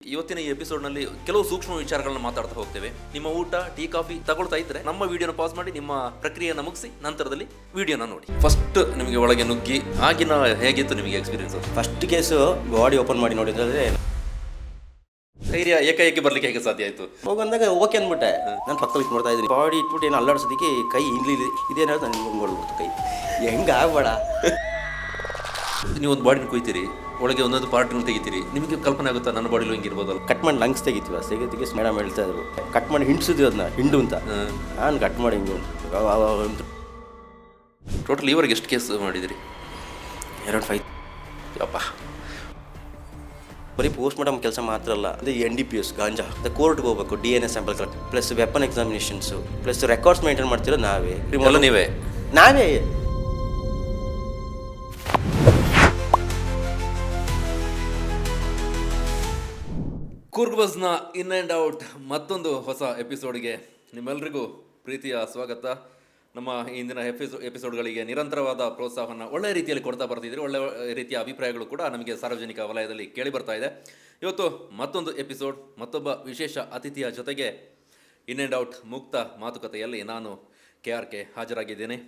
ಇವತ್ತಿನ ಈ ಎಪಿಸೋಡ್ನಲ್ಲಿ ಕೆಲವು ಸೂಕ್ಷ್ಮ ವಿಚಾರಗಳನ್ನ ಮಾತಾಡ್ತಾ ಹೋಗ್ತೇವೆ. ನಿಮ್ಮ ಊಟ, ಟೀ, ಕಾಫಿ ತಗೊಳ್ತಾ ಇದ್ರೆ ನಮ್ಮ ವಿಡಿಯೋನ ಪಾಸ್ ಮಾಡಿ ನಿಮ್ಮ ಪ್ರಕ್ರಿಯೆಯನ್ನು ಮುಗಿಸಿ ನಂತರದಲ್ಲಿ ವಿಡಿಯೋನ ನೋಡಿ. ಫಸ್ಟ್ ನಿಮಗೆ ಒಳಗೆ ನುಗ್ಗಿ ಆಗಿನ ಹೇಗಿತ್ತು ನಿಮಗೆ experience? First case body open ಮಾಡಿ ನೋಡಿದ್ರೆ ಧೈರ್ಯ ಏಕಾಏಕಿ ಬರ್ಲಿಕ್ಕೆ ಹೇಗೆ ಸಾಧ್ಯ ಆಯ್ತು? ಹೋಗಂದಾಗ ಓಕೆ ಅಂದ್ಬಿಟ್ಟೆ. ನಾನು ಪಕ್ಕ ಇಟ್ಟು ನೋಡ್ತಾ ಇದ್ದೀನಿ, ಬಾಡಿ ಇಟ್ಬಿಟ್ಟು ಏನು ಅಲ್ಲಾಡ್ಸೋದಕ್ಕೆ ಕೈ ಇಲ್ಲಿ ಇದೇನಾದ್ರು ನನಗೆ ಹೊಂದ್ಬಿಡ್ತು ಕೈ. ಹೆಂಗೆ ಆಗ್ಬೇಡ. ನೀವು ಒಂದು ಬಾಡಿನ ಕುಯ್ತೀರಿ, ಒಳಗೆ ಒಂದೊಂದು ಪಾರ್ಟ್ಗಳು ತೆಗಿತೀರಿ, ನಿಮಗೆ ಕಲ್ಪನೆ ಆಗುತ್ತಾ ನನ್ನ ಬಾಡಿಲು ಹಿಂಗಿರ್ಬೋದಲ್ಲ? ಕಟ್ ಮಾಡಿ ಲಂಗ್ಸ್ ತೆಗಿತೀವಿ, ತೆಗೆದಿಗೆ ಮೇಡಮ್ ಹೇಳ್ತಾ ಇದ್ರು ಕಟ್ ಮಾಡಿ ಹಿಂಡ್ಸಿದ್ವಿ ಅದನ್ನ ಹಿಂಡು ಅಂತ. ನಾನು ಕಟ್ ಮಾಡಿ ಹಿಂಗೆ ಟೋಟಲ್ ಈವರೆಗೆ ಎಷ್ಟು ಕೇಸ್ ಮಾಡಿದಿರಿ? 2-5. ಅಪ್ಪ, ಬರೀ ಪೋಸ್ಟ್ ಮಾರ್ಟಮ್ ಕೆಲಸ ಮಾತ್ರ ಅಲ್ಲ, ಅದೇ NDPS ಗಾಂಜಾ ಕೋರ್ಟ್ಗೆ ಹೋಗ್ಬೇಕು, DNA sample collect, plus weapon examinations, plus records maintain ಮಾಡ್ತಿರೋ ನಾವೇ. ನಾವೇ ಕೂರ್ಗ್ ಬಸ್ನ ಇನ್ ಆ್ಯಂಡ್ ಔಟ್ ಮತ್ತೊಂದು ಹೊಸ ಎಪಿಸೋಡ್ಗೆ ನಿಮ್ಮೆಲ್ಲರಿಗೂ ಪ್ರೀತಿಯ ಸ್ವಾಗತ. ನಮ್ಮ ಇಂದಿನ ಎಪಿಸೋಡ್ಗಳಿಗೆ ನಿರಂತರವಾದ ಪ್ರೋತ್ಸಾಹವನ್ನು ಒಳ್ಳೆಯ ರೀತಿಯಲ್ಲಿ ಕೊಡ್ತಾ ಬರ್ತಿದ್ದೀರಿ. ಒಳ್ಳೆಯ ರೀತಿಯ ಅಭಿಪ್ರಾಯಗಳು ಕೂಡ ನಮಗೆ ಸಾರ್ವಜನಿಕ ವಲಯದಲ್ಲಿ ಕೇಳಿ ಬರ್ತಾ ಇದೆ. ಇವತ್ತು ಮತ್ತೊಂದು ಎಪಿಸೋಡ್, ಮತ್ತೊಬ್ಬ ವಿಶೇಷ ಅತಿಥಿಯ ಜೊತೆಗೆ ಇನ್ ಆ್ಯಂಡ್ ಔಟ್ ಮುಕ್ತ ಮಾತುಕತೆಯಲ್ಲಿ ನಾನು KRK ಹಾಜರಾಗಿದ್ದೇನೆ.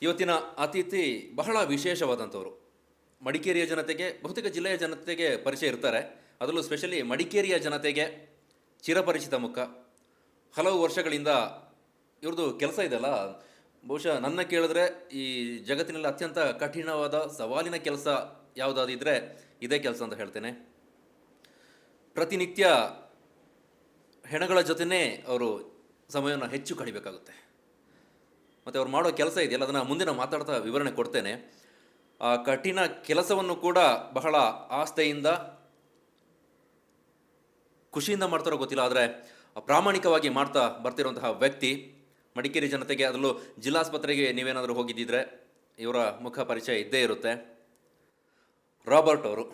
ಇವತ್ತಿನ ಅತಿಥಿ ಬಹಳ ವಿಶೇಷವಾದಂಥವರು. ಮಡಿಕೇರಿಯ ಜನತೆಗೆ, ಬಹುತೇಕ ಜಿಲ್ಲೆಯ ಜನತೆಗೆ ಪರಿಚಯ ಇರ್ತಾರೆ. ಅದರಲ್ಲೂ ಸ್ಪೆಷಲಿ ಮಡಿಕೇರಿಯ ಜನತೆಗೆ ಚಿರಪರಿಚಿತ ಮುಖ. ಹಲವು ವರ್ಷಗಳಿಂದ ಇವ್ರದ್ದು ಕೆಲಸ ಇದೆಯಲ್ಲ, ಬಹುಶಃ ನನ್ನ ಕೇಳಿದ್ರೆ ಈ ಜಗತ್ತಿನಲ್ಲಿ ಅತ್ಯಂತ ಕಠಿಣವಾದ ಸವಾಲಿನ ಕೆಲಸ ಯಾವುದಾದಿದ್ರೆ ಇದೇ ಕೆಲಸ ಅಂತ ಹೇಳ್ತೇನೆ. ಪ್ರತಿನಿತ್ಯ ಹೆಣಗಳ ಜೊತೆನೇ ಅವರು ಸಮಯವನ್ನು ಹೆಚ್ಚು ಕಳಿಬೇಕಾಗುತ್ತೆ. ಮತ್ತು ಅವ್ರು ಮಾಡೋ ಕೆಲಸ ಇದೆಯಲ್ಲ, ಅದನ್ನು ಮುಂದಿನ ಮಾತಾಡ್ತಾ ವಿವರಣೆ ಕೊಡ್ತೇನೆ. ಆ ಕಠಿಣ ಕೆಲಸವನ್ನು ಕೂಡ ಬಹಳ ಆಸ್ಥೆಯಿಂದ, ಖುಷಿಯಿಂದ ಮಾಡ್ತಾರೋ ಗೊತ್ತಿಲ್ಲ, ಆದರೆ ಪ್ರಾಮಾಣಿಕವಾಗಿ ಮಾಡ್ತಾ ಬರ್ತಿರುವಂತಹ ವ್ಯಕ್ತಿ. ಮಡಿಕೇರಿ ಜನತೆಗೆ, ಅದರಲ್ಲೂ ಜಿಲ್ಲಾಸ್ಪತ್ರೆಗೆ ನೀವೇನಾದರೂ ಹೋಗಿದ್ದಿದ್ರೆ ಇವರ ಮುಖ ಪರಿಚಯ ಇದ್ದೇ ಇರುತ್ತೆ. ರಾಬರ್ಟ್ ಅವರು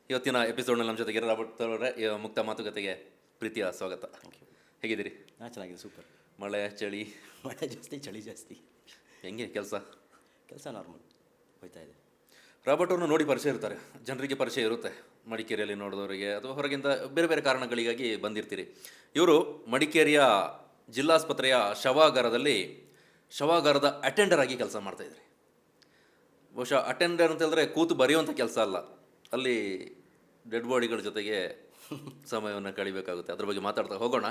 ಇವತ್ತಿನ ಎಪಿಸೋಡ್ನಲ್ಲಿ ನಮ್ಮ ಜೊತೆಗೆ. ರಾಬರ್ಟ್ ಅವರೇ, ಮುಕ್ತ ಮಾತುಕತೆಗೆ ಪ್ರೀತಿಯ ಸ್ವಾಗತ. ಹೇಗಿದ್ದೀರಿ? ಹಾಂ, ಚೆನ್ನಾಗಿದೆ, ಸೂಪರ್. ಮಳೆ, ಚಳಿ? ಮಳೆ ಜಾಸ್ತಿ, ಚಳಿ ಜಾಸ್ತಿ. ಹೆಂಗೆ ಕೆಲಸ ನಾರ್ಮಲ್ ಹೋಯ್ತಾ ಇದೆ. ರಾಬರ್ಟ್ ಅವ್ರನ್ನ ನೋಡಿ ಪರಿಚಯ ಇರ್ತಾರೆ, ಜನರಿಗೆ ಪರಿಚಯ ಇರುತ್ತೆ, ಮಡಿಕೇರಿಯಲ್ಲಿ ನೋಡಿದವರಿಗೆ ಅಥವಾ ಹೊರಗಿಂದ ಬೇರೆ ಬೇರೆ ಕಾರಣಗಳಿಗಾಗಿ ಬಂದಿರ್ತೀರಿ. ಇವರು ಮಡಿಕೇರಿಯ ಜಿಲ್ಲಾಸ್ಪತ್ರೆಯ ಶವಾಗಾರದ ಅಟೆಂಡರ್ ಆಗಿ ಕೆಲಸ ಮಾಡ್ತಾಯಿದ್ರಿ. ಬಹುಶಃ ಅಟೆಂಡರ್ ಅಂತ ಹೇಳಿದ್ರೆ ಕೂತು ಬರೆಯುವಂಥ ಕೆಲಸ ಅಲ್ಲ, ಅಲ್ಲಿ ಡೆಡ್ ಬಾಡಿಗಳ ಜೊತೆಗೆ ಸಮಯವನ್ನು ಕಳಿಬೇಕಾಗುತ್ತೆ. ಅದ್ರ ಬಗ್ಗೆ ಮಾತಾಡ್ತಾ ಹೋಗೋಣ.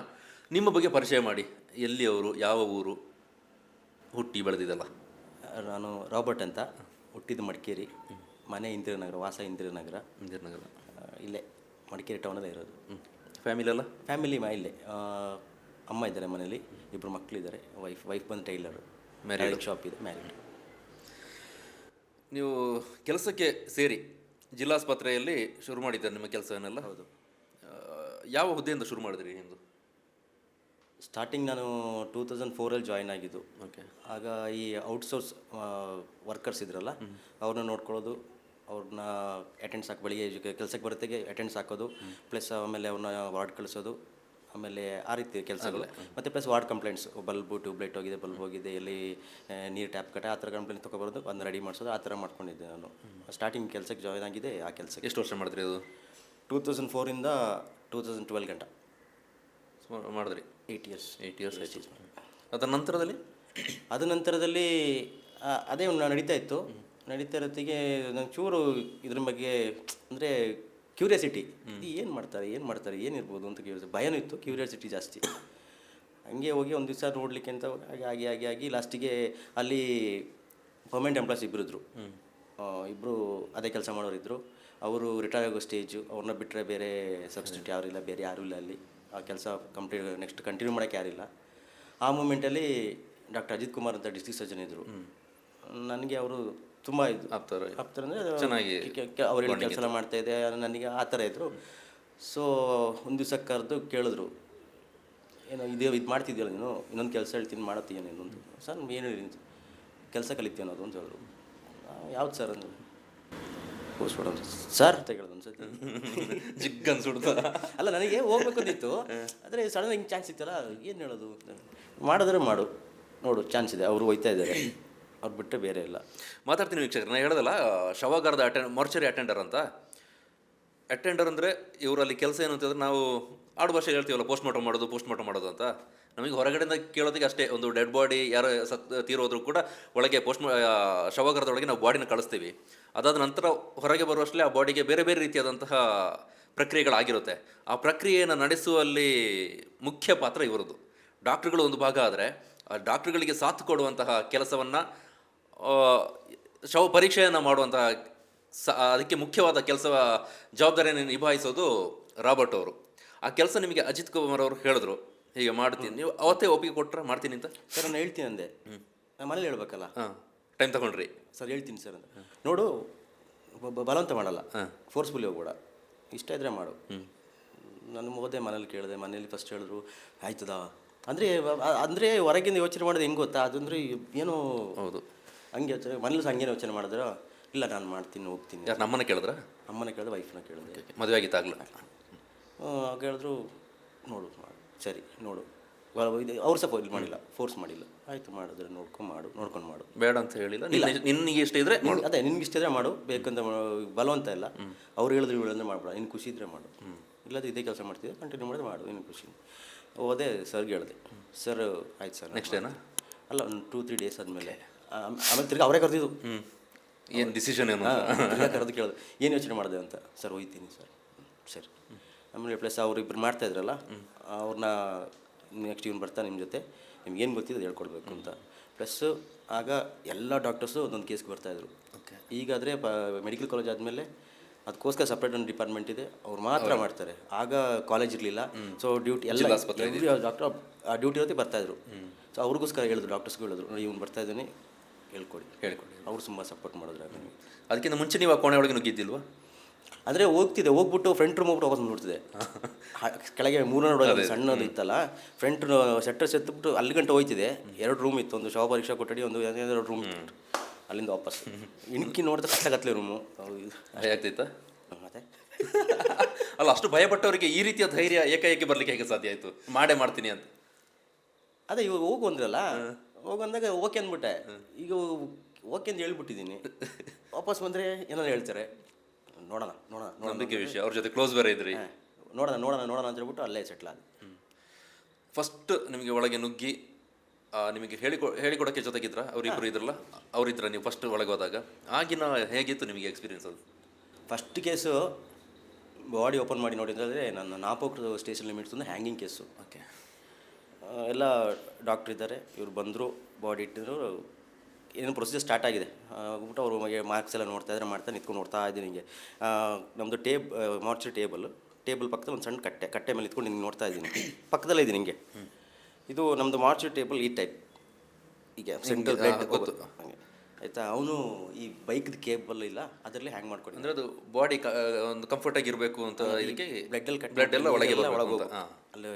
ನಿಮ್ಮ ಬಗ್ಗೆ ಪರಿಚಯ ಮಾಡಿ, ಎಲ್ಲಿ ಅವರು, ಯಾವ ಊರು, ಹುಟ್ಟಿ ಬೆಳೆದಿದ್ದಲ್ಲ? ನಾನು ರಾಬರ್ಟ್ ಅಂತ, ಹುಟ್ಟಿದ್ದು ಮಡಿಕೇರಿ, ಮನೆ ಇಂದಿರಾನಗರ, ವಾಸ ಇಂದಿರಾನಗರ. ಇಲ್ಲೇ ಮಡಿಕೇರಿ ಟೌನಲ್ಲೇ ಇರೋದು. ಫ್ಯಾಮಿಲಿ ಇಲ್ಲೇ. ಅಮ್ಮ ಇದ್ದಾರೆ ಮನೇಲಿ, 2 ಮಕ್ಕಳಿದ್ದಾರೆ. ವೈಫ್ ಬಂದು ಟೈಲರು, ಮ್ಯಾರೇಜ್ ಶಾಪ್ ಇದೆ, ಮ್ಯಾರೇಡ್. ನೀವು ಕೆಲಸಕ್ಕೆ ಸೇರಿ ಜಿಲ್ಲಾಸ್ಪತ್ರೆಯಲ್ಲಿ ಶುರು ಮಾಡಿದ್ದಾರೆ ನಿಮ್ಮ ಕೆಲಸವನ್ನೆಲ್ಲ? ಹೌದು. ಯಾವ ಹುದ್ದೆಯಿಂದ ಶುರು ಮಾಡಿದ್ರಿ ನಿಮ್ಮದು? ಸ್ಟಾರ್ಟಿಂಗ್ ನಾನು 2004 ಜಾಯ್ನ್ ಆಗಿದ್ದು. ಓಕೆ. ಆಗ ಈ ಔಟ್ಸೋರ್ಸ್ ವರ್ಕರ್ಸ್ ಇದ್ರಲ್ಲ, ಅವ್ರನ್ನ ನೋಡ್ಕೊಳ್ಳೋದು, ಅವ್ರನ್ನ ಅಟೆಂಡ್ಸ್ ಹಾಕಿ, ಬೆಳಿಗ್ಗೆ ಕೆಲಸಕ್ಕೆ ಬರೋತ್ತಿಗೆ ಅಟೆಂಡ್ಸ್ ಹಾಕೋದು, ಪ್ಲಸ್ ಆಮೇಲೆ ಅವ್ರನ್ನ ವಾರ್ಡ್ ಕಳಿಸೋದು, ಆಮೇಲೆ ಆ ರೀತಿ ಕೆಲಸಗಳು. ಮತ್ತು plus ward complaints, bulb tube light ಹೋಗಿದೆ, ಬಲ್ಬ್ ಹೋಗಿದೆ, ಎಲ್ಲಿ ನೀರು ಟ್ಯಾಪ್ ಕಟ್ಟೆ, ಆ ಥರ ಕಂಪ್ಲೇಂಟ್ ತೊಗೊಬರೋದು, ಅದನ್ನ ರೆಡಿ ಮಾಡಿಸೋದು, ಆ ಥರ ಮಾಡ್ಕೊಂಡಿದ್ದೆ ನಾನು. ಸ್ಟಾರ್ಟಿಂಗ್ ಕೆಲಸಕ್ಕೆ ಜಾಯ್ನ್ ಆಗಿದೆ ಆ ಕೆಲಸಕ್ಕೆ. ಎಷ್ಟು ವರ್ಷ ಮಾಡಿದ್ರಿ ಅದು? 2004 2012 ಗಂಟ ಮಾಡಿದ್ರಿ. 8 ಇಯರ್ಸ್ ಆಯಿತು. ಅದರ ನಂತರದಲ್ಲಿ ಅದೇ ನಡೀತಾ ಇತ್ತು. ನಡೀತಾ ಇರೋತ್ತಿಗೆ ನಂಗೆ ಚೂರು ಇದ್ರ ಬಗ್ಗೆ ಅಂದರೆ ಕ್ಯೂರಿಯಾಸಿಟಿ, ಏನು ಮಾಡ್ತಾರೆ ಏನಿರ್ಬೋದು ಅಂತ ಭಯನೂ ಇತ್ತು, ಕ್ಯೂರಿಯಾಸಿಟಿ ಜಾಸ್ತಿ. ಹಂಗೆ ಹೋಗಿ ಒಂದು ದಿವಸ ನೋಡಲಿಕ್ಕೆ ಅಂತ ಆಗಿ ಲಾಸ್ಟಿಗೆ ಅಲ್ಲಿ ಪರ್ಮನೆಂಟ್ ಎಂಪ್ಲಾಯ್ಸ್ ಇಬ್ಬರು ಅದೇ ಕೆಲಸ ಮಾಡೋರಿದ್ದರು. ಅವರು ರಿಟೈರ್ ಆಗೋ ಸ್ಟೇಜು, ಅವ್ರನ್ನ ಬಿಟ್ಟರೆ ಬೇರೆ ಸಬ್ಸ್ಟಿಟ್ಯೂಟ್ ಯಾರಿಲ್ಲ, ಬೇರೆ ಯಾರೂ ಇಲ್ಲ ಅಲ್ಲಿ. ಆ ಕೆಲಸ ನೆಕ್ಸ್ಟ್ ಕಂಟಿನ್ಯೂ ಮಾಡೋಕ್ಕೆ ಯಾರಿಲ್ಲ. ಆ ಮೂಮೆಂಟಲ್ಲಿ ಡಾಕ್ಟರ್ ಅಜಿತ್ ಕುಮಾರ್ ಅಂತ ಡಿಸ್ಟ್ರಿಕ್ಟ್ ಸರ್ಜನ್ ಇದ್ದರು. ನನಗೆ ಅವರು ತುಂಬ ಆಪ್ತರು ಅಂದರೆ ಚೆನ್ನಾಗಿ ಅವ್ರು ಏನು ಕೆಲಸ ಎಲ್ಲ ಮಾಡ್ತಾಯಿದ್ದೆ, ನನಗೆ ಆ ಥರ ಇದ್ದರು. ಸೊ ಒಂದು ದಿವಸ ಕರೆದು ಕೇಳಿದ್ರು, ಏನೋ ಇದು ಮಾಡ್ತಿದ್ಯಲ್ಲ ನೀನು, ಇನ್ನೊಂದು ಕೆಲಸ ಹೇಳ್ತೀನಿ ಮಾಡತ್ತೀಯ ಇನ್ನೊಂದು. ಸರ್ ಏನು ಕೆಲಸ ಕಲಿತೀಯ ಅನ್ನೋದು ಅಂತ ಹೇಳಿದ್ರು. ಯಾವ್ದು ಸರ್ ಅಂದ್ರೆ ಪೋಸ್ಟ್ ಮಾಡೋದು ಸರ್ ಅಂತ ಹೇಳೋದು. ಒಂದ್ಸತಿ ಜಿಗ್ ಅನ್ಸುಡ್ತ ಅಲ್ಲ, ನನಗೆ ಹೋಗ್ಬೇಕು ಅಂದಿತ್ತು, ಆದರೆ ಸಡನ್ ಹಿಂಗೆ ಚಾನ್ಸ್ ಇತ್ತಲ್ಲ, ಏನು ಹೇಳೋದು, ಮಾಡಿದ್ರೆ ನೋಡು ಚಾನ್ಸ್ ಇದೆ, ಅವರು ಹೋಯ್ತಾ ಇದ್ದಾರೆ, ಅವ್ರು ಬಿಟ್ಟರೆ ಬೇರೆ ಇಲ್ಲ. ಮಾತಾಡ್ತೀನಿ ವೀಕ್ಷಕರು. ನಾನು ಹೇಳೋದಲ್ಲ, ಶವಾಗಾರದ ಮಾರ್ಚರಿ ಅಟೆಂಡರ್ ಅಂತ. ಅಟೆಂಡರ್ ಅಂದರೆ ಇವರಲ್ಲಿ ಕೆಲಸ ಏನು ಅಂತಂದರೆ ನಾವು ಆಡು ಭಾಷೆ ಹೇಳ್ತೀವಲ್ಲ ಪೋಸ್ಟ್ ಮಾರ್ಟಮ್ ಮಾಡೋದು ಅಂತ. ನಮಗೆ ಹೊರಗಡೆಯಿಂದ ಕೇಳೋದಕ್ಕೆ ಅಷ್ಟೇ, ಒಂದು ಡೆಡ್ ಬಾಡಿ ಯಾರು ತೀರೋದ್ರೂ ಕೂಡ ಒಳಗೆ ಶವಗಾರದೊಳಗೆ ನಾವು ಬಾಡಿನ ಕಳಿಸ್ತೀವಿ. ಅದಾದ ನಂತರ ಹೊರಗೆ ಬರುವಷ್ಟೇ ಆ ಬಾಡಿಗೆ ಬೇರೆ ಬೇರೆ ರೀತಿಯಾದಂತಹ ಪ್ರಕ್ರಿಯೆಗಳಾಗಿರುತ್ತೆ. ಆ ಪ್ರಕ್ರಿಯೆಯನ್ನು ನಡೆಸುವಲ್ಲಿ ಮುಖ್ಯ ಪಾತ್ರ ಇವರದ್ದು. ಡಾಕ್ಟ್ರುಗಳು ಒಂದು ಭಾಗ ಆದರೆ, ಆ ಡಾಕ್ಟ್ರುಗಳಿಗೆ ಸಾಥ್ ಕೊಡುವಂತಹ ಕೆಲಸವನ್ನು, ಶವ ಪರೀಕ್ಷೆಯನ್ನು ಮಾಡುವಂತಹ ಅದಕ್ಕೆ ಮುಖ್ಯವಾದ ಜವಾಬ್ದಾರಿಯನ್ನು ನಿಭಾಯಿಸೋದು ರಾಬರ್ಟ್ ಅವರು. ಆ ಕೆಲಸ ನಿಮಗೆ ಅಜಿತ್ ಕುಮಾರ್ ಅವರು ಹೇಳಿದ್ರು ಹೀಗೆ ಮಾಡ್ತೀನಿ, ನೀವು ಅವತ್ತೇ ಒಪ್ಪಿಗೆ ಕೊಟ್ಟರೆ ಮಾಡ್ತೀನಿ ಅಂತ? ಸರ್ ನಾನು ಹೇಳ್ತೀನಿ ಅಂದೆ, ನಾನು ಮನೇಲಿ ಹೇಳ್ಬೇಕಲ್ಲ. ಹಾಂ, ಟೈಮ್ ತಗೊಂಡ್ರಿ? ಸರ್ ಹೇಳ್ತೀನಿ ಸರ್ ಅಂತ. ನೋಡು, ಬಲವಂತ ಮಾಡಲ್ಲ, ಫೋರ್ಸ್ಫುಲಿ ಹೋಗ್ಬೇಡ, ಇಷ್ಟ ಇದ್ರೆ ಮಾಡು. ನಾನು ಹೋದೆ, ಮನೇಲಿ ಕೇಳಿದೆ, ಮನೇಲಿ ಫಸ್ಟ್ ಹೇಳಿದ್ರು ಆಯ್ತದ ಅಂದರೆ ಹೊರಗಿಂದ ಯೋಚನೆ ಮಾಡೋದು ಹೆಂಗೆ ಗೊತ್ತಾ, ಅದಂದ್ರೆ ಏನೋ ಹೌದು ಹಂಗೆ ಯೋಚನೆ, ಮನೇಲಿ ಹಂಗೇನು ಯೋಚನೆ ಮಾಡಿದ್ರೆ ಇಲ್ಲ ನಾನು ಮಾಡ್ತೀನಿ ಹೋಗ್ತೀನಿ. ಯಾರು ನಮ್ಮನ್ನ ಕೇಳಿದ್ರ? ಅಮ್ಮನ ಕೇಳಿದೆ, ವೈಫ್ನ ಕೇಳಿದೆ. ಮದುವೆ ಆಗಿತ್ತಾಗಲ ಹೇಳಿದ್ರು ನೋಡು ಸರಿ ನೋಡು, ಅವ್ರು ಸಹ ಇದು ಮಾಡಿಲ್ಲ, ಫೋರ್ಸ್ ಮಾಡಿಲ್ಲ. ಆಯಿತು ಮಾಡಿದ್ರೆ ನೋಡ್ಕೊಂಡು ಮಾಡು, ಬೇಡ ಅಂತ ಹೇಳಿಲ್ಲ. ನಿನಗೆ ಇಷ್ಟ ಇದ್ರೆ ಅದೇ ನಿನ್ಗೆ ಇಷ್ಟ ಇದ್ರೆ ಮಾಡು, ಬೇಕಂತ ಬಲವಂತ ಇಲ್ಲ. ಅವ್ರು ಹೇಳಿದ್ರು ಇವ್ರಂದ್ರೆ ಮಾಡ್ಬೇಡ, ನಿನ್ನ ಖುಷಿ ಇದ್ರೆ ಮಾಡು, ಇಲ್ಲದ ಇದೇ ಕೆಲಸ ಮಾಡ್ತಿದ್ದೆ ಕಂಟಿನ್ಯೂ ಮಾಡಿದ್ರೆ ಮಾಡು, ನಿನ್ನ ಖುಷಿ. ಹೋದೆ, ಸರ್ಗೆ ಹೇಳಿದೆ, ಸರ್ ಆಯ್ತು ಸರ್ ನೆಕ್ಸ್ಟ್ ಏನಾ ಅಲ್ಲ ಒಂದು 2-3 ಡೇಸ್ ಆದಮೇಲೆ ಆಮೇಲೆ ತಿರ್ಗಿ ಅವರೇ ಕರೆದಿದ್ದು, ಏನು ಡಿಸಿಷನ್ ಏನು ಕರೆದು ಕೇಳಿದ್ರು ಏನು ಯೋಚನೆ ಮಾಡಿದೆ ಅಂತ. ಸರ್ ಹೋಯ್ತೀನಿ ಸರ್, ಸರಿ. ಆಮೇಲೆ ಪ್ಲಸ್ ಅವರಿಬ್ಬರು ಮಾಡ್ತಾಯಿದ್ರಲ್ಲ, ಅವ್ರನ್ನ ನೆಕ್ಸ್ಟ್ ಇವ್ನು ಬರ್ತಾ ನಿಮ್ಮ ಜೊತೆ, ನಿಮ್ಗೆ ಏನು ಗೊತ್ತಿದೆ ಅದು ಹೇಳ್ಕೊಡ್ಬೇಕು ಅಂತ. ಪ್ಲಸ್ಸು ಆಗ ಎಲ್ಲ ಡಾಕ್ಟರ್ಸು ಒಂದೊಂದು ಕೇಸ್ಗೆ ಬರ್ತಾಯಿದ್ರು. ಈಗಾದರೆ ಮೆಡಿಕಲ್ ಕಾಲೇಜ್ ಆದಮೇಲೆ ಅದಕ್ಕೋಸ್ಕರ ಸಪ್ರೇಟ್ ಒಂದು ಡಿಪಾರ್ಟ್ಮೆಂಟ್ ಇದೆ, ಅವ್ರು ಮಾತ್ರ ಮಾಡ್ತಾರೆ. ಆಗ ಕಾಲೇಜ್ ಇರಲಿಲ್ಲ, ಸೊ ಡ್ಯೂಟಿ ಎಲ್ಲ ಡಾಕ್ಟರ್ ಆ ಡ್ಯೂಟಿ ಇರೋದೇ ಬರ್ತಾಯಿದ್ರು. ಸೊ ಅವ್ರಿಗೋಸ್ಕರ ಹೇಳಿದ್ರು, ಡಾಕ್ಟರ್ಸ್ಗೂ ಹೇಳಿದ್ರು, ಇವ್ನು ಬರ್ತಾ ಇದ್ದಾನೆ ಹೇಳ್ಕೊಡಿ. ಅವ್ರು ತುಂಬ ಸಪೋರ್ಟ್ ಮಾಡಿದ್ರು. ಅದಕ್ಕಿಂತ ಮುಂಚೆ ನೀವು ಆ ಕೋಣೆ ಒಳಗೆ ನುಗ್ಗಿದ್ದಿಲ್ವಾ? ಅಂದರೆ ಹೋಗ್ಬಿಟ್ಟು ಫ್ರಂಟ್ ರೂಮ್ ಹೋಗ್ಬಿಟ್ಟು ವಾಪಸ್ ನೋಡ್ತಿದ್ದೆ. ಕೆಳಗೆ 3 ನೋಡೋದು ಸಣ್ಣದು ಇತ್ತಲ್ಲ, ಫ್ರಂಟ್ ಶೆಟ್ಟರ್ಸ್ ಎತ್ಬಿಟ್ಟು ಅಲ್ಲಿ ಗಂಟೆ ಹೋಯ್ತಿದೆ. 2 ರೂಮ್ ಇತ್ತು, ಒಂದು ಶವ ಪರೀಕ್ಷಾ ಕೊಠಡಿ, ಒಂದು 2 ರೂಮ್ ಇತ್ತು. ಅಲ್ಲಿಂದ ವಾಪಸ್ ಇಣಕಿ ನೋಡಿದ್ರೆ ಕತ್ತಲೆ ರೂಮು. ಭಯ ಆಗ್ತೈತಾ? ಮತ್ತೆ ಅಲ್ಲ, ಅಷ್ಟು ಭಯಪಟ್ಟವರಿಗೆ ಈ ರೀತಿಯ ಧೈರ್ಯ ಏಕಾಏಕಿ ಬರ್ಲಿಕ್ಕೆ ಹೇಗೆ ಸಾಧ್ಯ ಆಯಿತು? ಮಾಡ್ತೀನಿ ಅಂತ. ಅದೇ ಇವಾಗ ಹೋಗು ಅಂದ್ರಲ್ಲ, ಹೋಗಂದಾಗ ಓಕೆ ಅಂದ್ಬಿಟ್ಟೆ. ಈಗ ಓಕೆ ಅಂತ ಹೇಳ್ಬಿಟ್ಟಿದ್ದೀನಿ. ವಾಪಸ್ ಬಂದರೆ ಏನಾದ್ರು ಹೇಳ್ತಾರೆ, ನೋಡೋಣ ನಂಬಿಕೆ ವಿಷಯ. ಅವ್ರ ಜೊತೆ ಕ್ಲೋಸ್ ಬೇರೆ ಇದ್ರಿ. ನೋಡೋಣ ಅಂತ ಹೇಳ್ಬಿಟ್ಟು ಅಲ್ಲೇ ಸೆಟ್ಲ್ ಆದ. ಫಸ್ಟ್ ನಿಮಗೆ ಒಳಗೆ ನುಗ್ಗಿ ನಿಮಗೆ ಹೇಳಿಕೊಡೋಕ್ಕೆ ಜೊತೆಗಿದ್ರ ಅವರಿಬ್ಬರು ಇದ್ರಲ್ಲ, ಅವರಿದ್ರ ನೀವು ಫಸ್ಟ್ ಒಳಗೆ ಹೋದಾಗ ಆಗಿನ ಹೇಗಿತ್ತು ನಿಮಗೆ ಎಕ್ಸ್ಪೀರಿಯನ್ಸ್? ಅದು ಫಸ್ಟ್ ಕೇಸು ಬಾಡಿ ಓಪನ್ ಮಾಡಿ ನೋಡಿದ್ರೆ ನನ್ನ ನಾಪೋಕ್ರ ಸ್ಟೇಷನ್ ಲಿಮಿಟ್ಸ್ ಒಂದು ಹ್ಯಾಂಗಿಂಗ್ ಕೇಸು. ಓಕೆ, ಎಲ್ಲ ಡಾಕ್ಟ್ರ್ ಇದ್ದಾರೆ, ಇವ್ರು ಬಂದರು, ಬಾಡಿ ಇಟ್ಟಿದ್ರು, ಏನು ಪ್ರೊಸೀಜರ್ ಸ್ಟಾರ್ಟ್ ಆಗಿದೆ. ಹೋಗ್ಬಿಟ್ಟು ಅವರು ಮಾರ್ಕ್ಸ್ ಎಲ್ಲ ಮಾಡ್ತಾ ನಿಂತ್ಕೊಂಡು ನೋಡ್ತಾ ಇದ್ದೀನಿ. ಹಿಂಗೆ ನಮ್ಮದು ಮಾರ್ಚ್ ಟೇಬಲ್ ಪಕ್ಕದಲ್ಲಿ ಒಂದು ಸಣ್ಣ ಕಟ್ಟೆ ಮೇಲೆ ನಿಂತ್ಕೊಂಡು ಹಿಂಗೆ ನೋಡ್ತಾ ಇದ್ದೀನಿ. ಪಕ್ಕದಲ್ಲೇ ಇದ್ದೀನಿ ಹಿಂಗೆ. ಇದು ನಮ್ಮದು ಮಾರ್ಚ್ ಟೇಬಲ್ ಈ ಟೈಪ್, ಈಗ ಸೆಂಟ್ರಲ್ ಬ್ಲಡ್ ಗೊತ್ತು ಆಯಿತಾ. ಅವನು ಈ ಬೈಕ್ದು ಕೇಬಲ್ ಇಲ್ಲ, ಅದರಲ್ಲಿ ಹ್ಯಾಂಗ್ ಮಾಡ್ಕೊಂಡು, ಅಂದರೆ ಅದು ಬಾಡಿ ಒಂದು ಕಂಫರ್ಟಾಗಿ ಇರಬೇಕು ಅಂತ ಇದಕ್ಕೆ ಬ್ಲಡ್ ಎಲ್ಲ ಒಳಗೆ ಅಲ್ಲಿ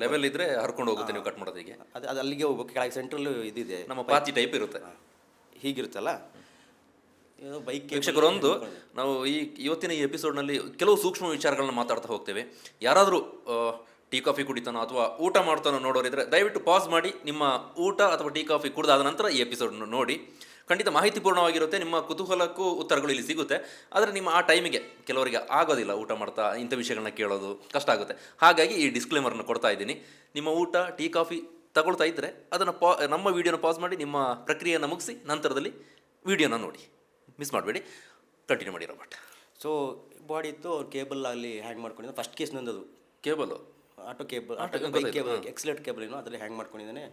ಲೆವೆಲ್ ಇದ್ರೆ ಹರ್ಕೊಂಡು ಹೋಗುತ್ತೆ ನೀವು ಕಟ್ ಮಾಡೋದಿಗೆ. ಅದು ಅಲ್ಲಿಗೆ ಹೋಗ್ಬೇಕು. ಕೆಳಗೆ ಸೆಂಟ್ರಲ್ ಇದಿದೆ, ನಮ್ಮ ಪಾತಿ ಟೈಪ್ ಇರುತ್ತೆ, ಹೀಗಿರುತ್ತಲ್ಲ ಬೈಕ್. ವೀಕ್ಷಕರೊಂದು ನಾವು ಇವತ್ತಿನ ಈ ಎಪಿಸೋಡ್ನಲ್ಲಿ ಕೆಲವು ಸೂಕ್ಷ್ಮ ವಿಚಾರಗಳನ್ನ ಮಾತಾಡ್ತಾ ಹೋಗ್ತೇವೆ. ಯಾರಾದರೂ ಟೀ ಕಾಫಿ ಕುಡಿತಾನೋ ಅಥವಾ ಊಟ ಮಾಡ್ತಾನೋ ನೋಡೋರಿದ್ರೆ ದಯವಿಟ್ಟು ಪಾಸ್ ಮಾಡಿ ನಿಮ್ಮ ಊಟ ಅಥವಾ ಟೀ ಕಾಫಿ ಕುಡಿದಾದ ನಂತರ ಈ ಎಪಿಸೋಡ್ನ ನೋಡಿ. ಖಂಡಿತ ಮಾಹಿತಿಪೂರ್ಣವಾಗಿರುತ್ತೆ, ನಿಮ್ಮ ಕುತೂಹಲಕ್ಕೂ ಉತ್ತರಗಳು ಇಲ್ಲಿ ಸಿಗುತ್ತೆ. ಆದರೆ ನಿಮ್ಮ ಆ ಟೈಮಿಗೆ ಕೆಲವರಿಗೆ ಆಗೋದಿಲ್ಲ, ಊಟ ಮಾಡ್ತಾ ಇಂಥ ವಿಷಯಗಳನ್ನ ಕೇಳೋದು ಕಷ್ಟ ಆಗುತ್ತೆ. ಹಾಗಾಗಿ ಈ ಡಿಸ್ಕ್ಲೇಮರ್ನ ಕೊಡ್ತಾ ಇದ್ದೀನಿ. ನಿಮ್ಮ ಊಟ ಟೀ ಕಾಫಿ ತಗೊಳ್ತಾ ಇದ್ದರೆ ಅದನ್ನು ನಮ್ಮ ವೀಡಿಯೋನ ಪಾಸ್ ಮಾಡಿ ನಿಮ್ಮ ಪ್ರಕ್ರಿಯೆಯನ್ನು ಮುಗಿಸಿ ನಂತರದಲ್ಲಿ ವೀಡಿಯೋನ ನೋಡಿ, ಮಿಸ್ ಮಾಡಬೇಡಿ. ಕಂಟಿನ್ಯೂ ಮಾಡಿ ರಾಬರ್ಟ್. ಸೊ ಬಾಡಿ ಇತ್ತು, ಅವ್ರು ಕೇಬಲ್ ಅಲ್ಲಿ ಹ್ಯಾಂಗ್ ಮಾಡ್ಕೊಂಡಿದ್ದೆ. ಫಸ್ಟ್ ಕೇಸ್ ನಂದದು ಕೇಬಲು, ಆಟೋ ಕೇಬಲ್, ಎಕ್ಸಲೇಟ್ ಕೇಬಲ್ ಏನೋ ಅದರಲ್ಲಿ ಹ್ಯಾಂಗ್ ಮಾಡ್ಕೊಂಡಿದ್ದಾನೆ.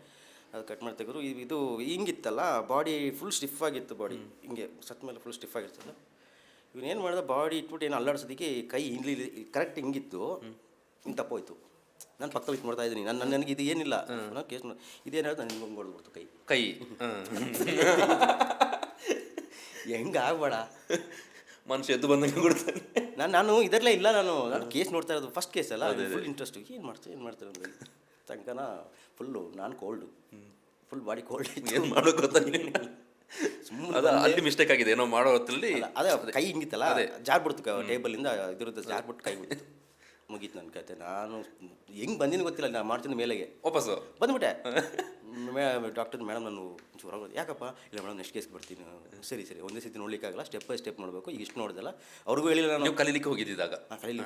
ಅದು ಕಟ್ ಮಾಡಿ ತೆಗೆದ್ರು. ಇದು ಹಿಂಗಿತ್ತಲ್ಲ, ಬಾಡಿ ಫುಲ್ ಸ್ಟಿಫ್ ಆಗಿತ್ತು. ಬಾಡಿ ಹಿಂಗೆ ಸತ್ ಮೇಲೆ ಫುಲ್ ಸ್ಟಿಫ್ ಆಗಿರ್ತಲ್ಲ. ಇವನೇನು ಮಾಡಿದ, ಬಾಡಿ ಇಟ್ಬಿಟ್ಟು ಏನು ಅಲ್ಲಾಡ್ಸೋದಕ್ಕೆ ಕೈ ಹಿಂಗ್ಲಿ ಕರೆಕ್ಟ್ ಹಿಂಗಿತ್ತು, ಹಿಂಗೆ ತಪ್ಪೋಯ್ತು. ನಾನು ಪಕ್ಕದಲ್ಲಿ ಇಟ್ಟು ನೋಡ್ತಾ ಇದ್ದೀನಿ. ನನಗೆ ಇದು ಏನಿಲ್ಲ, ನಾನು ಕೇಸ್ ಇದೇನು ಹೇಳಿದ್ರೆ ನನಗೆ ಹಿಂಗೆ ಹೊಡೆದ್ಬಿಡ್ತು ಕೈ ಹೆಂಗೆ ಆಗಬೇಡ, ಮನುಷ್ಯ ಎದ್ದು ಬಂದಂಗೆ ಕೊಡ್ತಾನೆ. ನಾನು ಇದರಲ್ಲೇ ಇಲ್ಲ, ನಾನು ಕೇಸ್ ನೋಡ್ತಾ ಇರೋದು ಫಸ್ಟ್ ಕೇಸ್ ಅಲ್ಲ, ಫುಲ್ ಇಂಟ್ರೆಸ್ಟು. ಏನು ಮಾಡ್ತಾರೆ ಅಂದರೆ ತನಕನ ಫುಲ್ಲು ನಾನು ಕೋಲ್ಡು, ಫುಲ್ ಬಾಡಿ ಕೋಲ್ಡ್. ಏನು ಮಾಡೋಕೆ ಗೊತ್ತಾಗಿಲ್ಲ, ಸುಮ್ಮನೆ ಅಲ್ಲಿ ಮಿಸ್ಟೇಕ್ ಆಗಿದೆ ಏನೋ ಮಾಡೋ ಹೊತ್ತಲ್ಲಿ. ಅದೇ ಕೈ ಹಿಂಗಿತ್ತಲ್ಲ, ಅದೇ ಜಾರ್ಬಿಡ್ತು ಟೇಬಲಿಂದ, ಇದ್ರದ್ದು ಜಾರ್ಬಿಟ್ಟು ಕೈ ಬಿಡ್ತು. ಮುಗೀತು ನನ್ನ ಕತೆ. ನಾನು ಹೆಂಗೆ ಬಂದಿನ ಗೊತ್ತಿಲ್ಲ, ನಾನು ಮಾಡ್ತೀನಿ ಮೇಲೆಗೆ ವಾಪಸ್ಸು ಬಂದ್ಬಿಟ್ಟೆ. ಡಾಕ್ಟರ್ ಮೇಡಮ್ ನಾನು ಚೂರ ಯಾಕಪ್ಪ, ಇಲ್ಲ ಮೇಡಮ್ ನೆಕ್ಸ್ಟ್ ಕೇಸ್ಗೆ ಬರ್ತೀನಿ. ಸರಿ ಸರಿ, ಒಂದೇ ಸತಿ ನೋಡ್ಲಿಕ್ಕಾಗಲ್ಲ, ಸ್ಟೆಪ್ ಬೈ ಸ್ಟೆಪ್ ನೋಡಬೇಕು. ಈಗ ಇಷ್ಟು ನೋಡ್ದಲ್ಲ, ಅವ್ರಿಗೂ ಹೇಳಿಲ್ಲ ನಾನು. ನೀವು ಕಲೀಲಿಕ್ಕೆ ಹೋಗಿದ್ದಾಗ ಕಲೀಲಿ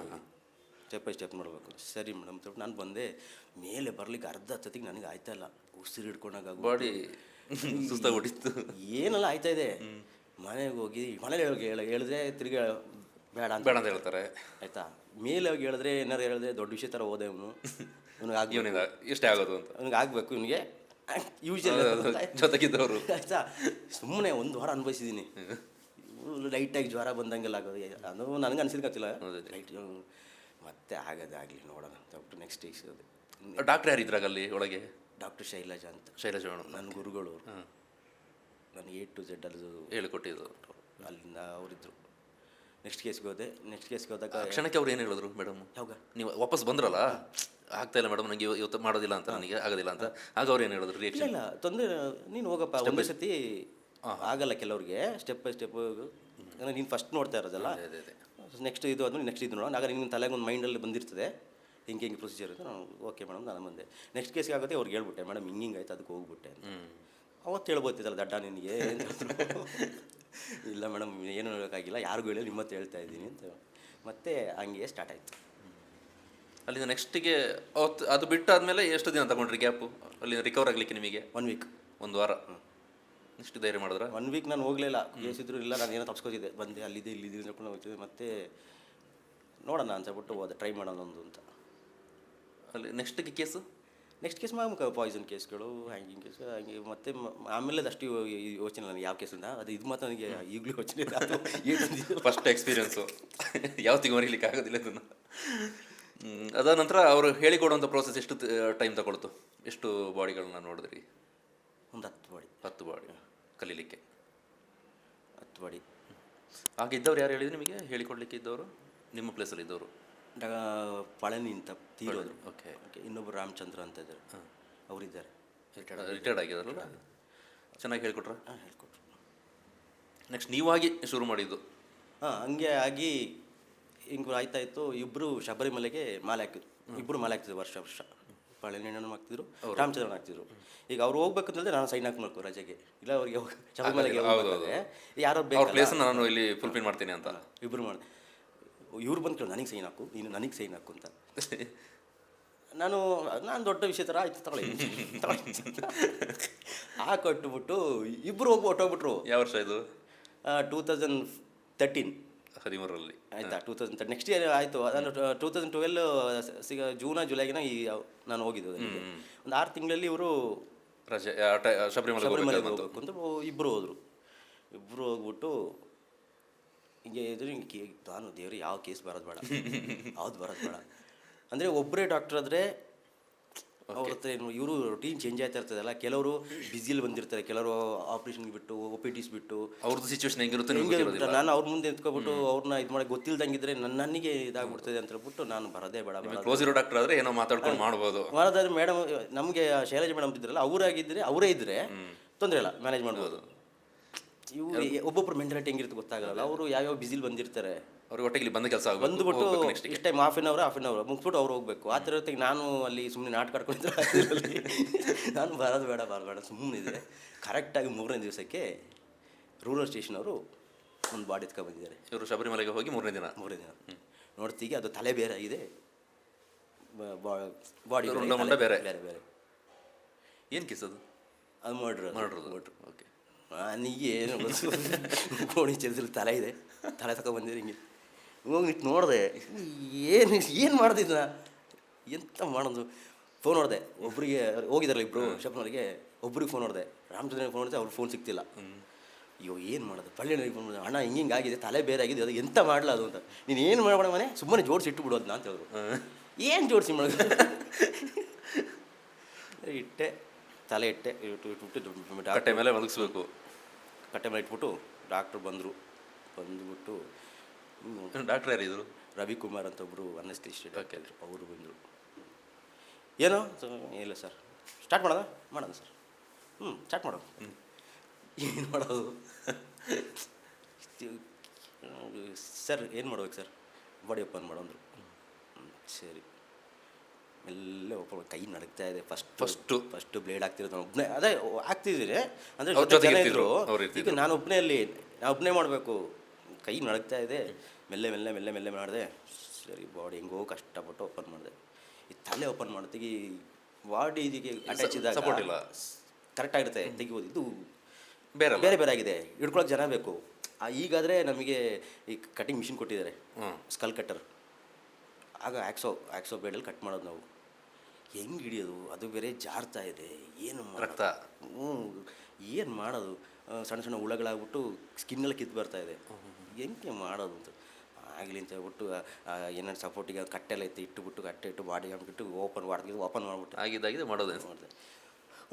ಸ್ಟೆಪ್ ಬೈ ಸ್ಟೆಪ್ ನೋಡಬೇಕು. ಸರಿ ಮೇಡಮ್ ಅಂತ ನಾನು ಬಂದೆ. ಮೇಲೆ ಬರ್ಲಿಕ್ಕೆ ಅರ್ಧ ಹತ್ತಿಗೆ ನನಗೆ ಆಯ್ತಾ ಇಲ್ಲ, ಉಸಿರು ಹಿಡ್ಕೊಂಡಾಗ ಬಾಡಿ ಸುಸ್ತಾಗ್ಬಿಟ್ಟಿತ್ತು. ಏನೆಲ್ಲ ಆಯ್ತಾ ಇದೆ. ಮನೆಗೆ ಹೋಗಿ ಮನೇಲಿ ಹೇಳಿದ್ರೆ ತಿರ್ಗಿ ಬೇಡ ಅಂತ ಬೇಡ ಅಂತ ಹೇಳ್ತಾರೆ. ಆಯ್ತಾ. ಮೇಲೆ ಹೋಗಿ ಹೇಳಿದ್ರೆ ಏನಾರು ಹೇಳಿದ್ರೆ ದೊಡ್ಡ ವಿಷಯ ಥರ ಹೋದೆ ಅವನು. ಇವನಿಂದ ಇಷ್ಟೇ ಆಗೋದು ಅಂತ ಅವ್ನಿಗೆ ಆಗಬೇಕು, ಇವನಿಗೆ ಯೂಶಲ್ ಜೊತೆಗಿದ್ದವರು. ಆಯ್ತಾ. ಸುಮ್ಮನೆ 1 ವಾರ ಅನುಭವಿಸಿದ್ದೀನಿ. ಲೈಟಾಗಿ ಜ್ವರ ಬಂದಂಗೆಲ್ಲ ಆಗೋದು, ಅದು ನನಗೆ ಅನಿಸಿದ್ಕಾಗ್ತಿಲ್ಲ. ಲೈಟ್ ಮತ್ತೆ ಆಗೋದಾಗಲಿ ನೋಡೋಣ ಅಂತ ನೆಕ್ಸ್ಟ್ ಇಕ್ಸೋದು. ಡಾಕ್ಟ್ರ್ ಯಾರಿದ್ರಾಗ ಅಲ್ಲಿ ಒಳಗೆ? ಡಾಕ್ಟರ್ ಶೈಲಜಾ ಅಂತ, ಶೈಲಜಾ ಮೇಡಮ್ ನನ್ನ ಗುರುಗಳು. ನಾನು A to Z ಅದು ಹೇಳಿಕೊಟ್ಟಿದ್ದು. ಅಲ್ಲಿಂದ ಅವರಿದ್ದರು. ನೆಕ್ಸ್ಟ್ ಕೇಸ್ಗೆ ಹೋದೆ. ನೆಕ್ಸ್ಟ್ ಕೇಸ್ಗೆ ಹೋದಾಗ ಕ್ಷಣಕ್ಕೆ ಅವ್ರು ಏನು ಹೇಳಿದ್ರು ಮೇಡಮ್? ಯಾವಾಗ ನೀವು ವಾಪಸ್ ಬಂದ್ರಲ್ಲ, ಆಗ್ತಾ ಇಲ್ಲ ಮೇಡಮ್ ನನಗೆ ಇವತ್ತು ಮಾಡೋದಿಲ್ಲ ಅಂತ, ನನಗೆ ಆಗೋದಿಲ್ಲ ಅಂತ, ಆಗ ಅವ್ರು ಏನು ಹೇಳಿದ್ರು ರಿಯಾಕ್ಷನ್? ಇಲ್ಲ ತೊಂದರೆ, ನೀನು ಹೋಗಪ್ಪ. ಒಂದೇ ಸತಿ ಆಗಲ್ಲ ಕೆಲವ್ರಿಗೆ, ಸ್ಟೆಪ್ ಬೈ ಸ್ಟೆಪ್. ನೀನು ಫಸ್ಟ್ ನೋಡ್ತಾ ಇರೋದಲ್ಲ, ನೆಕ್ಸ್ಟ್ ಇದು ಆದ್ಮೇಲೆ ನೆಕ್ಸ್ಟ್ ಇದು ನೋಡೋಣ. ಆಗ ನಿನ್ನ ತಲೆಗೆ ಒಂದು ಮೈಂಡಲ್ಲಿ ಬಂದಿರ್ತದೆ ಹಿಂಗೆ ಹಿಂಗೆ ಪ್ರೊಸೀಜರ್ ಇದೆ. ನಾನು ಓಕೆ ಮೇಡಮ್ ನಾನು ಬಂದೆ. ನೆಕ್ಸ್ಟ್ ಕೇಸ್ಗೆ ಆಗುತ್ತೆ ಅವ್ರಿಗೆ ಹೇಳ್ಬಿಟ್ಟೆ, ಮೇಡಮ್ ಹಿಂಗೆ ಆಯ್ತು ಅದಕ್ಕೆ ಹೋಗ್ಬಿಟ್ಟೆ ಅಂತ. ಅವತ್ತು ಹೇಳ್ಬೋತಿದ್ದಲ್ಲ ದಡ್ಡ ನಿನಗೆ. ಇಲ್ಲ ಮೇಡಮ್ ಏನು ಹೇಳೋಕ್ಕಾಗಿಲ್ಲ, ಯಾರಿಗೂ ಹೇಳಿ ನಿಮ್ಮ ಹತ್ರ ಹೇಳ್ತಾ ಇದ್ದೀನಿ ಅಂತ. ಮತ್ತೆ ಹಂಗೆ ಸ್ಟಾರ್ಟ್ ಆಯಿತು. ಅಲ್ಲಿಂದ ನೆಕ್ಸ್ಟಿಗೆ ಅವತ್ತು ಅದು ಬಿಟ್ಟಾದ್ಮೇಲೆ ಎಷ್ಟು ದಿನ ತಗೊಂಡ್ರಿ ಗ್ಯಾಪು ಅಲ್ಲಿಂದ ರಿಕವರ್ ಆಗಲಿಕ್ಕೆ ನಿಮಗೆ? 1 ವೀಕ್. 1 ವಾರ. ಇಷ್ಟು ಧೈರ್ಯ ಮಾಡಿದ್ರ? 1 ವೀಕ್ ನಾನು ಹೋಗಲಿಲ್ಲ. ಕೇಸಿದ್ರು ಇಲ್ಲ, ನಾನು ಏನೋ ತಪ್ಸ್ಕೊತಿದ್ದೆ. ಬಂದೆ ಅಲ್ಲಿದೆ ಇಲ್ಲಿದೆ ಅಂದ್ಕೊಂಡು ಹೋಗ್ತಿದ್ದೆ. ಮತ್ತೆ ನೋಡೋಣ ಅಂತ ಹೇಳ್ಬಿಟ್ಟು ಹೋದೆ, ಟ್ರೈ ಮಾಡೋಣ ಒಂದು ಅಂತ. ಅಲ್ಲಿ ನೆಕ್ಸ್ಟಿಗೆ ಕೇಸು? ನೆಕ್ಸ್ಟ್ ಕೇಸ್ ಪಾಯ್ಸನ್ ಕೇಸ್ಗಳು, ಹ್ಯಾಂಗಿಂಗ್ ಕೇಸ್, ಹಂಗೆ ಮತ್ತೆ ಆಮೇಲೆ ಅಷ್ಟು ಯೋಚನೆ ನನಗೆ ಯಾವ ಕೇಸಿಂದ ಅದು ಇದು ಮಾತ್ರ ನನಗೆ ಈಗಲೂ ಯೋಚನೆ ಇಲ್ಲ. ಫಸ್ಟ್ ಎಕ್ಸ್ಪೀರಿಯನ್ಸು ಯಾವತ್ತಿಗೂ ಮರೀಲಿಕ್ಕೆ ಆಗೋದಿಲ್ಲ ಅದನ್ನು. ಅದಾದ ನಂತರ ಅವರು ಹೇಳಿಕೊಡುವಂಥ ಪ್ರೋಸೆಸ್ ಎಷ್ಟು ಟೈಮ್ ತಗೊಳ್ತು? ಎಷ್ಟು ಬಾಡಿಗಳನ್ನ ನೋಡಿದ್ರಿ? ಒಂದು 10 ಬಾಡಿ. 10 ಬಾಡಿ ಕಲೀಲಿಕ್ಕೆ? 10 ಬಾಡಿ. ಆಗ ಇದ್ದವ್ರು ಯಾರು ಹೇಳಿದ್ರು ನಿಮಗೆ ಹೇಳಿಕೊಡ್ಲಿಕ್ಕೆ ಇದ್ದವರು? ನಿಮ್ಮ ಪ್ಲೇಸಲ್ಲಿ ಇದ್ದವರು? ಪಳನಿ ಅಂತ ತೀರೋದ್ರು. ಓಕೆ. ಇನ್ನೊಬ್ಬರು ರಾಮಚಂದ್ರ ಅಂತ ಇದ್ದಾರೆ, ಅವರಿದ್ದಾರೆ. ರಿಟೈರ್ಡ್ ಆಗಿದಾರಲ್ಲ, ಚೆನ್ನಾಗಿ ಹೇಳ್ಕೊಟ್ರ? ಹೇಳ್ಕೊಟ್ರು. ನೆಕ್ಸ್ಟ್ ನೀವಾಗಿ ಶುರು ಮಾಡಿದ್ದು? ಹಂಗೆ ಆಗಿ ಹಿಂಗೆ ಆಯ್ತಾಯಿತು. ಇಬ್ಬರು ಶಬರಿಮಲೆಗೆ ಮಾಲೆ ಹಾಕಿದ್ರು. ಇಬ್ಬರು ಮಾಲೆ ಹಾಕ್ತಿದ್ರು ವರ್ಷ ವರ್ಷ. ಪಳನಿಯನ್ನು ಹಾಕ್ತಿದ್ರು, ರಾಮಚಂದ್ರನ ಹಾಕ್ತಿದ್ರು. ಈಗ ಅವ್ರು ಹೋಗ್ಬೇಕಂತಂದ್ರೆ ನಾನು ಸೈನ್ ಹಾಕ್ಬೇಕು ರಜೆಗೆ. ಇಲ್ಲ ಅವ್ರಿಗೆ ಶಬರಿಮಲೆಗೆ ಯಾರೋ ಪ್ಲೇಸ್ ನಾನು ಇಲ್ಲಿ ಫುಲ್ಫಿಲ್ ಮಾಡ್ತೀನಿ ಅಂತ ಇಬ್ಬರು ಮಾಡಿ. ಇವ್ರು ಬಂದು ಕೇಳಿ ನನಗೆ ಸೈನ್ ಹಾಕು, ನೀನು ನನಗೆ ಸೈನ್ ಹಾಕು ಅಂತ. ನಾನು ದೊಡ್ಡ ವಿಷಯ ಥರ ಆಯ್ತು ತಗೊಳ್ಳಿ ಹಾಕೊಟ್ಬಿಟ್ಟು ಇಬ್ಬರು ಹೋಗಿ ಹೊಟ್ಟೋಗ್ಬಿಟ್ರು. ಯಾವ ವರ್ಷ ಇದು? 2013. 13ರಲ್ಲಿ ಆಯಿತಾ. 2013 ನೆಕ್ಸ್ಟ್ ಇಯರ್ ಆಯಿತು. ನಾನು 2012 ಜುಲೈಗಿನ ನಾನು ಹೋಗಿದ್ದು. ಒಂದು 6 ತಿಂಗಳಲ್ಲಿ ಇವರು ರಜೆ ಶಬರಿಮಲೆ ಹೋಗ್ಬೇಕು ಅಂತ ಇಬ್ಬರು ಹೋದರು. ಇಬ್ಬರು ಹೋಗ್ಬಿಟ್ಟು ಹಿಂಗೆ ಇದ್ರೆ ಹಿಂಗೆ ನಾನು ದೇವ್ರು ಯಾವ ಕೇಸ್ ಬರೋದು ಬೇಡ, ಯಾವ್ದು ಬರೋದು ಬೇಡ ಅಂದರೆ ಒಬ್ಬರೇ ಡಾಕ್ಟರ್ ಆದರೆ ಅವ್ರ ಹತ್ರ ಏನು ಇವರು ರೊಟೀನ್ ಚೇಂಜ್ ಆಯ್ತಾ ಇರ್ತದಲ್ಲ. ಕೆಲವರು ಬಿಸಿಲಿ ಬಂದಿರ್ತಾರೆ, ಕೆಲವರು ಆಪ್ರೇಷನ್ಗೆ ಬಿಟ್ಟು OPDs ಬಿಟ್ಟು ಅವ್ರದ್ದು ಸಿಚುವೇಶನ್ ಹೆಂಗಿರುತ್ತೆ ನಾನು ಅವ್ರ ಮುಂದೆ ಎತ್ಕೊಬಿಟ್ಟು ಅವ್ರನ್ನ ಇದು ಮಾಡಿ ಗೊತ್ತಿಲ್ದಂಗಿದ್ರೆ ನನಗೆ ಇದಾಗ್ಬಿಡ್ತದೆ ಅಂತ ಹೇಳ್ಬಿಟ್ಟು ನಾನು ಬರೋದೇ ಬೇಡ. ಕ್ಲೋಸ್ ಇರೋ ಡಾಕ್ಟರ್ ಆದರೆ ಏನೋ ಮಾತಾಡ್ಕೊಂಡು ಮಾಡ್ಬೋದು. ಮಾಡೋದಾದ್ರೆ ಮೇಡಮ್ ನಮಗೆ ಶೈಲಜಾ ಮೇಡಮ್ ಇದ್ರಲ್ಲ, ಅವರಾಗಿದ್ದರೆ ಅವರೇ ಇದ್ದರೆ ತೊಂದರೆ ಇಲ್ಲ, ಮ್ಯಾನೇಜ್ ಮಾಡ್ಬೋದು. ಇವು ಒಬ್ಬೊಬ್ಬರು ಮೆಂಟಾಲಿಟಿ ಹೆಂಗಿರುತ್ತೆ ಗೊತ್ತಾಗಲ್ಲ. ಅವರು ಯಾವ್ಯಾವ ಬಿಸಿಲಿ ಬಂದಿರ್ತಾರೆ, ಅವ್ರಿಗೆ ಒಟ್ಟಿಗೆ ಇಲ್ಲಿ ಬಂದ ಕೆಲಸ ಬಂದುಬಿಟ್ಟು ಇಷ್ಟು ಟೈಮ್ ಹಾಫ್ ಆನ್ ಅವರ್ ಮುಗಿಸ್ಬಿಟ್ಟು ಅವ್ರು ಹೋಗ್ಬೇಕು. ಆ ಥರ ಹೊತ್ತಿಗೆ ನಾನು ಅಲ್ಲಿ ಸುಮ್ಮನೆ ನಾಟಕ ಆಡ್ಕೊಂಡಿದ್ದೆ. ನಾನು ಬರೋದು ಬೇಡ ಸುಮ್ಮನಿದೆ. ಕರೆಕ್ಟಾಗಿ 3ನೇ ದಿವಸಕ್ಕೆ ರೂರಲ್ ಸ್ಟೇಷನ್ ಅವರು ಒಂದು ಬಾಡಿ ಎತ್ಕೊಂಡು ಬಂದಿದ್ದಾರೆ. ಇವರು ಶಬರಿಮಲೆಗೆ ಹೋಗಿ 3ನೇ ದಿನ ನೋಡ್ತೀವಿ ಅದು ತಲೆ ಬೇರೆ ಆಗಿದೆ, ಬಾಡಿ ಬೇರೆ ಬೇರೆ. ಏನು ಕೇಸ್ ಅದು? ಅದು ಮರ್ಡ್ರು. ಓಕೆ. ನನಗೇನು ಗೋಣಿ ಚಲಿಸಲು ತಲೆ ಇದೆ, ತಲೆ ತಗೊಂಡ್ಬಂದಿರಿ ಹಿಂಗೆ ಹೋಗಿಟ್ಟು ನೋಡಿದೆ. ಏನು ಮಾಡ್ತಿದ್ದ, ಎಂತ ಮಾಡೋದು. ಫೋನ್ ನೋಡಿದೆ, ಒಬ್ಬರಿಗೆ ಹೋಗಿದಾರಲ್ಲ ಇಬ್ಬರು ಶಬರಿಮಲೆಗೆ, ಒಬ್ರಿಗೆ ಫೋನ್ ನೋಡಿದೆ, ರಾಮಚಂದ್ರನಿಗೆ ಫೋನ್ ನೋಡಿದೆ, ಅವ್ರು ಫೋನ್ ಸಿಗ್ತಿಲ್ಲ. ಅಯ್ಯೋ ಏನು ಮಾಡೋದು, ಪಳ್ಳಿಯವ್ರಿಗೆ ಫೋನ್ ಮಾಡಿದೆ, ಅಣ್ಣ ಹಿಂಗೆ ಆಗಿದೆ, ತಲೆ ಬೇರೆ ಆಗಿದೆ, ಅದು ಎಂತ ಮಾಡಲ್ಲ ಅದು ಅಂತ. ನೀನು ಏನು ಮಾಡಬೇಡ ಮನೆ, ಸುಮ್ಮನೆ ಜೋಡಿಸಿ ಇಟ್ಟು ಬಿಡೋದು ಅಂತ ಹೇಳಿದ್ರು. ಏನು ಜೋಡಿಸಿ ಮಾಡೋದು, ಇಟ್ಟೆ ತಲೆ ಇಟ್ಟೆ ಇಟ್ಬಿಟ್ಟು ಕಟ್ಟೆ ಮೇಲೆ ಒದಗಿಸ್ಬೇಕು. ಕಟ್ಟೆ ಮೇಲೆ ಇಟ್ಬಿಟ್ಟು ಡಾಕ್ಟ್ರು ಬಂದುಬಿಟ್ಟು ಡಾಕ್ಟ್ರ್ ಯಾರಿದ್ರು? ರವಿಕುಮಾರ್ ಅಂತ ಒಬ್ಬರು ಅನಸ್ಥೆಟಿಸ್ಟ್ ಓಕೆ. ಅವರು ಬಂದರು. ಏನೋ ಇಲ್ಲ ಸರ್, ಸ್ಟಾರ್ಟ್ ಮಾಡೋಣ ಸರ್. ಸ್ಟಾರ್ಟ್ ಮಾಡೋದು. ಏನು ಮಾಡೋದು ಸರ್, ಏನು ಮಾಡ್ಬೇಕು ಸರ್? Body open ಮಾಡೋಂದ್ರು. ಸರಿ ಎಲ್ಲ ಒಬ್ಬ ಕೈ ನಡಕ್ತಾ ಇದೆ. ಫಸ್ಟು ಬ್ಲೇಡ್ ಆಗ್ತಿರೋದು ನಾನು ಒಬ್ಬನೇ, ಅದೇ ಆಗ್ತಿದ್ದೀನಿ ಅಂದರೆ ಅವ್ರ ಜೊತೆಗೆ ಜನ ಇರ್ತಿದ್ರು, ಇದ್ರು. ಅವ್ರು ಈಗ ಇರ್ತಿದ್ರು. ನಾನು ಒಬ್ಬನೇ ಅಲ್ಲಿ, ನಾನು ಒಬ್ಬನೇ ಮಾಡಬೇಕು. ಕೈ ನಡಕ್ತಾ ಇದೆ, ಮೆಲ್ಲೆ ಮೆಲ್ಲೆ ಮೆಲ್ಲೆ ಮೆಲ್ಲೆ ಮಾಡಿದೆ. ಸರಿ ಬಾಡಿ ಹೆಂಗೋ ಕಷ್ಟಪಟ್ಟು ಓಪನ್ ಮಾಡಿದೆ. ಈ ತಲೆ ಓಪನ್ ಮಾಡ್ತೀವಿ, ಬಾಡಿ ಇದಕ್ಕೆ ಅಟ್ಯಾಚ್ ಇದ್ದಾಗ ಸಪೋರ್ಟ್ ಇಲ್ಲ, ಕರೆಕ್ಟಾಗಿರುತ್ತೆ, ತೆಗಿಬೋದು. ಇದು ಬೇರೆ ಬೇರೆ ಬೇರೆ ಆಗಿದೆ, ಹಿಡ್ಕೊಳಕ್ಕೆ ಜನ ಬೇಕು. ಈಗಾದರೆ ನಮಗೆ ಈ ಕಟಿಂಗ್ ಮಿಷಿನ್ ಕೊಟ್ಟಿದ್ದಾರೆ, ಸ್ಕಲ್ ಕಟ್ಟರ್. ಆಗ ಆಕ್ಸೋ ಬ್ಲೇಡಲ್ಲಿ ಕಟ್ ಮಾಡೋದು ನಾವು. ಹೆಂಗೆ ಹಿಡಿಯೋದು, ಅದು ಬೇರೆ ಜಾರ್ತಾ ಇದೆ, ಏನು ರಕ್ತ. ಏನು ಮಾಡೋದು, ಸಣ್ಣ ಸಣ್ಣ ಹುಳಗಳಾಗ್ಬಿಟ್ಟು ಸ್ಕಿನ್ನೆಲ್ಲ ಕಿತ್ತು ಬರ್ತಾ ಇದೆ, ಹೆಂಗೆ ಮಾಡೋದು ಅಂತ ಆಗಲಿ ಅಂತ ಹೇಳ್ಬಿಟ್ಟು ಏನಾದ್ರು ಸಪೋರ್ಟಿಗೆ ಕಟ್ಟೆಲ್ಲ ಇಟ್ಟುಬಿಟ್ಟು ಕಟ್ಟೆ ಇಟ್ಟು ಬಾಡಿಗೆ ಹಾಕ್ಬಿಟ್ಟು ಓಪನ್ ಮಾಡಿಬಿಟ್ಟು ಆಗಿದ್ದಾಗಿದೆ ಮಾಡೋದೇ ಮಾಡಿದೆ.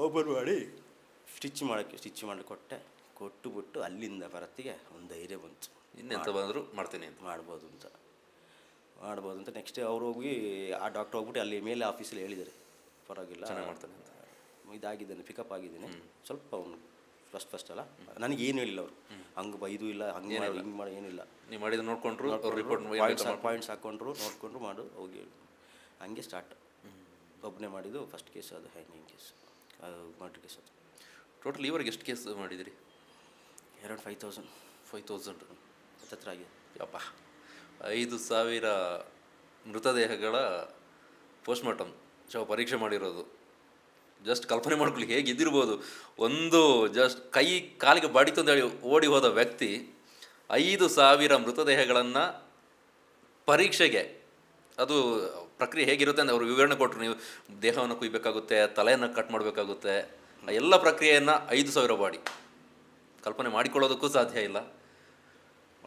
ಓಪನ್ ಮಾಡಿ ಸ್ಟಿಚ್ ಮಾಡಿ ಕೊಟ್ಟುಬಿಟ್ಟು ಅಲ್ಲಿಂದ ಬರತ್ತಿಗೆ ಒಂದು ಧೈರ್ಯ ಬಂತು. ಇನ್ನೆಂತ ಬಂದರೂ ಮಾಡ್ತೀನಿ ಅಂತ. ಮಾಡ್ಬೋದು ಅಂತ ನೆಕ್ಸ್ಟ್ ಅವ್ರು ಹೋಗಿ ಆ ಡಾಕ್ಟ್ರ್ ಹೋಗ್ಬಿಟ್ಟು ಅಲ್ಲಿ ಮೇಲೆ ಆಫೀಸಲ್ಲಿ ಹೇಳಿದ್ದಾರೆ, ಪರವಾಗಿಲ್ಲ ಚೆನ್ನಾಗಿ ಮಾಡ್ತಾನೆ ಅಂತ. ಇದಾಗಿದ್ದಾನೆ, ಪಿಕಪ್ ಆಗಿದ್ದೀನಿ. ಸ್ವಲ್ಪ ಅವನು ಫಸ್ಟ್ ಅಲ್ಲ, ನನಗೇನು ಹೇಳಿಲ್ಲ ಅವರು, ಹಂಗೆ ಬೈದು ಇಲ್ಲ, ಹಂಗೆ ಮಾಡಿ ಹಿಂಗೆ ಮಾಡಿ ಏನಿಲ್ಲ. ನೀವು ಮಾಡಿದ ನೋಡ್ಕೊಂಡ್ರು, ಅವ್ರು ರಿಪೋರ್ಟ್ ಪಾಯಿಂಟ್ಸ್ ಹಾಕ್ಕೊಂಡ್ರು, ನೋಡಿಕೊಂಡ್ರು ಮಾಡು ಹೋಗಿ ಹಂಗೆ ಸ್ಟಾರ್ಟ್. ಒಬ್ಬನೇ ಮಾಡಿದ್ದು ಫಸ್ಟ್ ಕೇಸ್, ಅದು ಹ್ಯಾಂಗಿಂಗ್ ಕೇಸ್, ಅದು ಮರ್ಡರ್ ಕೇಸ್. ಅದು ಟೋಟಲ್ ಈವರೆಗೆ ಎಷ್ಟು ಕೇಸ್ ಮಾಡಿದಿರಿ? ಅರೌಂಡ್ 5,000 ಹತ್ತಿರ ಆಗಿದೆ. ಯಪ್ಪ, 5,000 ಮೃತದೇಹಗಳ ಪೋಸ್ಟ್ಮಾರ್ಟಮ್ ಶವ ಪರೀಕ್ಷೆ ಮಾಡಿರೋದು. ಜಸ್ಟ್ ಕಲ್ಪನೆ ಮಾಡ್ಕೊಳ್ಳಿ ಹೇಗೆ ಇದ್ದಿರ್ಬೋದು. ಒಂದು ಜಸ್ಟ್ ಕೈ ಕಾಲಿಗೆ ಬಾಡಿತು ಅಂತ ಹೇಳಿ ಓಡಿ ಹೋದ ವ್ಯಕ್ತಿ 5,000 ಮೃತದೇಹಗಳನ್ನು ಪರೀಕ್ಷೆಗೆ, ಅದು ಪ್ರಕ್ರಿಯೆ ಹೇಗಿರುತ್ತೆ ಅಂತ ಅವರು ವಿವರಣೆ ಕೊಟ್ಟರು. ನೀವು ದೇಹವನ್ನು ಕುಯ್ಬೇಕಾಗುತ್ತೆ, ತಲೆಯನ್ನು ಕಟ್ ಮಾಡಬೇಕಾಗುತ್ತೆ, ಎಲ್ಲ ಪ್ರಕ್ರಿಯೆಯನ್ನು 5,000 ಬಾಡಿ ಕಲ್ಪನೆ ಮಾಡಿಕೊಳ್ಳೋದಕ್ಕೂ ಸಾಧ್ಯ ಇಲ್ಲ.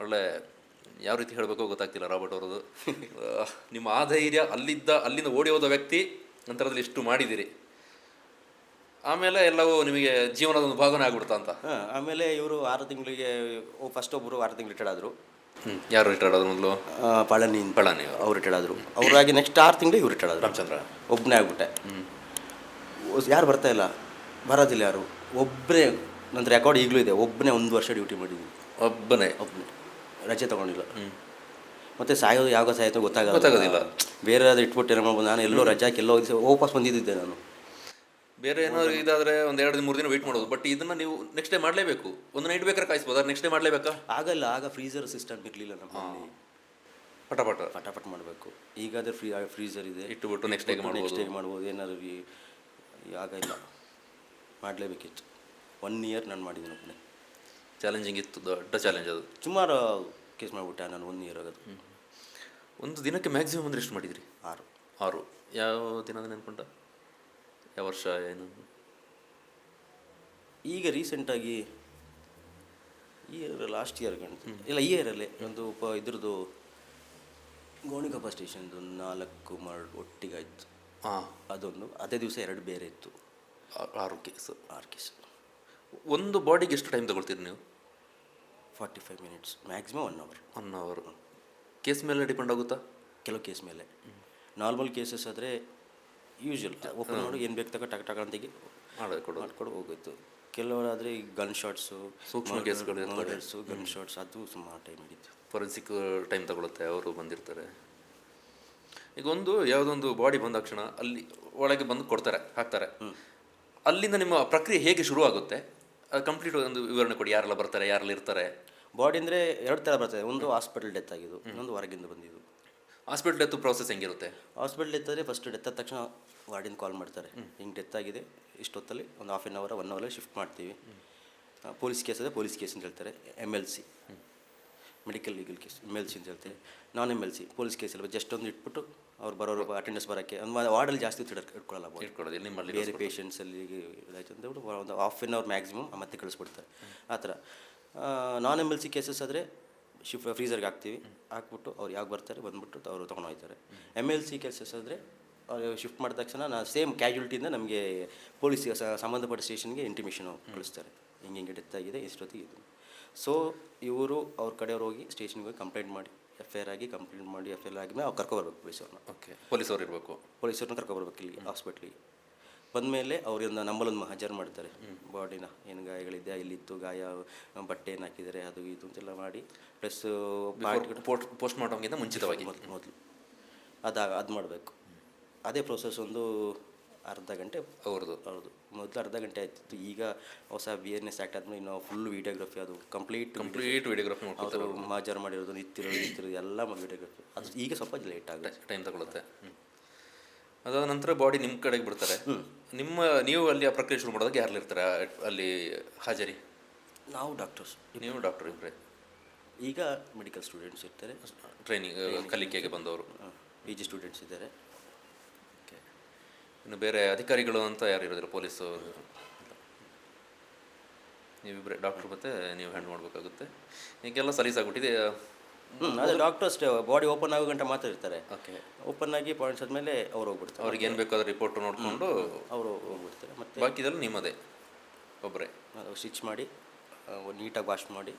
ಒಳ್ಳೆ ಯಾವ ರೀತಿ ಹೇಳಬೇಕೋ ಗೊತ್ತಾಗ್ತಿಲ್ಲ ರಾಬರ್ಟ್ ಅವರದು. ನಿಮ್ಮ ಆಧೈರ್ಯ, ಅಲ್ಲಿಂದ ಓಡಿ ಹೋದ ವ್ಯಕ್ತಿ ನಂತರದಲ್ಲಿ ಇಷ್ಟು ಮಾಡಿದ್ದೀರಿ, ಆಮೇಲೆ ಎಲ್ಲವೂ ನಿಮಗೆ ಜೀವನದ ಒಂದು ಭಾಗನೇ ಆಗ್ಬಿಡ್ತಾ ಅಂತ. ಆಮೇಲೆ ಇವರು 6 ತಿಂಗಳಿಗೆ ಫಸ್ಟ್ ಒಬ್ಬರು 6 ತಿಂಗಳು ರಿಟೈರ್ಡ್ ಆದರು. ಯಾರು ರಿಟೈರ್ಡ್ ಆದ್ರು ಮೊದಲು? ಪಳನಿ ಅವ್ರು ರಿಟೈರ್ಡ್ ಆದರು. ಅವರಾಗಿ ನೆಕ್ಸ್ಟ್ 6 ತಿಂಗಳಿಗೆ ಇವ್ರು ರಿಟೈರ್ಡ್ ಆದರು. ರಾಮಚಂದ್ರ ಒಬ್ಬನೇ ಆಗ್ಬಿಟ್ಟೆ. ಯಾರು ಬರ್ತಾ ಇಲ್ಲ, ಬರೋದಿಲ್ಲ ಯಾರು. ಒಬ್ಬನೇ, ನನ್ನ ರೆಕಾರ್ಡ್ ಈಗಲೂ ಇದೆ, ಒಬ್ಬನೇ 1 ವರ್ಷ ಡ್ಯೂಟಿ ಮಾಡಿದ್ವಿ. ಒಬ್ಬನೇ ರಜೆ ತೊಗೊಂಡಿಲ್ಲ. ಮತ್ತು ಸಾಯೋದು ಯಾವಾಗ ಸಾಯ್ತೋ ಗೊತ್ತಾಗೋದಿಲ್ಲ. ಬೇರೆ ಯಾವ್ದು ಇಟ್ಬಿಟ್ಟು ಏನೋ ಮಾಡ್ಬೋದು. ನಾನು ಎಲ್ಲೋ ರಜಾಕ್ಕೆ ಎಲ್ಲೋ ವಾಪಸ್ ಬಂದಿದ್ದೆ ನಾನು. ಬೇರೆ ಏನಾದ್ರು ಇದಾದರೆ ಒಂದು 2-3 ದಿನ ವೆಯ್ಟ್ ಮಾಡೋದು. ಬಟ್ ಇದನ್ನು ನೀವು ನೆಕ್ಸ್ಟ್ ಡೇ ಮಾಡಲೇಬೇಕು. ಒಂದು ನೈಟ್ ಬೇಕಾದ್ರೆ ಕಾಯಿಸ್ಬೋದು, ನೆಕ್ಸ್ಟ್ ಡೇ ಮಾಡಲೇಬೇಕಾ? ಆಗಲ್ಲ, ಆಗ ಫ್ರೀಸರ್ ಸಿಸ್ಟಮ್ ಇರಲಿಲ್ಲ ನಮ್ಮಲ್ಲಿ. ಪಟಾಪಟ್ ಮಾಡಬೇಕು. ಈಗಾದರೆ ಫ್ರೀಸರ್ ಇದೆ, ಇಟ್ಟುಬಿಟ್ಟು ನೆಕ್ಸ್ಟ್ ಡೇಗೆ ಮಾಡ್ಬೋದು. ಏನಾದ್ರು ಆಗ ಇಲ್ಲ, ಮಾಡಲೇಬೇಕಿತ್ತು. 1 ಇಯರ್ ನಾನು ಮಾಡಿದ್ದೀನಿ ಒಬ್ಬನೇ. ಚಾಲೆಂಜಿಂಗ್ ಇತ್ತು, ದೊಡ್ಡ ಚಾಲೆಂಜ್ ಅದು. ಸುಮಾರು ಕೇಸ್ ಮಾಡಿಬಿಟ್ಟೆ ನಾನು 1 ಇಯರ್ ಆಗೋದು. ಒಂದು ದಿನಕ್ಕೆ ಮ್ಯಾಕ್ಸಿಮಮ್ ಅಂದರೆ ಎಷ್ಟು ಮಾಡಿದಿರಿ? 6. ಯಾವ ದಿನ ನೆನ್ಕೊಂಡ? ಯಾವ ವರ್ಷ ಏನು? ಈಗ ರೀಸೆಂಟಾಗಿ ಲಾಸ್ಟ್ ಇಯರ್ ಇಲ್ಲ, ಈ ಇಯರಲ್ಲೇ ಒಂದು ಇದ್ರದ್ದು ಗೋಣಿಕೊಪ್ಪ ಸ್ಟೇಷನ್ದು 4 ಮರ್ಡರ್ ಒಟ್ಟಿಗೆ ಆಯಿತು. ಅದೊಂದು, ಅದೇ ದಿವಸ 2 ಬೇರೆ ಇತ್ತು. 6 ಕೇಸು. ಒಂದು ಬಾಡಿಗೆ ಎಷ್ಟು ಟೈಮ್ ತಗೊಳ್ತೀರಿ ನೀವು? 45 ಮಿನಿಟ್ಸ್, ಮ್ಯಾಕ್ಸಿಮಮ್ 1 ಅವರ್. ಕೇಸ್ ಮೇಲೆ ಡಿಪೆಂಡ್ ಆಗುತ್ತಾ? ಕೆಲವು ಕೇಸ್ ಮೇಲೆ. ನಾರ್ಮಲ್ ಕೇಸಸ್ ಆದರೆ ಯೂಶ್ವಲ್ ಓಪನ್ ಮಾಡಿ ಏನು ಬೇಕು ಟಕ್ ಅಂತಿಗೆ ಮಾಡ್ಕೊಡು ಹೋಗಿತ್ತು. ಕೆಲವರಾದರೆ ಈ ಗನ್ ಶಾಟ್ಸು, ಸೂಕ್ಷ್ಮ ಕೇಸ್ಗಳು, ಮರ್ಡರ್ಸು, ಗನ್ ಶಾಟ್ಸ್, ಅದು ಸುಮಾರು ಟೈಮ್ ಹಿಡಿತು. ಫೊರೆನ್ಸಿಕ್ ಟೈಮ್ ತಗೊಳುತ್ತೆ, ಅವರು ಬಂದಿರ್ತಾರೆ. ಈಗ ಯಾವುದೊಂದು ಬಾಡಿ ಬಂದ ತಕ್ಷಣ ಅಲ್ಲಿ ಒಳಗೆ ಬಂದು ಹಾಕ್ತಾರೆ. ಅಲ್ಲಿಂದ ನಿಮ್ಮ ಪ್ರಕ್ರಿಯೆ ಹೇಗೆ ಶುರು ಆಗುತ್ತೆ? ಕಂಪ್ಲೀಟ್ ಒಂದು ವಿವರಣೆ ಕೊಡಿ. ಯಾರೆಲ್ಲ ಬರ್ತಾರೆ, ಯಾರೆಲ್ಲ ಇರ್ತಾರೆ? ಬಾಡಿ ಅಂದರೆ 2 ಥರ ಬರ್ತದೆ. ಒಂದು ಹಾಸ್ಪಿಟಲ್ ಡೆತ್ ಆಗಿದ್ದು, ಇನ್ನೊಂದು ಹೊರಗಿಂದ ಬಂದಿದ್ದು. ಹಾಸ್ಪಿಟಲ್ ಡೆತ್ ಪ್ರೋಸೆಸ್ ಹೆಂಗಿರುತ್ತೆ? ಹಾಸ್ಪಿಟಲ್ ಡೆತ್ ಆದರೆ ಫಸ್ಟ್ ಡೆತ್ ಆದ ತಕ್ಷಣ ವಾರ್ಡಿನ ಕಾಲ್ ಮಾಡ್ತಾರೆ, ಹಿಂಗೆ ಡೆತ್ ಆಗಿದೆ, ಇಷ್ಟೊತ್ತಲ್ಲಿ ಒಂದು ಹಾಫ್ ಆನ್ ಅವರ್ 1 ಅವರಲ್ಲಿ ಶಿಫ್ಟ್ ಮಾಡ್ತೀವಿ. ಪೊಲೀಸ್ ಕೇಸ್ ಅದೇ ಪೊಲೀಸ್ ಕೇಸ್ ಅಂತ ಹೇಳ್ತಾರೆ. MLC medical legal case MLC ಅಂತ ಹೇಳ್ತಾರೆ. ನಾನ್ MLC ಪೊಲೀಸ್ ಕೇಸಲ್ಲಿ ಜಸ್ಟ್ ಒಂದು ಇಟ್ಬಿಟ್ಟು ಅವ್ರು ಬರೋರು ಅಟೆಂಡೆನ್ಸ್ ಬರೋಕ್ಕೆ ವಾರ್ಡಲ್ಲಿ ಜಾಸ್ತಿ ಇಟ್ಕೊಳ್ಳೋಲ್ಲ. ನಿಮ್ಮಲ್ಲಿ ಬೇರೆ ಪೇಷಂಟ್ಸಲ್ಲಿ ಇದಾಯ್ತು ಅಂತ ಹೇಳ್ಬಿಟ್ಟು ಒಂದು ಹಾಫ್ ಆನ್ ಅವರ್ ಮ್ಯಾಕ್ಸಿಮಮ್ ಮತ್ತೆ ಕಳಿಸ್ಬಿಡ್ತಾರೆ. ಆ ಥರ ನಾನ್ MLC ಕೇಸಸ್ ಆದರೆ ಫ್ರೀಸರ್ಗೆ ಹಾಕ್ತೀವಿ. ಹಾಕ್ಬಿಟ್ಟು ಅವ್ರು ಯಾವಾಗ ಬರ್ತಾರೆ ಬಂದುಬಿಟ್ಟು ಅವರು ತೊಗೊಂಡು ಹೋಗ್ತಾರೆ. MLC ಕೇಸಸ್ ಆದರೆ ಅವ್ರು ಶಿಫ್ಟ್ ಮಾಡಿದ ತಕ್ಷಣ ಸೇಮ್ ಕ್ಯಾಶುಲಿಟಿಯಿಂದ ನಮಗೆ ಪೊಲೀಸ್ ಸಂಬಂಧಪಟ್ಟ ಸ್ಟೇಷನ್ಗೆ ಇಂಟಿಮೇಷನ್ ಕಳಿಸ್ತಾರೆ, ಹಿಂಗೆ ಡೆತ್ ಆಗಿದೆ, ಇಷ್ಟೊತ್ತಿಗೆ ಇದು. ಸೊ ಇವರು ಅವ್ರ ಕಡೆಯವ್ರು ಹೋಗಿ ಸ್ಟೇಷನ್ಗೆ ಹೋಗಿ ಕಂಪ್ಲೇಂಟ್ ಮಾಡಿ FIR ಆಗಿ ಆಗಿದ್ಮೇಲೆ ಅವ್ರು ಕರ್ಕೊಬರ್ಬೇಕು ಪೊಲೀಸವ್ರನ್ನ. ಪೊಲೀಸವ್ರು ಇರಬೇಕು. ಪೊಲೀಸವ್ರನ್ನ ಕರ್ಕೊಬರ್ಬೇಕು ಇಲ್ಲಿಗೆ ಹಾಸ್ಪಿಟ್ಲಿಗೆ. ಬಂದಮೇಲೆ ಅವ್ರಿಂದ ನಮ್ಮಲ್ಲೊಂದು ಹಾಜರು ಮಾಡ್ತಾರೆ. ಬಾಡಿನ ಏನು ಗಾಯಗಳಿದೆ, ಇಲ್ಲಿತ್ತು ಗಾಯ, ಬಟ್ಟೆ ಏನು ಹಾಕಿದ್ದಾರೆ, ಅದು ಇದು ಅಂತೆಲ್ಲ ಮಾಡಿ ಪ್ಲಸ್ ಪೋಸ್ಟ್ ಮಾರ್ಟಮ್ಗಿಂತ ಮುಂಚಿತವಾಗಿ ಅದು ಮಾಡಬೇಕು. ಅದೇ ಪ್ರೋಸೆಸ್ ಒಂದು ಅರ್ಧ ಗಂಟೆ ಅವ್ರದ್ದು. ಹೌದು, ಮೊದಲು ಅರ್ಧ ಗಂಟೆ ಆಯ್ತಿತ್ತು. ಈಗ ಹೊಸ BNS ಆ್ಯಕ್ಟ್ ಆದಮೇಲೆ ಇನ್ನು ಫುಲ್ ವೀಡಿಯೋಗ್ರಫಿ, ಅದು ಕಂಪ್ಲೀಟ್ ವಿಡಿಯೋಗ್ರಫಿ ಅವರು ಮಾಜರ್ ಮಾಡಿರೋದು, ನಿಂತಿರೋದು ಎಲ್ಲ ವೀಡಿಯೋಗ್ರಫಿ. ಅದು ಈಗ ಸ್ವಲ್ಪ ಲೇಟ್ ಆಗುತ್ತೆ, ಟೈಮ್ ತಗೊಳುತ್ತೆ. ಅದಾದ ನಂತರ ಬಾಡಿ ನಿಮ್ಮ ಕಡೆಗೆ ಬಿಡ್ತಾರೆ. ನೀವು ಅಲ್ಲಿ ಆ ಪ್ರಕ್ರಿಯೆ ಶುರು ಮಾಡೋದಕ್ಕೆ ಯಾರು ಇರ್ತಾರೆ ಅಲ್ಲಿ ಹಾಜರಿ? ನಾವು ಡಾಕ್ಟರ್ಸ್, ನೀವು ಡಾಕ್ಟರ್ ಇಬ್ಬರೇ? ಈಗ ಮೆಡಿಕಲ್ ಸ್ಟೂಡೆಂಟ್ಸ್ ಇರ್ತಾರೆ, ಟ್ರೈನಿಂಗ್ ಕಲಿಕೆಗೆ ಬಂದವರು. PG ಸ್ಟೂಡೆಂಟ್ಸ್ ಇದ್ದಾರೆ. ಓಕೆ. ಇನ್ನು ಬೇರೆ ಅಧಿಕಾರಿಗಳು ಅಂತ ಯಾರು ಇರೋದಿಲ್ಲ? ಪೊಲೀಸು ನೀವಿಬ್ಬರೇ ಡಾಕ್ಟ್ರು ಮತ್ತು ನೀವು ಹ್ಯಾಂಡ್ ಮಾಡಬೇಕಾಗುತ್ತೆ. ಈಗೆಲ್ಲ ಸಲೀಸಾಗ್ಬಿಟ್ಟಿದೆ. ಅದೇ ಡಾಕ್ಟರ್ಸ್ ಬಾಡಿ ಓಪನ್ ಆಗೋ ಗಂಟೆ ಮಾತ್ರ ಇರ್ತಾರೆ. ಓಕೆ. ಓಪನ್ ಆಗಿ ಪಾಯಿಂಟ್ಸ್ ಆದಮೇಲೆ ಅವ್ರು ಹೋಗ್ಬಿಡ್ತಾರೆ. ಅವ್ರಿಗೆ ಏನು ಬೇಕಾದ್ರೆ ರಿಪೋರ್ಟ್ ನೋಡಿಕೊಂಡು ಅವರು ಹೋಗ್ಬಿಡ್ತಾರೆ. ಮತ್ತು ಬಾಕಿದೆಲ್ಲ ನಿಮ್ಮದೇ ಒಬ್ಬರೇ ಸ್ಟಿಚ್ ಮಾಡಿ ನೀಟಾಗಿ ವಾಶ್ ಮಾಡಿ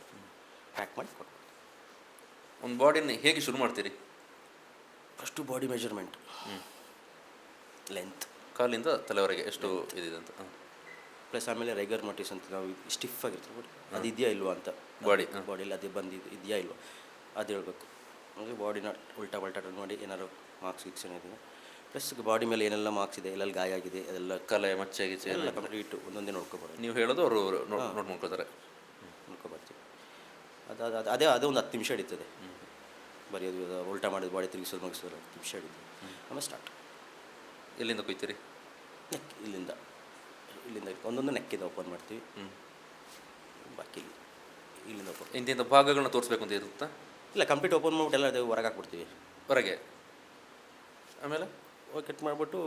ಪ್ಯಾಕ್ ಮಾಡಿ ಕೊಟ್ಟು. ಒಂದು ಬಾಡಿನ ಹೇಗೆ ಶುರು ಮಾಡ್ತೀರಿ? ಫಸ್ಟು ಬಾಡಿ ಮೆಜರ್ಮೆಂಟ್, ಲೆಂತ್, ಕಾಲಿಂದ ತಲೆವರೆಗೆ ಎಷ್ಟು ಇದಿದೆ ಅಂತ. ಪ್ಲಸ್ ಆಮೇಲೆ ರೆಗರ್ ಮೋಟಿವ್ಸ್ ಅಂತ ನಾವು ಸ್ಟಿಫ್ ಆಗಿರ್ತೀವಿ ಬಾಡಿ, ಅದು ಇದೆಯಾ ಇಲ್ವಾ ಅಂತ. ಬಾಡಿಯಲ್ಲಿ ಅದೇ ಇದೆಯಾ ಇಲ್ವಾ ಅದು ಹೇಳ್ಬೇಕು. ಅಂದರೆ ಬಾಡಿನ ಉಲ್ಟಾ ಟರ್ನ್ ಮಾಡಿ ಏನಾದ್ರು ಮಾರ್ಕ್ಸ್ ಗಿಕ್ಸ್ ಏನಿದೆ, ಪ್ಲಸ್ ಬಾಡಿ ಮೇಲೆ ಏನೆಲ್ಲ ಮಾರ್ಕ್ಸ್ ಇದೆ, ಎಲ್ಲೆಲ್ಲಿ ಗಾಯ ಆಗಿದೆ ಅದೆಲ್ಲ, ಕಲೆ ಮಚ್ಚೆ ಗಿಚ್ಚೆ ಎಲ್ಲ ಕಂಪ್ಲೀಟು ಒಂದೊಂದೇ ನೋಡ್ಕೊಬಾರ್ದು. ನೀವು ಹೇಳೋದು ಅವರು ನೋಟ್ ಮಾಡ್ಕೊತಾರೆ. ನೋಡ್ಕೊಬರ್ತೀವಿ. ಅದೇ ಒಂದು 10 ನಿಮಿಷ ಹಿಡಿತದೆ. ಬರೆಯೋದು, ಉಲ್ಟಾ ಮಾಡಿದ ಬಾಡಿ ತಿರುಗಿಸೋದು ಮುಗಿಸೋದು 10 ನಿಮಿಷ ಹಿಡಿತದೆ. ಆಮೇಲೆ ಸ್ಟಾರ್ಟ್. ಎಲ್ಲಿಂದ ಕೊಯ್ತೀರಿ? ನೆಕ್, ಇಲ್ಲಿಂದ ಒಂದೊಂದು ನೆಕ್ಕಿಂದ ಓಪನ್ ಮಾಡ್ತೀವಿ. ಬಾಕಿ ಇಲ್ಲಿಂದ ಓಪನ್. ಇಂತಿಂಥ ಭಾಗಗಳನ್ನ ತೋರಿಸ್ಬೇಕು ಅಂತ ಇರುತ್ತಾ? ಇಲ್ಲ, ಕಂಪ್ಲೀಟ್ ಓಪನ್ ಮಾಡ್ಬಿಟ್ಟು ಎಲ್ಲ ಅದು ಹೊರಗೆ ಹಾಕ್ಬಿಡ್ತೀವಿ. ಹೊರಗೆ ಆಮೇಲೆ ಕಟ್ ಮಾಡಿಬಿಟ್ಟು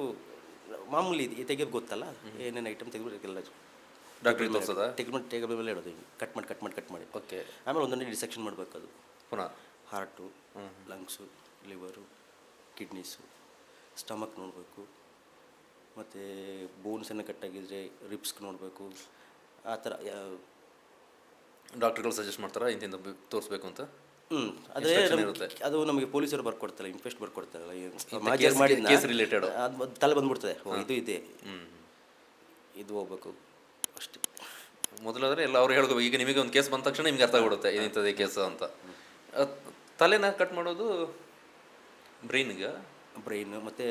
ಮಾಮೂಲಿ ತೆಗೆಯೋದು ಗೊತ್ತಲ್ಲ, ಏನೇನು ಐಟಮ್ ತೆಗೆದ್ಬಿಟ್ಟು ಎಲ್ಲ ಡಾಕ್ಟ್ರಿಗೆ ತೋರಿಸೋದಾ? ಟೇಬಲ್ ಮೇಲೆ ಇಡೋದು, ಕಟ್ ಮಾಡಿ. ಓಕೆ. ಆಮೇಲೆ ಒಂದೊಂದು ಡಿಸೆಕ್ಷನ್ ಮಾಡಬೇಕು. ಅದು ಪುನಃ ಹಾರ್ಟು, ಲಂಗ್ಸು, ಲಿವರು, ಕಿಡ್ನೀಸು, ಸ್ಟಮಕ್ ನೋಡಬೇಕು. ಮತ್ತು ಬೋನ್ಸನ್ನು ಕಟ್ಟಾಗಿದ್ರೆ ರಿಬ್ಸ್ಗೆ ನೋಡಬೇಕು. ಆ ಥರ ಡಾಕ್ಟ್ರುಗಳು ಸಜೆಸ್ಟ್ ಮಾಡ್ತಾರಾ ಇಂತಿಂತ ತೋರಿಸ್ಬೇಕು ಅಂತ? ಅದೇ ಅದು ನಮಗೆ ಪೊಲೀಸರು ಬರ್ಕೊಡ್ತಾರೆ, ಇನ್ಫೆಸ್ಟ್ ಬರ್ಕೊಡ್ತಾರಲ್ಲ, ಕೇಸ್ ರಿಲೇಟೆಡ್ ಅದು ತಲೆ ಬಂದ್ಬಿಡ್ತದೆ. ಇದು ಇದೆ, ಇದು ಹೋಗ್ಬೇಕು ಅಷ್ಟೇ. ಮೊದಲಾದರೆ ಎಲ್ಲ ಅವ್ರು ಹೇಳ್ಬೇಕು. ಈಗ ನಿಮಗೆ ಒಂದು ಕೇಸ್ ಬಂದ ತಕ್ಷಣ ನಿಮ್ಗೆ ಅರ್ಥ ಆಗ್ಬಿಡುತ್ತೆ ಇಂಥದ್ದೇ ಕೇಸು ಅಂತ. ತಲೆನ ಕಟ್ ಮಾಡೋದು ಬ್ರೈನ್ಗೆ, ಮತ್ತು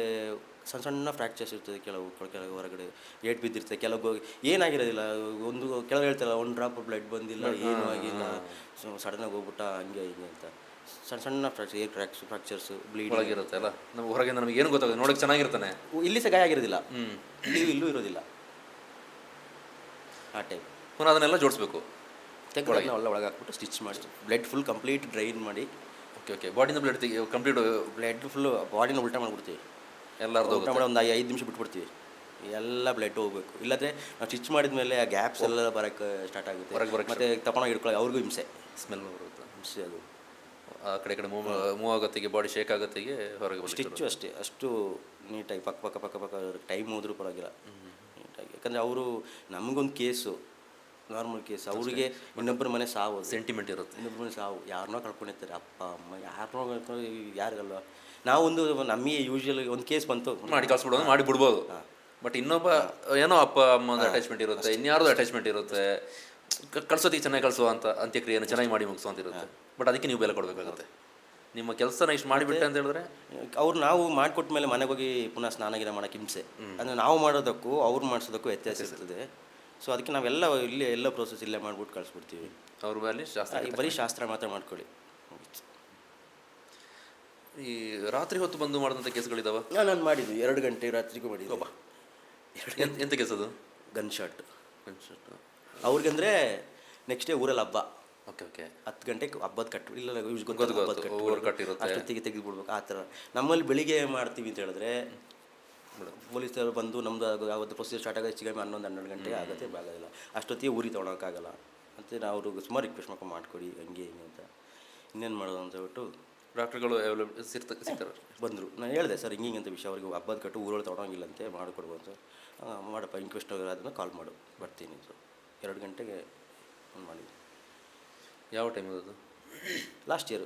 ಸಣ್ಣ ಫ್ರ್ಯಾಕ್ಚರ್ಸ್ ಇರ್ತದೆ, ಕೆಲವು ಹೊರಗಡೆ ಏಟ್ ಬಿದ್ದಿರ್ತದೆ, ಕೆಲವು ಏನಾಗಿರೋದಿಲ್ಲ. ಒಂದು ಕೆಲವು ಹೇಳ್ತಾರಲ್ಲ, ಒಂದು ಡ್ರಾಪ್ ಬ್ಲಡ್ ಬಂದಿಲ್ಲ, ಏನೂ ಆಗಿಲ್ಲ, ಸಡನ್ನಾಗಿ ಹೋಗ್ಬಿಟ್ಟ ಹಂಗೆ ಹಿಂಗೆ ಅಂತ. ಸಣ್ಣ ಫ್ರ್ಯಾಕ್ಚರ್ಸು ಬ್ಲೀಡ್ ಒಳಗಿರುತ್ತೆ ಅಲ್ಲ, ನಾವು ಹೊರಗೆ ನಮಗೆ ಏನು ಗೊತ್ತಾಗುತ್ತೆ, ನೋಡೋಕೆ ಚೆನ್ನಾಗಿರ್ತಾನೆ, ಇಲ್ಲಿ ಸಹ ಗಾಯ ಆಗಿರೋದಿಲ್ಲ, ಇಲ್ಲೂ ಇರೋದಿಲ್ಲ, ಆ ಟೈಪ್. ಪುನಃ ಅದನ್ನೆಲ್ಲ ಜೋಡಿಸ್ಬೇಕು, ತೆಗೆದು ಎಲ್ಲ ಒಳಗೆ ಹಾಕ್ಬಿಟ್ಟು ಸ್ಟಿಚ್ ಮಾಡಿ ಬ್ಲಡ್ ಫುಲ್ ಕಂಪ್ಲೀಟ್ ಡ್ರೈನ್ ಮಾಡಿ. ಓಕೆ. ಬಾಡಿನ ಬ್ಲಡ್ ಕಂಪ್ಲೀಟ್ ಬ್ಲಡ್ ಫುಲ್ಲು ಬಾಡಿನ ಉಲ್ಟಾ ಮಾಡಿಬಿಡ್ತೀವಿ. ಎಲ್ಲರದ್ದು ಊಟ ಮಾಡಿ ಒಂದು 5 ನಿಮಿಷ ಬಿಟ್ಬಿಡ್ತೀವಿ, ಎಲ್ಲ ಬ್ಲಡ್ ಹೋಗ್ಬೇಕು. ಇಲ್ಲಾಂದರೆ ನಾವು ಸ್ಟಿಚ್ ಮಾಡಿದ ಮೇಲೆ ಆ ಗ್ಯಾಪ್ಸ್ ಎಲ್ಲ ಬರೋಕ್ಕೆ ಸ್ಟಾರ್ಟ್ ಆಗುತ್ತೆ, ಮತ್ತು ತಗೊಂಡೋಗಿ ಹಿಡ್ಕೊಳ್ಳಿ ಅವ್ರಿಗೂ ಹಿಂಸೆ, ಸ್ಮೆಲ್ ಬರುತ್ತೆ, ಹಿಂಸೆ. ಅದು ಆ ಕಡೆ ಮೂವ್ ಆಗೋತ್ತಿಗೆ, ಬಾಡಿ ಶೇಕ್ ಆಗೋತ್ತಿಗೆ ಹೊರಗೆ ಸ್ಟಿಚ್ಚು ಅಷ್ಟೇ, ಅಷ್ಟು ನೀಟಾಗಿ ಪಕ್ಕ ಟೈಮ್ ಹೋದ್ರೂ ಪರವಾಗಿಲ್ಲ ನೀಟಾಗಿ. ಯಾಕಂದರೆ ಅವರು ನಮಗೊಂದು ಕೇಸು, ನಾರ್ಮಲ್ ಕೇಸ್, ಅವರಿಗೆ ಇನ್ನೊಬ್ಬರ ಮನೆ ಸಾವು, ಸೆಂಟಿಮೆಂಟ್ ಇರುತ್ತೆ, ಇನ್ನೊಬ್ಬರ ಮನೆ ಸಾವು, ಯಾರನ್ನೋ ಕಳ್ಕೊಂಡಿರ್ತಾರೆ, ಅಪ್ಪ ಅಮ್ಮ ಯಾರನ್ನೋ ಯಾರಿಗಲ್ವ. ನಾವೊಂದು ನಮಗೆ ಯೂಶ್ವಲ್ ಒಂದು ಕೇಸ್ ಬಂತು ಮಾಡಿ ಕಳ್ಸ್ಬಿಡೋದು, ಮಾಡಿ ಬಿಡ್ಬೋದು. ಬಟ್ ಇನ್ನೊಬ್ಬ ಏನೋ ಅಪ್ಪ ಅಮ್ಮದ ಅಟ್ಯಾಚ್ಮೆಂಟ್ ಇರುತ್ತೆ, ಇನ್ಯಾರ್ದು ಅಟ್ಯಾಚ್ಮೆಂಟ್ ಇರುತ್ತೆ, ಕಳ್ಸೋದಿಗೆ ಚೆನ್ನಾಗಿ ಕಳಿಸುವ ಅಂತ, ಅಂತ್ಯಕ್ರಿಯೆಯನ್ನು ಚೆನ್ನಾಗಿ ಮಾಡಿ ಮುಗಿಸೋ ಅಂತ ಇರುತ್ತೆ. ಬಟ್ ಅದಕ್ಕೆ ನೀವು ಬೆಲೆ ಕೊಡಬೇಕಾಗುತ್ತೆ. ನಿಮ್ಮ ಕೆಲಸನ ಇಷ್ಟು ಮಾಡಿಬಿಟ್ಟೆ ಅಂತ ಹೇಳಿದ್ರೆ ಅವ್ರು ನಾವು ಮಾಡಿಕೊಟ್ಟ ಮೇಲೆ ಮನೆಗೆ ಹೋಗಿ ಪುನಃ ಸ್ನಾನ ಮಾಡೋಕ್ಕೆ ಹಿಂಸೆ. ಅಂದರೆ ನಾವು ಮಾಡೋದಕ್ಕೂ ಅವ್ರು ಮಾಡಿಸೋದಕ್ಕೂ ವ್ಯತ್ಯಾಸ ಇರ್ತದೆ. ಸೊ ಅದಕ್ಕೆ ನಾವೆಲ್ಲ ಇಲ್ಲೇ ಎಲ್ಲ ಪ್ರೋಸೆಸ್ ಇಲ್ಲೇ ಮಾಡಿಬಿಟ್ಟು ಕಳಿಸ್ಬಿಡ್ತೀವಿ. ಅವ್ರ ಮೇಲೆ ಶಾಸ್ತ್ರ, ಬರೀ ಶಾಸ್ತ್ರ ಮಾತ್ರ ಮಾಡ್ಕೊಳ್ಳಿ. ಈ ರಾತ್ರಿ ಹೊತ್ತು ಬಂದು ಮಾಡಿದಂಥ ಕೇಸ್ಗಳಿದಾವೆ? ನಾನು ಮಾಡಿದ್ವಿ 2 ಗಂಟೆ ರಾತ್ರಿಗೂ ಮಾಡಿದ್ವಿ. ಎಂತ ಕೇಸ್ ಅದು? Gun shot. ಅವ್ರಿಗಂದರೆ ನೆಕ್ಸ್ಟ್ ಡೇ ಊರಲ್ಲಿ ಹಬ್ಬ. ಓಕೆ. 10 ಗಂಟೆಗೆ ಹಬ್ಬದ ಕಟ್ಟು ಇಲ್ಲ, ಕಟ್ಟಿರುತ್ತೆ, ಅಷ್ಟೊತ್ತಿಗೆ ತೆಗೆದುಬಿಡ್ಬೇಕು. ಆ ಥರ ನಮ್ಮಲ್ಲಿ ಬೆಳಿಗ್ಗೆ ಮಾಡ್ತೀವಿ ಅಂತ ಹೇಳಿದ್ರೆ ಪೊಲೀಸರು ಬಂದು ನಮ್ಮದು ಯಾವತ್ತು ಪ್ರೊಸೀಜರ್ ಸ್ಟಾರ್ಟ್ ಆಗೋದು ಹೆಚ್ಚಿಗೆ 11-12 ಗಂಟೆ ಆಗುತ್ತೆ, ಆಗೋದಿಲ್ಲ. ಅಷ್ಟೊತ್ತಿಗೆ ಊರಿಗೆ ತೊಗೊಳಕ್ಕಾಗಲ್ಲ ಮತ್ತು ನಾವು ಅವ್ರಿಗೆ ಸುಮಾರು ರಿಕ್ವೆಸ್ಟ್ ಮಾಡಿಕೊಡಿ ಹಂಗೆ ಹಿಂಗೆ ಅಂತ. ಇನ್ನೇನು ಮಾಡೋದು ಅಂತ ಹೇಳ್ಬಿಟ್ಟು ಡಾಕ್ಟ್ರುಗಳು ಅವೈಲೇಬಲ್ ಸಿಗ್ತಾರೆ. ಬಂದರು. ನಾನು ಹೇಳಿದೆ, ಸರ್ ಹಿಂಗೆ ಅಂತ ವಿಷಯ, ಅವ್ರಿಗೆ ಹಬ್ಬದ ಕಟ್ಟು ಊರೊಳಗೆ ತೊಗೊಳಂಗಿಲ್ಲಂತೆ, ಮಾಡಿಕೊಡ್ಬೋದು ಸರ್. ಮಾಡಪ್ಪ, ಇನ್ಕ್ವೆಸ್ಟ್ ಅದನ್ನು ಕಾಲ್ ಮಾಡು, ಬರ್ತೀನಿ ಸರ್. 2 ಗಂಟೆಗೆ ಮಾಡಿದ್ವಿ. ಯಾವ ಟೈಮ್ ಅದು? ಲಾಸ್ಟ್ ಇಯರ್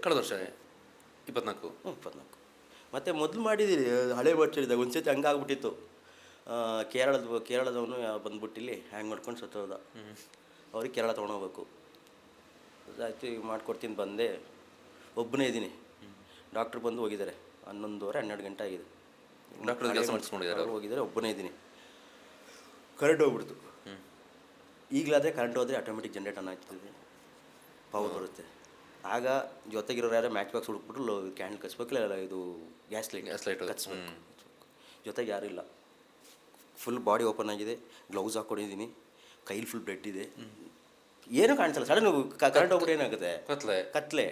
ಕಳೆದ ವರ್ಷ 24. ಮತ್ತು ಮೊದಲು ಮಾಡಿದ್ದೀರಿ ಹಳೆ ವರ್ಷದಾಗ ಒಂದು ಸತಿ ಹಂಗಾಗ್ಬಿಟ್ಟಿತ್ತು. ಕೇರಳದವನು ಬಂದ್ಬಿಟ್ಟು ಇಲ್ಲಿ ಹ್ಯಾಂಗ್ ಮಾಡ್ಕೊಂಡು ಸತ್ತೋದ. ಅವ್ರಿಗೆ ಕೇರಳ ತೊಗೊಂಡೋಗ್ಬೇಕು. ಆಯ್ತು, ಈಗ ಮಾಡ್ಕೊಡ್ತೀನಿ ಬಂದೆ. ಒಬ್ಬನೇ ಇದ್ದೀನಿ, ಡಾಕ್ಟ್ರ್ ಬಂದು ಹೋಗಿದ್ದಾರೆ 11:30 12 ಗಂಟೆ ಆಗಿದೆ. ಡಾಕ್ಟರ್ ಕೆಲಸ ಮಾಡಿಸ್ಕೊಂಡಿದ್ದಾರೆ ಅವ್ರು ಹೋಗಿದ್ದಾರೆ, ಒಬ್ಬನೇ ಇದ್ದೀನಿ. ಕರೆಂಟ್ ಹೋಗ್ಬಿಡ್ತು. ಈಗಲಾದರೆ ಕರೆಂಟ್ ಹೋದರೆ ಆಟೋಮೆಟಿಕ್ ಜನ್ರೇಟ್ ಆನ್ ಆಗ್ತದೆ, ಪವರ್ ಬರುತ್ತೆ. ಆಗ ಜೊತೆಗಿರೋರು ಯಾರೋ ಮ್ಯಾಚ್ ಬಾಕ್ಸ್ ಹುಡುಕ್ಬಿಟ್ಟು ಕ್ಯಾಂಡಲ್ ಕಚ್ಬೇಕಿಲ್ಲ, ಇದು ಗ್ಯಾಸ್ ಲೈಟ್ ಕಚ್ಬೇಕು. ಜೊತೆಗೆ ಯಾರೂ ಇಲ್ಲ. ಫುಲ್ ಬಾಡಿ ಓಪನ್ ಆಗಿದೆ, ಗ್ಲೌಸ್ ಹಾಕ್ಕೊಂಡಿದ್ದೀನಿ, ಕೈಲಿ ಫುಲ್ ಬ್ಲಡ್ ಇದೆ, ಏನೂ ಕಾಣಿಸಲ್ಲ. ಸಡನ್ ಕರೆಂಟ್ ಹೋಗ್ಬಿಟ್ಟು ಏನಾಗುತ್ತೆ, ಕತ್ಲೆ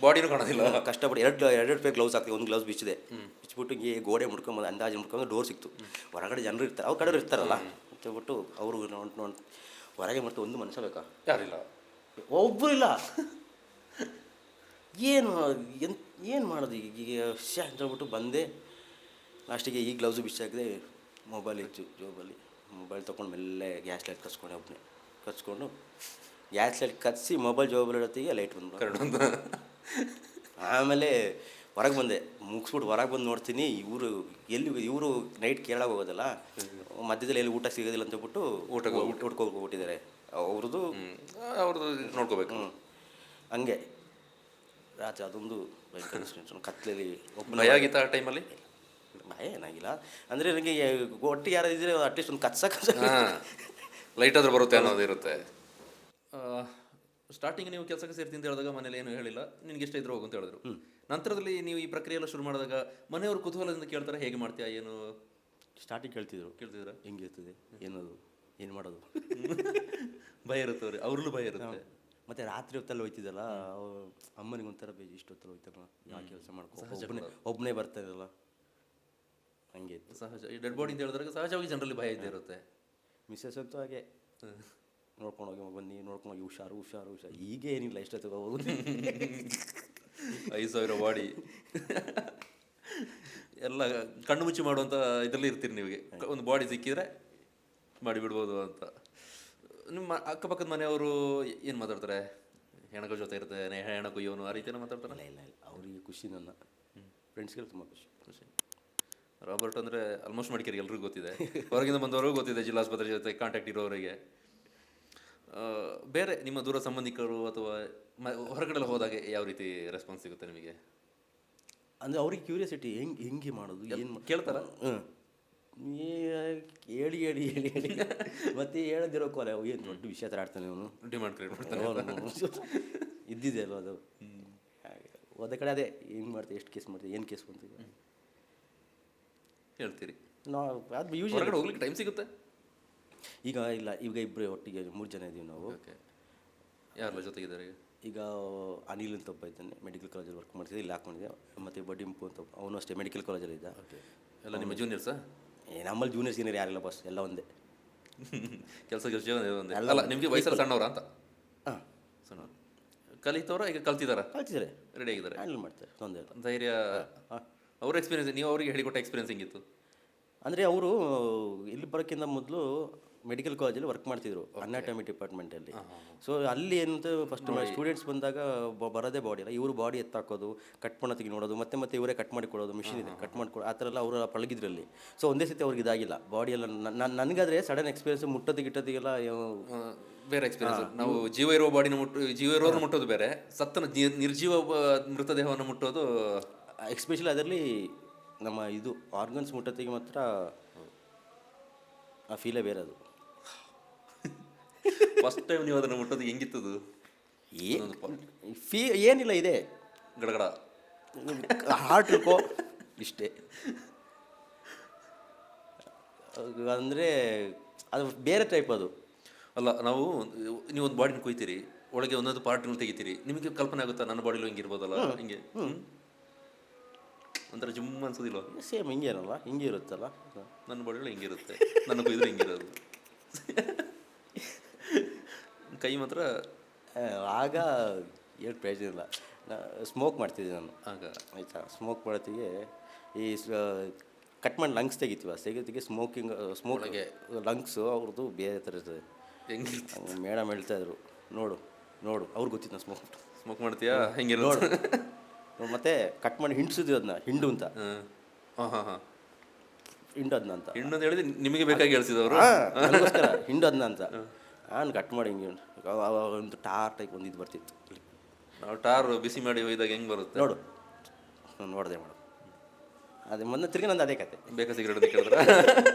ಬಾಡಿನೂ ಕಾಣೋದಿಲ್ಲ. ಕಷ್ಟಪಟ್ಟು ಎರಡು ಪೇರ್ ಗ್ಲೌಸ್ ಹಾಕ್ತೀವಿ, ಒಂದು ಗ್ಲೌಸ್ ಬಿಚ್ಚಿದೆ, ಬಿಚ್ಚಿಬಿಟ್ಟು ಗೋಡೆ ಮುಡ್ಕೊಂಬಂದು ಅಂದಾಜು ಮುಡ್ಕೊಂಡು ಡೋರ್ ಸಿಕ್ತು. ಹೊರಗಡೆ ಜನರು ಇರ್ತಾರೆ, ಅವ್ರ ಕಡೆ ಇರ್ತಾರಲ್ಲ ಅಂತೇಳ್ಬಿಟ್ಟು ಅವರು ಹೊರಗೆ ಮಾಡ್ತು. ಒಂದು ಮನುಷ್ಯ ಬೇಕಾ, ಯಾರಿಲ್ಲ, ಒಬ್ಬರು ಇಲ್ಲ. ಏನು ಮಾಡೋದು ಈಗ ಅಂತ ಹೇಳ್ಬಿಟ್ಟು ಬಂದೆ. ಲಾಸ್ಟಿಗೆ ಈ ಗ್ಲೌಸು ಬಿಚ್ಚಾಕಿದೆ, ಮೊಬೈಲ್ ಇತ್ತು ಜೋಬಲ್ಲಿ. ಮೊಬೈಲ್ ತೊಗೊಂಡು ಮೆಲ್ಲೆ ಗ್ಯಾಸ್ ಲೈಟ್ ಕಚ್ಕೊಂಡು ಗ್ಯಾಸ್ ಲೈಟ್ ಕಚ್ಸಿ ಮೊಬೈಲ್ ಜೋಬಲ್ಲಿ ಇಡೋತ್ತಿಗೆ ಲೈಟ್ ಬಂದು. ಆಮೇಲೆ ಹೊರಗೆ ಬಂದೆ, ಮುಗಿಸ್ಬಿಟ್ಟು ಹೊರಗೆ ಬಂದು ನೋಡ್ತೀನಿ, ಇವರು ನೈಟ್ ಕೇಳಾಗ ಹೋಗೋದಲ್ಲ, ಮಧ್ಯದಲ್ಲಿ ಎಲ್ಲಿ ಊಟ ಸಿಗೋದಿಲ್ಲ ಅಂತ ಹೇಳ್ಬಿಟ್ಟು ಊಟಕ್ಕೆ ಹೋಗ್ಬಿಟ್ಟಿದ್ದಾರೆ. ಅವ್ರದ್ದು ನೋಡ್ಕೋಬೇಕು. ಹಂಗೆ ರಾತ್ರಿ ಅದೊಂದು ಕತ್ಲಲ್ಲಿ ಭಯ ಆಗಿತ್ತು ಆ ಟೈಮಲ್ಲಿ. ಭಯ ಏನಾಗಿಲ್ಲ, ಅಂದರೆ ನನಗೆ ಒಟ್ಟಿಗೆ ಯಾರು ಇದ್ರೆ ಅಟ್ಲೀಸ್ಟ್ ಒಂದು ಕತ್ಸಕ್ಕೆ ಲೈಟ್ ಆದರೂ ಬರುತ್ತೆ ಅನ್ನೋದು ಇರುತ್ತೆ. ಸ್ಟಾರ್ಟಿಂಗ್ ನೀವು ಕೆಲಸಕ್ಕೆ ಸೇರ್ತೀನಿ ಅಂತ ಹೇಳಿದಾಗ ಮನೇಲಿ ಏನು ಹೇಳಿಲ್ಲ, ನಿನ್ಗೆ ಎಷ್ಟು ಇದ್ರು ಹೋಗು ಅಂತ ಹೇಳಿದ್ರು. ನಂತರದಲ್ಲಿ ನೀವು ಈ ಪ್ರಕ್ರಿಯೆ ಎಲ್ಲ ಶುರು ಮಾಡಿದಾಗ ಮನೆಯವರು ಕುತೂಹಲದಿಂದ ಕೇಳ್ತಾರೆ, ಹೇಗೆ ಮಾಡ್ತೀಯಾ ಏನು? ಸ್ಟಾರ್ಟಿಂಗ್ ಕೇಳ್ತಿದ್ರ ಹೆಂಗಿರ್ತದೆ, ಏನು ಮಾಡೋದು ಭಯ ಇರುತ್ತೆ ಅವ್ರಿಗೆ, ಅವ್ರಲ್ಲೂ ಭಯ ಇರುತ್ತೆ. ಮತ್ತು ರಾತ್ರಿ ಹೊತ್ತಲ್ಲಿ ಹೋಯ್ತಿದ್ದಲ್ಲ, ಅಮ್ಮನಿಗೆ ಒಂಥರ ಇಷ್ಟು ಹೊತ್ತಲ್ಲಿ ಹೋಯ್ತಲ್ಲ, ಯಾವ ಕೆಲಸ ಮಾಡ್ಕೊ, ಒಬ್ಬನೇ ಬರ್ತಾ ಇರಲ್ಲ, ಹಂಗೆ ಇತ್ತು ಸಹಜ. ಈ ಡೆಡ್ ಬಾಡಿ ಅಂತ ಹೇಳಿದಾಗ ಸಹಜವಾಗಿ ಜನರಲ್ಲಿ ಭಯ ಇದ್ದೇ ಇರುತ್ತೆ. ಮಿಸ್ಸಸ್ ಅಂತೂ ಹಾಗೆ ನೋಡ್ಕೊಂಡೋಗಿ ಬನ್ನಿ, ನೋಡ್ಕೊಂಡೋಗಿ ಹುಷಾರು. ಈಗ ಏನಿಲ್ಲ, ಇಷ್ಟ ತಗೋಬೋದು. 5,000 ಬಾಡಿ ಎಲ್ಲ ಕಣ್ಣು ಮುಚ್ಚಿ ಮಾಡುವಂಥ ಇದರಲ್ಲಿ ಇರ್ತೀರಿ ನೀವಿಗೆ. ಒಂದು ಬಾಡಿ ಸಿಕ್ಕಿದ್ರೆ ಮಾಡಿಬಿಡ್ಬೋದು ಅಂತ. ನಿಮ್ಮ ಅಕ್ಕಪಕ್ಕದ ಮನೆಯವರು ಏನು ಮಾತಾಡ್ತಾರೆ? ಹೆಣಗಳ ಜೊತೆ ಇರುತ್ತೆ, ಹೆಣ ಕೊಯ್ಯೋನು ಆ ರೀತಿಯೆಲ್ಲ ಮಾತಾಡ್ತಾರೆ? ಇಲ್ಲ ಅವರಿಗೆ ಖುಷಿ, ನನ್ನ ಫ್ರೆಂಡ್ಸ್ಗಳು ತುಂಬ ಖುಷಿ. ರಾಬರ್ಟ್ ಅಂದರೆ ಆಲ್ಮೋಸ್ಟ್ ಮಡಿಕೇರಿ ಎಲ್ರಿಗೂ ಗೊತ್ತಿದೆ, ಹೊರಗಿಂದ ಬಂದವರಿಗೂ ಗೊತ್ತಿದೆ, ಜಿಲ್ಲಾಸ್ಪತ್ರೆ ಜೊತೆ ಕಾಂಟ್ಯಾಕ್ಟ್ ಇರೋರಿಗೆ. ಬೇರೆ ನಿಮ್ಮ ದೂರ ಸಂಬಂಧಿಕರು ಅಥವಾ ಹೊರಗಡೆ ಹೋದಾಗ ಯಾವ ರೀತಿ ರೆಸ್ಪಾನ್ಸ್ ಸಿಗುತ್ತೆ ನಿಮಗೆ? ಅಂದರೆ ಅವ್ರಿಗೆ ಕ್ಯೂರಿಯಾಸಿಟಿ, ಹೆಂಗೆ ಮಾಡೋದು, ಏನು ಕೇಳ್ತಾರ? ಹೇಳಿ ಮತ್ತೆ ಹೇಳದಿರೋಕ್ಕೋ ಅಲ್ಲ, ಏನು ದೊಡ್ಡ ವಿಷಯ ಥರ ಆಡ್ತಾನೆ ಅವನು, ಡಿಮಾಂಡ್ ಕ್ರಿಯೇಟ್ ಮಾಡ್ತಾನೆ. ಇದ್ದಿದೆ ಅಲ್ವ ಅದು. ಹೋದ ಕಡೆ ಅದೇ ಹೆಂಗೆ ಮಾಡ್ತೀವಿ, ಎಷ್ಟು ಕೇಸ್ ಮಾಡ್ತೀವಿ, ಏನು ಕೇಸ್ ಮಾಡ್ತೀವಿ ಹೇಳ್ತೀರಿ. ಅದು ಯೂಶಲಿ ಹೊರಗಡೆ ಹೋಗ್ಲಿಕ್ಕೆ ಟೈಮ್ ಸಿಗುತ್ತೆ? ಈಗ ಇಲ್ಲ, ಈಗ ಇಬ್ಬರೇ ಒಟ್ಟಿಗೆ 3 ಜನ ಇದ್ದೀವಿ ನಾವು. ಓಕೆ, ಯಾರೆಲ್ಲ ಜೊತೆಗಿದ್ದಾರೆ? ಈಗ ಅನಿಲ್ ಅಂತ ಒಬ್ಬ ಇದ್ದಾನೆ, ಮೆಡಿಕಲ್ ಕಾಲೇಜಲ್ಲಿ ವರ್ಕ್ ಮಾಡ್ತಿದ್ದೆ, ಇಲ್ಲಿ ಹಾಕೊಂಡಿದ್ದೆ. ಮತ್ತು ಬಡಿಂಪು ಅಂತ ಅವನು ಅಷ್ಟೇ ಮೆಡಿಕಲ್ ಕಾಲೇಜಲ್ಲಿ ಇದ್ದ. ಓಕೆ, ಎಲ್ಲ ನಿಮ್ಮ ಜೂನಿಯರ್ಸಾ? ನಮ್ಮಲ್ಲಿ ಜೂನಿಯರ್ ಸೀನಿಯರ್ ಯಾರಿಲ್ಲ ಬಸ್, ಎಲ್ಲ ಒಂದೇ ಕೆಲಸ ಒಂದೇ. ಅಲ್ಲ, ನಿಮಗೆ ವಯಸ್ಸಲ್ಲಿ ಸಣ್ಣವ್ರ ಅಂತ? ಹಾಂ, ಸಣ್ಣವ್ರು. ಕಲಿತವ್ರ ಈಗ ಕಲ್ತಿದ್ದಾರೆ, ರೆಡಿ ಆಗಿದ್ದಾರೆ, ಹ್ಯಾಂಡಲ್ ಮಾಡ್ತಾರೆ, ತೊಂದರೆ ಇಲ್ಲ. ಧೈರ್ಯ. ಅವ್ರ ಎಕ್ಸ್ಪೀರಿಯನ್ಸ್, ನೀವು ಅವರಿಗೆ ಹೇಳಿಕೊಟ್ಟ ಎಕ್ಸ್ಪೀರಿಯನ್ಸ್ ಹೆಂಗಿತ್ತು? ಅಂದರೆ ಅವರು ಇಲ್ಲಿ ಬರೋಕ್ಕಿಂತ ಮೊದಲು ಮೆಡಿಕಲ್ ಕಾಲೇಜಲ್ಲಿ ವರ್ಕ್ ಮಾಡ್ತಿದ್ರು, ಅನಾಟಮಿ ಡಿಪಾರ್ಟ್ಮೆಂಟಲ್ಲಿ. ಸೊ ಅಲ್ಲಿ ಏನಂತ ಫಸ್ಟ್ ಸ್ಟೂಡೆಂಟ್ಸ್ ಬಂದಾಗ ಬರೋದೇ ಬಾಡಿ ಅಲ್ಲ, ಇವರು ಬಾಡಿ ಎತ್ತಾಕೋದು, ಕಟ್ ಮಾಡೋತ್ತಿಗೆ ನೋಡೋದು, ಮತ್ತೆ ಇವರೇ ಕಟ್ ಮಾಡಿ ಕೊಡೋದು, ಮಿಷಿನ್ ಇದೆ ಕಟ್ ಮಾಡಿಕೊಡೋದು, ಆ ಥರ ಎಲ್ಲ ಅವರು ಪಳಗಿದ್ರಲ್ಲಿ. ಸೊ ಒಂದೇ ಸತಿ ಅವ್ರಿಗೆ ಇದಾಗಿಲ್ಲ ಬಾಡಿ ಎಲ್ಲ. ನನಗಾದರೆ ಸಡನ್ ಎಕ್ಸ್ಪೀರಿಯನ್ಸ್, ಮುಟ್ಟೋದಿಗಿಟ್ಟೋದಿಗೆಲ್ಲ ಬೇರೆ ಎಕ್ಸ್ಪೀರಿಯನ್ಸ್. ನಾವು ಜೀವ ಇರೋ ಬಾಡಿನ ಜೀವ ಇರೋರು ಮುಟ್ಟೋದು ಬೇರೆ, ಸತ್ತನ ನಿರ್ಜೀವ ಮೃತದೇಹವನ್ನು ಮುಟ್ಟೋದು. ಎಕ್ಸ್ಪೆಷಲಿ ಅದರಲ್ಲಿ ನಮ್ಮ ಇದು ಆರ್ಗನ್ಸ್ ಮುಟ್ಟೋತ್ತಿಗೆ ಮಾತ್ರ ಆ ಫೀಲೇ ಬೇರೆ. ಅದು ಫಸ್ಟ್ ಟೈಮ್ ನೀವು ಅದನ್ನು ಮುಟ್ಟೋದು ಹೆಂಗಿತ್ತದು? ಏನಿಲ್ಲ, ಇದೆ ಗಡಗಡ ಹಾರ್ಟ್ ಇರ್ಕೋ ಇಷ್ಟೇ. ಅಂದರೆ ಅದು ಬೇರೆ ಟೈಪ್ ಅದು. ಅಲ್ಲ, ನಾವು ನೀವೊಂದು ಬಾಡಿನ ಕೊಯ್ತೀರಿ, ಒಳಗೆ ಒಂದೊಂದು ಪಾರ್ಟ್ಗಳು ತೆಗಿತೀರಿ, ನಿಮಗೆ ಕಲ್ಪನೆ ಆಗುತ್ತಾ ನನ್ನ ಬಾಡಿಲೂ ಹಿಂಗಿರ್ಬೋದಲ್ಲ, ಹಿಂಗೆ ಒಂಥರ ಜುಮ್ ಅನ್ಸೋದಿಲ್ಲ? ಸೇಮ್ ಹಿಂಗೇನಲ್ಲ, ಹಿಂಗೆ ಇರುತ್ತಲ್ಲ, ನನ್ನ ಬಾಡಿಗಳು ಹಿಂಗಿರುತ್ತೆ, ನನ್ನ ಕೊಯ್ದ್ರೆ ಹಿಂಗಿರೋದು. ಕೈ ಮಾತ್ರ ಆಗ ಏನು ಪ್ರಯೋಜನ ಇಲ್ಲ. ಸ್ಮೋಕ್ ಮಾಡ್ತಿದ್ದೆ ನಾನು ಆಗ, ಆಯಿತಾ. ಸ್ಮೋಕ್ ಮಾಡೋತ್ತಿಗೆ ಈ ಕಟ್ ಮಾಡಿ ಲಂಗ್ಸ್ ತೆಗಿತೀವಿ, ಸ್ಮೋಕಿಗೆ ಲಂಗ್ಸು ಅವ್ರದ್ದು ಬೇರೆ ಥರ ಇರ್ತದೆ. ಹೆಂಗಿರ್ತದೆ? ಮೇಡಮ್ ಹೇಳ್ತಾಯಿದ್ರು, ನೋಡು ಅವ್ರಿಗೆ ಗೊತ್ತಿತ್ತು ನಾನು ಸ್ಮೋಕ್ ಮಾಡ್ತೀಯಾ, ಹೆಂಗೆ ನೋಡು. ಮತ್ತೆ ಕಟ್ ಮಾಡಿ ಹಿಂಡ್ಸಿದ್ವಿ ಅದನ್ನ, ಹಿಂಡು ಅಂತ. ಹಿಂಡೋದ್ನ ಅಂತ ಹಿಂಡು ಹೇಳಿದ್ರೆ ನಿಮಗೆ ಬೇಕಾಗಿ ಹೇಳ್ಸಿದವರು, ನನಗೋಸ್ಕರ ಹಿಂಡೋದ್ನ ಅಂತ. ನಾನು ಕಟ್ ಮಾಡಿ ಹಿಂಗೆ ಒಂದು ಟಾರ್ ಟೈಪ್ ಒಂದು ಇದು ಬರ್ತಿತ್ತು. ನಾವು ಟಾರ್ ಬಿಸಿ ಮಾಡಿ ಒಯ್ದಾಗ ಹೆಂಗೆ ಬರುತ್ತೆ ನೋಡು, ನಾನು ನೋಡಿದೆ ಮೇಡಮ್. ಅದೇ ಮೊನ್ನೆ ತಿರ್ಗಿ ನಂದು ಅದೇ ಕತೆ. ಬೇಕಾ ಸಿಗರೇಟ್ ಅಂತ ಕೇಳಿದ್ರ?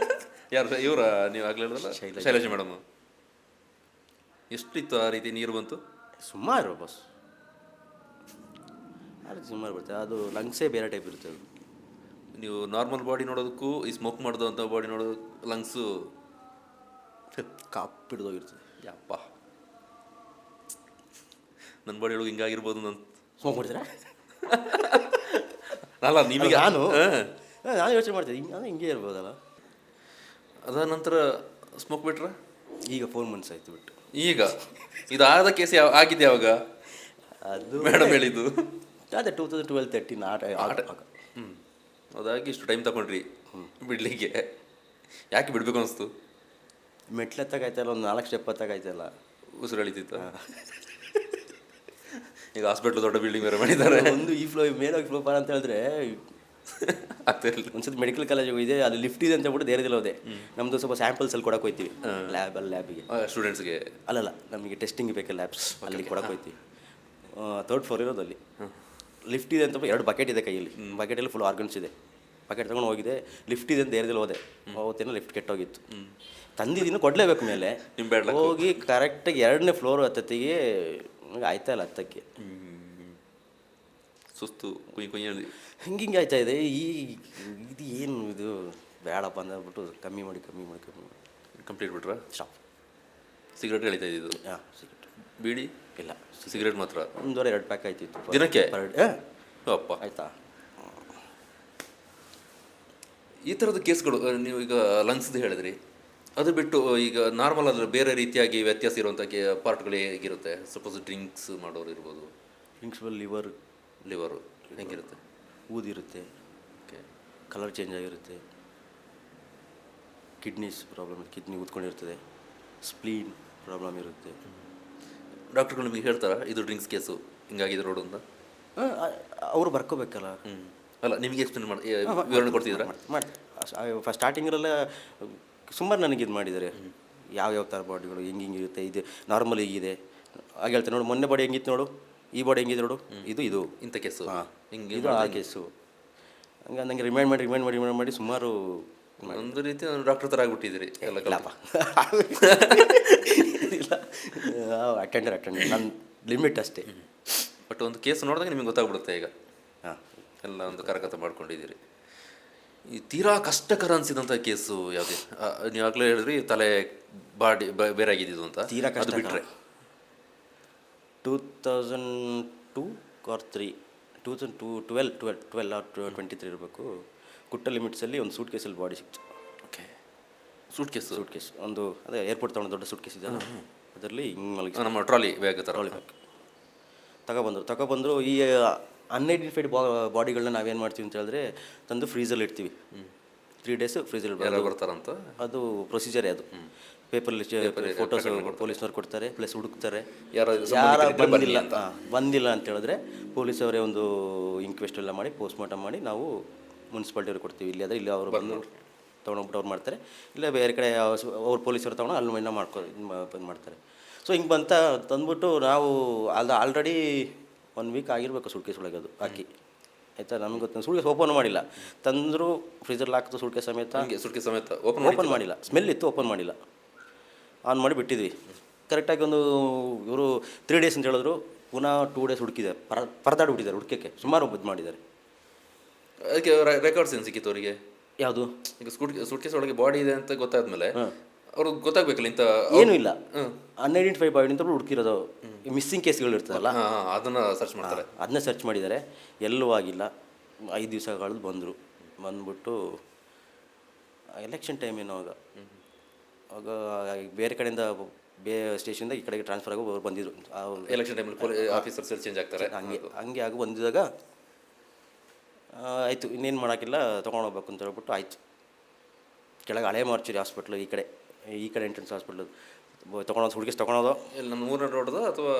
ಯಾರು ಇವರ ನೀವು ಆಗ್ಲೇ ಹೇಳಿದ್ರಲ್ಲ, ಶೈಲಜಾ ಮೇಡಮ್. ಎಷ್ಟಿತ್ತು ಆ ರೀತಿ ನೀರು ಬಂತು? ಸುಮಾರು ಬಸ್ ಅದು ಸುಮಾರು ಬರುತ್ತೆ. ಅದು ಲಂಗ್ಸೇ ಬೇರೆ ಟೈಪ್ ಇರುತ್ತೆ. ಅದು ನೀವು ನಾರ್ಮಲ್ ಬಾಡಿ ನೋಡೋದಕ್ಕೂ ಈ ಸ್ಮೋಕ್ ಮಾಡ್ದಂಥ ಬಾಡಿ ನೋಡೋದಕ್ಕೆ ಲಂಗ್ಸು ಕಾಪಿಡ್ದೋಗಿರ್ತದೆ. ಯಪ್ಪ, ನನ್ನ ಬಾಡಿ ಒಳಗೆ ಹಿಂಗಾಗಿರ್ಬೋದು ನನ್ನ. ಸ್ಮೋಕ್ ಮಾಡ್ತೀರಾ? ಅಲ್ಲ ನಿಮಗೆ ನಾನು ಯೋಚನೆ ಮಾಡ್ತೀನಿ ನಾನು ಹಿಂಗೆ ಇರ್ಬೋದಲ್ಲ. ಅದಾದ ನಂತರ ಸ್ಮೋಕ್ ಬಿಟ್ರೆ ಈಗ 4 months ಆಯಿತು ಬಿಟ್ಟು. ಈಗ ಇದಾದ ಕೇಸ್ ಆಗಿದೆ ಯಾವಾಗ? ಅದು ಮೇಡಮ್ ಹೇಳಿದ್ದು ಅದೇ 2012-13 ಆಟ. ಅದಾಗಿ ಇಷ್ಟು ಟೈಮ್ ತಗೊಂಡ್ರಿ ಬಿಡ್ಲಿಕ್ಕೆ. ಯಾಕೆ ಬಿಡಬೇಕು ಅನಿಸ್ತು? ಮೆಟ್ಲು ಎತ್ತಕ್ಕಾಯ್ತಲ್ಲ, ಒಂದು 4 ಸ್ಟೆಪ್ ಎತ್ತಕ್ಕಾಯ್ತಲ್ಲ, ಉಸಿರು ಎಳಿತಿತ್ತ. ಈಗ ಹಾಸ್ಪಿಟ್ಲ್ ದೊಡ್ಡ ಬಿಲ್ಡಿಂಗ್ ಬೇರೆ ಮಾಡಿದ್ದಾರೆ. ಒಂದು ಈ ಫ್ಲೋ ಮೇಲೋಗಿ ಫ್ಲೋ ಪಾರ ಅಂತ ಹೇಳಿದ್ರೆ ಆಗ್ತಿರಲಿಲ್ಲ. ಒಂದ್ಸತಿ ಮೆಡಿಕಲ್ ಕಾಲೇಜಿಗೆ ಹೋಗಿದೆ, ಅದು ಲಿಫ್ಟ್ ಇದೆ ಅಂತ ಹೇಳ್ಬಿಟ್ಟು ಧೈರ್ಯದಲ್ಲಿ ಹೋದೆ. ನಮ್ಮದು ಸ್ವಲ್ಪ ಸ್ಯಾಂಪಲ್ಸ್ ಅಲ್ಲಿ ಕೊಡಕ್ಕೆ ಹೋಗ್ತೀವಿ ಲ್ಯಾಬಿಗೆ. ಸ್ಟೂಡೆಂಟ್ಸ್ಗೆ ಅಲ್ಲಲ್ಲ, ನಮಗೆ ಟೆಸ್ಟಿಂಗ್ ಬೇಕಲ್ಲ ಲ್ಯಾಬ್ಸ್, ಅಲ್ಲಿ ಕೊಡಕ್ಕೆ ಹೋಗ್ತೀವಿ. 3rd floor ಇರೋದಲ್ಲಿ ಲಿಫ್ಟ್ ಇದೆ ಅಂತ 2 ಬಕೆಟ್ ಇದೆ ಕೈಯಲ್ಲಿ. ಬಕೆಟಲ್ಲಿ ಫುಲ್ ಆರ್ಗನ್ಸ್ ಇದೆ. ಬಕೆಟ್ ತೊಗೊಂಡು ಹೋಗಿದೆ, ಲಿಫ್ಟ್ ಇದೆ ಅಂತ ಧೈರ್ಯದಲ್ಲಿ ಹೋದೆ. ಅವತ್ತೇನೋ ಲಿಫ್ಟ್ ಕೆಟ್ಟೋಗಿತ್ತು. ತಂದಿದ್ದೀನಿ, ಕೊಡಲೇಬೇಕು ಮೇಲೆ. ಹೋಗಿ ಕರೆಕ್ಟಾಗಿ 2ನೇ ಫ್ಲೋರ್ ಹತ್ತತ್ತಿಗೆ ಆಯ್ತಾ ಇಲ್ಲ ಹತ್ತಕ್ಕೆ. ಸುಸ್ತು ಕುಯ್ ಕುಯ್ಯಲ್ಲಿ ಹಿಂಗೆ ಆಯ್ತಾ ಇದೆ. ಇದು ಏನು ಇದು ಬೇಡಪ್ಪ ಅಂದ್ಬಿಟ್ಟು ಕಮ್ಮಿ ಮಾಡಿ ಕಂಪ್ಲೀಟ್ ಬಿಟ್ರಾ? ಸ್ಟಾಪ್. ಸಿಗರೇಟ್ ಎಳಿತಾ ಇದ್ದಿದ್ದು? ಹಾಂ, ಸಿಗರೇಟ್. ಬೀಡಿ ಇಲ್ಲ, ಸಿಗರೇಟ್ ಮಾತ್ರ. 1.5 ಪ್ಯಾಕ್ ಆಯ್ತಿತ್ತು ದಿನಕ್ಕೆ? ಅಪ್ಪ ಆಯ್ತಾ. ಈ ಥರದ ಕೇಸ್ಗಳು ನೀವು ಈಗ ಲಂಗ್ಸ್ದು ಹೇಳಿದ್ರಿ, ಅದು ಬಿಟ್ಟು ಈಗ ನಾರ್ಮಲ್ ಆದರೆ ಬೇರೆ ರೀತಿಯಾಗಿ ವ್ಯತ್ಯಾಸ ಇರುವಂಥ ಪಾರ್ಟ್ಗಳು ಹೇಗಿರುತ್ತೆ? ಸಪೋಸ್ ಡ್ರಿಂಕ್ಸ್ ಮಾಡೋರು ಇರ್ಬೋದು. ಡ್ರಿಂಕ್ಸ್ ಲಿವರು ಹೆಂಗಿರುತ್ತೆ? ಊದಿರುತ್ತೆ, ಓಕೆ, ಕಲರ್ ಚೇಂಜ್ ಆಗಿರುತ್ತೆ. ಕಿಡ್ನೀಸ್ ಪ್ರಾಬ್ಲಮ್, ಕಿಡ್ನಿ ಊದ್ಕೊಂಡಿರ್ತದೆ. ಸ್ಪ್ಲೀನ್ ಪ್ರಾಬ್ಲಮ್ ಇರುತ್ತೆ. ಡಾಕ್ಟರ್ಗಳು ನಿಮಗೆ ಹೇಳ್ತಾರಾ ಇದು ಡ್ರಿಂಕ್ಸ್ ಕೇಸು ಹಿಂಗಾಗಿದೆ ನೋಡು ಅಂತ? ಅವರು ಬರ್ಕೋಬೇಕಲ್ಲ. ಅಲ್ಲ, ನಿಮಗೆ ಎಕ್ಸ್ಪ್ಲೇನ್ ಮಾಡಿ ವಿವರಣೆ ಕೊಡ್ತಿದ್ದೀರಾ? ಫಸ್ಟ್ ಸ್ಟಾರ್ಟಿಂಗರೆಲ್ಲ ಸುಮಾರು ನನಗೆ ಇದು ಮಾಡಿದ್ದಾರೆ. ಯಾವ್ಯಾವ ಥರ ಬಾಡಿಗಳು ಹಿಂಗಿರುತ್ತೆ, ಇದು ನಾರ್ಮಲ್ ಹೀಗಿದೆ ಹಾಗೆ ಹೇಳ್ತಾರೆ. ನೋಡು, ಮೊನ್ನೆ ಬಾಡಿ ಹೆಂಗಿತ್ತು ನೋಡು, ಈ ಬಾಡಿ ಹೆಂಗಿದೆ ನೋಡು, ಇದು ಇಂಥ ಕೇಸು, ಹಿಂಗೆ ಇದು ಆ ಕೇಸು. ಹಂಗೆ ನನಗೆ ರಿಮೈಂಡ್ ಮಾಡಿ ಸುಮಾರು ಒಂದು ರೀತಿ ಡಾಕ್ಟರ್ ಥರ ಆಗಿಬಿಟ್ಟಿದ್ದೀರಿ ಎಲ್ಲ. ಇಲ್ಲಪ್ಪ, ಇಲ್ಲ, ಅಟೆಂಡರ್ ನನ್ನ ಲಿಮಿಟ್ ಅಷ್ಟೇ. ಬಟ್ ಒಂದು ಕೇಸ್ ನೋಡಿದಾಗ ನಿಮಗೆ ಗೊತ್ತಾಗ್ಬಿಡುತ್ತೆ ಈಗ. ಹಾಂ, ಎಲ್ಲ ಒಂದು ಕರಕತ ಮಾಡ್ಕೊಂಡಿದ್ದೀರಿ. ಈ ತೀರಾ ಕಷ್ಟಕರ ಅನಿಸಿದಂಥ ಕೇಸು ಯಾವುದೇ? ನೀವು ಆಗಲೇ ಹೇಳಿದ್ರಿ ತಲೆ ಬಾಡಿ ಬೇರೆ ಆಗಿದ್ದು ಅಂತ. ತೀರಾ ಕಷ್ಟ ಅದು ಬಿಟ್ಟರೆ 2002 or 3 2012 or 23 ಇರಬೇಕು. ಕುಟ್ಟ ಲಿಮಿಟ್ಸಲ್ಲಿ ಒಂದು ಸೂಟ್ ಕೇಸಲ್ಲಿ ಬಾಡಿ ಸಿಕ್ತು. ಓಕೆ, ಸೂಟ್ ಕೇಸ್ ಒಂದು ಅದೇ ಏರ್ಪೋರ್ಟ್ ತೊಗೊಂಡು ದೊಡ್ಡ ಸೂಟ್ ಕೇಸ್ ಇದೆ, ಅದರಲ್ಲಿ ಹಿಂಗೆ ಮಲಗಿ ನಮ್ಮ ಟ್ರಾಲಿ ಬ್ಯಾಗ್ ಥರ ತಗೊಬಂದರು. ಈ ಅನ್ಐಡೆಂಟಿಫೈಡ್ ಬಾಡಿಗಳನ್ನ ನಾವೇನು ಮಾಡ್ತೀವಿ ಅಂತ ಹೇಳಿದ್ರೆ ತಂದು ಫ್ರೀಸಲ್ಲಿ ಇಡ್ತೀವಿ. 3 days ಫ್ರೀಸಲ್ಲಿ ಬರ್ತಾರಂತ. ಅದು ಪ್ರೊಸೀಜರೇ. ಅದು ಪೇಪರಲ್ಲಿ ಫೋಟೋಸ್ ಪೊಲೀಸ್ನವ್ರು ಕೊಡ್ತಾರೆ, ಪ್ಲಸ್ ಹುಡುಕ್ತಾರೆ. ಯಾರು ಬಂದಿಲ್ಲ ಅಂತ ಹೇಳಿದ್ರೆ ಪೊಲೀಸವರೇ ಒಂದು ಇನ್ಕ್ವೆಸ್ಟ್ ಎಲ್ಲ ಮಾಡಿ ಪೋಸ್ಟ್ಮಾರ್ಟಮ್ ಮಾಡಿ ನಾವು ಮುನ್ಸಿಪಾಲ್ಟಿಯವ್ರಿಗೆ ಕೊಡ್ತೀವಿ. ಇಲ್ಲಿ ಆದರೆ ಇಲ್ಲಿ ಅವರು ಬಂದು ತೊಗೊಂಡೋಗ್ಬಿಟ್ಟು ಅವ್ರು ಮಾಡ್ತಾರೆ. ಇಲ್ಲ ಬೇರೆ ಕಡೆ ಅವ್ರು ಪೊಲೀಸರು ತೊಗೊಂಡು ಅಲ್ಲಿ ಮೈನ ಬಂದು ಮಾಡ್ತಾರೆ. ಸೊ ಹಿಂಗೆ ತಂದ್ಬಿಟ್ಟು ನಾವು ಆಲ್ರೆಡಿ 1 week ಆಗಿರಬೇಕು ಸೂಟ್ ಕೇಸ್ ಒಳಗೆ ಅದು ಹಾಕಿ. ಆಯಿತಾ, ನಮ್ಗೆ ಗೊತ್ತು. ಸೂಟ್ ಕೇಸ್ ಓಪನ್ ಮಾಡಿಲ್ಲ, ತಂದರು ಫ್ರೀಜರ್ಲ್ಲಿ ಹಾಕಿತು ಸೂಟ್ ಕೇಸ್ ಸಮೇತ ಓಪನ್ ಮಾಡಿಲ್ಲ. ಸ್ಮೆಲ್ ಇತ್ತು, ಓಪನ್ ಮಾಡಿಲ್ಲ. ಆನ್ ಮಾಡಿ ಬಿಟ್ಟಿದ್ವಿ. ಕರೆಕ್ಟಾಗಿ ಇವರು 3 days ಅಂತ ಹೇಳಿದ್ರು. ಪುನಃ 2 days ಹುಡುಕಿದ್ದಾರೆ, ಪರದಾಡ್ಬಿಟ್ಟಿದ್ದಾರೆ ಹುಡುಕಕ್ಕೆ. ಸುಮಾರು ಇದು ಮಾಡಿದ್ದಾರೆ. ಅದಕ್ಕೆ ರೆಕಾರ್ಡ್ಸ್ ಏನು ಸಿಕ್ಕಿತ್ತು ಅವರಿಗೆ? ಯಾವುದು? ಈಗ ಸೂಟ್ ಕೇಸ್ ಒಳಗೆ ಬಾಡಿ ಇದೆ ಅಂತ ಗೊತ್ತಾದ್ಮೇಲೆ ಅವ್ರಿಗೆ ಗೊತ್ತಾಗಬೇಕಲ್ಲ ಇಂಥ ಏನೂ ಇಲ್ಲ. ಅನ್ಐಡೆಂಟಿಫೈಡ್ ಬಾಡಿ ಅಂತ ಹುಡುಕಿರೋದು. ಮಿಸ್ಸಿಂಗ್ ಕೇಸ್ಗಳು ಇರ್ತದಲ್ಲ, ಅದನ್ನು ಸರ್ಚ್ ಮಾಡ್ತಾರೆ. ಅದನ್ನ ಸರ್ಚ್ ಮಾಡಿದ್ದಾರೆ. ಎಲ್ಲೂ ಆಗಿಲ್ಲ. 5 ದಿವಸಗಳು ಬಂದ್ಬಿಟ್ಟು ಎಲೆಕ್ಷನ್ ಟೈಮ್ ಏನೋ ಆಗ ಬೇರೆ ಕಡೆಯಿಂದ ಸ್ಟೇಷನಿಂದ ಈ ಕಡೆಗೆ ಟ್ರಾನ್ಸ್ಫರ್ ಆಗೋ ಬಂದಿದ್ರು. ಎಲೆಕ್ಷನ್ ಟೈಮಲ್ಲಿ ಆಫೀಸರ್ಸ್ ಚೇಂಜ್ ಆಗ್ತಾರೆ. ಹಂಗೆ ಆಗಿ ಬಂದಿದ್ದಾಗ ಆಯಿತು, ಇನ್ನೇನು ಮಾಡೋಕ್ಕಿಲ್ಲ, ತೊಗೊಂಡೋಗ್ಬೇಕು ಅಂತ ಹೇಳ್ಬಿಟ್ಟು ಆಯಿತು. ಕೆಳಗೆ ಹಳೆ ಮಾರ್ಚುರಿ ಹಾಸ್ಪಿಟ್ಲು, ಈ ಕಡೆ ಎಂಟ್ರೆನ್ಸ್ ಹಾಸ್ಪಿಟ್ಲು ತೊಗೊಳೋದು, ಹುಡುಗಿ ತೊಗೊಳೋದು. ಇಲ್ಲಿ ನಮ್ಮ ಊರಿನ ರೋಡ್ದು ಅಥವಾ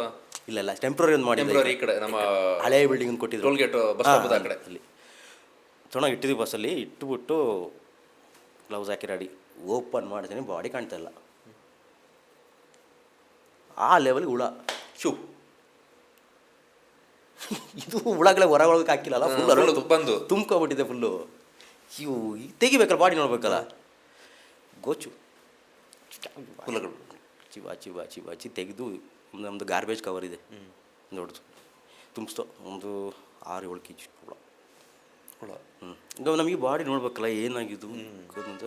ಇಲ್ಲ ಟೆಂಪ್ರರಿ ಒಂದು ಮಾಡಿ ಈ ಕಡೆ ನಮ್ಮ ಹಳೆ ಬಿಲ್ಡಿಂಗ್ ಕೊಟ್ಟಿದ್ರು, ಟೋಲ್ ಗೇಟ್ ಬಸ್ ಸ್ಟಾಪ್ ಆ ಕಡೆ. ಅಲ್ಲಿ ತೊಗೊಂಡೋಗಿ ಇಟ್ಟಿದ್ವಿ. ಬಸ್ಸಲ್ಲಿ ಇಟ್ಟುಬಿಟ್ಟು ಗ್ಲೌಸ್ ಹಾಕಿ ರೆಡಿ ಓಪನ್ ಮಾಡ್ತೀನಿ, ಬಾಡಿ ಕಾಣ್ತಾ ಇಲ್ಲ. ಆ ಲೆವೆಲ್ಗೆ ಹುಳ ಇದು ಹುಳಗಳ ಹೊರಗೊಳಗೆ ಹಾಕಿಲ್ಲಲ್ಲ, ಫುಲ್ ಬಂದು ತುಂಬ್ಕೊಬಿಟ್ಟಿದೆ ಫುಲ್ಲು. ಇವು ತೆಗಿಬೇಕಲ್ಲ, ಬಾಡಿ ನೋಡ್ಬೇಕಲ್ಲ, ಗೋಚು ಹುಳಗಳು ಚಿವಾಚಿ ತೆಗೆದು ನಮ್ಮದು ಗಾರ್ಬೇಜ್ ಕವರ್ ಇದೆ ದೊಡ್ಡದು, ತುಂಬಿಸ್ತೋ ಒಂದು 6-7 kg ಹುಳ. ಈಗ ನಮಗೆ ಬಾಡಿ ನೋಡ್ಬೇಕಲ್ಲ ಏನಾಗಿದ್ದು ಅಂತ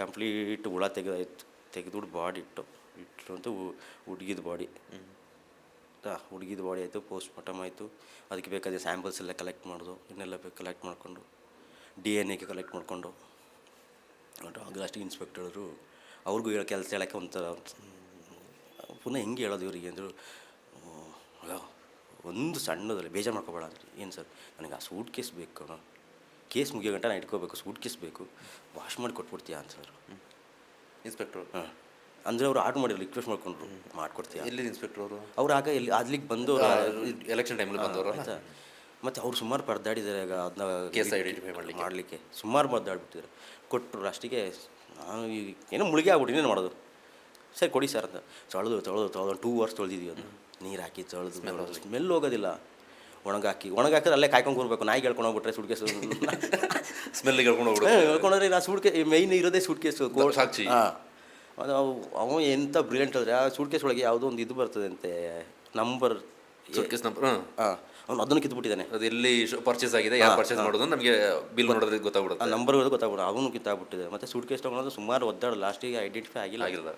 ಕಂಪ್ಲೀಟ್ ಹುಳ ತೆಗೆದುಬಿಟ್ಟು ಬಾಡಿ ಇಟ್ಟು ಅಂತ ಹುಡುಗಿದ ಬಾಡಿ ಆಯಿತು, ಪೋಸ್ಟ್ ಮಾರ್ಟಮ್ ಆಯಿತು. ಅದಕ್ಕೆ ಬೇಕಾದ ಸ್ಯಾಂಪಲ್ಸ್ ಎಲ್ಲ ಕಲೆಕ್ಟ್ ಮಾಡೋದು, ಇನ್ನೆಲ್ಲ ಬೇಕು ಕಲೆಕ್ಟ್ ಮಾಡಿಕೊಂಡು DNA ಕಲೆಕ್ಟ್ ಮಾಡಿಕೊಂಡು ಲಾಸ್ಟಿಗೆ ಇನ್ಸ್ಪೆಕ್ಟರು ಅವ್ರಿಗೂ ಕೆಲಸ ಹೇಳೋಕ್ಕೆ ಒಂಥರ ಪುನಃ ಹೆಂಗೆ ಹೇಳೋದು ಇವರಿಗೆ ಅಂದರು. ಒಂದು ಸಣ್ಣದಲ್ಲಿ ಬೇಜಾರು ಮಾಡ್ಕೊಬೇಡ ಅಂದ್ರಿ. ಏನು ಸರ್, ನನಗೆ ಆ ಸೂಟ್ ಕೇಸ್ ಬೇಕು, ಕೇಸ್ ಮುಗಿಯೋ ಗಂಟೆ ನಾನು ಇಟ್ಕೋಬೇಕು, ಸೂಟ್ ಕೇಸ್ ಬೇಕು, ವಾಶ್ ಮಾಡಿ ಕೊಟ್ಬಿಡ್ತೀಯಾ ಅಂತಂದರು ಇನ್ಸ್ಪೆಕ್ಟ್ರು. ಹಾಂ ಅಂದರೆ ಅವರು ಆರ್ಡ್ರ್ ಮಾಡಿದ್ರು, ರಿಕ್ವೆಸ್ಟ್ ಮಾಡ್ಕೊಂಡ್ರು, ಮಾಡ್ಕೊಡ್ತೀಯ. ಎಲ್ಲಿ ಇನ್ಸ್ಪೆಕ್ಟ್ರ್ ಅವರು? ಅವ್ರು ಆಗ ಅಲ್ಲಿಗೆ ಬಂದವರು, ಎಲೆಕ್ಷನ್ ಟೈಮಲ್ಲಿ ಬಂದವರು ಆಯಿತಾ. ಮತ್ತು ಅವ್ರು ಸುಮಾರು ಪರದಾಡಿದ್ದಾರೆ ಆಗ ಅದನ್ನ ಕೇಸ್ ಐಡೆಂಟಿಫೈ ಮಾಡಲಿಕ್ಕೆ ಸುಮಾರು ಪರದಾಡ್ಬಿಟ್ಟಿದ್ದಾರೆ. ಕೊಟ್ಟರು ಲಾಸ್ಟಿಗೆ ನಾನು ಈಗ ಏನೋ ಮುಳುಗಿ ಆಗ್ಬಿಟ್ಟು ಏನು ಮಾಡೋದು, ಸರಿ ಕೊಡಿ ಸರ್ ಅಂತ ತೊಳೆದು 2 ವರ್ಷ ತೊಳೆದಿದ್ದೀವಿ ಅದು, ನೀರು ಹಾಕಿ ತೊಳೆದು ಸ್ಮೆಲ್ ಹೋಗೋದಿಲ್ಲ. ಒಣಗಾಕಿದ್ರೆ ಅಲ್ಲೇ ಕಾಯ್ಕೊಂಡು ಕೂರ್ಬೇಕು, ನಾಯಿಗೆ ಹೇಳ್ಕೊಂಡು ಹೋಗ್ಬಿಟ್ರೆ ಸೂಟ್ ಕೇಸು ಸ್ಮೆಲ್ಲಿಗೆ ಹೇಳ್ಕೊಂಡು ಹೋಗ್ಬಿಡು. ಹೇಳ್ಕೊಂಡ್ರೆ ನಾ ಮೈನ್ ಇರೋದೇ ಸೂಟ್ ಕೇಸು ಸಾಕ್ಷಿ. ಹಾಂ, ಅದು ಅವ ಎಂಥ ಬ್ರಿಲಿಯಂಟ್ ಅಂದರೆ ಆ ಸೂಟ್ ಕೇಸ್ ಒಳಗೆ ಯಾವುದೋ ಒಂದು ಇದು ಬರ್ತದೆ ಅಂತೆ, ನಂಬರ್ ಸೂಟ್ ಕೇಸ್ ನಂಬರ್. ಹಾಂ, ಅವ್ನು ಅದನ್ನು ಕಿತ್ಬಿಟ್ಟಿದ್ದಾನೆ. ಅದು ಎಲ್ಲಿ ಪರ್ಚೇಸ್ ಆಗಿದೆ, ಯಾರು ಪರ್ಚೇಸ್ ಮಾಡೋದು ನಮಗೆ ಬಿಲ್ ನೋಡೋದ್ರೆ ಗೊತ್ತಾಗ್ಬಿಡುತ್ತೆ. ಆ ನಂಬರ್ ಗೊತ್ತಾಗ್ಬಿಡು, ಅವನು ಕಿತ್ತಾಗ್ಬಿಟ್ಟಿದೆ. ಮತ್ತು ಸೂಟ್ ಕೇಸ್ ತೊಗೊಳೋದು ಸುಮಾರು ಒದ್ದಾಡು, ಲಾಸ್ಟಿಗೆ ಐಡೆಂಟಿಫೈ ಆಗಿಲ್ಲ.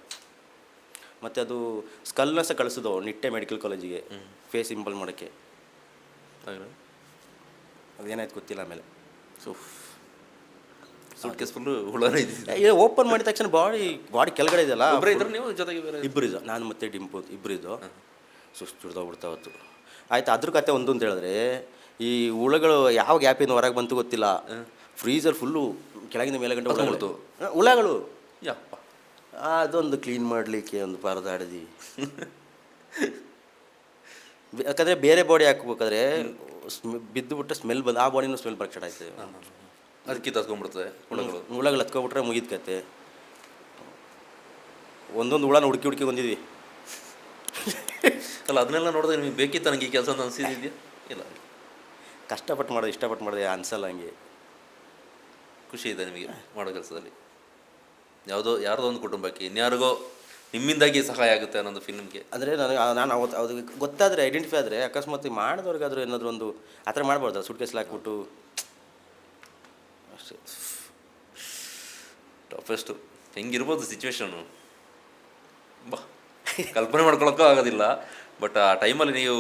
ಮತ್ತು ಅದು ಸ್ಕಲ್ನ ಸಹ ಕಳಿಸೋದು ನಿಟ್ಟೆ ಮೆಡಿಕಲ್ ಕಾಲೇಜಿಗೆ ಫೇಸ್ ಇಂಬಲ್ ಮಾಡೋಕ್ಕೆ. ಅದೇನಾಯ್ತು ಗೊತ್ತಿಲ್ಲ ಆಮೇಲೆ. ಸೂಟ್ ಕೇಸ್ ಫುಲ್ಲು ಹುಳನೇ ಇದೆ. ಓಪನ್ ಮಾಡಿದ ತಕ್ಷಣ ಬಾಡಿ ಕೆಳಗಡೆ ಇದೆಯಲ್ಲ, ನೀವು ಜೊತೆಗೆ ಬೇರೆ ಇಬ್ಬರಿದ್ದು, ನಾನು ಮತ್ತೆ ಡಿಂಪು ಇಬ್ಬರಿದ್ದು ಸುಸ್ತು ಹಿಡ್ದೋಗ್ಬಿಡ್ತಾವತ್ತು. ಆಯ್ತು, ಅದ್ರ ಕತೆ ಒಂದು ಅಂತ ಹೇಳಿದ್ರೆ, ಈ ಹುಳಗಳು ಯಾವ ಗ್ಯಾಪಿಂದ ಹೊರಗೆ ಬಂತು ಗೊತ್ತಿಲ್ಲ, ಫ್ರೀಸರ್ ಫುಲ್ಲು ಕೆಳಗಿಂದ ಮೇಲೆ ಗಂಟೆ ಹುಳಗಳು. ಯಪ್ಪ, ಅದೊಂದು ಕ್ಲೀನ್ ಮಾಡಲಿಕ್ಕೆ ಒಂದು ಪರದಾಡಿದ್ವಿ. ಯಾಕಂದರೆ ಬೇರೆ ಬಾಡಿ ಹಾಕ್ಬೇಕಾದ್ರೆ ಬಿದ್ದುಬಿಟ್ರೆ ಸ್ಮೆಲ್ ಬಂದು ಆ ಬಾಡಿನೂ ಸ್ಮೆಲ್ ಬರಕ್ಕೆ ಸ್ಟಾರ್ಟ್ ಆಯ್ತು. ಅದಕ್ಕೆ ತಸ್ಕೊಂಡ್ಬಿಡ್ತದೆ ಹುಳಗಳು ಹತ್ಕೊಬಿಟ್ರೆ ಮುಗಿದ ಕತೆ. ಒಂದೊಂದು ಹುಳನ ಹುಡುಕಿ ಬಂದಿದ್ವಿ. ಅಲ್ಲ, ಅದನ್ನೆಲ್ಲ ನೋಡಿದ್ರೆ ನಿಮಗೆ ಬೇಕಿತ್ತು ನನಗೆ ಈ ಕೆಲಸ ಅಂತ ಅನಿಸಿದ್ಯಾ? ಇಲ್ಲ, ಕಷ್ಟಪಟ್ಟು ಮಾಡೋದು, ಇಷ್ಟಪಟ್ಟು ಮಾಡಿದೆ ಅನ್ಸಲ್ಲ. ಹಂಗೆ ಖುಷಿ ಇದೆ ನಿಮಗೆ ಮಾಡೋ ಕೆಲಸದಲ್ಲಿ. ಯಾರ್ದೋ ಒಂದು ಕುಟುಂಬಕ್ಕೆ ಇನ್ಯಾರಿಗೋ ನಿಮ್ಮಿಂದಾಗಿ ಸಹಾಯ ಆಗುತ್ತೆ ಅನ್ನೋದು ಫಿಲ್ಮ್ಗೆ. ಅಂದರೆ ನಾನು ಅವತ್ತು ಅದು ಗೊತ್ತಾದರೆ, ಐಡೆಂಟಿಫೈ ಆದರೆ, ಅಕಸ್ಮಾತ್ ಮಾಡಿದವ್ರಿಗಾದ್ರೂ ಏನಾದರೂ ಒಂದು ಆ ಥರ ಮಾಡ್ಬಾರ್ದು, ಸೂಟ್ ಕೇಸಲ್ಲಿ ಹಾಕ್ಬಿಟ್ಟು ಅಷ್ಟೇ. ಟಫೆಸ್ಟು ಹೆಂಗಿರ್ಬೋದು ಸಿಚುವೇಶನು, ಬಾ ಕಲ್ಪನೆ ಮಾಡ್ಕೊಳಕ್ಕೂ ಆಗೋದಿಲ್ಲ. ಬಟ್ ಆ ಟೈಮಲ್ಲಿ ನೀವು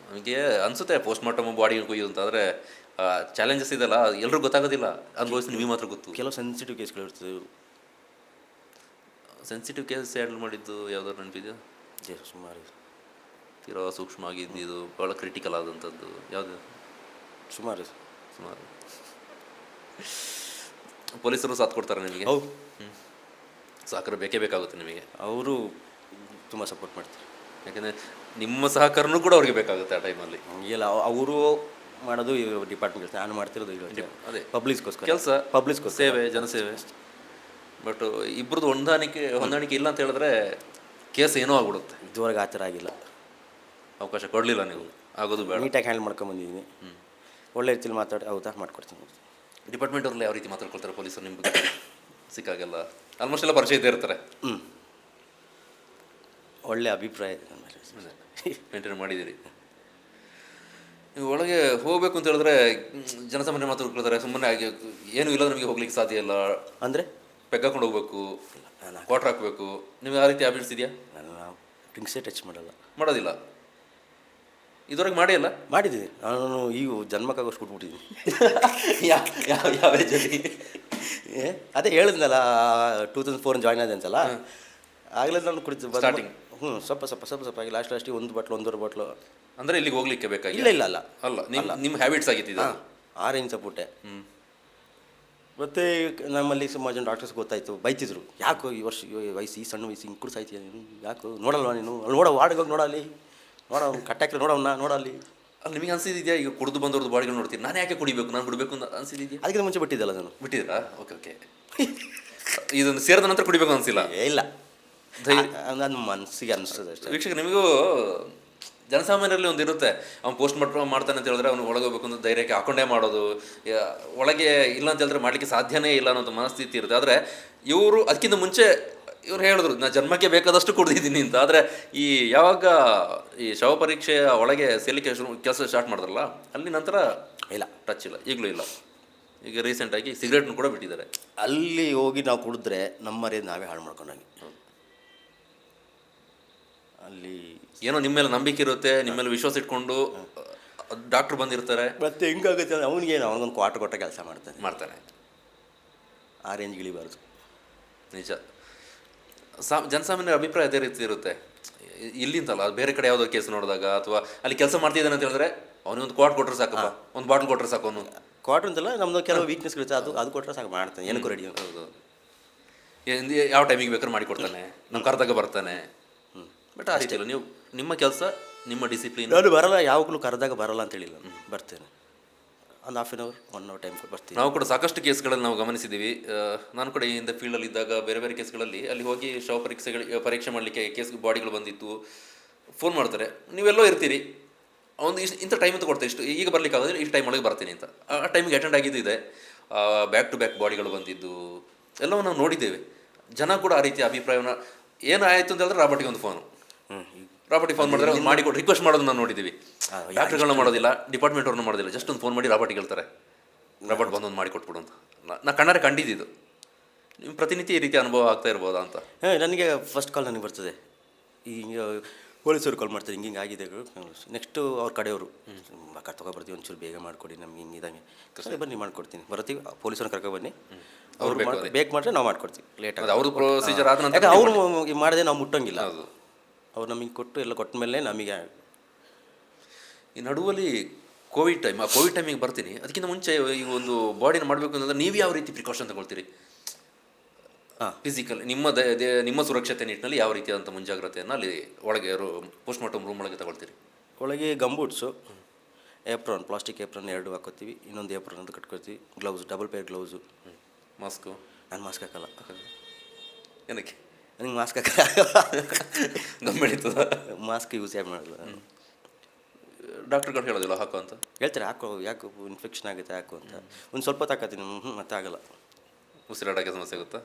ನಮಗೆ ಅನಿಸುತ್ತೆ ಪೋಸ್ಟ್ ಮಾರ್ಟಮ್ ಬಾಡಿ ಕೊಯ್ಯೋದು ಅಂತ. ಆದರೆ ಚಾಲೆಂಜಸ್ ಇದೆಲ್ಲ ಎಲ್ರಿಗೂ ಗೊತ್ತಾಗೋದಿಲ್ಲ, ಅನುಭವಿಸಿ ನಿಮಗೆ ಮಾತ್ರ ಗೊತ್ತು. ಕೆಲವು ಸೆನ್ಸಿಟಿವ್ ಕೇಸ್ಗಳು ಇರ್ತದೆ. ಸೆನ್ಸಿಟಿವ್ ಕೇಸ್ ಹ್ಯಾಂಡಲ್ ಮಾಡಿದ್ದು ಯಾವ್ದಾದ್ರು ನೆನಪಿದೆಯಾ? ಸುಮಾರು ತೀರಾ ಸೂಕ್ಷ್ಮ ಆಗಿದ್ದು, ಭಾಳ ಕ್ರಿಟಿಕಲ್ ಆದಂಥದ್ದು ಯಾವುದು? ಸುಮಾರು ಪೊಲೀಸರು ಸಾಥ್ ಕೊಡ್ತಾರೆ ನಿಮಗೆ? ಹೌದು, ಸಹಕಾರ ಬೇಕೇ ಬೇಕಾಗುತ್ತೆ ನಿಮಗೆ. ಅವರು ತುಂಬ ಸಪೋರ್ಟ್ ಮಾಡ್ತಾರೆ. ಯಾಕೆಂದರೆ ನಿಮ್ಮ ಸಹಕಾರನೂ ಕೂಡ ಅವ್ರಿಗೆ ಬೇಕಾಗುತ್ತೆ ಆ ಟೈಮಲ್ಲಿ. ಇಲ್ಲ, ಅವರು ಮಾಡೋದು ಡಿಪಾರ್ಟ್ಮೆಂಟ್, ನಾನು ಮಾಡ್ತಿರೋದು ಅದೇ ಪಬ್ಲಿಕ್ಸ್ಗೋಸ್ಕರ ಕೆಲಸ, ಪಬ್ಲಿಕ್ಸ್ಗೋಸ್ಕರ ಸೇವೆ, ಜನಸೇವೆ. ಬಟ್ ಇಬ್ಬರದ್ದು ಹೊಂದಾಣಿಕೆ ಇಲ್ಲ ಅಂತ ಹೇಳಿದ್ರೆ ಕೇಸ್ ಏನೋ ಆಗ್ಬಿಡುತ್ತೆ. ಇದುವರೆಗೆ ಆ ಥರ ಆಗಿಲ್ಲ, ಅವಕಾಶ ಕೊಡಲಿಲ್ಲ ನೀವು, ಆಗೋದು ಬೇಡ. ನೀಟಾಗಿ ಹ್ಯಾಂಡಲ್ ಮಾಡ್ಕೊಂಬಂದಿದ್ದೀನಿ. ಒಳ್ಳೆ ರೀತಿಯಲ್ಲಿ ಮಾತಾಡಿ ಹೌದಾ ಮಾಡ್ಕೊಡ್ತೀನಿ. ಡಿಪಾರ್ಟ್ಮೆಂಟ್ ಅವ್ರಲ್ಲಿ ಯಾವ ರೀತಿ ಮಾತಾಡ್ಕೊಳ್ತಾರೆ ಪೊಲೀಸರು ನಿಮ್ಗೆ ಸಿಕ್ಕಾಗೆಲ್ಲ? ಆಲ್ಮೋಸ್ಟ್ ಎಲ್ಲ ಪರಿಚಯ ಇದ್ದೇ ಇರ್ತಾರೆ. ಒಳ್ಳೆ ಅಭಿಪ್ರಾಯ ಇದೆ ನನ್ನ ಮೇಲೆ, ಮೇಂಟೈನ್ ಮಾಡಿದ್ದೀರಿ. ನೀವು ಒಳಗೆ ಹೋಗಬೇಕು ಅಂತ ಹೇಳಿದ್ರೆ ಜನಸಾಮಾನ್ಯ ಮಾತಾಡ್ಕೊಳ್ತಾರೆ, ಸುಮ್ಮನೆ ಆಗಿ ಏನೂ ಇಲ್ಲ ನಮಗೆ ಹೋಗ್ಲಿಕ್ಕೆ ಸಾಧ್ಯ ಇಲ್ಲ. ಅಂದರೆ ಪೆಗ್ಗಾಕೊಂಡು ಹೋಗ್ಬೇಕು, ಕ್ವಾರ್ಟರ್ ಹಾಕಬೇಕು. ನೀವು ಯಾವ ರೀತಿ ಹ್ಯಾಬಿಟ್ಸ್ ಇದೆಯಾ? ನಾನು ಡ್ರಿಂಕ್ಸೇ ಟಚ್ ಮಾಡೋದಿಲ್ಲ. ಇದುವರೆಗೆ ಮಾಡೇ ಇಲ್ಲ? ಮಾಡಿದ್ದೀನಿ ನಾನು, ಈಗ ಜನ್ಮಕ್ಕಾಗೋಷ್ಟು ಕೊಟ್ಬಿಟ್ಟಿದ್ದೀನಿ. ಯಾವ ಏಜಲ್ಲಿ? ಅದೇ ಹೇಳಿದ್ನಲ್ಲ, 2004 ಜಾಯ್ನ್ ಆದೆ ಅಂತಲ್ಲ, ಆಗಲೇ ನಾನು ಕುಡಿತು ಸ್ಟಾರ್ಟಿಂಗ್. ಸ್ವಲ್ಪ ಆಗಿ ಲಾಸ್ಟಿಗೆ 1 ಬಾಟ್ಲು 1.5 ಬಾಟ್ಲು. ಅಂದರೆ ಇಲ್ಲಿಗೆ ಹೋಗ್ಲಿಕ್ಕೆ ಬೇಕಾಗಿ? ಇಲ್ಲ ಅಲ್ಲ, ನಿಮ್ಮ ಹ್ಯಾಬಿಟ್ಸ್ ಆಗಿತ್ತು. ಆರೆಂಜ್ ಸಪೋಟೆ. ಮತ್ತು ನಮ್ಮಲ್ಲಿ ಸುಮಾರು ಜನ ಡಾಕ್ಟರ್ಸ್ ಗೊತ್ತಾಯಿತು, ಬೈತಿದ್ರು, ಯಾಕೋ ಈ ಸಣ್ಣ ವಯಸ್ಸು ಹಿಂಗೆ ಕುಡಿಸಾಯ್ತೀಯ ನೀನು, ಯಾಕೋ ನೋಡಲ್ವ ನೀನು, ಅಲ್ಲಿ ವಾರ್ಡ್ಗೆ ಹೋಗಿ ನೋಡಲ್ಲಿ, ಕಟ್ಟಾಕ್ರೆ ನೋಡಲ್ಲಿ. ಅಲ್ಲಿ ನಿಮಗೆ ಅನ್ಸಿದ್ಯಾ ಈಗ ಕುಡಿದು ಬಂದವ್ರದ್ದು ಬಾಡಿಗಳು ನೋಡ್ತೀನಿ, ನಾನು ಯಾಕೆ ಕುಡಿಬೇಕು, ನಾನು ಕುಡಿಬೇಕು ಅಂತ ಅನ್ಸಿದ್ಯಾ? ಅದಕ್ಕೆ ಮುಂಚೆ ಬಿಟ್ಟಿದ್ದಲ್ಲ ನಾನು. ಬಿಟ್ಟಿದ್ದೀರಾ? ಓಕೆ. ಇದನ್ನು ಸೇರಿದ ನಂತರ ಕುಡಿಬೇಕು ಅನಿಸಿಲ್ಲ? ಇಲ್ಲ, ನನ್ನ ಮನಸ್ಸಿಗೆ ಅನಿಸ್ತದೆ ಅಷ್ಟೇ. ವೀಕ್ಷಕ, ನಿಮಗೂ ಜನಸಾಮಾನ್ಯರಲ್ಲಿ ಒಂದು ಇರುತ್ತೆ, ಅವ್ನು ಪೋಸ್ಟ್ ಮಾಡ್ತಾನೆ ಅಂತ ಹೇಳಿದ್ರೆ ಅವ್ನು ಒಳಗೆ ಹೋಗ್ಬೇಕು ಅಂತ ಧೈರ್ಯಕ್ಕೆ ಹಾಕೊಂಡೇ ಮಾಡೋದು, ಒಳಗೆ ಇಲ್ಲ ಅಂತ ಹೇಳಿದ್ರೆ ಮಾಡಲಿಕ್ಕೆ ಸಾಧ್ಯನೇ ಇಲ್ಲ ಅನ್ನೋ ಸ್ಥಿತಿ ಇರುತ್ತೆ. ಆದರೆ ಇವರು ಅದಕ್ಕಿಂತ ಮುಂಚೆ ಇವ್ರು ಹೇಳಿದ್ರು ನಾ ಜನ್ಮಕ್ಕೆ ಬೇಕಾದಷ್ಟು ಕುಡ್ದಿದ್ದೀನಿ ಅಂತ. ಆದರೆ ಈ ಯಾವಾಗ ಈ ಶವ ಪರೀಕ್ಷೆಯ ಒಳಗೆ ಸೇಲಿಕೆ ಕೆಲಸ ಸ್ಟಾರ್ಟ್ ಮಾಡಿದ್ರಲ್ಲ, ಅಲ್ಲಿ ನಂತರ ಇಲ್ಲ, ಟಚ್ ಇಲ್ಲ, ಈಗಲೂ ಇಲ್ಲ. ಈಗ ರೀಸೆಂಟಾಗಿ ಸಿಗರೇಟ್ನು ಕೂಡ ಬಿಟ್ಟಿದ್ದಾರೆ. ಅಲ್ಲಿ ಹೋಗಿ ನಾವು ಕುಡಿದ್ರೆ ನಮ್ಮ ಮರ್ಯಾದೆ ನಾವೇ ಹಾಳು ಮಾಡ್ಕೊಂಡಾಗೆ. ಅಲ್ಲಿ ಏನೋ ನಿಮ್ಮ ಮೇಲೆ ನಂಬಿಕೆ ಇರುತ್ತೆ, ನಿಮ್ಮ ಮೇಲೆ ವಿಶ್ವಾಸ ಇಟ್ಕೊಂಡು ಡಾಕ್ಟ್ರು ಬಂದಿರ್ತಾರೆ. ಮತ್ತೆ ಹೆಂಗಾಗುತ್ತೆ ಅಂದರೆ ಅವನಿಗೊಂದು ಕ್ವಾರ್ಟರ್ ಕೊಟ್ಟ ಕೆಲಸ ಮಾಡ್ತಾನೆ. ಆ ರೇಂಜ್ಗೆ ಇಳಿಬಾರ್ದು. ನಿಜ. ಜನಸಾಮಾನ್ಯರ ಅಭಿಪ್ರಾಯ ಅದೇ ರೀತಿ ಇರುತ್ತೆ. ಇಲ್ಲಿಂತಲ್ಲ, ಅದು ಬೇರೆ ಕಡೆ ಯಾವುದೋ ಕೇಸ್ ನೋಡಿದಾಗ ಅಥವಾ ಅಲ್ಲಿ ಕೆಲಸ ಮಾಡ್ತಿದ್ದಾನೆ ಅಂತ ಹೇಳಿದ್ರೆ ಅವನಿಗೊಂದು ಕ್ವಾರ್ಟ್ ಕೊಟ್ಟರೆ ಸಾಕಪ್ಪ, ಒಂದು ಬಾಟ್ಲ್ ಕೊಟ್ಟರೆ ಸಾಕು. ಅವನು ಕ್ವಾರ್ಟರ್ ಅಂತಲ್ಲ, ನಮ್ಮದು ಕೆಲವು ವೀಕ್ನೆಸ್ ಇರುತ್ತೆ, ಅದು ಕೊಟ್ಟರೆ ಸಾಕು, ಮಾಡ್ತಾನೆ, ಏನಕ್ಕೂ ರೆಡಿ. ಹೌದು, ಯಾವ ಟೈಮಿಗೆ ಬೇಕಾದ್ರೂ ಮಾಡಿಕೊಡ್ತಾನೆ, ನಮ್ಮ ಕರೆದಾಗ ಬರ್ತಾನೆ. ಬಟ್ ಆ ರೀತಿ ಇಲ್ಲ, ನೀವು ನಿಮ್ಮ ಕೆಲಸ, ನಿಮ್ಮ ಡಿಸಿಪ್ಲಿನ್. ನಾನು ಬರಲ್ಲ, ಯಾವಾಗಲೂ ಕರೆದಾಗ ಬರಲ್ಲ ಅಂತ ಹೇಳಿಲ್ಲ, ಬರ್ತೇನೆ. ಒಂದು half an hour 1 hour time ಬರ್ತೀವಿ. ನಾವು ಕೂಡ ಸಾಕಷ್ಟು ಕೇಸ್ಗಳಲ್ಲಿ ನಾವು ಗಮನಿಸಿದ್ದೀವಿ. ನಾನು ಕೂಡ ಇಂದ ಫೀಲ್ಡಲ್ಲಿ ಇದ್ದಾಗ ಬೇರೆ ಬೇರೆ ಕೇಸ್ಗಳಲ್ಲಿ ಅಲ್ಲಿ ಹೋಗಿ ಶವ ಪರೀಕ್ಷೆ ಮಾಡಲಿಕ್ಕೆ ಕೇಸ್ ಬಾಡಿಗಳು ಬಂದಿತ್ತು, ಫೋನ್ ಮಾಡ್ತಾರೆ, ನೀವೆಲ್ಲೋ ಇರ್ತೀರಿ, ಒಂದು ಇಂಥ ಟೈಮ್ ಅಂತ ಕೊಡ್ತಾರೆ, ಇಷ್ಟು ಈಗ ಬರ್ಲಿಕ್ಕೆ ಆಗೋದ್ರೆ ಈ ಟೈಮ್ ಒಳಗೆ ಬರ್ತೀನಿ ಅಂತ. ಆ ಟೈಮಿಗೆ ಅಟೆಂಡ್ ಆಗಿದ್ದು ಇದೆ. ಬ್ಯಾಕ್ ಟು ಬ್ಯಾಕ್ ಬಾಡಿಗಳು ಬಂದಿದ್ದು ಎಲ್ಲವೂ ನಾವು ನೋಡಿದ್ದೇವೆ. ಜನ ಕೂಡ ಆ ರೀತಿಯ ಅಭಿಪ್ರಾಯವನ್ನು, ಏನಾಯಿತು ಅಂತ ಹೇಳಿದ್ರೆ ರಾಬರ್ಟಿಗೆ ಒಂದು ಫೋನು, ರಾಬರ್ಟಿಗೆ ಫೋನ್ ಮಾಡಿದ್ರೆ ಒಂದು ಮಾಡಿಕೊಟ್ಟು ರಿಕ್ವೆಸ್ಟ್ ಮಾಡೋದು ನಾವು ನೋಡಿದ್ದೀವಿ. ಡಾಕ್ಟರ್ಗಳನ್ನ ಮಾಡೋದಿಲ್ಲ, ಡಿಪಾರ್ಟ್ಮೆಂಟ್ ಅವ್ರನ್ನ ಮಾಡೋದಿಲ್ಲ, ಜಸ್ಟ್ ಒಂದು ಫೋನ್ ಮಾಡಿ ರಾಬರ್ಟಿಗೆ ಹೇಳ್ತಾರೆ, ರಾಬರ್ಟ್ ಬಂದೊಂದು ಮಾಡಿಕೊಟ್ಬಿಡು ಅಂತ. ನಾ ಕಣ್ಣಾರೆ ಕಂಡಿದ್ದು. ನಿಮ್ಮ ಪ್ರತಿನಿತ್ಯ ಈ ರೀತಿ ಅನುಭವ ಆಗ್ತಾ ಇರ್ಬೋದಾ ಅಂತ. ನನಗೆ ಫಸ್ಟ್ ಕಾಲ್ ನನಗೆ ಬರ್ತದೆ, ಈಗ ಪೊಲೀಸರು ಕಾಲ್ ಮಾಡ್ತಾರೆ, ಹಿಂಗೆ ಆಗಿದೆ. ನೆಕ್ಸ್ಟು ಅವ್ರ ಕಡೆಯವರು ತೊಗೊಬರ್ತೀವಿ, ಒಂಚೂರು ಬೇಗ ಮಾಡಿಕೊಡಿ, ನಮ್ಗೆ ಹಿಂಗಿದಂಗೆ. ಸರಿ ಬನ್ನಿ ಮಾಡ್ಕೊಡ್ತೀನಿ, ಬರ್ತೀವಿ, ಪೊಲೀಸರನ್ನ ಕರ್ಕೊಬನ್ನಿ, ಅವ್ರು ಬೇಕು ಮಾಡಿದ್ರೆ ನಾವು ಮಾಡ್ಕೊಡ್ತೀವಿ. ಲೇಟ್ ಆಗಿ ಅವ್ರದ್ದು ಪ್ರೊಸೀಜರ್ ಆದ ನಂತರ ಅವರು ಮಾಡಿದೆ ನಾವು ಮುಟ್ಟೋಂಗಿಲ್ಲ. ಅವ್ರು ನಮಗೆ ಕೊಟ್ಟು ಎಲ್ಲ ಕೊಟ್ಟ ಮೇಲೆ ನಮಗೆ. ಈ ನಡುವಲ್ಲಿ ಕೋವಿಡ್ ಟೈಮಿಗೆ ಬರ್ತೀನಿ. ಅದಕ್ಕಿಂತ ಮುಂಚೆ ಈ ಒಂದು ಬಾಡಿನ ಮಾಡಬೇಕು ಅಂತಂದ್ರೆ ನೀವು ಯಾವ ರೀತಿ ಪ್ರಿಕಾಷನ್ ತಗೊಳ್ತೀರಿ? ಫಿಸಿಕಲ್ ನಿಮ್ಮ ಸುರಕ್ಷತೆ ನಿಟ್ಟಿನಲ್ಲಿ ಯಾವ ರೀತಿಯಾದಂಥ ಮುಂಜಾಗ್ರತೆಯನ್ನು ಅಲ್ಲಿ ಒಳಗೆ ಪೋಸ್ಟ್ ಮಾರ್ಟಮ್ ರೂಮ್ ಒಳಗೆ ತಗೊಳ್ತೀರಿ? ಒಳಗೆ ಗಂಬೂಟ್ಸು, ಏಪ್ರಾನ್, ಪ್ಲಾಸ್ಟಿಕ್ ಏಪ್ರಾನ್ 2 ಹಾಕೋತೀವಿ, ಇನ್ನೊಂದು ಏಪ್ರಾನ್ ಅಂತ ಕಟ್ಕೊಳ್ತೀವಿ, gloves, double pair gloves, mask. ನಾನು ಮಾಸ್ಕ್ ಹಾಕಲ್ಲ. ಏನಕ್ಕೆ? ನನಗೆ ಮಾಸ್ಕ್ ಹಾಕಲ್ಲ, ಗಮ್ಮೆಡಿತದ, ಮಾಸ್ಕ್ ಯೂಸ್ ಮಾಡಲ್ಲ. ಡಾಕ್ಟ್ರುಗಳು ಹೇಳೋದಿಲ್ಲ ಹಾಕೋ ಅಂತ? ಹೇಳ್ತಾರೆ, ಹಾಕೋ, ಯಾಕೆ ಇನ್ಫೆಕ್ಷನ್ ಆಗುತ್ತೆ ಹಾಕು ಅಂತ. ಒಂದು ಸ್ವಲ್ಪ ತಾಕತ್ತೀನಿ, ಮತ್ತೆ ಆಗಲ್ಲ. ಉಸಿರಾಡೋಕ್ಕೆ ಸಮಸ್ಯೆ ಆಗುತ್ತಾ?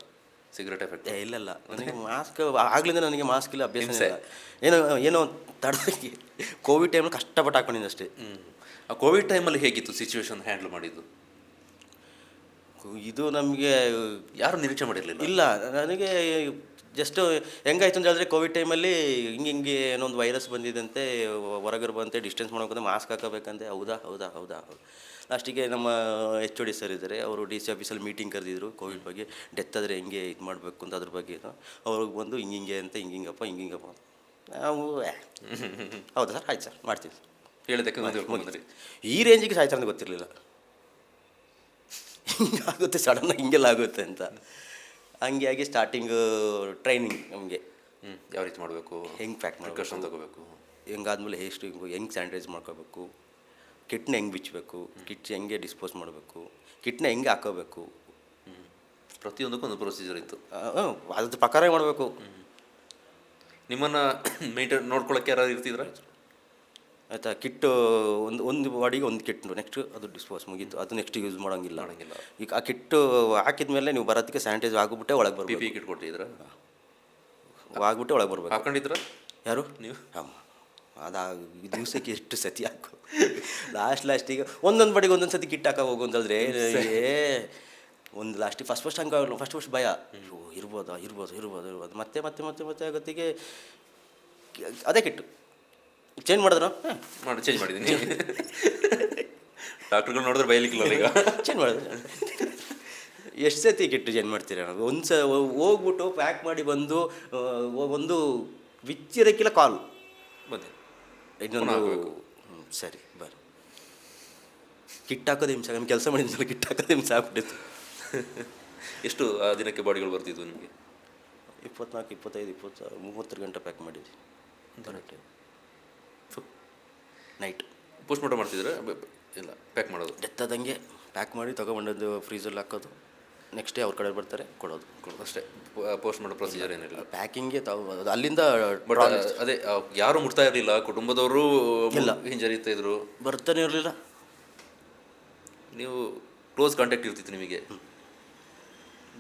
Cigarette effect? ಇಲ್ಲ, ನನಗೆ ಮಾಸ್ಕ್ ಆಗ್ಲಿಂದ ನನಗೆ ಮಾಸ್ಕ್ ಇಲ್ಲ, ಅಭ್ಯಾಸ ಇಲ್ಲ. ಏನೋ ತಡೆದಾಗಿ ಕೋವಿಡ್ ಟೈಮಲ್ಲಿ ಕಷ್ಟಪಟ್ಟು ಹಾಕೊಂಡಿದ್ದೆ ಅಷ್ಟೇ. ಆ ಕೋವಿಡ್ ಟೈಮಲ್ಲಿ ಹೇಗಿತ್ತು ಸಿಚುವೇಶನ್ ಹ್ಯಾಂಡಲ್ ಮಾಡಿದ್ದು? ಇದು ನಮಗೆ ಯಾರು ನಿರೀಕ್ಷೆ ಮಾಡಿರಲಿಲ್ಲ. ಇಲ್ಲ, ನನಗೆ ಜಸ್ಟ್ ಹೆಂಗಾಯ್ತು ಅಂತ ಹೇಳಿದ್ರೆ, ಕೋವಿಡ್ ಟೈಮಲ್ಲಿ ಹಿಂಗೆ ಏನೊಂದು ವೈರಸ್ ಬಂದಿದ್ದಂತೆ, ಹೊರಗರು ಬಂತೆ, ಡಿಸ್ಟೆನ್ಸ್ ಮಾಡ್ಬೇಕಂತ ಮಾಸ್ಕ್ ಹಾಕಬೇಕಂತೆ. ಹೌದಾ. ಲಾಸ್ಟಿಗೆ ನಮ್ಮ HOD ಸರ್ ಇದ್ದಾರೆ, ಅವರು DC ಆಫೀಸಲ್ಲಿ ಮೀಟಿಂಗ್ ಕರೆದಿದ್ರು ಕೋವಿಡ್ ಬಗ್ಗೆ, ಡೆತ್ ಆದರೆ ಹೆಂಗೆ ಇದು ಮಾಡಬೇಕು ಅಂತ, ಅದ್ರ ಬಗ್ಗೆ ಅವ್ರಿಗೆ ಬಂದು ಹಿಂಗೆ ಅಂತ ಹಿಂಗಪ್ಪ ನಾವು ಹೌದಾ ಸರ್, ಆಯ್ತು ಸರ್, ಮಾಡ್ತೀವಿ ಹೇಳಿದ್ದಕ್ಕೆ. ಈ ರೇಂಜಿಗೆ ಸಾಯ್ತಾರೆ ಅಂತ ಗೊತ್ತಿರಲಿಲ್ಲ, ಹಿಂಗಾಗುತ್ತೆ ಸಡನ್ನಾಗಿ ಹಿಂಗೆಲ್ಲ ಆಗುತ್ತೆ ಅಂತ. ಹಂಗೆ ಆಗಿ ಸ್ಟಾರ್ಟಿಂಗು ಟ್ರೈನಿಂಗ್ ನಮಗೆ ಯಾವ ರೀತಿ ಮಾಡಬೇಕು, ಹೆಂಗೆ ಪ್ಯಾಕ್ ಪ್ರಿಕಾಷನ್ ತಗೋಬೇಕು, ಹೆಂಗಾದ್ಮೇಲೆ ಹೆಂಗೆ ಸ್ಯಾನಿಟೈಸ್ ಮಾಡ್ಕೋಬೇಕು, ಕಿಟ್ನ ಹೆಂಗೆ ಬಿಚ್ಚಬೇಕು, ಕಿಟ್ ಹೆಂಗೆ ಡಿಸ್ಪೋಸ್ ಮಾಡಬೇಕು, ಕಿಟ್ನ ಹೆಂಗೆ ಹಾಕೋಬೇಕು, ಪ್ರತಿಯೊಂದಕ್ಕೂ ಒಂದು ಪ್ರೊಸೀಜರ್ ಇತ್ತು. ಅದ್ರ ಪ್ರಕಾರ ಮಾಡಬೇಕು. ನಿಮ್ಮನ್ನು ಮೇಂಟೈನ್ ನೋಡ್ಕೊಳ್ಳೋಕ್ಕೆ ಯಾರು ಇರ್ತಿದ್ರ? ಆಯಿತಾ, ಕಿಟ್ಟು ಒಂದು ಬಾಡಿಗೆ ಒಂದು ಕಿಟ್ಟು, ನೆಕ್ಸ್ಟ್ ಅದು ಡಿಸ್ಪೋಸ್ ಮುಗೀತು, ಅದು ನೆಕ್ಸ್ಟ್ ಯೂಸ್ ಮಾಡೋಂಗಿಲ್ಲ. ಈಗ ಆ ಕಿಟ್ಟು ಹಾಕಿದ ಮೇಲೆ ನೀವು ಬರೋದಕ್ಕೆ ಸ್ಯಾನಿಟೈಸ್ ಆಗಿಬಿಟ್ಟೆ ಒಳಗೆ ಬರ್ಬೇಕು. PPE ಕಿಟ್ ಕೊಟ್ಟಿದ್ರ? ಆಗ್ಬಿಟ್ಟೆ ಒಳಗೆ ಬರ್ಬೇಕು. ಹಾಕೊಂಡಿದ್ರ ಯಾರು? ನೀವು? ಹಾಂ, ಅದು ದಿವಸಕ್ಕೆ ಎಷ್ಟು ಸತಿ ಹಾಕು. ಲಾಸ್ಟಿಗೆ ಒಂದೊಂದು ಬಡಿಗೆ ಒಂದೊಂದು ಸತಿ ಕಿಟ್ ಹಾಕೋ ಹೋಗು ಅಂತಂದರೆ ಒಂದು ಲಾಸ್ಟಿಗೆ ಫಸ್ಟ್ ಹಂಗೆ ಫಸ್ಟ್ ಭಯ, ಇರ್ಬೋದು. ಮತ್ತೆ ಆಗತ್ತಿಗೆ ಅದೇ ಕಿಟ್ಟು ಚೇಂಜ್ ಮಾಡಿದ್ರು. ಚೇಂಜ್ ಮಾಡಿದ್ದೀನಿ. ಡಾಕ್ಟ್ರುಗಳು ನೋಡಿದ್ರೆ ಬೈಲಿಕ್ಕಿಲ್ಲ ಈಗ. ಚೇಂಜ್ ಮಾಡಿದ್ರು. ಎಷ್ಟು ಸತಿ ಕಿಟ್ಟು ಚೇಂಜ್ ಮಾಡ್ತೀರ? ಒಂದು ಹೋಗ್ಬಿಟ್ಟು ಪ್ಯಾಕ್ ಮಾಡಿ ಬಂದು ಒಂದು ವಿಚ್ಚಿರಕ್ಕಿಲ್ಲ ಕಾಲು ಬಂದೆ ಇನ್ನೊಂದು ಸರಿ ಬರ್ರಿ ಕಿಟ್ ಹಾಕೋದು ಹಿಂಸೆ. ನಮ್ಮ ಕೆಲಸ ಮಾಡಿದ್ಮೇಲೆ ಕಿಟ್ ಹಾಕೋದು ಹಿಂಸೆ ಆಗ್ಬಿಟ್ಟಿತ್ತು. ಎಷ್ಟು ಆ ದಿನಕ್ಕೆ ಬಾಡಿಗಳು ಬರ್ತಿದ್ವು ನಿಮಗೆ? 24, 25, 26, 30 ಗಂಟೆ ಪ್ಯಾಕ್ ಮಾಡಿದ್ವಿ. ನೈಟ್ ಪೋಸ್ಟ್ ಮಾರ್ಟಮ್ ಮಾಡ್ತಿದ್ರೆ ಇಲ್ಲ ಪ್ಯಾಕ್ ಮಾಡೋದು? ಡೆತ್ ಆದಂಗೆ ಪ್ಯಾಕ್ ಮಾಡಿ ತೊಗೊಬಂದದ್ದು ಫ್ರೀಸಲ್ಲಿ ಹಾಕೋದು, ನೆಕ್ಸ್ಟ್ ಡೇ ಅವ್ರ ಕಡೆ ಬರ್ತಾರೆ ಕೊಡೋದು. ಅಷ್ಟೇ, ಪೋಸ್ಟ್ ಮಾಡೋ ಪ್ರೊಸೀಜರ್ ಏನಿಲ್ಲ. ಪ್ಯಾಕಿಂಗ್ಗೆ ತಾವು ಅಲ್ಲಿಂದ ಬಟ್ ಅದೇ ಯಾರು ಮುಟ್ತಾ ಇರಲಿಲ್ಲ, ಕುಟುಂಬದವರು ಹಿಂಜರಿತಾ ಇದ್ರು, ಬರ್ತಾನೆ ಇರಲಿಲ್ಲ. ನೀವು ಕ್ಲೋಸ್ ಕಾಂಟ್ಯಾಕ್ಟ್ ಇರ್ತಿತ್ತು ನಿಮಗೆ,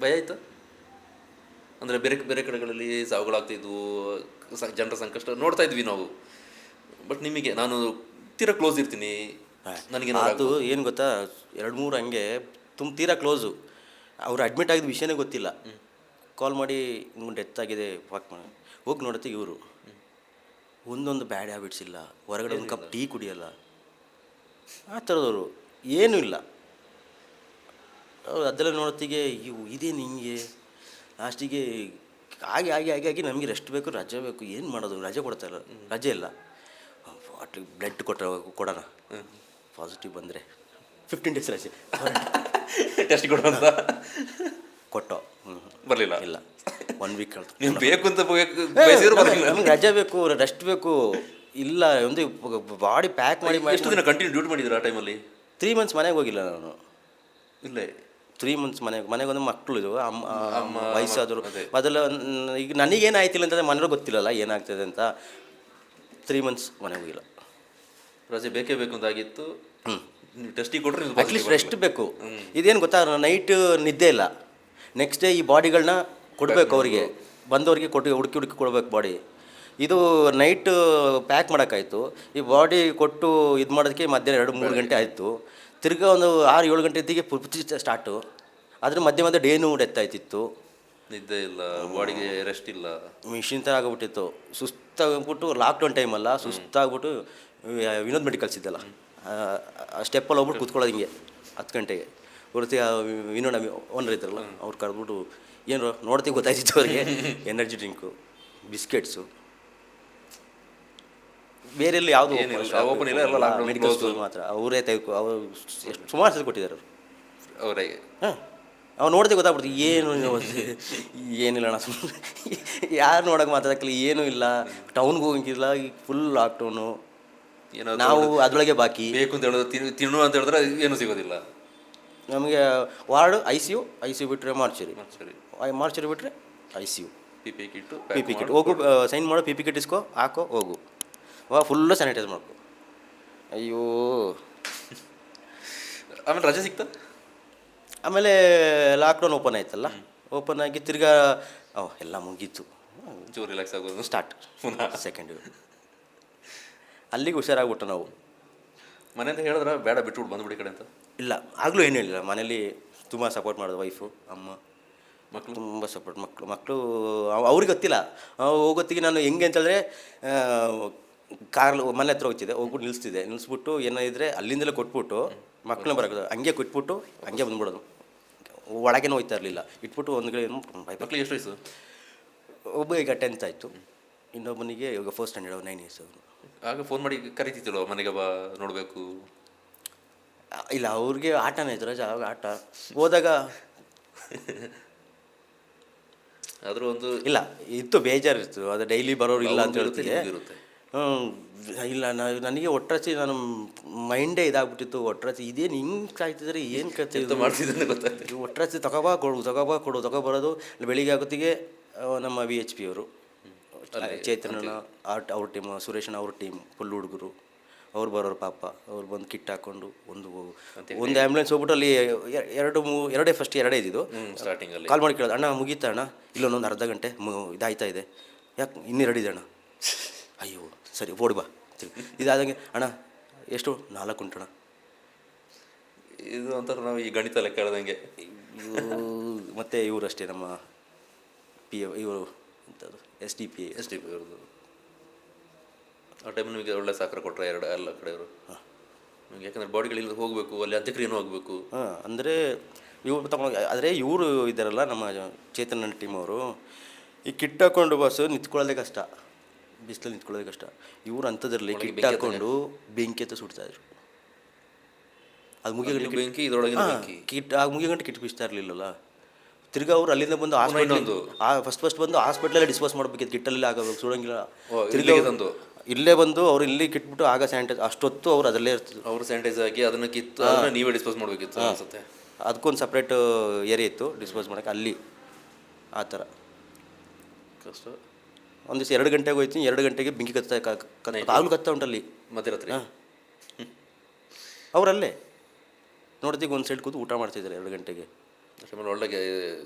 ಭಯ ಆಯ್ತಾ? ಅಂದರೆ ಬೇರೆ ಬೇರೆ ಕಡೆಗಳಲ್ಲಿ ಸಾವುಗಳಾಗ್ತಿದ್ವು, ಜನರ ಸಂಕಷ್ಟ ನೋಡ್ತಾ ಇದ್ವಿ ನಾವು. ಬಟ್ ನಿಮಗೆ ನಾನು ತೀರಾ ಕ್ಲೋಸ್ ಇರ್ತೀನಿ, ನನಗೆ ಅದು ಏನು ಗೊತ್ತಾ, 2-3 ಹಂಗೆ ತೀರಾ ಕ್ಲೋಸು. ಅವ್ರು ಅಡ್ಮಿಟ್ ಆಗಿದ್ದ ವಿಷಯನೇ ಗೊತ್ತಿಲ್ಲ. ಕಾಲ್ ಮಾಡಿ ಡೆತ್ ಆಗಿದೆ ವಾಕ್ ಮಾಡಿ ಹೋಗಿ ನೋಡುತ್ತೆ. ಇವರು ಒಂದೊಂದು ಬ್ಯಾಡ್ ಹ್ಯಾಬಿಟ್ಸ್ ಇಲ್ಲ, ಹೊರಗಡೆ ಒಂದು ಕಪ್ ಟೀ ಕುಡಿಯೋಲ್ಲ, ಆ ಥರದವರು ಏನೂ ಇಲ್ಲ. ಅವ್ರು ಅದೆಲ್ಲ ನೋಡೋತ್ತಿಗೆ ಇದೇನು ಹಿಂಗೆ. ಲಾಸ್ಟಿಗೆ ಆಗಿ ಆಗಿ ಆಗಿ ಆಗಿ ನಮಗೆ ರೆಸ್ಟ್ ಬೇಕು, ರಜೆ ಬೇಕು, ಏನು ಮಾಡೋದು, ರಜೆ ಕೊಡ್ತಾಯಿಲ್ಲ, ರಜೆ ಇಲ್ಲ. ಬ್ಲಡ್ ಕೊಡೋಣ, ಪಾಸಿಟಿವ್ ಬಂದರೆ 15 ಡೇಸ್ ರಜೆ ಟೆಸ್ಟ್ ಕೊಡುವಂತ ಕೊಟ್ಟೋ. ಬರಲಿಲ್ಲ. ಇಲ್ಲ, 1 ವೀಕ್ ಕಳ್ತು. ನೀವು ಬೇಕು ಅಂತ ನಮ್ಗೆ ರಜೆ ಬೇಕು, ರೆಸ್ಟ್ ಬೇಕು. ಇಲ್ಲ, ಒಂದು ಬಾಡಿ ಪ್ಯಾಕ್ ಮಾಡಿ ಎಷ್ಟು ದಿನ ಕಂಟಿನ್ಯೂ ಡ್ಯೂಟಿ ಮಾಡಿದ್ರು ಆ ಟೈಮಲ್ಲಿ? 3 ಮಂತ್ಸ್ ಮನೆಗೆ ಹೋಗಿಲ್ಲ ನಾನು. ಇಲ್ಲೇ 3 ಮಂತ್ಸ್ ಮನೆಗೆ ಒಂದು ಮಕ್ಕಳು ಇದು, ಅಮ್ಮ ವಯಸ್ಸಾದರು. ಮೊದಲು ಈಗ ನನಗೇನಾಯ್ತಿಲ್ಲ ಅಂತಂದರೆ ಮನೇಲಿ ಗೊತ್ತಿಲ್ಲಲ್ಲ ಏನಾಗ್ತದೆ ಅಂತ. 3 ಮಂತ್ಸ್ ಮನೆಗೆ ಹೋಗಿಲ್ಲ. ರಜೆ ಬೇಕೇ ಬೇಕು ಅಂತಾಗಿತ್ತು. ಟೆಸ್ಟಿಗೆ ಕೊಟ್ಟರೆ ಅಟ್ಲೀಸ್ಟ್ ರೆಸ್ಟ್ ಬೇಕು. ಇದೇನು ಗೊತ್ತಾ, ನೈಟ್ ನಿದ್ದೆ ಇಲ್ಲ. ನೆಕ್ಸ್ಟ್ ಡೇ ಈ ಬಾಡಿಗಳನ್ನ ಕೊಡಬೇಕು ಅವರಿಗೆ, ಬಂದವ್ರಿಗೆ ಹುಡುಕಿ ಕೊಡ್ಬೇಕು ಬಾಡಿ. ಇದು ನೈಟ್ ಪ್ಯಾಕ್ ಮಾಡೋಕ್ಕಾಯ್ತು, ಈ ಬಾಡಿ ಕೊಟ್ಟು ಇದು ಮಾಡೋದಕ್ಕೆ ಮಧ್ಯಾಹ್ನ 2-3 ಗಂಟೆ ಆಯಿತು. ತಿರ್ಗಾ ಒಂದು 6-7 ಗಂಟೆ ಹೊತ್ತಿಗೆ ಪುರ್ತಿ ಸ್ಟಾರ್ಟು. ಅದ್ರ ಮಧ್ಯೆ ಡೇನು ಡೆತ್ ಆಯ್ತಿತ್ತು. ನಿದ್ದೆ ಇಲ್ಲ, ಬಾಡಿಗೆ ರೆಸ್ಟ್ ಇಲ್ಲ, ಮಿಷಿನ್ ಥರ ಆಗೋಗ್ಬಿಟ್ಟಿತ್ತು. ಸುಸ್ತಾಗ್ಬಿಟ್ಟು ಲಾಕ್ಡೌನ್ ಟೈಮಲ್ಲ, ಸುಸ್ತಾಗ್ಬಿಟ್ಟು ವಿನೋದ್ ಮೆಡಿಕಲ್ಸ್ ಇದ್ದಲ್ಲ, ಆ ಸ್ಟೆಪ್ಪಲ್ಲಿ ಹೋಗ್ಬಿಟ್ಟು ಕೂತ್ಕೊಳ್ಳೋದು ಹಿಂಗೆ 10 ಗಂಟೆಗೆ. ಹೊರತಿ ವಿನೋಡ್ ಓನರ್ ಇದ್ದಾರಲ್ಲ, ಅವ್ರು ಕರೆದ್ಬಿಟ್ಟು ಏನು ನೋಡ್ತೀವಿ ಗೊತ್ತಾಯ್ತಿತ್ತು ಅವ್ರಿಗೆ. ಎನರ್ಜಿ ಡ್ರಿಂಕು, ಬಿಸ್ಕೆಟ್ಸು, ಬೇರೆ ಎಲ್ಲಿ ಯಾವುದು ಓಪನ್ ಇಲ್ಲ, ಎಲ್ಲ ಮೆಡಿಕಲ್ ಸ್ಟೋರ್ ಮಾತ್ರ ಅವರೇ ಅವರು ಎಷ್ಟು ಸುಮಾರು ಸಲ ಕೊಟ್ಟಿದ್ದಾರೆ ಅವರಿಗೆ. ಹಾಂ, ಅವ್ನು ನೋಡ್ದೆ ಗೊತ್ತಾಗ್ಬಿಡ್ತು ಏನು ಏನಿಲ್ಲ ಅಣ್ಣ, ಸುಮ್ಮನೆ ಯಾರು ನೋಡೋಕೆ ಮಾತಾಡೋಕ್ಕಿಲ್ಲ, ಏನೂ ಇಲ್ಲ, ಟೌನ್ಗೆ ಹೋಗಂಗಿಲ್ಲ, ಈಗ ಫುಲ್ ಲಾಕ್ಡೌನು. ನಾವು ಅದರೊಳಗೆ ಬಾಕಿ ಬೇಕು ಅಂತ ಹೇಳೋದು, ತಿನ್ನು ಅಂತ ಹೇಳಿದ್ರೆ ಏನೂ ಸಿಗೋದಿಲ್ಲ ನಮಗೆ. ವಾರ್ಡು ಐ ಸಿ ಯು ಬಿಟ್ಟರೆ ಮಾರ್ಚರಿ ಬಿಟ್ಟರೆ ICU. PPE ಕಿಟ್ ಹೋಗು, ಸೈನ್ ಮಾಡೋ PPE ಕಿಟ್ ಇಸ್ಕೋ, ಹಾಕೋ, ಹೋಗು, ಫುಲ್ಲು ಸ್ಯಾನಿಟೈಸ್ ಮಾಡ್ಕೊ. ಅಯ್ಯೋ, ಆಮೇಲೆ ರಜೆ ಸಿಗ್ತಾ. ಆಮೇಲೆ ಲಾಕ್ಡೌನ್ ಓಪನ್ ಆಯ್ತಲ್ಲ, ಓಪನ್ ಆಗಿ ತಿರ್ಗಾ ಎಲ್ಲ ಮುಗೀತು, ಚೂರು ರಿಲ್ಯಾಕ್ಸ್ ಆಗೋದು ಸ್ಟಾರ್ಟ್ ಸೆಕೆಂಡ್. ಅಲ್ಲಿಗೆ ಹುಷಾರಾಗ್ಬಿಟ್ಟು ನಾವು. ಮನೆಯಿಂದ ಹೇಳಿದ್ರೆ ಬೇಡ ಬಿಟ್ಬಿಟ್ಟು ಬಂದ್ಬಿಡಿ ಕಡೆ ಅಂತ. ಇಲ್ಲ, ಆಗಲೂ ಏನೂ ಹೇಳಿಲ್ಲ. ಮನೇಲಿ ತುಂಬ ಸಪೋರ್ಟ್ ಮಾಡೋದು, ವೈಫು, ಅಮ್ಮ, ಮಕ್ಕಳು ತುಂಬ ಸಪೋರ್ಟ್. ಮಕ್ಕಳು ಅವ್ರಿಗೆ ಗೊತ್ತಿಲ್ಲ. ಹೋಗೋತ್ತಿಗೆ ನಾನು ಹೆಂಗೆ ಅಂತಂದರೆ, ಕಾರಲ್ಲಿ ಮನೆ ಹತ್ರ ಹೋಗ್ತಿದ್ದೆ, ಹೋಗ್ಬಿಟ್ಟು ನಿಲ್ಲಿಸ್ಬಿಟ್ಟು ಏನಾದಿದ್ರೆ ಅಲ್ಲಿಂದಲೇ ಕೊಟ್ಬಿಟ್ಟು ಮಕ್ಕಳನ್ನ ಬರೋದು, ಹಂಗೆ ಕೊಟ್ಬಿಟ್ಟು ಹಂಗೆ ಬಂದ್ಬಿಡೋದು. ಒಳಗೇನೂ ಹೋಗ್ತಾ ಇರಲಿಲ್ಲ, ಇಟ್ಬಿಟ್ಟು ಒಂದು ಕಡೆ. ಮಕ್ಕಳಿಗೆ ಎಷ್ಟು ವಯಸ್ಸು? ಒಬ್ಬ ಈಗ 10th ಆಯಿತು, ಇನ್ನೊಬ್ಬನಿಗೆ ಇವಾಗ 1st ಸ್ಟ್ಯಾಂಡರ್ಡ್, 9 years ಅವನು. ಆಗ ಫೋನ್ ಮಾಡಿ ಕರಿತಿದ್ದಳು, ಮನೆಗೆ ಬಾ ನೋಡಬೇಕು. ಇಲ್ಲ, ಅವ್ರಿಗೆ ಆಟನೇ ಇತ್ತು, ರಜಾ ಆಟ ಹೋದಾಗ. ಆದರೂ ಒಂದು ಇಲ್ಲ ಇತ್ತು, ಬೇಜಾರಿತ್ತು, ಅದು ಡೈಲಿ ಬರೋರು ಇಲ್ಲ ಅಂತ ಹೇಳ್ತೀವಿ. ಇಲ್ಲ, ನನಗೆ ಒಟ್ರಾಚಿ ನಾನು ಮೈಂಡೇ ಇದಾಗ್ಬಿಟ್ಟಿತ್ತು. ಒಟ್ರಾಚಿ ಇದೇನು ಹಿಂಗೆ ಸಾಯ್ತಿದ್ರೆ, ಏನು ಕತೆ ಮಾಡ್ತಿದ್ದೆ ಗೊತ್ತಾಗ್ತದೆ. ಒಟ್ರಾಚಿ ತಗೊಬರೋದು. ಬೆಳಿಗ್ಗೆ ಆಗೋತ್ತಿಗೆ ನಮ್ಮ VHP ಅವರು, ಚೈತನ್ಯನ ಅವ್ರ ಟೀಮ್, ಸುರೇಶನ ಅವ್ರ ಟೀಮ್, ಫುಲ್ ಹುಡುಗರು ಅವ್ರು ಬರೋರು. ಪಾಪ ಅವ್ರು ಬಂದು ಕಿಟ್ ಹಾಕ್ಕೊಂಡು ಒಂದು ಆ್ಯಂಬುಲೆನ್ಸ್ ಹೋಗ್ಬಿಟ್ಟು ಅಲ್ಲಿ ಎರಡೇ ಇದ್ದಿದ್ದು. ಸ್ಟಾರ್ಟಿಂಗಲ್ಲಿ ಕಾಲ್ ಮಾಡಿ ಕೇಳೋದು, ಅಣ್ಣ ಮುಗೀತಾ ಅಣ್ಣ? ಇಲ್ಲೊಂದೊಂದು ಅರ್ಧ ಗಂಟೆ ಇದಾಯ್ತಾ ಇದೆ. ಯಾಕೆ ಇನ್ನೂ ರೆಡಿ ಇದೆ ಅಣ್ಣ? ಅಯ್ಯೋ ಸರಿ ಓಡಿ ಬಾ. ಇದಾದಂಗೆ ಅಣ್ಣ ಎಷ್ಟು 4 ಉಂಟಣ್ಣ. ಇದು ಒಂಥರ ನಾವು ಈ ಗಣಿತ ಲೆಕ್ಕ ಹೇಳ್ದಂಗೆ. ಮತ್ತು ಇವರು ಅಷ್ಟೇ, ನಮ್ಮ ಇವರು ಎಂಥದ್ದು SDP ಅವ್ರದ್ದು. ಆ ಟೈಮಲ್ಲಿ ನಿಮಗೆ ಒಳ್ಳೆ ಸಹಕಾರ ಕೊಟ್ಟರೆ ಎಲ್ಲ ಕಡೆಯವರು. ನಿಮಗೆ ಯಾಕಂದರೆ ಬಾಡಿಗಳಿಂದ ಹೋಗಬೇಕು, ಅಲ್ಲಿ ಅಂತ್ಯಕ್ರಿಯೆನೂ ಆಗಬೇಕು. ಅಂದರೆ ಇವ್ರು ತಗೊಂಡು, ಆದರೆ ಇವರು ಇದ್ದಾರಲ್ಲ ನಮ್ಮ ಚೇತನ ಟೀಮ್ ಅವರು, ಈ ಕಿಟ್ ಹಾಕ್ಕೊಂಡು ಬಸ್ಸು ನಿಂತ್ಕೊಳ್ಳೋದೇ ಕಷ್ಟ, ಬಿಸಿಲಲ್ಲಿ ನಿಂತ್ಕೊಳ್ಳೋದೇ ಕಷ್ಟ. ಇವ್ರು ಅಂಥದ್ರಲ್ಲಿ ಕಿಟ್ ಹಾಕ್ಕೊಂಡು ಬೆಂಕಿ ಅಂತ ಸುಡ್ತಾಯಿದ್ರು. ಅದು ಮುಗಿಗಂಟೆ ಬೆಂಕಿ, ಇದರೊಳಗೆ ಕಿಟ್ ಮುಗಿಗಂಟೆ ಕಿಟ್ ಬಿಸ್ತಾ ಇರಲಿಲ್ಲಲ್ಲ. ತಿರ್ಗಾ ಅವ್ರು ಅಲ್ಲಿಂದ ಬಂದು ಫಸ್ಟ್ ಬಂದು ಹಾಸ್ಪಿಟ್ಲಲ್ಲೇ ಡಿಸ್ಪೋಸ್ ಮಾಡಬೇಕಿತ್ತು, ಕಿಟ್ಟಲ್ಲಿ ಆಗಬೇಕು, ಸುಡೋಂಗಿಲ್ಲ. ತಿರ್ಗಿ ಇಲ್ಲೇ ಬಂದು ಅವ್ರು ಇಲ್ಲಿ ಕಿಟ್ಬಿಟ್ಟು ಆಗ ಸ್ಯಾನಿಟೈಸ್, ಅಷ್ಟೊತ್ತು ಅವ್ರು ಅದರಲ್ಲೇ ಇರ್ತಿದ್ರು. ಅವರು ಸ್ಯಾನಿಟೈಸ್ ಆಗಿ ಅದನ್ನು ಕಿತ್ತು ನೀವೇ ಡಿಸ್ಪೋಸ್ ಮಾಡಬೇಕಿತ್ತು ಅನ್ಸುತ್ತೆ. ಅದಕ್ಕೊಂದು ಸಪ್ರೇಟ್ ಏರಿಯಾ ಇತ್ತು ಡಿಸ್ಪೋಸ್ ಮಾಡೋಕ್ಕೆ, ಅಲ್ಲಿ ಆ ಥರ. ಕಷ್ಟ. ಒಂದು ದಿವಸ 2 ಗಂಟೆಗೆ ಹೋಯ್ತೀನಿ, 2 ಗಂಟೆಗೆ ಬೆಂಕಿ ಆಗಲೂ ಕತ್ತಾ ಉಂಟಲ್ಲಿ ಮಧ್ಯರಾತ್ರಿ. ಹಾಂ, ಅವರಲ್ಲೇ ನೋಡ್ತೀವಿ ಒಂದು ಸೈಡ್ ಕೂತು ಊಟ ಮಾಡ್ತಿದ್ದಾರೆ 2 ಗಂಟೆಗೆ. ಆಮೇಲೆ ಒಳ್ಳೆಗೆ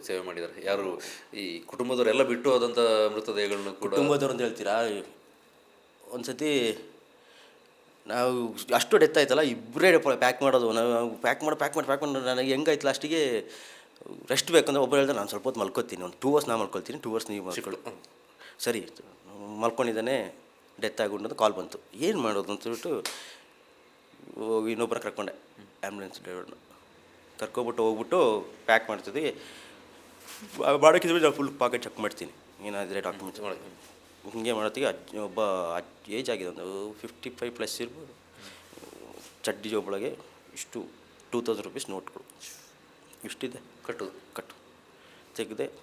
ಸೇವೆ ಮಾಡಿದ್ದಾರೆ. ಯಾರು ಈ ಕುಟುಂಬದವರೆಲ್ಲ ಬಿಟ್ಟು ಹೋದಂಥ ಮೃತದೇಹಗಳನ್ನು ಕೂಡ. ಕುಟುಂಬದವ್ರು ಅಂತ ಹೇಳ್ತೀರಾ? ಒಂದು ಸತಿ ನಾವು ಅಷ್ಟು ಡೆತ್ ಆಯ್ತಲ್ಲ, ಇಬ್ಬರೇ ಪ್ಯಾಕ್ ಮಾಡೋದು. ನಾವು ಪ್ಯಾಕ್ ಮಾಡಿ ನನಗೆ ಹೆಂಗಾಯ್ತು ಲಾಸ್ಟಿಗೆ ರೆಸ್ಟ್ ಬೇಕಂದ್ರೆ ಒಬ್ಬರು ಹೇಳ್ದೆ, ನಾನು ಸ್ವಲ್ಪ ಹೊತ್ತು ಮಲ್ಕೋತೀನಿ, ಒಂದು 2 ಅವರ್ಸ್ ನಾನು ಮಲ್ಕೊಳ್ತೀನಿ, 2 ಅವರ್ಸ್ ನೀವು ಮಲ್ಕೊಳ್ಳಿ. ಸರಿ ಮಲ್ಕೊಂಡಿದ್ದಾನೆ, ಡೆತ್ ಆಗಿಬಿಟ್ಟು ಕಾಲ್ ಬಂತು. ಏನು ಮಾಡೋದು ಅಂತೇಳ್ಬಿಟ್ಟು ಇನ್ನೊಬ್ಬರ ಕರ್ಕೊಂಡೆ, ಆ್ಯಂಬುಲೆನ್ಸ್ ಡ್ರೈವರ್ನ ಹೋಗ್ಬಿಟ್ಟು ಪ್ಯಾಕ್ ಮಾಡ್ತಿದ್ವಿ. ಮಾಡೋಕ್ಕಿದ್ರೆ ನಾನು ಫುಲ್ ಪಾಕೆಟ್ ಚೆಕ್ ಮಾಡ್ತೀನಿ, ಏನಾದರೆ ಡಾಕ್ಯುಮೆಂಟ್ಸ್ ಮಾಡಿ. ಹಿಂಗೆ ಮಾಡೋತ್ತಿಗೆ ಒಬ್ಬ ಏಜ್ ಆಗಿದೆ, ಒಂದು 55+ ಇರ್ಬೋದು. ಚಡ್ಡಿ ಜೋಬೊಳಗೆ ಇಷ್ಟು 2000 ರೂಪೀಸ್ ನೋಟ್ಗಳು ಇಷ್ಟಿದೆ. ಕಟ್ಟು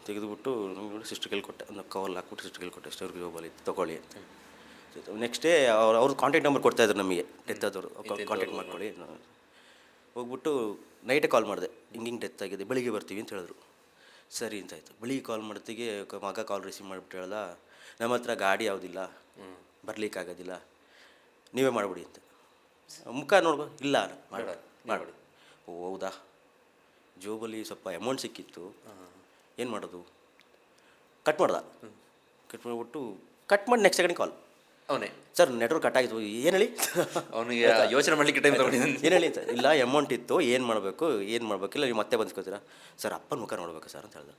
ತೆಗೆದುಬಿಟ್ಟು ನಮಗೆ ಸಿಸ್ಟರ್ ಕೈಲಿ ಕೊಟ್ಟೆ, ಒಂದು ಕವಲ್ ಹಾಕ್ಬಿಟ್ಟು ಸಿಸ್ಟರ್ ಕೈಲಿ ಕೊಟ್ಟೆ, ಸ್ಟೋರ್ ಜೋಬಲ್ಲಿ ತೊಗೊಳ್ಳಿ ಅಂತ. ನೆಕ್ಸ್ಟ್ ಡೇ ಅವ್ರ ಕಾಂಟ್ಯಾಕ್ಟ್ ನಂಬರ್ ಕೊಡ್ತಾಯಿದ್ರು ನಮಗೆ, ಡೆತ್ ಆದವರು ಕಾಂಟ್ಯಾಕ್ಟ್ ಮಾಡ್ಕೊಳ್ಳಿ. ಹೋಗ್ಬಿಟ್ಟು ನೈಟೇ ಕಾಲ್ ಮಾಡಿದೆ, ಹಿಂಗೆ ಡೆತ್ ಆಗಿದೆ, ಬೆಳಿಗ್ಗೆ ಬರ್ತೀವಿ ಅಂತ ಹೇಳಿದ್ರು. ಸರಿ ಅಂತಾಯಿತು. ಬೆಳಿಗ್ಗೆ ಕಾಲ್ ಮಾಡ್ತಿಗೆ ಮಗ ಕಾಲ್ ರಿಸೀವ್ ಮಾಡಿಬಿಟ್ಟು ಹೇಳ್ದ, ನಮ್ಮ ಹತ್ರ ಗಾಡಿ ಯಾವುದಿಲ್ಲ, ಬರಲಿಕ್ಕಾಗೋದಿಲ್ಲ, ನೀವೇ ಮಾಡಿಬಿಡಿ ಅಂತ. ಮುಖ ನೋಡ್ಕೊ, ಇಲ್ಲ ಮಾಡಿ. ಓ ಹೌದಾ, ಜೋಬಲ್ಲಿ ಸ್ವಲ್ಪ ಅಮೌಂಟ್ ಸಿಕ್ಕಿತ್ತು, ಏನು ಮಾಡೋದು? ಕಟ್ ಮಾಡಿಬಿಟ್ಟು ಕಟ್ ಮಾಡಿ ನೆಕ್ಸ್ಟ್ ಸೆಕೆಂಡ್ ಕಾಲ್, ಅವನೇ ಸರ್ ನೆಟ್ವರ್ಕ್ ಕಟ್ ಆಗಿತ್ತು, ಏನು ಹೇಳಿ. ಅವನಿಗೆ ಯೋಚನೆ ಮಾಡಲಿಕ್ಕೆ ಟೈಮ್ ತಗೊಂಡಿದ್ದೀನಿ. ಏನು ಹೇಳಿ ಅಂತ, ಇಲ್ಲ ಅಮೌಂಟ್ ಇತ್ತು, ಏನು ಮಾಡಬೇಕಿಲ್ಲ, ನೀವು ಮತ್ತೆ ಬಂದ್ಕೋತೀರಾ? ಸರ್ ಅಪ್ಪನ ಮುಖ ನೋಡ್ಬೇಕು ಸರ್ ಅಂತ ಹೇಳ್ದೆ.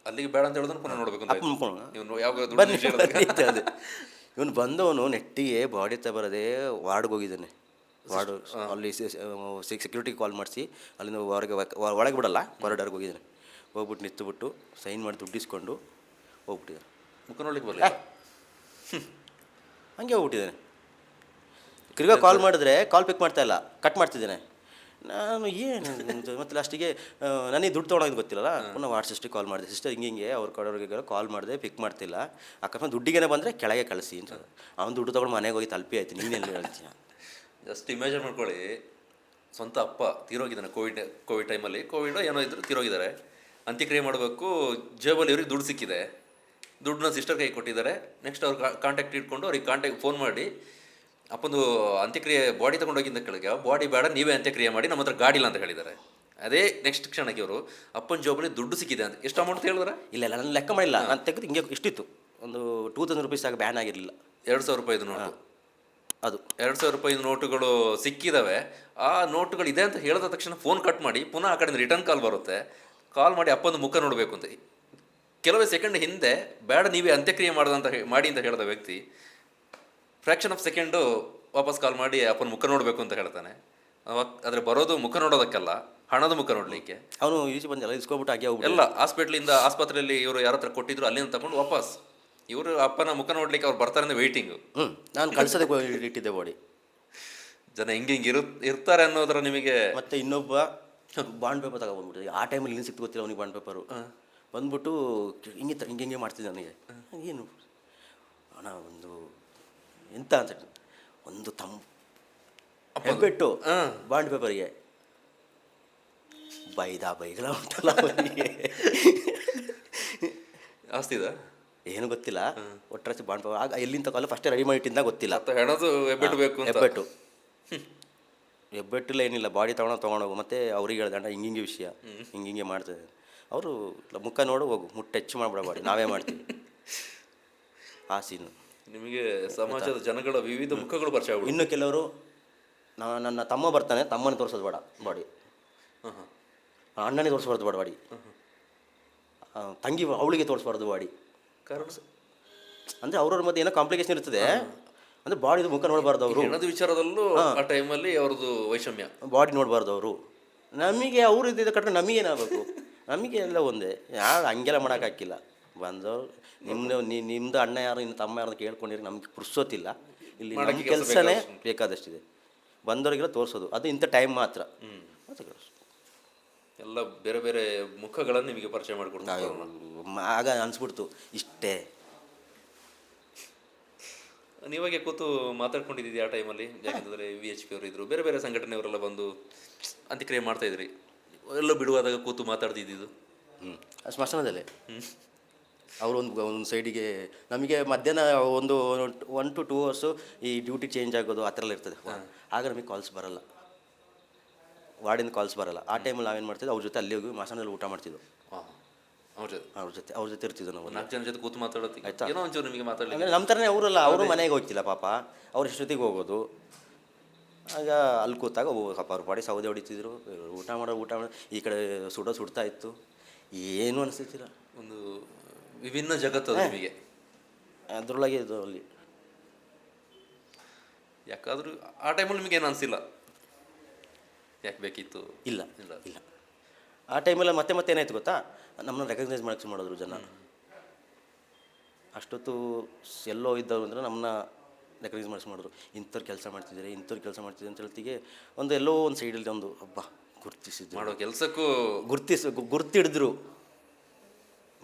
ಅಲ್ಲಿಗೆ ಬೇಡ ಅಂತ ಹೇಳಿದ್ರೆ ಪುನಃ ನೋಡ್ಬೇಕು ಅಪ್ಪನ ಅದೇ ಇವನು ಬಂದವನು ನೆಟ್ಟಿಗೆ ಬಾಡಿ ಬರದೆ ವಾರ್ಡ್ಗೆ ಹೋಗಿದ್ದಾನೆ. ವಾರ್ಡು ಅಲ್ಲಿ ಸೆಕ್ಯೂರಿಟಿಗೆ ಕಾಲ್ ಮಾಡಿಸಿ ಅಲ್ಲಿಂದ ಒಳಗೆ ಬಿಡಲ್ಲ, ಕಾರಿಡಾರ್ಗೆ ಹೋಗಿದ್ದಾನೆ. ಹೋಗ್ಬಿಟ್ಟು ನಿಂತುಬಿಟ್ಟು ಸೈನ್ ಮಾಡಿ ದುಡ್ಡಿಸ್ಕೊಂಡು ಹೋಗ್ಬಿಟ್ಟಿದ್ದಾನೆ. ಮುಖ ನೋಡ್ಲಿಕ್ಕೆ ಬರಲಿಲ್ಲ, ಹಂಗೆ ಹೋಗ್ಬಿಟ್ಟಿದ್ದಾನೆ. ತಿರ್ಗಾ ಕಾಲ್ ಮಾಡಿದ್ರೆ ಕಾಲ್ ಪಿಕ್ ಮಾಡ್ತಾಯಿಲ್ಲ, ಕಟ್ ಮಾಡ್ತಿದ್ದೇನೆ. ನಾನು ಏನು ಮತ್ತು ಲಾಸ್ಟಿಗೆ ನನಗೆ ದುಡ್ಡು ತೊಗೊಳೋದು ಗೊತ್ತಿಲ್ಲಲ್ಲ, ಪುನಃ ಸಿಸ್ಟ್ರಿಗೆ ಕಾಲ್ ಮಾಡಿದೆ, ಸಿಸ್ಟರ್ ಹಿಂಗೆ ಅವ್ರ ಕಡೆಯವ್ರಿಗೆ ಕಾಲ್ ಮಾಡಿದೆ, ಪಿಕ್ ಮಾಡ್ತಿಲ್ಲ, ಅಕಸ್ಮಾತ್ ದುಡ್ಡಿಗೆ ಬಂದರೆ ಕೆಳಗೆ ಕಳಿಸಿ ಅಂತ. ಅವ್ನು ದುಡ್ಡು ತೊಗೊಂಡು ಮನೆಗೆ ಹೋಗಿ ತಲುಪಿ ಆಯ್ತು, ನೀನೆಲ್ಲಿ ಹೇಳ್ತೀಯ? ಜಸ್ಟ್ ಇಮ್ಯಾಜಿನ್ ಮಾಡ್ಕೊಳ್ಳಿ, ಸ್ವಂತ ಅಪ್ಪ ತೀರೋಗಿದ್ದಾನೆ ಕೋವಿಡ್ ಟೈಮಲ್ಲಿ, ಕೋವಿಡ್ ಏನೋ ಇದ್ರು ತೀರೋಗಿದ್ದಾರೆ, ಅಂತ್ಯಕ್ರಿಯೆ ಮಾಡಬೇಕು, ಜೇಬಲ್ಲಿ ಇವ್ರಿಗೆ ದುಡ್ಡು ಸಿಕ್ಕಿದೆ, ದುಡ್ಡನ್ನ ಸಿಸ್ಟರ್ ಕೈ ಕೊಟ್ಟಿದ್ದಾರೆ. ನೆಕ್ಸ್ಟ್ ಅವ್ರು ಕಾಂಟ್ಯಾಕ್ಟ್ ಇಟ್ಕೊಂಡು ಅವ್ರಿಗೆ ಫೋನ್ ಮಾಡಿ, ಅಪ್ಪಂದು ಅಂತ್ಯಕ್ರಿಯೆ ಬಾಡಿ ತೊಗೊಂಡೋಗಿಂದ ಕೆಳಗೆ, ಬಾಡಿ ಬೇಡ ನೀವೇ ಅಂತ್ಯಕ್ರಿಯೆ ಮಾಡಿ, ನಮ್ಮ ಹತ್ರ ಗಾಡಿ ಇಲ್ಲ ಅಂತ ಹೇಳಿದ್ದಾರೆ. ಅದೇ ನೆಕ್ಸ್ಟ್ ಕ್ಷಣಕ್ಕೆ ಅವರು ಅಪ್ಪನ ಜೋಬಲ್ಲಿ ದುಡ್ಡು ಸಿಕ್ಕಿದೆ ಅಂತ ಎಷ್ಟು ಅಮೌಂಟ್ ಹೇಳಿದ್ರೆ? ಇಲ್ಲ ನಾನು ಲೆಕ್ಕ ಮಾಡಿಲ್ಲ, ನಾನು ತೆಗೆದು ಹಿಂಗೆ ಇಷ್ಟಿತ್ತು, ಒಂದು 2000 ರೂಪೀಸ್ ಆಗ ಬ್ಯಾನ್ ಆಗಿರಲಿಲ್ಲ. 2000 ರೂಪಾಯಿದು ನೋಟು, ಅದು 2000 ರೂಪಾಯಿ ನೋಟುಗಳು ಸಿಕ್ಕಿದ್ದಾವೆ. ಆ ನೋಟುಗಳು ಇದೆ ಅಂತ ಹೇಳಿದ ತಕ್ಷಣ ಫೋನ್ ಕಟ್ ಮಾಡಿ ಪುನಃ ಆ ಕಡೆಯಿಂದ ರಿಟರ್ನ್ ಕಾಲ್ ಬರುತ್ತೆ. ಕಾಲ್ ಮಾಡಿ ಅಪ್ಪನ ಮುಖ ನೋಡಬೇಕು ಅಂತ. ಕೆಲವೇ ಸೆಕೆಂಡ್ ಹಿಂದೆ ಬೇಡ ನೀವೇ ಅಂತ್ಯಕ್ರಿಯೆ ಮಾಡಿ ಅಂತ ಹೇಳಿದ ವ್ಯಕ್ತಿ ಫ್ರ್ಯಾಕ್ಷನ್ ಆಫ್ ಸೆಕೆಂಡು ವಾಪಸ್ ಕಾಲ್ ಮಾಡಿ ಅಪ್ಪನ ಮುಖ ನೋಡಬೇಕು ಅಂತ ಹೇಳ್ತಾನೆ. ಆದರೆ ಬರೋದು ಮುಖ ನೋಡೋದಕ್ಕಲ್ಲ, ಹಣದ ಮುಖ ನೋಡಲಿಕ್ಕೆ. ಅವನು ಈಚೆ ಬಂದಿಲ್ಲ, ಇಸ್ಕೊಬಿಟ್ಟು ಹಾಗೆ ಎಲ್ಲ ಆಸ್ಪತ್ರೆಯಲ್ಲಿ ಇವರು ಯಾರ ಹತ್ರ ಕೊಟ್ಟಿದ್ರು ಅಲ್ಲಿಂದ ತಗೊಂಡು ವಾಪಸ್ ಇವರು ಅಪ್ಪನ ಮುಖ ನೋಡ್ಲಿಕ್ಕೆ ಅವ್ರು ಬರ್ತಾರೆ ವೆಯ್ಟಿಂಗು. ನಾನು ಕಳ್ಸೋದೇ ಇಟ್ಟಿದ್ದೆ ಬಾಡಿ. ಜನ ಹಿಂಗೆ ಇರ್ತಾರೆ ಅನ್ನೋದ್ರ ನಿಮಗೆ. ಮತ್ತೆ ಇನ್ನೊಬ್ಬ ಬಾಂಡ್ ಪೇಪರ್ ತಗೊಬಂದ್ಬಿಟ್ಟು, ಆ ಟೈಮಲ್ಲಿ ಏನು ಸಿಕ್ತು ಗೊತ್ತಿಲ್ಲ ಅವನಿಗೆ ಬಾಂಡ್ ಪೇಪರು. ಬಂದ್ಬಿಟ್ಟು ಹಿಂಗೆ ಮಾಡ್ತಿದ್ದೆ ನನಗೆ. ಏನು ಅಣ್ಣ ಒಂದು ಎಂತ ಅಂತ ಒಂದು ಹೆಬ್ಬೆಟ್ಟು ಬಾಂಡ್ ಪೇಪರ್ಗೆ ಬೈಗಳ ಉಂಟಲ್ಲ ಅವನಿಗೆ. ಆಸ್ತಿದ ಏನು ಗೊತ್ತಿಲ್ಲ, ಒಟ್ಟರಾಸಿ ಬಾಂಡ್ ಪೇಪರ್ ಆಗ ಎಲ್ಲಿಂದ ಕಾಲ ಫಸ್ಟೇ ರೆಡಿ ಮಾಡಿ ಇಟ್ಟಿದ್ದ ಗೊತ್ತಿಲ್ಲ. ಹೆಬ್ಬೆಟ್ಟಿಲ್ಲ ಏನಿಲ್ಲ, ಬಾಡಿ ತೊಗೊಂಡೋಗು. ಮತ್ತು ಅವ್ರಿಗೆ ಹೇಳ್ದೆ ಅಣ್ಣ ಹಿಂಗೆ ವಿಷಯ ಹಿಂಗೆ ಮಾಡ್ತದೆ. ಅವರು ಮುಖ ನೋಡು ಹೋಗು, ಟಚ್ ಮಾಡ್ಬಿಡ ಬಾಡಿ, ನಾವೇ ಮಾಡ್ತೀವಿ. ಆ ಸೀನು ನಿಮಗೆ ಸಮಾಜದ ಜನಗಳ ವಿವಿಧ ಮುಖಗಳು ಪರಿಚಯ. ಇನ್ನು ಕೆಲವರು ನನ್ನ ತಮ್ಮ ಬರ್ತಾನೆ, ತಮ್ಮನೇ ತೋರಿಸೋದು ಬೇಡ ಬಾಡಿ, ಅಣ್ಣನೇ ತೋರಿಸ್ಬಾರ್ದು ಬೇಡ ಬಾಡಿ, ತಂಗಿ ಅವಳಿಗೆ ತೋರಿಸ್ಬಾರ್ದು ಬಾಡಿ. ಕಾರಣ ಅಂದರೆ ಅವ್ರವ್ರ ಮಧ್ಯೆ ಏನೋ ಕಾಂಪ್ಲಿಕೇಶನ್ ಇರ್ತದೆ, ಅಂದರೆ ಬಾಡಿದು ಮುಖ ನೋಡಬಾರ್ದು ಅವರು. ಏನದು ವಿಚಾರದಲ್ಲೂ ಆ ಟೈಮಲ್ಲಿ ಅವ್ರದ್ದು ವೈಷಮ್ಯ, ಬಾಡಿ ನೋಡಬಾರ್ದು ಅವರು. ನಮಗೆ ಅವರು ಇದ್ದಿದ್ದ ಕಟ್ಟರೆ ನಮಗೇನಾಗಬೇಕು? ನಮಗೆ ಎಲ್ಲ ಒಂದೇ, ಯಾರು ಹಂಗೆಲ್ಲ ಮಾಡೋಕ್ಕಾಗಿಲ್ಲ. ಬಂದವರು ನಿಮ್ಮದು ಅಣ್ಣ ಯಾರು ಇನ್ನು ತಮ್ಮ ಯಾರು ಕೇಳ್ಕೊಂಡಿರಿ, ನಮ್ಗೆ ಪುರ್ಸೋತಿಲ್ಲ. ಇಲ್ಲಿ ನಮ್ಮ ಕೆಲಸನೇ ಬೇಕಾದಷ್ಟಿದೆ, ಬಂದವರಿಗೆಲ್ಲ ತೋರಿಸೋದು, ಅದು ಇಂಥ ಟೈಮ್ ಮಾತ್ರ. ಎಲ್ಲ ಬೇರೆ ಬೇರೆ ಮುಖಗಳನ್ನು ನಿಮಗೆ ಪರಿಚಯ ಮಾಡಿಕೊಡ್ತಾರೆ. ಆಗ ಅನಿಸ್ಬಿಡ್ತು ಇಷ್ಟೇ. ನೀವಾಗೆ ಕೂತು ಮಾತಾಡ್ಕೊಂಡಿದ್ದೀವಿ ಆ ಟೈಮಲ್ಲಿ, ಯಾಕಂದರೆ VHP ಅವರು ಇದ್ದರು, ಬೇರೆ ಬೇರೆ ಸಂಘಟನೆಯವರೆಲ್ಲ ಬಂದು ಅಂತ್ಯಕ್ರಿಯೆ ಮಾಡ್ತಾಯಿದ್ರಿ. ಎಲ್ಲ ಬಿಡುವಾದಾಗ ಕೂತು ಮಾತಾಡ್ತಿದ್ದು? ಸ್ಮಶಾನದಲ್ಲೇ ಅವರು ಒಂದು ಸೈಡಿಗೆ ನಮಗೆ ಮಧ್ಯಾಹ್ನ ಒಂದು 1 to 2 ಅವರ್ಸು ಈ ಡ್ಯೂಟಿ ಚೇಂಜ್ ಆಗೋದು ಆ ಥರ ಎಲ್ಲ ಇರ್ತದೆ. ಆಗ ನಮಗೆ ಕಾಲ್ಸ್ ಬರಲ್ಲ, ವಾರ್ಡಿಂದ ಕಾಲ್ಸ್ ಬರಲ್ಲ. ಆ ಟೈಮಲ್ಲಿ ನಾವೇನು ಮಾಡ್ತಿದ್ವಿ, ಅವ್ರ ಜೊತೆ ಅಲ್ಲಿ ಹೋಗಿ ಸ್ಮಶಾನದಲ್ಲಿ ಊಟ ಮಾಡ್ತಿದ್ವು. ಹಾಂ, ಅವ್ರ ಜೊತೆ ಇರ್ತಿದ್ವು ನಾವು. 4 ಜನ ಜೊತೆ ಕೂತು ಮಾತಾಡೋದು ಆಯ್ತಾ? ಏನೋ ಒಂಚೂರು ನಿಮಗೆ ಮಾತಾಡಲಿಕ್ಕೆ ಅಂದರೆ ನಮ್ಮ ಥರನೇ ಅವರಲ್ಲ, ಅವರು ಮನೆಗೆ ಹೋಗ್ತಿಲ್ಲ ಪಾಪ, ಅವ್ರ ಇಷ್ಟೊತ್ತಿಗೆ ಹೋಗೋದು. ಆಗ ಅಲ್ಲಿ ಕೂತಾಗ ಪಾಪ ಅವ್ರ ಪಾಡಿ ಸೌದೆ ಹೊಡಿತಿದ್ರು, ಊಟ ಮಾಡೋ ಈ ಕಡೆ ಸುಡ್ತಾ ಇತ್ತು. ಏನು ಅನಿಸ್ತಿಲ್ಲ, ಒಂದು ವಿಭಿನ್ನ ಜಗತ್ತು ಅದು ನಿಮಗೆ. ಅದರೊಳಗೆ ಇದು ಅಲ್ಲಿ ಯಾಕಾದರೂ ಆ ಟೈಮಲ್ಲಿ ನಿಮಗೆ ಏನು ಅನಿಸಿಲ್ಲ ಯಾಕೆ ಬೇಕಿತ್ತು? ಇಲ್ಲ ಇಲ್ಲ ಇಲ್ಲ ಆ ಟೈಮಲ್ಲಿ ಮತ್ತೆ ಏನಾಯ್ತು ಗೊತ್ತಾ, ನಮ್ಮನ್ನ ರೆಕಗ್ನೈಸ್ ಮಾಡೋಕ್ಕೆ ಮಾಡಿದ್ರು ಜನ. ಅಷ್ಟೊತ್ತು ಎಲ್ಲೋ ಇದ್ದವ್ರು ಅಂದರೆ ನಮ್ಮನ್ನ ರೆಕಗ್ನೈಸ್ ಮಾಡಿದ್ರು. ಇಂಥವ್ರು ಕೆಲಸ ಮಾಡ್ತಿದ್ದಾರೆ ಅಂತ ಹೇಳ್ತಿಗೆ ಎಲ್ಲೋ ಒಂದು ಸೈಡಲ್ಲಿ ಒಂದು ಹಬ್ಬ ಗುರ್ತಿಸಿದ್ರು, ಮಾಡೋ ಕೆಲಸಕ್ಕೂ ಗುರ್ತಿಡಿದ್ರು,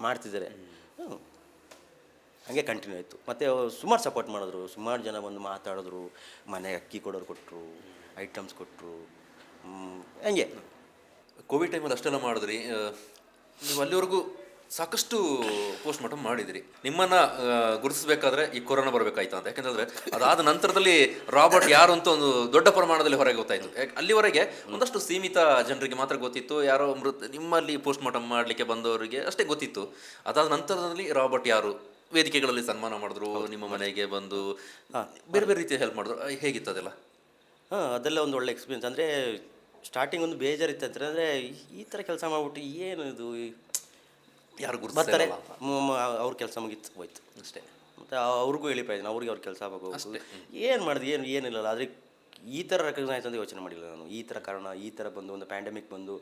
ಮಾಡ್ತಿದ್ದಾರೆ. ಹಾಗೆ ಕಂಟಿನ್ಯೂ ಆಯಿತು. ಮತ್ತು ಸುಮಾರು ಸಪೋರ್ಟ್ ಮಾಡಿದ್ರು, ಸುಮಾರು ಜನ ಬಂದು ಮಾತಾಡಿದ್ರು, ಮನೆಗೆ ಅಕ್ಕಿ ಕೊಟ್ಟರು, ಐಟಮ್ಸ್ ಕೊಟ್ಟರು. ಹಂಗೆ ಕೋವಿಡ್ ಟೈಮಲ್ಲಿ ಅಷ್ಟೆಲ್ಲ ಮಾಡಿದ್ರಿ. ನೀವು ಅಲ್ಲಿವರೆಗೂ ಸಾಕಷ್ಟು ಪೋಸ್ಟ್ ಮಾರ್ಟಮ್ ಮಾಡಿದಿರಿ. ನಿಮ್ಮನ್ನು ಗುರುತಿಸಬೇಕಾದ್ರೆ ಈ ಕೊರೋನಾ ಬರಬೇಕಾಯ್ತು ಅಂತ. ಯಾಕೆಂದರೆ ಅದಾದ ನಂತರದಲ್ಲಿ ರಾಬರ್ಟ್ ಯಾರು ಅಂತ ಒಂದು ದೊಡ್ಡ ಪ್ರಮಾಣದಲ್ಲಿ ಹೊರಗೆ ಗೊತ್ತಾಯಿತು. ಅಲ್ಲಿವರೆಗೆ ಒಂದಷ್ಟು ಸೀಮಿತ ಜನರಿಗೆ ಮಾತ್ರ ಗೊತ್ತಿತ್ತು, ಯಾರೋ ನಿಮ್ಮಲ್ಲಿ ಪೋಸ್ಟ್ ಮಾರ್ಟಮ್ ಮಾಡಲಿಕ್ಕೆ ಬಂದವರಿಗೆ ಅಷ್ಟೇ ಗೊತ್ತಿತ್ತು. ಅದಾದ ನಂತರದಲ್ಲಿ ರಾಬರ್ಟ್ ಯಾರು, ವೇದಿಕೆಗಳಲ್ಲಿ ಸನ್ಮಾನ ಮಾಡಿದ್ರು, ನಿಮ್ಮ ಮನೆಗೆ ಬಂದು ಬೇರೆ ಬೇರೆ ರೀತಿಯ ಹೆಲ್ಪ್ ಮಾಡಿದ್ರು. ಹೇಗಿತ್ತು ಅದೆಲ್ಲ? ಅದೆಲ್ಲ ಒಂದು ಒಳ್ಳೆ ಎಕ್ಸ್ಪೀರಿಯನ್ಸ್. ಅಂದರೆ ಸ್ಟಾರ್ಟಿಂಗ್ ಒಂದು ಬೇಜಾರಿತ್ತು. ಅಂದರೆ ಈ ಥರ ಕೆಲಸ ಮಾಡಿಬಿಟ್ಟು ಏನು ಇದು, ಯಾರು ಬರ್ತಾರೆ, ಅವ್ರ ಕೆಲಸ ಮುಗಿತು ಹೋಯ್ತು ಅಷ್ಟೇ. ಮತ್ತು ಅವ್ರಿಗೂ ಹೇಳಿ ಪ್ರಯೋಜನ, ಅವ್ರಿಗೆ ಅವ್ರ ಕೆಲಸ ಆಗೋದು ಏನು ಮಾಡಿದೆ, ಏನಿಲ್ಲಲ್ಲ. ಆದರೆ ಈ ಥರ ರೆಕಗ್ನೈಸ್ ಅಂತ ಯೋಚನೆ ಮಾಡಿಲ್ಲ ನಾನು. ಈ ಥರ ಕಾರಣ, ಈ ಥರ ಬಂದು ಒಂದು ಪ್ಯಾಂಡಮಿಕ್ ಬಂದು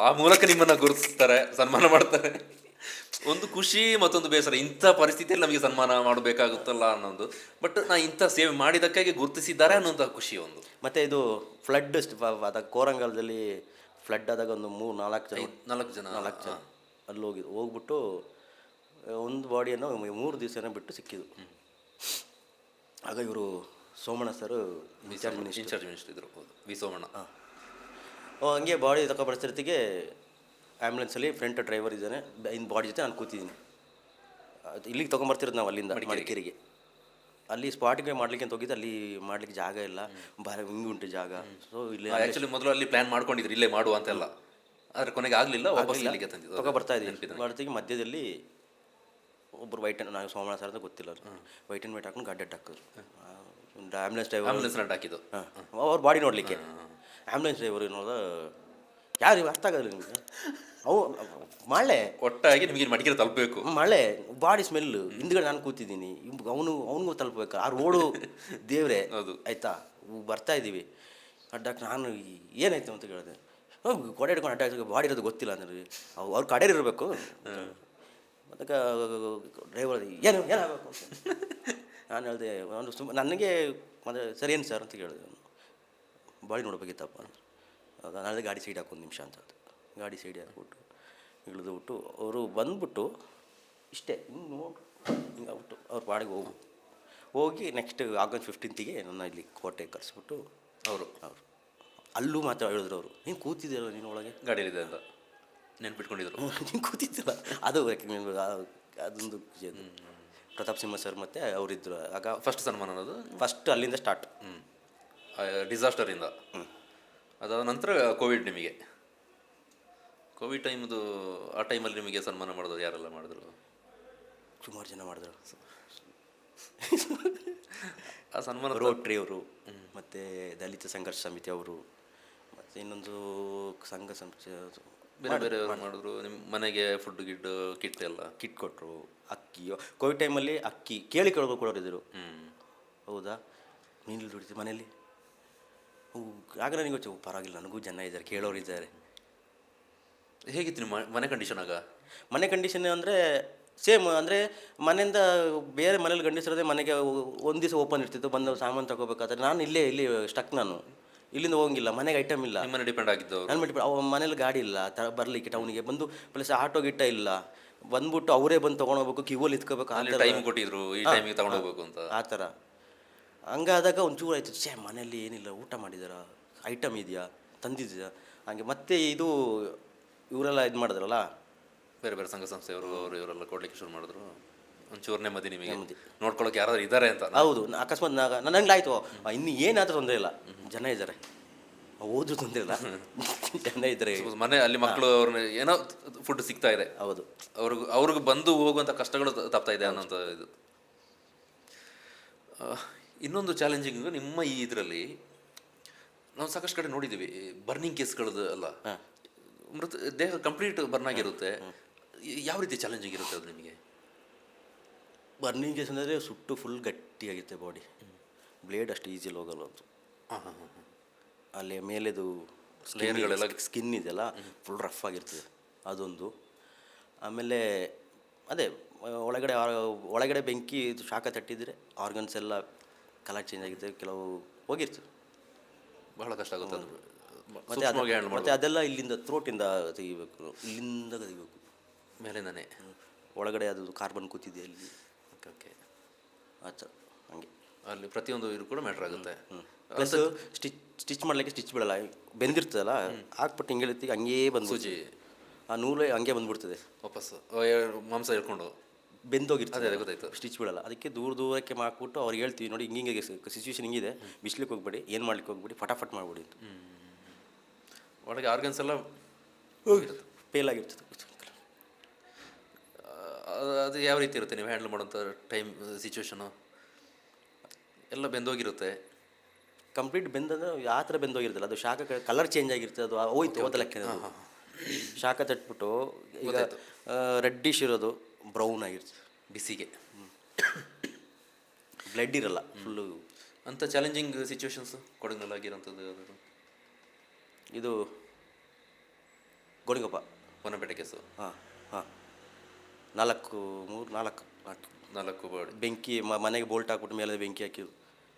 ಆ ಮೂಲಕ ನಿಮ್ಮನ್ನು ಗುರುತಿಸ್ತಾರೆ, ಸನ್ಮಾನ ಮಾಡ್ತಾರೆ. ಒಂದು ಖುಷಿ ಮತ್ತೊಂದು ಬೇಸರ. ಇಂಥ ಪರಿಸ್ಥಿತಿಯಲ್ಲಿ ನಮಗೆ ಸನ್ಮಾನ ಮಾಡಬೇಕಾಗುತ್ತಲ್ಲ ಅನ್ನೋದು, ಬಟ್ ನಾ ಇಂಥ ಸೇವೆ ಮಾಡಿದ್ದಕ್ಕಾಗಿ ಗುರುತಿಸಿದ್ದಾರೆ ಅನ್ನೋಂಥ ಖುಷಿ ಒಂದು. ಮತ್ತು ಇದು ಫ್ಲಡ್ ಅದಾಗ ಕೋರಂಗಾಲದಲ್ಲಿ ಫ್ಲಡ್ ಆದಾಗ ಒಂದು 4 ಜನ ಅಲ್ಲಿ ಹೋಗ್ಬಿಟ್ಟು ಒಂದು ಬಾಡಿಯನ್ನು 3 ದಿವಸನ ಬಿಟ್ಟು ಸಿಕ್ಕಿದ್ದು. ಆಗ ಇವರು ಸೋಮಣ್ಣ ಸರ್ ಇನ್ಚಾರ್ಜ್ ಮಿನಿಸ್ಟರ್ ಇದ್ರು, ವಿ ಸೋಮಣ್ಣ. ಹಂಗೆ ಬಾಡಿ ತಗೊಬರ್ತಿರ್ತಿಗೆ ಆ್ಯಂಬುಲೆನ್ಸಲ್ಲಿ ಫ್ರಂಟ್ ಡ್ರೈವರ್ ಇದ್ದಾನೆ, ಇನ್ನು ಬಾಡಿ ಜೊತೆ ನಾನು ಕೂತಿದ್ದೀನಿ. ಇಲ್ಲಿಗೆ ತೊಗೊಂಬರ್ತಿರೋದು ನಾವು ಅಲ್ಲಿಂದ ಮಡಿಕೇರಿಗೆ. ಅಲ್ಲಿ ಸ್ಪಾಟಿಗೆ ಮಾಡ್ಲಿಕ್ಕೆ ಅಂತ ಹೋಗಿದ್ದು, ಅಲ್ಲಿ ಮಾಡ್ಲಿಕ್ಕೆ ಜಾಗ ಇಲ್ಲ, ಹಿಂಗೆ ಉಂಟು ಜಾಗ. ಸೊ ಇಲ್ಲಿ ಆ್ಯಕ್ಚುಲಿ ಮೊದಲು ಅಲ್ಲಿ ಪ್ಲ್ಯಾನ್ ಮಾಡ್ಕೊಂಡಿದ್ರು ಇಲ್ಲೇ ಮಾಡುವ ಅಂತೆಲ್ಲ, ಆದರೆ ಕೊನೆಗೆ ಆಗಲಿಲ್ಲ, ವಾಪಸ್ ಇಲ್ಲಿಗೆ ತಂದಿದ್ದು. ತೊಗೊಬರ್ತಾ ಇದ್ದೀನಿ ಮಾಡ್ತಿಗೆ ಮಧ್ಯದಲ್ಲಿ ಒಬ್ಬರು ವೈಟ್ ಅಂಡ್, ನಾವು ಸೋಮಣ್ಣ ಸರ್ ಅಂತ ಗೊತ್ತಿಲ್ಲ, ವೈಟ್ ಅಂಡ್ ವೈಟ್ ಹಾಕೊಂಡು ಗಡ್ಡೆ ಹಾಕಿದ್ರು. ಆ್ಯಂಬುಲೆನ್ಸ್ ಡ್ರೈವರ್ ಹಾಕಿದ್ದು ಅವ್ರ ಬಾಡಿ ನೋಡಲಿಕ್ಕೆ. ಆ್ಯಂಬುಲೆನ್ಸ್ ಡ್ರೈವರ್ ನೋಡಿದ ಯಾರು ಅರ್ಥ ಆಗೋದಿಲ್ಲ ನಿಮಗೆ. ಅವು ಮಳೆ ಒಟ್ಟಾಗಿ ನಿಮಗೆ ಮಡಿಕೇರಿ ತಲುಪಬೇಕು, ಮಳೆ ಬಾಡಿ ಸ್ಮೆಲ್ಲು, ಹಿಂದ್ಗಡೆ ನಾನು ಕೂತಿದ್ದೀನಿ, ಅವನಿಗೂ ತಲುಪಬೇಕು. ಆ ರೋಡು ದೇವ್ರೆ ಆಯಿತಾ, ಬರ್ತಾ ಇದ್ದೀವಿ ಅಡ್ಡಕ್ಕೆ. ನಾನು ಏನಾಯ್ತು ಅಂತ ಕೇಳಿದೆ, ಕೊಡೆ ಹಿಡ್ಕೊಂಡು ಅಡ್ಡ ಬಾಡಿ ಇರೋದು ಗೊತ್ತಿಲ್ಲ ಅಂದರೆ ಅವ್ರ ಕಡೆ ಇರಬೇಕು. ಅದಕ್ಕೆ ಡ್ರೈವರ್ ಏನಾಗಬೇಕು ನಾನು ಹೇಳಿದೆ, ನನಗೆ ಮತ್ತೆ ಸರಿ ಏನು ಸರ್ ಅಂತ ಕೇಳಿದೆ. ಬಾಡಿ ನೋಡ್ಬೇಕಿತ್ತಪ್ಪ ಅಂತ. ನಾಳೆ ಗಾಡಿ ಸೈಡ್ ಹಾಕಿ 1 ನಿಮಿಷ ಅಂತ ಹೇಳ್ದೆ. ಗಾಡಿ ಸೈಡ್ ಹಾಕ್ಬಿಟ್ಟು ಇಳಿದುಬಿಟ್ಟು ಅವರು ಬಂದ್ಬಿಟ್ಟು ಇಷ್ಟೇ ಹಿಂಗೆ ಆಗ್ಬಿಟ್ಟು ಅವ್ರ ಬಾಡಿಗೆ ಹೋಗಿ ನೆಕ್ಸ್ಟ್ August 15ಗೆ ನನ್ನ ಇಲ್ಲಿ ಕೋಟೆಗೆ ಕರೆಸ್ಬಿಟ್ಟು ಅವರು ಅಲ್ಲೂ ಮಾತ್ರ ಹೇಳಿದ್ರು ಅವರು, ನೀನು ಕೂತಿದ್ದೀರಲ್ಲ ನೀನು ಒಳಗೆ ಗಾಡಿಯಲ್ಲಿದೆ ಅಂತ ನೆನ್ಪಿಟ್ಕೊಂಡಿದ್ರು. ನೀನು ಕೂತಿದ್ದಿಲ್ಲ, ಅದು ಅದೊಂದು ಪ್ರತಾಪ್ ಸಿಂಹ ಸರ್ ಮತ್ತು ಅವರಿದ್ದರು. ಆಗ ಫಸ್ಟ್ ಸನ್ಮಾನ ಅನ್ನೋದು ಫಸ್ಟ್ ಅಲ್ಲಿಂದ ಸ್ಟಾರ್ಟ್, ಡಿಸಾಸ್ಟರಿಂದ. ಅದಾದ ನಂತರ ಕೋವಿಡ್. ನಿಮಗೆ ಕೋವಿಡ್ ಟೈಮ್ದು ಆ ಟೈಮಲ್ಲಿ ನಿಮಗೆ ಸನ್ಮಾನ ಮಾಡಿದ್ರು ಯಾರೆಲ್ಲ ಮಾಡಿದ್ರು? ಸುಮಾರು ಜನ ಮಾಡಿದ್ರು. ಆ ಸನ್ಮಾನ ರೋಟ್ರಿ ಅವರು, ಮತ್ತು ದಲಿತ ಸಂಘರ್ಷ ಸಮಿತಿ ಅವರು, ಮತ್ತು ಇನ್ನೊಂದು ಸಂಘ ಸಂಸ್ಥೆ ಬೇರೆ ಬೇರೆ ಮಾಡಿದ್ರು. ನಿಮ್ಮ ಮನೆಗೆ ಫುಡ್ ಕಿಟ್ ಎಲ್ಲ ಕಿಟ್ ಕೊಟ್ಟರು. ಅಕ್ಕಿ ಕೋವಿಡ್ ಟೈಮಲ್ಲಿ ಅಕ್ಕಿ ಕೇಳಿ ಕೊಡೋರಿದ್ದರು. ಹೌದಾ, ನೀನು ದುಡಿತೀವಿ ಮನೇಲಿ. ಆಗ ನನಗೆ ಗೊತ್ತು, ಪರವಾಗಿಲ್ಲ, ನನಗೂ ಜನ ಇದ್ದಾರೆ, ಕೇಳೋರು ಇದ್ದಾರೆ. ಹೇಗಿತ್ತು ನಿಮ್ಮ ಮನೆ ಕಂಡೀಷನ್ ಆಗ? ಮನೆ ಕಂಡೀಷನ್ ಅಂದರೆ ಸೇಮ್, ಅಂದರೆ ಮನೆಯಿಂದ ಬೇರೆ ಮನೇಲಿ ಗಂಡಿಸಿರೋದೇ ಮನೆಗೆ ಒಂದು ದಿವಸ ಓಪನ್ ಇರ್ತಿತ್ತು. ಬಂದು ಸಾಮಾನು ತಗೋಬೇಕಾದ್ರೆ ನಾನು ಇಲ್ಲಿ ಸ್ಟಕ್, ನಾನು ಇಲ್ಲಿಂದ ಹೋಗಿಲ್ಲ, ಮನೆಗೆ ಐಟಮ್ ಇಲ್ಲ. ನಿಮ್ಮನೆ ಡಿಪೆಂಡ್ ಆಗಿದ್ದು? ನಾನು ಡಿಪೆಂಡ್. ಮನೇಲಿ ಗಾಡಿ ಇಲ್ಲ ಬರಲಿಕ್ಕೆ ಟೌನಿಗೆ ಬಂದು, ಪ್ಲಸ್ ಆಟೋ ಗಿಟ್ಟ ಇಲ್ಲ, ಬಂದ್ಬಿಟ್ಟು ಅವರೇ ಬಂದು ತೊಗೊಂಡೋಗ್ಬೇಕು, ಕ್ಯೂವಲ್ಲಿ ಇತ್ಕೋಬೇಕು. ಆ ಥರ ಟೈಮ್ ಕೊಟ್ಟಿದ್ರು, ಈ ಟೈಮಿಗೆ ತೊಗೊಂಡೋಗ್ಬೇಕು ಅಂತ. ಆ ಥರ ಹಂಗಾದಾಗ ಒಂಚೂರು ಆಯಿತು, ಮನೇಲಿ ಏನಿಲ್ಲ, ಊಟ ಮಾಡಿದಾರ, ಐಟಮ್ ಇದೆಯಾ, ತಂದಿದ್ದ ಹಾಗೆ ಮತ್ತೆ ಇದು ಇವರೆಲ್ಲ ಇದು ಮಾಡಿದ್ರಲ್ಲ, ಬೇರೆ ಬೇರೆ ಸಂಘ ಸಂಸ್ಥೆಯವರು ಅವರು ಇವರೆಲ್ಲ ಕೊಡ್ಲಿಕ್ಕೆ ಶುರು ಮಾಡಿದ್ರು. ಒಂಚೂರು ನೆಮ್ಮದಿ ನಿಮಗೆ, ನೆಮ್ಮದಿ. ನೋಡ್ಕೊಳಕ್ಕೆ ಯಾರಾದ್ರು ಇದ್ದಾರೆ ಅಂತ. ಹೌದು, ಅಕಸ್ಮಾತ್ ನನಗೆ ಆಯಿತು ಇನ್ನು ಏನಾದರೂ ತೊಂದರೆ ಇಲ್ಲ, ಜನ ಇದ್ದಾರೆ, ಓದು ತೊಂದರೆ ಇಲ್ಲ, ಜನ ಇದ್ದಾರೆ. ಮನೆ ಅಲ್ಲಿ ಮಕ್ಕಳು ಅವ್ರನ್ನ ಏನೋ ಫುಡ್ ಸಿಗ್ತಾ ಇದೆ, ಹೌದು, ಅವ್ರಿಗೆ ಬಂದು ಹೋಗುವಂಥ ಕಷ್ಟಗಳು ತಪ್ತಾ ಇದೆ ಅನ್ನೋಂಥ ಇದು. ಇನ್ನೊಂದು ಚಾಲೆಂಜಿಂಗ್ ನಿಮ್ಮ ಈ ಇದರಲ್ಲಿ ನಾವು ಸಾಕಷ್ಟು ಕಡೆ ನೋಡಿದ್ದೀವಿ, ಬರ್ನಿಂಗ್ ಕೇಸ್ಗಳದ್ದು ಅಲ್ಲ, ದೇಹ ಕಂಪ್ಲೀಟ್ ಬರ್ನ್ ಆಗಿರುತ್ತೆ. ಯಾವ ರೀತಿ ಚಾಲೆಂಜಿಂಗ್ ಇರುತ್ತೆ ಅದು ನಿಮಗೆ? ಬರ್ನಿಂಗ್ ಕೇಸ್ ಅಂದರೆ ಸುಟ್ಟು ಫುಲ್ ಗಟ್ಟಿಯಾಗಿರುತ್ತೆ ಬಾಡಿ, ಬ್ಲೇಡ್ ಅಷ್ಟು ಈಸಿಲಿ ಹೋಗಲ್ಲ ಅದು. ಅಲ್ಲಿ ಮೇಲೆದು ಲೇಯರ್ಗಳೆಲ್ಲ ಸ್ಕಿನ್ ಇದೆಯಲ್ಲ ಫುಲ್ ರಫ್ ಆಗಿರ್ತದೆ ಅದೊಂದು. ಆಮೇಲೆ ಅದೇ ಒಳಗಡೆ ಬೆಂಕಿ ಇದು ಶಾಖ ತಟ್ಟಿದರೆ ಆರ್ಗನ್ಸ್ ಎಲ್ಲ ಕಲರ್ ಚೇಂಜ್ ಆಗಿರ್ತದೆ, ಕೆಲವು ಹೋಗಿರ್ತದೆ, ಬಹಳ ಕಷ್ಟ ಆಗುತ್ತೆ ಅದು. ಮತ್ತು ಅದೆಲ್ಲ ಇಲ್ಲಿಂದ ಥ್ರೋಟಿಂದ ತೆಗಿಬೇಕು, ಇಲ್ಲಿಂದ ತೆಗಿಬೇಕು, ಮೇಲಿಂದನೇ ಒಳಗಡೆ ಅದು ಕಾರ್ಬನ್ ಕೂತಿದೆ ಅಲ್ಲಿ. ಓಕೆ, ಆಚೆ ಹಂಗೆ ಅಲ್ಲಿ ಪ್ರತಿಯೊಂದು ಇದು ಕೂಡ ಮ್ಯಾಟ್ರ್ ಆಗುತ್ತೆ. ಪ್ಲಸ್ ಸ್ಟಿಚ್ ಮಾಡಲಿಕ್ಕೆ ಸ್ಟಿಚ್ ಬೀಳಲ್ಲ, ಬೆಂದಿರ್ತದಲ್ಲ, ಹಾಕ್ಬಿಟ್ಟು ಹಿಂಗೆ ಹೇಳ್ತೀವಿ ಹಂಗೇ ಬಂದು ಸೂಜಿ ಆ ನೂಲೇ ಹಂಗೆ ಬಂದ್ಬಿಡ್ತದೆ, ವಾಪಸ್ ಮಾಂಸ ಹಿಡ್ಕೊಂಡು ಬೆಂದೋಗಿರ್ತದೆ, ಅದೇ ಗೊತ್ತಾಯ್ತು. ಸ್ಟಿಚ್ ಬೀಳಲ್ಲ. ಅದಕ್ಕೆ ದೂರಕ್ಕೆ ಹಾಕ್ಬಿಟ್ಟು ಅವ್ರಿಗೆ ಹೇಳ್ತೀವಿ, ನೋಡಿ ಹಿಂಗೆ ಸಿಚುವೇಶನ್ ಹಿಂಗಿದೆ, ಬಿಸ್ಲಿಕ್ಕೆ ಹೋಗ್ಬೇಡಿ, ಏನು ಮಾಡ್ಲಿಕ್ಕೆ ಹೋಗ್ಬೇಡಿ, ಫಟಾಫಟ್ ಮಾಡಿಬಿಡಿ ಅಂತ. ಒಳಗೆ ಆರ್ಗನ್ಸ್ ಎಲ್ಲ ಫೇಲ್ ಆಗಿರ್ತದೆ. ಅದು ಯಾವ ರೀತಿ ಇರುತ್ತೆ ನೀವು ಹ್ಯಾಂಡಲ್ ಮಾಡೋಂಥ ಟೈಮ್ ಸಿಚುವೇಶನು? ಎಲ್ಲ ಬೆಂದೋಗಿರುತ್ತೆ, ಕಂಪ್ಲೀಟ್ ಬೆಂದಂದ್ರೆ ಆ ಥರ ಬೆಂದೋಗಿರ್ತಲ್ಲ, ಅದು ಶಾಖ ಕಲರ್ ಚೇಂಜ್ ಆಗಿರ್ತದೆ, ಅದು ಹೋಯ್ತು ಹೋದ ಲೆಕ್ಕ. ಶಾಖ ತಟ್ಬಿಟ್ಟು ಈಗ ರೆಡ್ಡಿಶ್ ಇರೋದು ಬ್ರೌನ್ ಆಗಿರ್ತದೆ ಬಿಸಿಗೆ, ಬ್ಲಡ್ ಇರಲ್ಲ ಫುಲ್ಲು. ಅಂಥ ಚಾಲೆಂಜಿಂಗ್ ಸಿಚುವೇಶನ್ಸ್ ಕೊಡಗಿನಲ್ಲಿ ಆಗಿರೋಂಥದ್ದು ಯಾವುದು? ಇದು ಗೋಣಿಗೊಪ್ಪ ಹೊನ್ನಪೇಟೆ ಕೇಸು. ಹಾಂ ಹಾಂ, 4 ಬಾಡಿ ಬೆಂಕಿ ಮನೆಗೆ ಬೋಲ್ಟ್ ಹಾಕ್ಬಿಟ್ಟು ಮೇಲೆ ಬೆಂಕಿ ಹಾಕಿದ್ದು,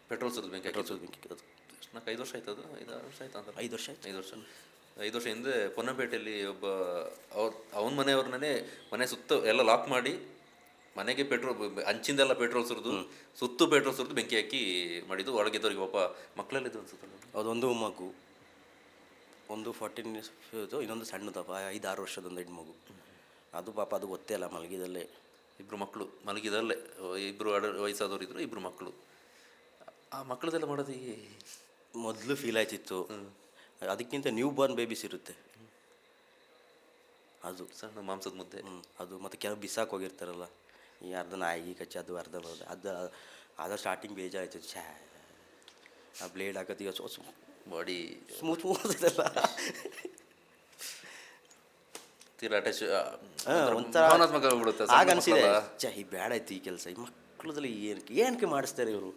ಪೆಟ್ರೋಲ್ ಸುರಿದು ಬೆಂಕಿ ಪೆಟ್ರೋಲ್ ಬೆಂಕಿ ಹಾಕಿದ್ದು. 5 ವರ್ಷ ಆಯ್ತದು, 5 ವರ್ಷ ಆಯ್ತು ಅಂತ. 5 ವರ್ಷ ಆಯ್ತು. 5 ವರ್ಷ ಹಿಂದೆ ಪೊನ್ನಪೇಟೆಯಲ್ಲಿ ಒಬ್ಬ ಅವನ ಮನೆಯವ್ರನ್ನೇ ಮನೆ ಸುತ್ತ ಎಲ್ಲ ಲಾಕ್ ಮಾಡಿ ಮನೆಗೆ ಹಂಚಿಂದೆಲ್ಲ ಪೆಟ್ರೋಲ್ ಸುರಿದು ಸುತ್ತು ಪೆಟ್ರೋಲ್ ಸುರಿದು ಬೆಂಕಿ ಹಾಕಿ ಮಾಡಿದ್ದು. ಒಳಗಿದ್ದವ್ರಿಗೆ ಒಬ್ಬ ಮಕ್ಕಳಲ್ಲಿದ್ದು ಅನ್ಸುತ್ತಲ್ಲ, ಅದೊಂದು ಮಗು, ಒಂದು 14 ಇಯರ್ಸ್, ಇನ್ನೊಂದು ಸಣ್ಣದಪ್ಪ 5-6 ವರ್ಷದೊಂದು ಹೆಣ್ಮಗು. ಅದು ಪಾಪ ಅದು ಗೊತ್ತೇ ಇಲ್ಲ, ಮಲಗಿದಲ್ಲೇ 2 ಮಕ್ಕಳು ಮಲಗಿದಲ್ಲೇ, 2 ವಯಸ್ಸಾದವ್ರು ಇದ್ರು, 2 ಮಕ್ಕಳು. ಆ ಮಕ್ಕಳದೆಲ್ಲ ಮಾಡೋದು ಮೊದಲು ಫೀಲ್ ಆಯ್ತಿತ್ತು. ಅದಕ್ಕಿಂತ ನ್ಯೂ ಬಾರ್ನ್ ಬೇಬೀಸ್ ಇರುತ್ತೆ, ಅದು ಸಣ್ಣ ಮಾಂಸದ ಮುದ್ದೆ. ಅದು ಮತ್ತು ಕೆಲವು ಬಿಸಾಕ್ ಹೋಗಿರ್ತಾರಲ್ಲ, ಈ ಅರ್ಧ ನಾಯಿಗೆ ಕಚ್ಚಿ ಅದು ಅರ್ಧ ಬರೋದು, ಅದು ಸ್ಟಾರ್ಟಿಂಗ್ ಬೇಜಾರಾಯ್ತು. ಆ ಬ್ಲೇಡ್ ಹಾಕೋದು ಈಗ ಬಾಡಿ ಸ್ಮೂತ್ ಇದೆಲ್ಲ ತೀರಾ ಅಟ್ಯಾಚ್ ಒಂಥರ ಭಾವನಾತ್ಮಕ ಆಗ್ಬಿಡುತ್ತೆ. ಆಗ ಅನಿಸಿದೆ, ಈ ಬೇಡ ಆಯ್ತು ಈ ಕೆಲಸ, ಈ ಮಕ್ಕಳದಲ್ಲಿ ಏನಕ್ಕೆ ಮಾಡಿಸ್ತಾರೆ ಇವರು,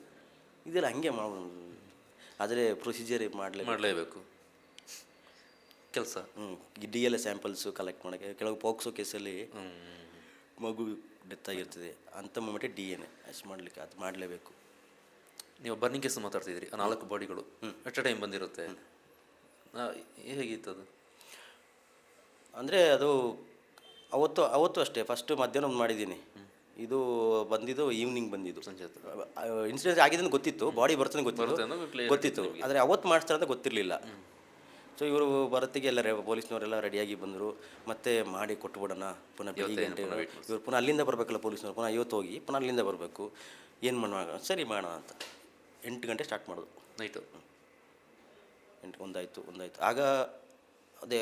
ಇದೆಲ್ಲ ಹಂಗೆ ಆದರೆ ಪ್ರೊಸೀಜರ್ ಮಾಡಲೇಬೇಕು ಕೆಲಸ. DLA ಸ್ಯಾಂಪಲ್ಸು ಕಲೆಕ್ಟ್ ಮಾಡೋಕ್ಕೆ, ಕೆಲವು ಪೋಕ್ಸೋ ಕೇಸಲ್ಲಿ ಮಗು ಡೆತ್ ಆಗಿರ್ತದೆ, ಅಂಥ ಮೊಮೆಂಟೇ DNA ಅಷ್ಟು ಮಾಡಲಿಕ್ಕೆ ಅದು ಮಾಡಲೇಬೇಕು. ನೀವು ಬರ್ನಿಂಗ್ ಕೇಸ್ ಮಾತಾಡ್ತಿದ್ರಿ, ಆ 4 ಬಾಡಿಗಳು ಎಟ್ ಟೈಮ್ ಬಂದಿರುತ್ತೆ, ಹೇಗಿತ್ತು ಅದು? ಅಂದರೆ ಅದು ಅವತ್ತು ಅಷ್ಟೇ, ಫಸ್ಟ್ ಮಧ್ಯಾಹ್ನ ಒಂದು ಮಾಡಿದ್ದೀನಿ, ಇದು ಬಂದಿದ್ದು ಈವ್ನಿಂಗ್ ಬಂದಿದ್ದು. ಸಂಜೆ ಇನ್ಸಿಡೆನ್ಸ್ ಆಗಿದೆ ಅಂತ ಗೊತ್ತಿತ್ತು, ಬಾಡಿ ಬರ್ತದೆ ಗೊತ್ತಿತ್ತು, ಆದರೆ ಅವತ್ತು ಮಾಡಿಸ್ತಾರೆ ಅಂತ ಗೊತ್ತಿರಲಿಲ್ಲ. ಸೊ ಇವರು ಬರತ್ತಿಗೆ ಎಲ್ಲ ಪೊಲೀಸ್ನವರೆಲ್ಲ ರೆಡಿಯಾಗಿ ಬಂದರು, ಮತ್ತೆ ಮಾಡಿ ಕೊಟ್ಟುಬಿಡೋಣ ಪುನಃ ಬೆಳಿಗ್ಗೆ ಗಂಟೆ. ಇವ್ರು ಪುನಃ ಅಲ್ಲಿಂದ ಬರಬೇಕಲ್ಲ ಪೊಲೀಸ್ನವ್ರು, ಪುನಃ ಇವತ್ತು ಹೋಗಿ ಪುನಃ ಅಲ್ಲಿಂದ ಬರಬೇಕು, ಏನು ಮಾಡೋಣ, ಸರಿ ಮಾಡೋಣ ಅಂತ 8 ಗಂಟೆ ಸ್ಟಾರ್ಟ್ ಮಾಡೋದು ನೈಟು. 8 ಒಂದಾಯ್ತು. ಆಗ ಅದೇ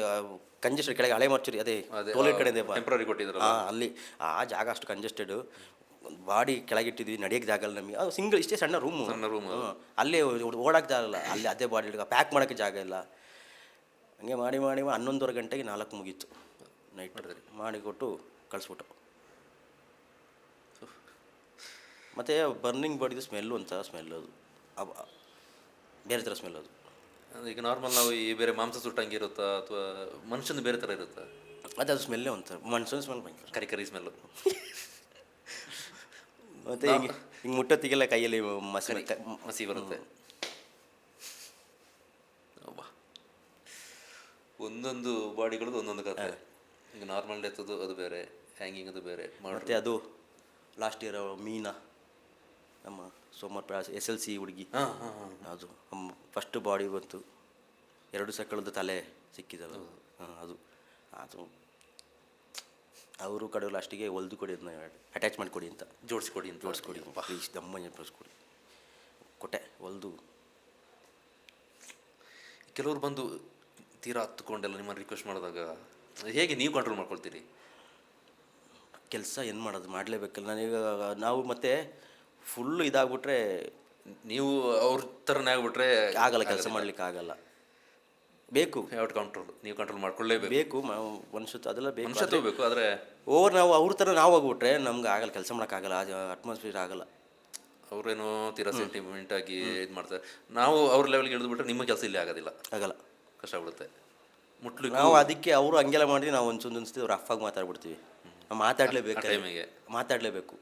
ಕಂಜೆಸ್ಟೆಡ್ ಕೆಳಗೆ ಹಳೆ ಮರ್ಚುರಿ, ಅದೇ ಟೋಲೆಟ್ ಕಡೆ ಟೆಂಪ್ರರಿ ಕೊಟ್ಟಿದ್ರು, ಅಲ್ಲಿ ಆ ಜಾಗ ಅಷ್ಟು ಕಂಜೆಸ್ಟೆಡು, ಬಾಡಿ ಕೆಳಗಿಟ್ಟಿದ್ವಿ, ನಡೆಯೋಕ್ಕೆ ಜಾಗ ಇಲ್ಲ ನಮಗೆ. ಅದು ಸಿಂಗಲ್ ಇಷ್ಟೇ ಸಣ್ಣ ರೂಮು, ಅಲ್ಲೇ ಓಡೋಕ್ಕೆ ಜಾಗ ಇಲ್ಲ, ಅಲ್ಲಿ ಅದೇ ಬಾಡಿ ಪ್ಯಾಕ್ ಮಾಡೋಕ್ಕೆ ಜಾಗ ಇಲ್ಲ. ಹಂಗೆ ಮಾಡಿ 11:30 ಗಂಟೆಗೆ 4 ಮುಗೀತು ನೈಟ್. ಮಾಡಿಕೊಟ್ಟು ಕಳಿಸ್ಬಿಟ್ಟು. ಮತ್ತು ಬರ್ನಿಂಗ್ ಬಾಡಿದು ಸ್ಮೆಲ್ಲು ಒಂಥರ ಸ್ಮೆಲ್, ಅದು ಬೇರೆ ಥರ ಸ್ಮೆಲ್ ಅದು. ಈಗ ನಾರ್ಮಲ್ ನಾವು ಈ ಬೇರೆ ಮಾಂಸ ಸುಟ್ಟಂಗೆ ಇರುತ್ತಾ ಅಥವಾ ಮನುಷ್ಯನ ಬೇರೆ ಥರ ಇರುತ್ತಾ? ಅದು ಸ್ಮೆಲ್ಲೇ ಒಂಥರ ಮನುಷ್ಯನ ಸ್ಮೆಲ್ ಭಯಂಕರ ಕರಿ ಸ್ಮೆಲ್ಲು. ಮತ್ತು ಹಿಂಗೆ ಮುಟ್ಟೊತ್ತಿಗೆಲ್ಲ ಕೈಯಲ್ಲಿ ಮಸಿ ಬರುತ್ತೆ. ಒಂದೊಂದು ಬಾಡಿಗಳದ್ದು ಒಂದೊಂದು ಕಥೆ. ಈಗ ನಾರ್ಮಲ್ ಡೆತ್ತದು ಅದು ಬೇರೆ, ಹ್ಯಾಂಗಿಂಗ್ ಅದು ಬೇರೆ. ಮತ್ತು ಅದು ಲಾಸ್ಟ್ ಇಯರ್ ಮೀನಾ, ನಮ್ಮ ಸೋಮವಾರ SLC ಹುಡುಗಿ, ಅದು ಫಸ್ಟ್ ಬಾಡಿ ಬಂತು, 2 ಸಕ್ಕಳದ ತಲೆ ಸಿಕ್ಕಿದಲ್ಲ, ಹಾಂ ಅದು ಅದು ಅವರು ಕಡೆ ಲಾಸ್ಟಿಗೆ ಹೊಲ್ದು ಕೊಡಿ ಅದನ್ನ ಅಟ್ಯಾಚ್ ಮಾಡಿಕೊಡಿ ಅಂತ, ಜೋಡಿಸ್ಕೊಡಿ ಅಂತ. ಜೋಡಿಸ್ಕೊಡಿ ಪ್ಲೀಸ್ ದಮ್ಮನೆ ಜೋಡಿಸ್ಕೊಡಿ ಕೊಟ್ಟೆ ಹೊಲ್ದು. ಕೆಲವರು ಬಂದು ತೀರಾ ಹತ್ತುಕೊಂಡೆಲ್ಲ ನಿಮ್ಮನ್ನು ರಿಕ್ವೆಸ್ಟ್ ಮಾಡಿದಾಗ ಹೇಗೆ ನೀವು ಕಂಟ್ರೋಲ್ ಮಾಡ್ಕೊಳ್ತೀರಿ? ಕೆಲಸ ಏನು ಮಾಡೋದು, ಮಾಡಲೇಬೇಕಲ್ಲ. ನಾನೀಗ ನಾವು ಮತ್ತೆ ಫುಲ್ಲು ಇದಾಗ್ಬಿಟ್ರೆ ನೀವು ಅವ್ರ ಥರನೇ ಆಗ್ಬಿಟ್ರೆ ಆಗಲ್ಲ, ಕೆಲಸ ಮಾಡ್ಲಿಕ್ಕೆ ಆಗಲ್ಲ. ಬೇಕು ಔಟ್ ಕಂಟ್ರೋಲ್, ನೀವು ಕಂಟ್ರೋಲ್ ಮಾಡ್ಕೊಳ್ಳೇಬೇಕು. ಬೇಕು ಮನುಷ್ಯತ್ವ ಅದೆಲ್ಲ ಬೇಕು, ಮನುಷ್ಯತ್ವ ಬೇಕು. ಆದರೆ ಓವರ್ ನಾವು ಅವ್ರ ಥರ ನಾವು ಹೋಗ್ಬಿಟ್ರೆ ನಮ್ಗೆ ಆಗಲ್ಲ, ಕೆಲಸ ಮಾಡೋಕ್ಕಾಗಲ್ಲ, ಅದು ಅಟ್ಮಾಸ್ಫಿಯರ್ ಆಗಲ್ಲ. ಅವ್ರೇನೋ ತೀರಾ ಸೆಂಟಿಮೆಂಟ್ ಆಗಿ ಇದು ಮಾಡ್ತಾರೆ. ನಾವು ಅವ್ರ ಲೆವೆಲ್ಗೆ ಇಳಿದ್ಬಿಟ್ರೆ ನಿಮ್ಮ ಕೆಲಸ ಇಲ್ಲೇ ಆಗೋದಿಲ್ಲ, ಆಗಲ್ಲ, ಕಷ್ಟ ಆಗ್ಬಿಡುತ್ತೆ. ಮುಟ್ಲಿಕ್ಕೆ ನಾವು ಅದಕ್ಕೆ ಅವರು ಹಂಗೆಲ್ಲ ಮಾಡಿದ್ರೆ ನಾವು ಒಂದ್ಸತಿ ರಫ್ ಆಗಿ ಮಾತಾಡ್ಬಿಡ್ತೀವಿ. ನಾವು ಮಾತಾಡಲೇಬೇಕು, ಟೈಮಿಗೆ ಮಾತಾಡಲೇಬೇಕು.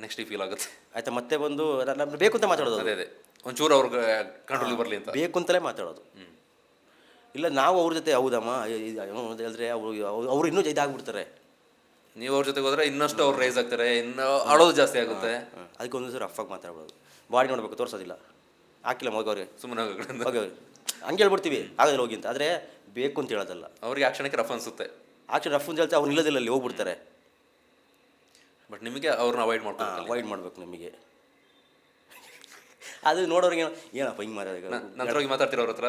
ನೆಕ್ಸ್ಟ್ ಫೀಲ್ ಆಗುತ್ತೆ ಆಯಿತಾ, ಮತ್ತೆ ಬಂದು ನಮ್ಗೆ ಬೇಕು ಅಂತ ಮಾತಾಡೋದು. ಅದೇ ಅದೇ ಒಂಚೂರು ಅವ್ರಿಗೆ ಕಂಟ್ರೋಲ್ ಬರಲಿ ಅಂತ ಬೇಕು ಅಂತಲೇ ಮಾತಾಡೋದು. ಇಲ್ಲ ನಾವು ಅವ್ರ ಜೊತೆ ಹೌದಮ್ಮ ಹೇಳಿದ್ರೆ ಅವರು ಇನ್ನೂ ಇದಾಗ್ಬಿಡ್ತಾರೆ. ನೀವು ಅವ್ರ ಜೊತೆಗೆ ಹೋದ್ರೆ ಇನ್ನಷ್ಟು ಅವ್ರು ರೈಸ್ ಆಗ್ತಾರೆ, ಇನ್ನು ಅಳೋದು ಜಾಸ್ತಿ ಆಗುತ್ತೆ. ಅದಕ್ಕೆ ಒಂದೊಂದು ರಫ್ ಆಗಿ ಮಾತಾಡ್ಬೋದು. ಬಾಡಿ ನೋಡ್ಬೇಕು, ತೋರಿಸೋದಿಲ್ಲ, ಹಾಕಿಲ್ಲ ಮಗವ್ರಿಗೆ, ಸುಮ್ಮನೆ ಮಗವ್ರಿಗೆ ಹಂಗೆ ಹೇಳ್ಬಿಡ್ತೀವಿ ಆಗೋದಿಲ್ಲ ಹೋಗಿ ಅಂತ. ಆದರೆ ಬೇಕು ಅಂತ ಹೇಳೋದಲ್ಲ. ಅವ್ರಿಗೆ ಆ ಕ್ಷಣಕ್ಕೆ ರಫ್ ಅನ್ಸುತ್ತೆ. ಆಕ್ಚುಲಿ ರಫ್ ಅಂತ ಹೇಳ್ತಾ ಅವ್ರು ಇಲ್ಲದಿಲ್ಲ, ಅಲ್ಲಿ ಹೋಗ್ಬಿಡ್ತಾರೆ. ಬಟ್ ನಿಮಗೆ ಅವ್ರನ್ನ ಅವಾಯ್ಡ್ ಮಾಡ್ಕೊಂಡು ಅವಾಯ್ಡ್ ಮಾಡ್ಬೇಕು ನಮಗೆ. ಅದು ನೋಡೋರಿಗೆ ಏನಪ್ಪ ಹಿಂಗೆ ಮಾತಾಡ ನಂತರ ಹೋಗಿ ಮಾತಾಡ್ತಿರೋ ಅವ್ರ ಹತ್ರ,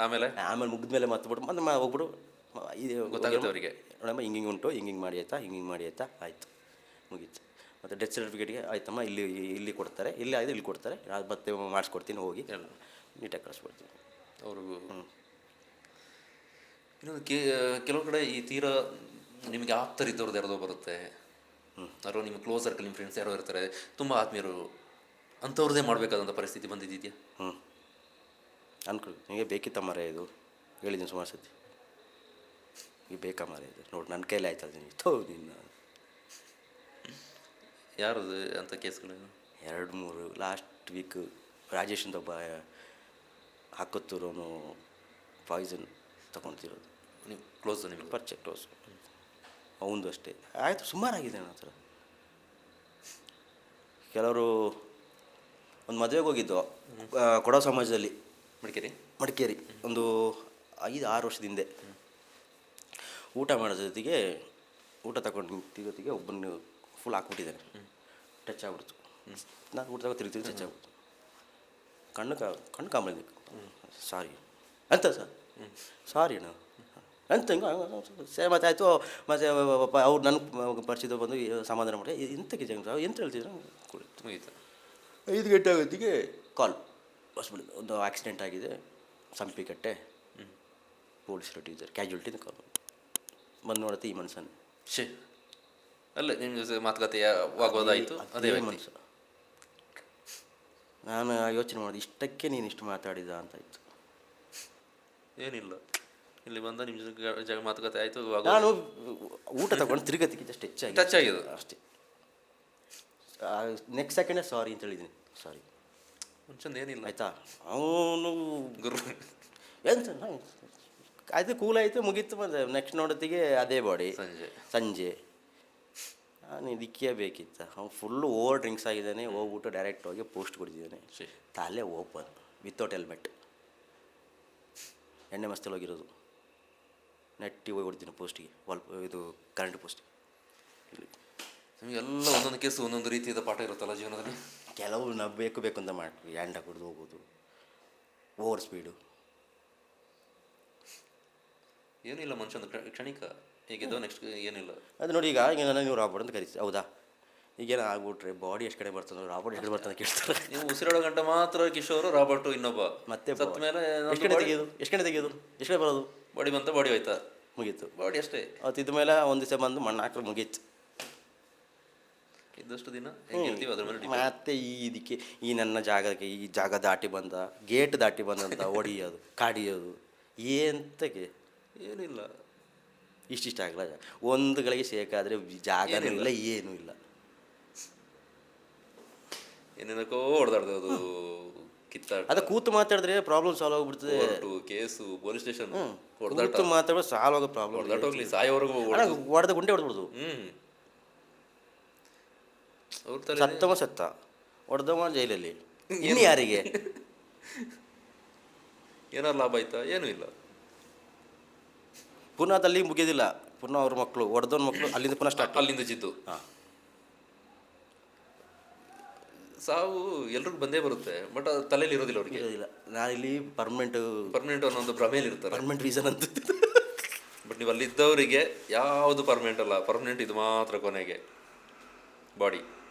ಆಮೇಲೆ ಮುಗಿದ್ಮೇಲೆ ಮತ್ಬಿಟ್ಟು ಮತ್ತೆ ಹೋಗ್ಬಿಡು, ಇದು ಗೊತ್ತಾಗುತ್ತೆ ಅವರಿಗೆ. ನೋಡಮ್ಮ ಹಿಂಗೆ ಉಂಟು, ಹಿಂಗೆ ಮಾಡಿ ಆಯ್ತಾ, ಹಿಂಗೆ ಮಾಡಿ ಆಯ್ತಾ, ಆಯಿತು ಮುಗೀತು. ಮತ್ತು ಡೆತ್ ಸರ್ಟಿಫಿಕೇಟ್ಗೆ ಆಯ್ತಮ್ಮ ಇಲ್ಲಿ ಕೊಡ್ತಾರೆ, ಇಲ್ಲಿ ಆಯ್ತು ಇಲ್ಲಿ ಕೊಡ್ತಾರೆ, ಅದು ಮತ್ತೆ ಮಾಡಿಸ್ಕೊಡ್ತೀನಿ, ಹೋಗಿ ನೀಟಾಗಿ ಕಳಿಸ್ಕೊಡ್ತೀನಿ ಅವ್ರಿಗೂ. ಇನ್ನೊಂದು ಕೆಲವು ಕಡೆ ಈ ತೀರಾ ನಿಮಗೆ ಆಪ್ತರಿದ್ದವ್ರದ್ದು ಯಾರೋ ಬರುತ್ತೆ, ಯಾರೋ ನಿಮ್ಮ ಕ್ಲೋಸ್ ಸರ್ಕಲ್, ನಿಮ್ಮ ಫ್ರೆಂಡ್ಸ್ ಯಾರೋ ಇರ್ತಾರೆ, ತುಂಬ ಆತ್ಮೀಯರು, ಅಂಥವ್ರದ್ದೇ ಮಾಡಬೇಕಾದಂಥ ಪರಿಸ್ಥಿತಿ ಬಂದಿದೆಯಾ? ಅನ್ಕೊಳ್ಳಿ, ನಿಮಗೆ ಬೇಕಿತ್ತ ಮರ ಇದು ಹೇಳಿದ್ದೀನಿ ಸುಮಾರು ಸತಿ, ಈಗ ಬೇಕಾ ಮರ ಇದು ನೋಡಿ ನನ್ನ ಕೈಲಿ ಆಯ್ತಲ್ಲ ನಿನ್ನ. ಯಾರದು ಅಂಥ ಕೇಸ್ಗಳೇನು? 2-3 ಲಾಸ್ಟ್ ವೀಕ್ ರಾಜೇಶ್ ಅಂತ ಒಬ್ಬ ಹಾಕತ್ತೂರೋನು ಪಾಯ್ಸನ್ ತೊಗೊಳ್ತಿರೋದು. ನೀವು ಕ್ಲೋಸ್, ನಿಮಗೆ ಪರಿಚಯ ಕ್ಲೋಸ್, ಅವಂದು ಅಷ್ಟೇ ಆಯಿತು. ಸುಮಾರಾಗಿದೆ ನನ್ನ ಹತ್ರ. ಕೆಲವರು ಒಂದು ಮದುವೆಗೆ ಹೋಗಿದ್ದು ಕೊಡೋ ಸಮಾಜದಲ್ಲಿ, ಮಡಿಕೇರಿ, ಒಂದು 5-6 ವರ್ಷದ ಹಿಂದೆ. ಊಟ ಮಾಡೋ ಜೊತೆಗೆ ಊಟ ತಗೊಂಡು ಜೊತೆಗೆ ಒಬ್ಬನು ಫುಲ್ ಹಾಕ್ಬಿಟ್ಟಿದ್ದಾನೆ, ಟಚ್ ಆಗ್ಬಿಡ್ತು. ನಾನು ಊಟ ತಗೋ ತಿರುಗಿ ಟಚ್ ಆಗ್ಬಿಡ್ತು. ಕಣ್ಣು ಕಾಂಬಳಿದೆ. ಸಾರಿ ಅಂತ ಸರ್, ಸಾರಿ ಅಣ್ಣ ಅಂತ ಹಿಂಗೆ ಮತ್ತೆ ಆಯಿತು. ಮತ್ತು ಅವ್ರು ನನ್ನ ಪರಿಚಿತ ಬಂದು ಸಮಾಧಾನ ಮಾಡಿ ಎಂತಕ್ಕೆ ಎಂತ ಹೇಳ್ತಿದ್ರು. ಮುಗೀತು. 5 ಗಂಟೆ ಆಗೋತ್ತಿಗೆ ಕಾಲ್ ಬಸ್ಬಿಡಿ, ಒಂದು ಆಕ್ಸಿಡೆಂಟ್ ಆಗಿದೆ ಸಂಪಿಕಟ್ಟೆ, ಪೊಲೀಸರು ಟೀಚರ್ ಕ್ಯಾಜುಯಾಲಿಟಿ ಕಾಲ್ ಬಂದು ನೋಡುತ್ತೆ ಈ ಮನುಷ್ಯನ. ಅಲ್ಲೇ ನಿಮ್ಮ ಜೊತೆ ಮಾತುಕತೆ ಆಗೋದಾಯಿತು, ಅದೇ ಮನುಷ್ಯ. ನಾನು ಯೋಚನೆ ಮಾಡಿದೆ, ಇಷ್ಟಕ್ಕೆ ನೀನು ಇಷ್ಟು ಮಾತಾಡಿದ ಅಂತ ಇತ್ತು. ಏನಿಲ್ಲ, ಇಲ್ಲಿ ಬಂದ ನಿಮ್ಮ ಜಗ ಮಾತುಕತೆ ಆಯಿತು. ನಾನು ಊಟ ತಗೊಂಡು ತಿರುಗತಿಗೆ ಜಸ್ಟ್ ಟಚ್ ಆಗಿದೆ ಅಷ್ಟೇ. ನೆಕ್ಸ್ಟ್ ಸೆಕೆಂಡೇ ಸಾರಿ ಅಂತ ಹೇಳಿದ್ದೀನಿ. ಸಾರಿ ಮುಂಚೆಂದು ಏನಿಲ್ಲ ಆಯಿತಾ. ಅವನು ಗುರು ಎಂತ ಆಯಿತು, ಕೂಲ್ ಆಯಿತು, ಮುಗೀತು. ಮತ್ತೆ ನೆಕ್ಸ್ಟ್ ನೋಡೋತ್ತಿಗೆ ಅದೇ ಬಾಡಿ ಸಂಜೆ. ನಾನು ಇದಕ್ಕೆ ಬೇಕಿತ್ತ. ಅವ್ನು ಫುಲ್ಲು ಓವರ್ ಡ್ರಿಂಕ್ಸ್ ಆಗಿದ್ದಾನೆ. ಹೋಗ್ಬಿಟ್ಟು ಡೈರೆಕ್ಟ್ ಹೋಗಿ ಪೋಸ್ಟ್ ಕೊಡ್ತಿದ್ದಾನೆ, ತಲೆ ಓಪನ್ ವಿತೌಟ್ ಹೆಲ್ಮೆಟ್, ಎಣ್ಣೆ ಮಸ್ತಲ್ಲಿ ಹೋಗಿರೋದು. ನೆಟ್ಟಿ ಹೋಗಿ ಹೊಡ್ತೀನಿ ಪೋಸ್ಟಿಗೆ, ಇದು ಕರೆಂಟ್ ಪೋಸ್ಟಿಗೆ. ನಿಮಗೆಲ್ಲ ಒಂದೊಂದು ಕೇಸು ಒಂದೊಂದು ರೀತಿಯಾದ ಪಾಠ ಇರುತ್ತಲ್ಲ ಜೀವನದಲ್ಲಿ. ಕೆಲವು ನಾವು ಬೇಕು ಅಂತ ಮಾಡ್ತೀವಿ, ಹ್ಯಾಂಡ್ ಹಾಕಿಡ್ದು ಹೋಗೋದು, ಓವರ್ ಸ್ಪೀಡು. ಏನಿಲ್ಲ, ಮನುಷ್ಯನ ಕ್ಷಣಿಕ ಹೇಗಿದ್ದೋ ನೆಕ್ಸ್ಟ್ ಏನಿಲ್ಲ. ಅದು ನೋಡಿ, ಈಗ ನನ್ನ ನೀವು ರಾಬರ್ಟ್ ಅಂತ ಕರೀತೀವಿ, ಹೌದಾ? ಈಗೇನೋ ಆಗ್ಬಿಟ್ರೆ ಬಾಡಿ ಎಷ್ಟು ಕಡೆ ಬರ್ತದೆ, ರಾಬರ್ಟ್ ಎಷ್ಟು ಬರ್ತದೆ ಕೇಳ್ತಾರೆ. ನೀವು ಉಸಿರಾಡೋ ಗಂಟೆ ಮಾತ್ರ ಕಿಶೋರು, ರಾಬರ್ಟು ಇನ್ನೊಬ್ಬ. ಮತ್ತೆ ಸತ್ತ ಮೇಲೆ ಎಷ್ಟು ಕಡೆ ತೆಗೆಯೋದು, ಎಷ್ಟು ಕಡೆ ಬರೋದು? ಬಾಡಿ ಬಂತ, ಬಾಡಿ ಹೋಯ್ತಾ, ಮುಗೀತು, ಬಾಡಿ ಅಷ್ಟೇ. ಅವತ್ತಿದ್ದ ಮೇಲೆ ಒಂದು ದಿವಸ ಬಂದು ಮಣ್ಣು ಹಾಕಿದ್ರೆ ಮುಗೀತು. ಇದ್ದಷ್ಟು ದಿನ ಹೆಂಗಿರ್ತೀವಿ ಅದ್ರ ಮೇಲೆ. ಮತ್ತೆ ಇದಕ್ಕೆ ಈ ನನ್ನ ಜಾಗಕ್ಕೆ ಈ ಜಾಗ ದಾಟಿ ಬಂದ, ಗೇಟ್ ದಾಟಿ ಬಂದಂತ ಹೊಡಿಯೋದು, ಕಾಡಿಯೋದು, ಎಂತಕ್ಕೆ ಏನಿಲ್ಲ. ಇಷ್ಟಿಷ್ಟ ಆಗಲ್ಲ. ಒಂದು ಗಳಿಗೆ ಸೇಕಾದರೆ ಜಾಗನೂ ಇಲ್ಲ, ಏನೂ ಇಲ್ಲ. ಏನೇನಕ್ಕೋ ಹೊಡೆದಾಡ್ದು ಕಿತ್ತಾಟ. ಅದ ಕೂತು ಮಾತಾಡಿದ್ರೆ ಪ್ರಾಬ್ಲಮ್ ಸಾಲ್ವ್ ಆಗಿಬಿಡ್ತದೆ. ಕೇಸು, ಪೊಲೀಸ್ ಸ್ಟೇಷನ್, ಕೂತು ಮಾತಾಡಿದ್ರೆ ಸಾಲ್ವ್ ಆಗೋ ಪ್ರಾಬ್ಲಮ್. ಹೊಡೆದಾಟೋಗ್ಲಿ, ಸಾಯೋವರೆಗೂ ಹೊಡೆದ ಗುಂಡೆ ಹೊಡೆದ್ಬಿಡ್ದು. ಸತ್ತವ ಸತ್ತ, ಹೊಡೆದವ ಜೈಲಲ್ಲಿ, ಇನ್ನು ಯಾರಿಗೆ? ಏನಾರು ಲಾಭ ಆಯ್ತಾ? ಏನೂ ಇಲ್ಲ. ಪುನಃ ಅದಲ್ಲಿ ಮುಗಿಯೋದಿಲ್ಲ, ಪುನಃ ಅವ್ರ ಮಕ್ಕಳು ಹೊಡೆದವ್ರ ಮಕ್ಕಳು ಅಲ್ಲಿಂದ ಪುನಃ ಸ್ಟಾರ್ಟ್. ಅಲ್ಲಿಂದ ಜಿದ್ದು. ಹಾಂ, ಸಾವು ಎಲ್ರಿಗೂ ಬಂದೇ ಬರುತ್ತೆ, ಬಟ್ ಅದು ತಲೆಯಲ್ಲಿ ಇರೋದಿಲ್ಲ ಅವ್ರಿಗೆ. ಇರೋದಿಲ್ಲ. ನಾನಿಲ್ಲಿ ಪರ್ಮನೆಂಟ್ ಅನ್ನೋ ಭ್ರಮೆಯಲ್ಲಿ ಇರ್ತಾರೆ. ಪರ್ಮನೆಂಟ್ ರೀಸನ್ ಅಂತ. ಬಟ್ ನೀವು ಅಲ್ಲಿದ್ದವರಿಗೆ ಯಾವುದು ಪರ್ಮನೆಂಟ್ ಅಲ್ಲ, ಪರ್ಮನೆಂಟ್ ಇದು ಮಾತ್ರ ಕೊನೆಗೆ ಬಾಡಿ.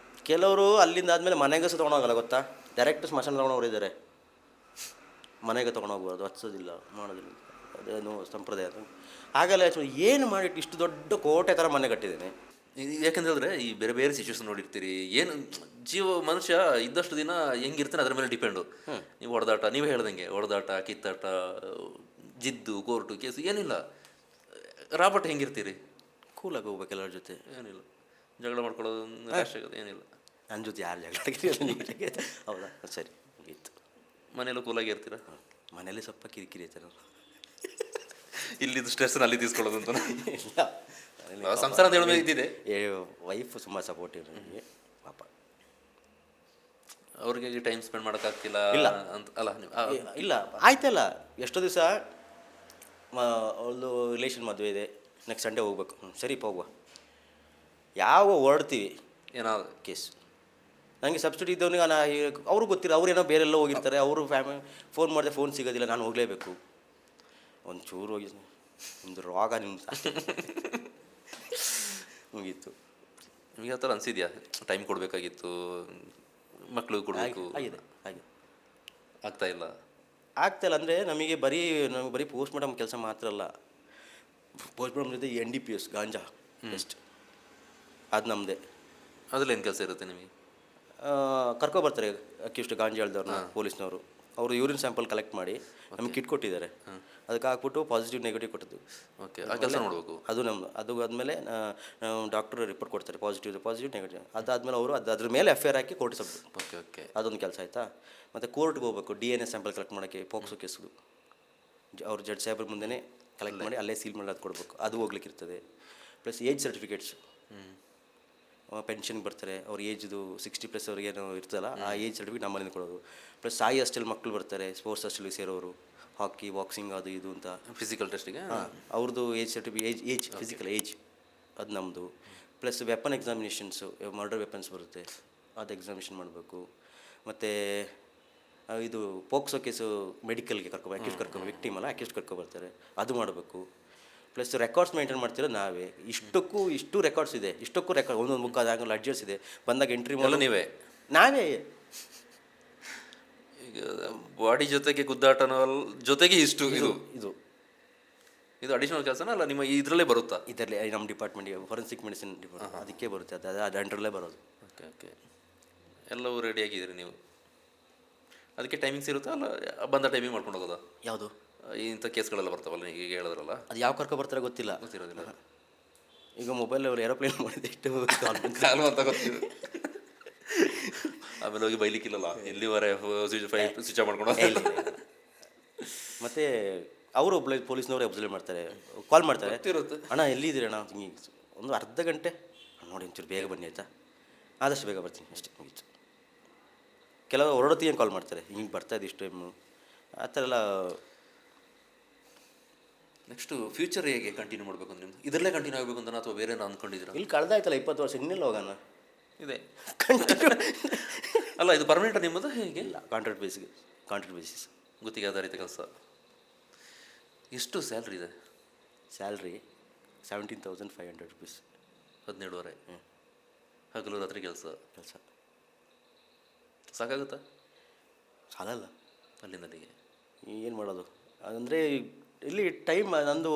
ಕೆಲವರು ಅಲ್ಲಿಂದ ಆದಮೇಲೆ ಮನೆಗೆ ಸಹ ತೊಗೊಂಡೋಗಲ್ಲ, ಗೊತ್ತಾ? ಡೈರೆಕ್ಟ್ ಸ್ಮಶಾನ ತೊಗೊಂಡೋಗ್ರು ಇದ್ದಾರೆ. ಮನೆಗೆ ತೊಗೊಂಡೋಗ್ಬಾರ್ದು, ಹಚ್ಚೋದಿಲ್ಲ, ಮಾಡೋದಿಲ್ಲ, ಅದೇನು ಸಂಪ್ರದಾಯ. ಹಾಗೆಲ್ಲ ಏನು ಮಾಡಿಟ್ಟು ಇಷ್ಟು ದೊಡ್ಡ ಕೋಟೆ ಥರ ಮನೆ ಕಟ್ಟಿದ್ದೇನೆ. ಯಾಕೆಂದ್ರೆ ಈ ಬೇರೆ ಬೇರೆ ಸಿಚುವೇಶನ್ ನೋಡಿರ್ತೀರಿ. ಏನು ಮನುಷ್ಯ ಇದ್ದಷ್ಟು ದಿನ ಹೆಂಗಿರ್ತಾನೆ ಅದ್ರ ಮೇಲೆ ಡಿಪೆಂಡು. ನೀವು ಹೊಡೆದಾಟ, ನೀವು ಹೇಳ್ದಂಗೆ ಹೊಡೆದಾಟ, ಕಿತ್ತಾಟ, ಜಿದ್ದು, ಕೋರ್ಟು, ಕೇಸು ಏನಿಲ್ಲ. ರಾಬರ್ಟ್ ಹೆಂಗಿರ್ತೀರಿ? ಕೂಲಾಗಿ ಹೋಗ್ಬೇಕು ಎಲ್ಲರ ಜೊತೆ. ಏನಿಲ್ಲ, ಜಗಳ ಮಾಡ್ಕೊಳ್ಳೋದು ಏನಿಲ್ಲ. ನನ್ನ ಜೊತೆ ಯಾರು ಜಗಳ? ಹೌದಾ, ಸರಿ, ಮುಗೀತು. ಮನೆಯಲ್ಲೂ ಕೂಲಾಗಿ ಇರ್ತೀರಾ? ಮನೇಲಿ ಸ್ವಲ್ಪ ಕಿರಿಕಿರಿ ಐತೆ. ಇಲ್ಲಿದ್ದು ಸ್ಟ್ರೆಸ್ ಅಲ್ಲಿ ತೀಸ್ಕೊಳ್ಳೋದು ಅಂತ ಇಲ್ಲ, ಸಂಸಾರ ಅಂತ ಹೇಳೋದು ಇದ್ದಿದೆ. ವೈಫ್ ತುಂಬ ಸಪೋರ್ಟಿವ್ ನನಗೆ, ಪಾಪ. ಅವ್ರಿಗೆ ಟೈಮ್ ಸ್ಪೆಂಡ್ ಮಾಡೋಕ್ಕಾಗ್ತಿಲ್ಲ ಅಂತ ಅಲ್ಲ? ಇಲ್ಲ, ಆಯ್ತಲ್ಲ. ಎಷ್ಟೋ ದಿವಸ ಅವಳದು ರಿಲೇಷನ್ ಮದುವೆ ಇದೆ, ನೆಕ್ಸ್ಟ್ ಸಂಡೇ ಹೋಗ್ಬೇಕು. ಸರಿಪ್ಪ ಹೋಗುವ. ಯಾವ ಹೊರಡ್ತೀವಿ ಏನಾದ್ರು ಕೇಸ್. ನನಗೆ ಸಬ್ಸಿಡಿ ಇದ್ದವನಿಗೆ ಅವ್ರಿಗೆ ಗೊತ್ತಿಲ್ಲ, ಅವ್ರೇನೋ ಬೇರೆಲ್ಲ ಹೋಗಿರ್ತಾರೆ, ಅವರು ಫೋನ್ ಮಾಡಿದೆ, ಫೋನ್ ಸಿಗೋದಿಲ್ಲ, ನಾನು ಹೋಗಲೇಬೇಕು. ಒಂಚೂರು ಹೋಗಿ ಒಂದು ರೋಗ ನಿಮ್ಮ ಮುಗೀತು. ನಿಮಗೆ ಆ ಥರ ಅನಿಸಿದ್ಯಾ? ಟೈಮ್ ಕೊಡಬೇಕಾಗಿತ್ತು, ಮಕ್ಳಿಗೆ ಕೊಡಬೇಕು, ಆಗಿದೆ ಹಾಗೆ ಆಗ್ತಾಯಿಲ್ಲ ಅಂದರೆ ನಮಗೆ ಬರೀ ಪೋಸ್ಟ್ ಮಾರ್ಟಮ್ ಕೆಲಸ ಮಾತ್ರ ಅಲ್ಲ. ಪೋಸ್ಟ್ ಮಾರ್ಟಮ್ ಜೊತೆ NDPS ಗಾಂಜಾ ಟೆಸ್ಟ್ ಅದು ನಮ್ಮದೇ. ಅದ್ರಲ್ಲಿ ಏನು ಕೆಲಸ ಇರುತ್ತೆ ನಿಮಗೆ? ಕರ್ಕೊಬರ್ತಾರೆ ಅಕ್ಯೂಸ್ಟ್ ಗಾಂಜಾ ಹೇಳ್ದವ್ರನ್ನ ಪೊಲೀಸ್ನವರು. ಅವರು ಯೂರಿನ್ ಸ್ಯಾಂಪಲ್ ಕಲೆಕ್ಟ್ ಮಾಡಿ ನಮಗೆ ಕಿಟ್ ಕೊಟ್ಟಿದ್ದಾರೆ. ಅದಕ್ಕೆ ಹಾಕ್ಬಿಟ್ಟು ಪಾಸಿಟಿವ್ ನೆಗೆಟಿವ್ ಕೊಟ್ಟಿದ್ದು. ಓಕೆ, ಆ ಕೆಲಸ ನೋಡಬೇಕು. ಅದು ನಮ್ಮದು. ಅದು ಆದಮೇಲೆ ಡಾಕ್ಟರ್ ರಿಪೋರ್ಟ್ ಕೊಡ್ತಾರೆ, ಪಾಸಿಟಿವ್ ನೆಗೆಟಿವ್. ಅದಾದಮೇಲೆ ಅವರು ಅದ್ರ ಮೇಲೆ FIR ಹಾಕಿ ಕೋರ್ಟ್ ಸಬ್ಮಿಟ್. ಓಕೆ, ಅದೊಂದು ಕೆಲಸ ಆಯಿತಾ. ಮತ್ತು ಕೋರ್ಟ್ಗೆ ಹೋಗ್ಬೇಕು, DNA ಸ್ಯಾಂಪಲ್ ಕಲೆಕ್ಟ್ ಮಾಡೋಕ್ಕೆ, ಪೋಕ್ಸೋ ಕೇಸ್ಗಳು. ಅವ್ರು ಜಡ್ಜ್ ಸಾಹೇಬ್ರ ಮುಂದೆನೇ ಕಲೆಕ್ಟ್ ಮಾಡಿ ಅಲ್ಲೇ ಸೀಲ್ ಮಾಡಿ ಅದು ಕೊಡಬೇಕು, ಅದು ಹೋಗ್ಲಿಕ್ಕಿರ್ತದೆ. ಪ್ಲಸ್ ಏಜ್ ಸರ್ಟಿಫಿಕೇಟ್ಸ್, ಪೆನ್ಷನ್ಗೆ ಬರ್ತಾರೆ ಅವ್ರ ಏಜ್ದು 60+ ಅವ್ರಿಗೆ ಏನೋ ಇರ್ತಲ್ಲ, ಆ ಏಜ್ ಸರ್ಟಿಫಿಕೇಟ್ ನಮ್ಮಲ್ಲಿಂದ ಕೊಡೋದು. ಪ್ಲಸ್ ಸಾಯಿ ಹಾಸ್ಟೆಲ್ ಮಕ್ಕಳು ಬರ್ತಾರೆ, ಸ್ಪೋರ್ಟ್ಸ್ ಹಾಸ್ಟೆಲ್ಗೆ ಸೇರೋರು, ಹಾಕಿ, ಬಾಕ್ಸಿಂಗ್, ಅದು ಇದು ಅಂತ. ಫಿಸಿಕಲ್ ಟೆಸ್ಟಿಗೆ ಅವ್ರದ್ದು age certificate, age physical age ಅದು ನಮ್ಮದು. Plus weapon examinations, murder weapons ಬರುತ್ತೆ, ಅದು ಎಕ್ಸಾಮಿನೇಷನ್ ಮಾಡಬೇಕು. ಮತ್ತು ಇದು ಪೋಕ್ಸೋ ಕೇಸು ಮೆಡಿಕಲ್ಗೆ ಅಕ್ಯೂಸ್ಟ್ ವಿಕ್ಟಿಮ್ ಅಲ್ಲ, ಅಕ್ಯೂಸ್ಟ್ ಕರ್ಕೊಬರ್ತಾರೆ, ಅದು ಮಾಡಬೇಕು. ಪ್ಲಸ್ ರೆಕಾರ್ಡ್ಸ್ ಮೇಂಟೈನ್ ಮಾಡ್ತಿರೋದು ನಾವೇ. ಇಷ್ಟು ರೆಕಾರ್ಡ್ಸ್ ಇದೆ, ರೆಕಾರ್ಡ್ ಒಂದೊಂದು ಮುಖ ಆಗಲ್ಲ, ಅಡ್ಜರ್ಸ್ ಇದೆ, ಬಂದಾಗ ಎಂಟ್ರಿ ಮಾಡಲ್ಲ ನೀವೇ, ನಾವೇ. ಈಗ ಬಾಡಿ ಜೊತೆಗೆ ಗುದ್ದಾಟನ ಜೊತೆಗೆ ಇಷ್ಟು ಇದು ಅಡಿಷನಲ್ ಕೆಲಸನ ಅಲ್ಲ ನಿಮ್ಮ ಇದರಲ್ಲೇ ಬರುತ್ತಾ? ಇದರಲ್ಲೇ ನಮ್ಮ ಡಿಪಾರ್ಟ್ಮೆಂಟಿಗೆ ಫಾರೆನ್ಸಿಕ್ ಮೆಡಿಸಿನ್ ಡಿಪಾರ್ಟ್ಮೆಂಟ್ ಅದಕ್ಕೆ ಬರುತ್ತೆ, ಅದು ಅಂಡರಲ್ಲೇ ಬರೋದು. ಓಕೆ, ಎಲ್ಲವೂ ರೆಡಿಯಾಗಿದ್ದೀರಿ ನೀವು? ಅದಕ್ಕೆ ಟೈಮಿಂಗ್ಸ್ ಇರುತ್ತಾ ಅಲ್ಲ ಬಂದ ಟೈಮಿಂಗ್ ಮಾಡ್ಕೊಂಡು ಹೋಗೋದಾ? ಯಾವುದು ಇಂಥ ಕೇಸ್ಗಳೆಲ್ಲ ಬರ್ತಾವಲ್ಲ, ಈಗ ಹೇಳಿದ್ರಲ್ಲ, ಅದು ಯಾವ ಕರ್ಕೊಬರ್ತಾರೆ ಗೊತ್ತಿರೋದಿಲ್ಲ. ಈಗ ಮೊಬೈಲ್ ಏರೋಪ್ಲೇನ್ ಮಾಡಿದೆ ಎಷ್ಟು ಕಾಲು ಅಂತ ಗೊತ್ತಿದೆ. ಆಮೇಲೆ ಹೋಗಿ ಬೈಲಿಕ್ಕಿಲ್ಲಲ್ಲ, ಎಲ್ಲಿವರೆ ಸ್ವಿಚ್ ಆಫ್ ಮಾಡ್ಕೊಂಡು. ಮತ್ತು ಅವರು ಪೊಲೀಸ್ನವರೇ ಅಬ್ಸರ್ವ್ ಮಾಡ್ತಾರೆ, ಕಾಲ್ ಮಾಡ್ತಾರೆ, ಅಣ್ಣ ಎಲ್ಲಿದ್ದೀರಿ ಅಣ್ಣ, ಒಂದು ಅರ್ಧ ಗಂಟೆ ನೋಡಿ ಒಂಚೂರು ಬೇಗ ಬನ್ನಿ ಆಯಿತಾ, ಆದಷ್ಟು ಬೇಗ ಬರ್ತೀನಿ ಅಷ್ಟೇ, ಮುಗೀತು. ಕೆಲವು ಹೊರಡೋತ್ತಿಗೆ ಕಾಲ್ ಮಾಡ್ತಾರೆ, ಹಿಂಗೆ ಬರ್ತಾಯಿದ್ದು ಇಷ್ಟು ಟೈಮು, ಆ ಥರ ಎಲ್ಲ. ನೆಕ್ಸ್ಟು ಫ್ಯೂಚರ್ ಹೇಗೆ ಕಂಟಿನ್ಯೂ ಮಾಡಬೇಕು ಅಂತ ನಿಮ್ದು? ಇದರಲ್ಲೇ ಕಂಟಿನ್ಯೂ ಆಗಬೇಕು ಅಂತ ಅಥವಾ ಬೇರೆ ಅಂದ್ಕೊಂಡಿದ್ದೀರಾ? ಇಲ್ಲಿ ಕಳೆದಾಯ್ತಲ್ಲ 20 ವರ್ಷ, ಇನ್ನೆಲ್ಲ ಹೋಗೋಣ ಇದೆ ಅಲ್ಲ, ಇದು ಪರ್ಮನೆಂಟ್ ನಿಮ್ಮದು ಹೇಗೆ? ಇಲ್ಲ, ಕಾಂಟ್ರಾಕ್ಟ್ ಬೇಸಿಸ್ ಗುತ್ತಿಗೆ ಆಧಾರಿತ ಕೆಲಸ. ಎಷ್ಟು ಸ್ಯಾಲ್ರಿ ಇದೆ? Salary 17,500 rupees. 17,500. ಹಗಲು ರಾತ್ರಿ ಕೆಲಸ ಕೆಲಸ ಸಾಕಾಗುತ್ತಾ? ಸಾಲಲ್ಲ. ಅಲ್ಲಿಂದಲ್ಲಿಗೆ ಏನು ಮಾಡೋದು ಅಂದರೆ ಇಲ್ಲಿ ಟೈಮ್ ನಂದು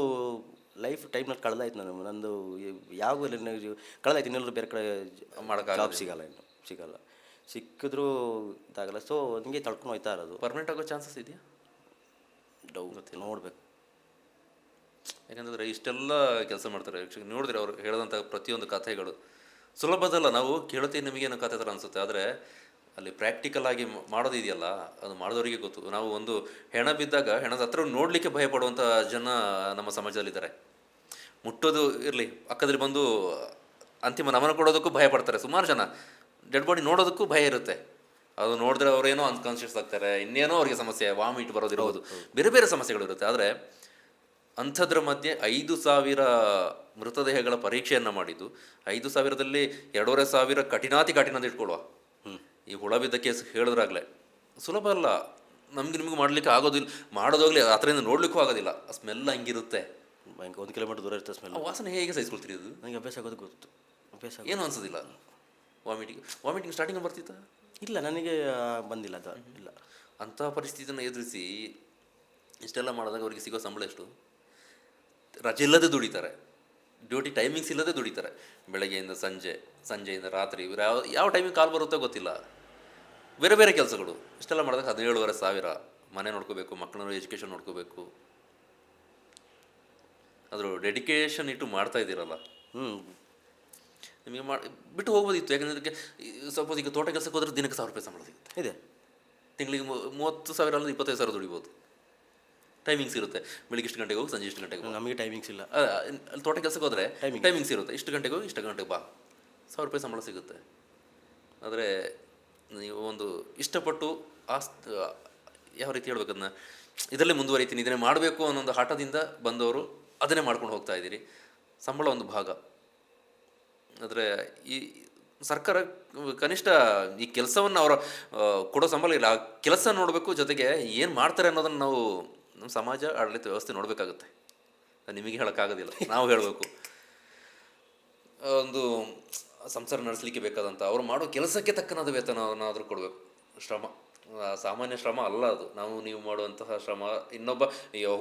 ಲೈಫ್ ಟೈಮ್ನಲ್ಲಿ ಕಳೆದಾಯ್ತು. ನಂದು ಯಾವ ಕಳೆದಾಯ್ತು, ಇನ್ನೆಲ್ಲರೂ ಬೇರೆ ಕಡೆ ಮಾಡೋಕ್ಕಾಗಲ್ಲ, ಜಾಬ್ ಸಿಗಲ್ಲ, ಸಿಕ್ಕಿದ್ರೂ ಇದಾಗಲ್ಲ. ಸೊ ಹಂಗೆ ತಳ್ಕೊಂಡು ಹೋಯ್ತಾ ಇರೋದು. ಪರ್ಮನೆಂಟ್ ಆಗೋ ಚಾನ್ಸಸ್ ಇದೆಯಾ? ಗೊತ್ತಿಲ್ಲ, ನೋಡ್ಬೇಕು. ಯಾಕಂದರೆ ಇಷ್ಟೆಲ್ಲ ಕೆಲಸ ಮಾಡ್ತಾರೆ. ನೋಡಿದ್ರೆ ಅವ್ರು ಹೇಳೋದಂಥ ಪ್ರತಿಯೊಂದು ಕಥೆಗಳು ಸುಲಭದಲ್ಲ. ನಾವು ಕೇಳ್ತೀವಿ, ನಿಮಗೇನು ಕಥೆ ಥರ ಅನಿಸುತ್ತೆ, ಆದರೆ ಅಲ್ಲಿ ಪ್ರಾಕ್ಟಿಕಲ್ ಆಗಿ ಮಾಡೋದಿದೆಯಲ್ಲ, ಅದು ಮಾಡಿದವರಿಗೆ ಗೊತ್ತು. ನಾವು ಒಂದು ಹೆಣ ಬಿದ್ದಾಗ ಹೆಣದ ಹತ್ರ ನೋಡಲಿಕ್ಕೆ ಭಯಪಡುವಂಥ ಜನ ನಮ್ಮ ಸಮಾಜದಲ್ಲಿದ್ದಾರೆ. ಮುಟ್ಟೋದು ಇರಲಿ, ಪಕ್ಕದಲ್ಲಿ ಬಂದು ಅಂತಿಮ ನಮನ ಕೊಡೋದಕ್ಕೂ ಭಯ ಪಡ್ತಾರೆ ಸುಮಾರು ಜನ. ಡೆಡ್ ಬಾಡಿ ನೋಡೋದಕ್ಕೂ ಭಯ ಇರುತ್ತೆ. ಅದು ನೋಡಿದ್ರೆ ಅವರೇನೋ ಅನ್ಕಾನ್ಷಿಯಸ್ ಆಗ್ತಾರೆ, ಇನ್ನೇನೋ ಅವ್ರಿಗೆ ಸಮಸ್ಯೆ, ವಾಮಿಟ್ ಬರೋದಿರ್ಬೋದು, ಬೇರೆ ಬೇರೆ ಸಮಸ್ಯೆಗಳಿರುತ್ತೆ. ಆದರೆ ಅಂಥದ್ರ ಮಧ್ಯೆ 5,000 ಮೃತದೇಹಗಳ ಪರೀಕ್ಷೆಯನ್ನು ಮಾಡಿದ್ದು, 5,000ದಲ್ಲಿ 2,500 ಕಠಿಣಾತಿ ಕಠಿಣ ಅಂತ ಇಟ್ಕೊಳ್ಳುವ. ಈ ಹುಳ ಬಿದ್ದ ಕೇಸ್ ಹೇಳಿದ್ರಾಗಲೇ ಸುಲಭ ಅಲ್ಲ. ನಮ್ಗೆ ನಿಮ್ಗೆ ಮಾಡಲಿಕ್ಕೆ ಆಗೋದಿಲ್ಲ, ಮಾಡೋದಾಗಲಿ ಅದರಿಂದ ನೋಡ್ಲಿಕ್ಕೂ ಆಗೋದಿಲ್ಲ. ಆ ಸ್ಮೆಲ್ ಹಂಗಿರುತ್ತೆ, 1 ಕಿಲೋಮೀಟರ್ ದೂರ ಇರ್ತದೆ ಸ್ಮೆಲ್. ಆ ವಾಸನೆ ಹೇಗೆ ಸಹಿಸ್ಕೊಳ್ತೀರಿ? ಅದು ನನಗೆ ಅಭ್ಯಾಸ ಆಗೋದು ಗೊತ್ತು, ಅಭ್ಯಾಸ ಏನು ಅನ್ಸೋದಿಲ್ಲ. ವಾಮಿಟಿಂಗ್ ಸ್ಟಾರ್ಟಿಂಗ್ ಬರ್ತಿತ್ತಾ? ಇಲ್ಲ, ನನಗೆ ಬಂದಿಲ್ಲ ಅದು, ಇಲ್ಲ. ಅಂಥ ಪರಿಸ್ಥಿತಿಯನ್ನು ಎದುರಿಸಿ ಇಷ್ಟೆಲ್ಲ ಮಾಡಿದಾಗ ಅವರಿಗೆ ಸಿಗೋ ಸಂಬಳ ಎಷ್ಟು? ರಜೆ ಇಲ್ಲದೆ ದುಡಿತಾರೆ, ಡ್ಯೂಟಿ ಟೈಮಿಂಗ್ಸ್ ಇಲ್ಲದೆ ದುಡಿತಾರೆ. ಬೆಳಗ್ಗೆಯಿಂದ ಸಂಜೆ, ಸಂಜೆಯಿಂದ ರಾತ್ರಿ, ಇವ್ರು ಯಾವ ಟೈಮಿಗೆ ಕಾಲ್ ಬರುತ್ತೋ ಗೊತ್ತಿಲ್ಲ. ಬೇರೆ ಬೇರೆ ಕೆಲಸಗಳು ಇಷ್ಟೆಲ್ಲ ಮಾಡಿದಾಗ 17,500. ಮನೆ ನೋಡ್ಕೋಬೇಕು, ಮಕ್ಕಳನ್ನ ಎಜುಕೇಷನ್ ನೋಡ್ಕೋಬೇಕು. ಅದ್ರ ಡೆಡಿಕೇಶನ್ ಇಟ್ಟು ಮಾಡ್ತಾ ಇದ್ದೀರಲ್ಲ, ನಿಮಗೆ ಬಿಟ್ಟು ಹೋಗ್ಬೋದಿತ್ತು. ಯಾಕಂದರೆ ಸಪೋಸ್ ಈಗ ತೋಟ ಕೆಲಸಕ್ಕೆ ಹೋದ್ರೆ ದಿನಕ್ಕೆ 1,000 ರೂಪಾಯಿ ಸಂಬಳ ಸಿಗುತ್ತೆ ಇದೆ. ತಿಂಗಳಿಗೆ 30,000 ಅಲ್ಲ 25,000 ದುಡಿಬೋದು. ಟೈಮಿಂಗ್ಸ್ ಇರುತ್ತೆ, ಬೆಳಿಗ್ಗೆ ಇಷ್ಟು ಗಂಟೆಗೆ ಹೋಗಿ ಸಂಜೆ ಇಷ್ಟು ಗಂಟೆಗೆ. ನಮಗೆ ಟೈಮಿಂಗ್ಸ್ ಇಲ್ಲ. ಅಲ್ಲಿ ತೋಟ ಕೆಲಸಕ್ಕೆ ಹೋದರೆ ಟೈಮಿಂಗ್ಸ್ ಇರುತ್ತೆ, ಇಷ್ಟು ಗಂಟೆಗೆ ಹೋಗಿ ಇಷ್ಟು ಗಂಟೆಗೆ ಬಾ, 1,000 ರೂಪಾಯಿ ಸಂಬಳ ಸಿಗುತ್ತೆ. ಆದರೆ ನೀವು ಒಂದು ಇಷ್ಟಪಟ್ಟು ಯಾವ ರೀತಿ ಹೇಳ್ಬೇಕದನ್ನ, ಇದರಲ್ಲೇ ಮುಂದುವರಿತೀನಿ, ಇದನ್ನೇ ಮಾಡಬೇಕು ಅನ್ನೋ ಒಂದು ಹಠದಿಂದ ಬಂದವರು ಅದನ್ನೇ ಮಾಡ್ಕೊಂಡು ಹೋಗ್ತಾ ಇದ್ದೀರಿ. ಸಂಬಳ ಒಂದು ಭಾಗ. ಆದರೆ ಈ ಸರ್ಕಾರ ಕನಿಷ್ಠ ಈ ಕೆಲಸವನ್ನು ಅವರ ಕೊಡೋ ಸಂಬಳ ಇಲ್ಲ, ಆ ಕೆಲಸ ನೋಡಬೇಕು, ಜೊತೆಗೆ ಏನು ಮಾಡ್ತಾರೆ ಅನ್ನೋದನ್ನು ನಾವು ನಮ್ಮ ಸಮಾಜ ಆಡಳಿತ ವ್ಯವಸ್ಥೆ ನೋಡಬೇಕಾಗುತ್ತೆ. ನಿಮಗೆ ಹೇಳೋಕ್ಕಾಗೋದಿಲ್ಲ, ನಾವು ಹೇಳಬೇಕು. ಒಂದು ಸಂಸಾರ ನಡೆಸಲಿಕ್ಕೆ ಬೇಕಾದಂಥ ಅವ್ರು ಮಾಡೋ ಕೆಲಸಕ್ಕೆ ತಕ್ಕನಾದ ವೇತನವನ್ನಾದರೂ ಕೊಡಬೇಕು. ಶ್ರಮ ಸಾಮಾನ್ಯ ಶ್ರಮ ಅಲ್ಲ ಅದು. ನೀವು ಮಾಡುವಂತಹ ಶ್ರಮ ಇನ್ನೊಬ್ಬ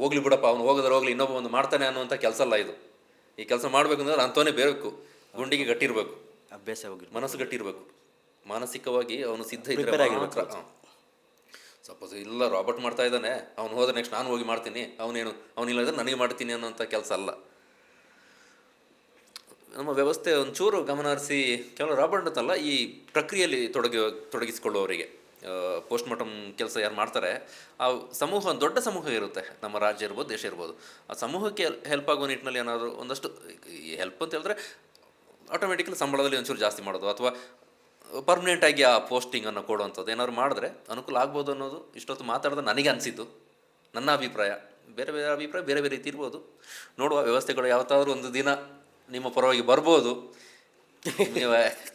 ಹೋಗ್ಲಿ ಬಿಡಪ್ಪ, ಅವನು ಹೋಗೋದ್ರೆ ಹೋಗ್ಲಿ, ಇನ್ನೊಬ್ಬ ಒಂದು ಮಾಡ್ತಾನೆ ಅನ್ನುವಂಥ ಕೆಲಸ ಅಲ್ಲ ಇದು. ಈ ಕೆಲಸ ಮಾಡಬೇಕು ಅಂದ್ರೆ ಅಂಥವೇ ಬೇಕು, ಗುಂಡಿಗೆ ಗಟ್ಟಿರಬೇಕು, ಅಭ್ಯಾಸ ಹೋಗಿ ಮನಸ್ಸು ಗಟ್ಟಿರಬೇಕು, ಮಾನಸಿಕವಾಗಿ ಅವನು ಸಿದ್ಧ ಇದ್ದರೆ ಮಾತ್ರ. ಸಪೋಸ್ ಇಲ್ಲ ರಾಬರ್ಟ್ ಮಾಡ್ತಾ ಇದ್ದಾನೆ, ಅವ್ನು ಹೋದ್ರೆ ನೆಕ್ಸ್ಟ್ ನಾನು ಹೋಗಿ ಮಾಡ್ತೀನಿ, ಅವನಿಲ್ಲ ಇದ್ರೆ ನನಗೆ ಮಾಡ್ತೀನಿ ಅನ್ನೋಂಥ ಕೆಲಸ ಅಲ್ಲ. ನಮ್ಮ ವ್ಯವಸ್ಥೆ ಒಂಚೂರು ಗಮನ ಹರಿಸಿ ಕೇವಲ ರಾಬರ್ಟ್ ಅಂತಲ್ಲ, ಈ ಪ್ರಕ್ರಿಯೆಯಲ್ಲಿ ತೊಡಗಿಸಿಕೊಳ್ಳುವವರಿಗೆ ಪೋಸ್ಟ್ ಮಾರ್ಟಮ್ ಕೆಲಸ ಯಾರು ಮಾಡ್ತಾರೆ, ಆ ಸಮೂಹ ಒಂದು ದೊಡ್ಡ ಸಮೂಹ ಇರುತ್ತೆ, ನಮ್ಮ ರಾಜ್ಯ ಇರ್ಬೋದು, ದೇಶ ಇರ್ಬೋದು. ಆ ಸಮೂಹಕ್ಕೆ ಹೆಲ್ಪ್ ಆಗೋ ನಿಟ್ಟಿನಲ್ಲಿ ಏನಾದರೂ ಒಂದಷ್ಟು ಹೆಲ್ಪ್ ಅಂತ ಹೇಳಿದ್ರೆ ಆಟೋಮೆಟಿಕಲಿ ಸಂಬಳದಲ್ಲಿ ಒಂಚೂರು ಜಾಸ್ತಿ ಮಾಡೋದು, ಅಥವಾ ಪರ್ಮನೆಂಟಾಗಿ ಆ ಪೋಸ್ಟಿಂಗನ್ನು ಕೊಡುವಂಥದ್ದು ಏನಾದ್ರು ಮಾಡಿದ್ರೆ ಅನುಕೂಲ ಆಗ್ಬೋದು ಅನ್ನೋದು ಇಷ್ಟೊತ್ತು ಮಾತಾಡಿದ್ರೆ ನನಗೆ ಅನಿಸಿದ್ದು, ನನ್ನ ಅಭಿಪ್ರಾಯ. ಬೇರೆ ಬೇರೆ ಅಭಿಪ್ರಾಯ ಬೇರೆ ಬೇರೆ ರೀತಿ ಇರ್ಬೋದು, ನೋಡುವ. ವ್ಯವಸ್ಥೆಗಳು ಯಾವತ್ತಾದ್ರೂ ಒಂದು ದಿನ ನಿಮ್ಮ ಪರವಾಗಿ ಬರ್ಬೋದು.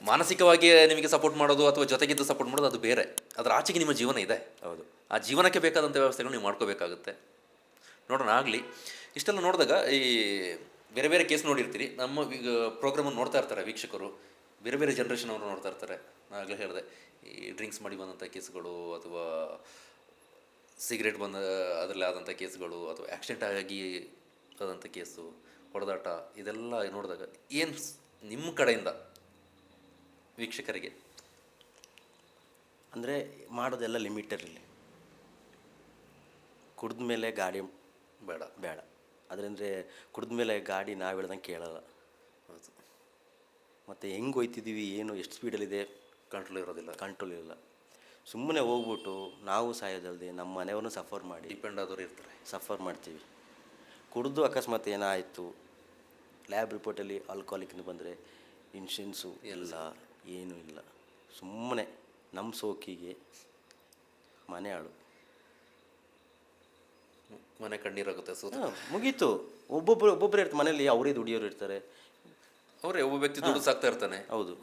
ಮಾನಸಿಕವಾಗಿ ನಿಮಗೆ ಸಪೋರ್ಟ್ ಮಾಡೋದು ಅಥವಾ ಜೊತೆಗಿದ್ದು ಸಪೋರ್ಟ್ ಮಾಡೋದು ಅದು ಬೇರೆ, ಅದರ ಆಚೆಗೆ ನಿಮ್ಮ ಜೀವನ ಇದೆ. ಹೌದು, ಆ ಜೀವನಕ್ಕೆ ಬೇಕಾದಂಥ ವ್ಯವಸ್ಥೆಗಳು ನೀವು ಮಾಡ್ಕೋಬೇಕಾಗುತ್ತೆ. ನೋಡೋಣ ಆಗಲಿ. ಇಷ್ಟೆಲ್ಲ ನೋಡಿದಾಗ ಈ ಬೇರೆ ಬೇರೆ ಕೇಸ್ ನೋಡಿರ್ತೀರಿ, ನಮ್ಮ ಪ್ರೋಗ್ರಾಮನ್ನು ನೋಡ್ತಾ ಇರ್ತಾರೆ ವೀಕ್ಷಕರು, ಬೇರೆ ಬೇರೆ ಜನ್ರೇಷನ್ ಅವರು ನೋಡ್ತಾ ಇರ್ತಾರೆ. ನಾನು ಆಗಲೇ ಹೇಳಿದೆ, ಈ ಡ್ರಿಂಕ್ಸ್ ಮಾಡಿ ಬಂದಂಥ ಕೇಸ್ಗಳು, ಅಥವಾ ಸಿಗರೇಟ್ ಬಂದ ಅದರಲ್ಲಿ ಆದಂಥ ಕೇಸ್ಗಳು, ಅಥವಾ ಆಕ್ಸಿಡೆಂಟ್ ಆಗಿ ಆದಂಥ ಕೇಸು, ಹೊಡೆದಾಟ, ಇದೆಲ್ಲ ನೋಡಿದಾಗ ಏನು ನಿಮ್ಮ ಕಡೆಯಿಂದ ವೀಕ್ಷಕರಿಗೆ ಅಂದರೆ ಮಾಡೋದೆಲ್ಲ ಲಿಮಿಟರಲ್ಲಿ. ಕುಡಿದ ಮೇಲೆ ಗಾಡಿ ಬೇಡ ಬೇಡ ಅದರಂದರೆ ಕುಡಿದ ಮೇಲೆ ಗಾಡಿ ನಾವು ಹೇಳ್ದಂಗೆ ಕೇಳಲ್ಲ. ಮತ್ತು ಹೆಂಗೆ ಹೋಯ್ತಿದ್ದೀವಿ, ಏನು ಎಷ್ಟು ಸ್ಪೀಡಲ್ಲಿದೆ ಕಂಟ್ರೋಲ್ ಇರೋಲ್ಲ. ಸುಮ್ಮನೆ ಹೋಗ್ಬಿಟ್ಟು ನಾವು ಸಾಯೋದಲ್ಲದೆ ನಮ್ಮ ಮನೆಯವ್ರನ್ನೂ ಡಿಪೆಂಡ್ ಆದವರು ಇರ್ತಾರೆ, ಸಫರ್ ಮಾಡ್ತೀವಿ. ಕುಡಿದು ಅಕಸ್ಮಾತ್ ಏನಾಯಿತು, ಲ್ಯಾಬ್ ರಿಪೋರ್ಟಲ್ಲಿ ಆಲ್ಕೋಹಾಲಿಕ್ ಬಂದರೆ ಇನ್ಶೂರೆನ್ಸು ಎಲ್ಲ ಏನೂ ಇಲ್ಲ. ಸುಮ್ಮನೆ ನಮ್ಮ ಸೋಕಿಗೆ ಮನೆ ಹಾಳು, ಮನೆ ಕಣ್ಣೀರಾಗುತ್ತೆ. ಮುಗೀತು. ಒಬ್ಬೊಬ್ಬರು ಇರ್ತಾರೆ ಮನೇಲಿ, ಅವರೇ ದುಡಿಯೋರು ಇರ್ತಾರೆ, ಅವರೇ ಒಬ್ಬ ವ್ಯಕ್ತಿ ದುಡ್ಡು ಸಾಕ್ತಾ ಇರ್ತಾನೆ. ಹೌದು,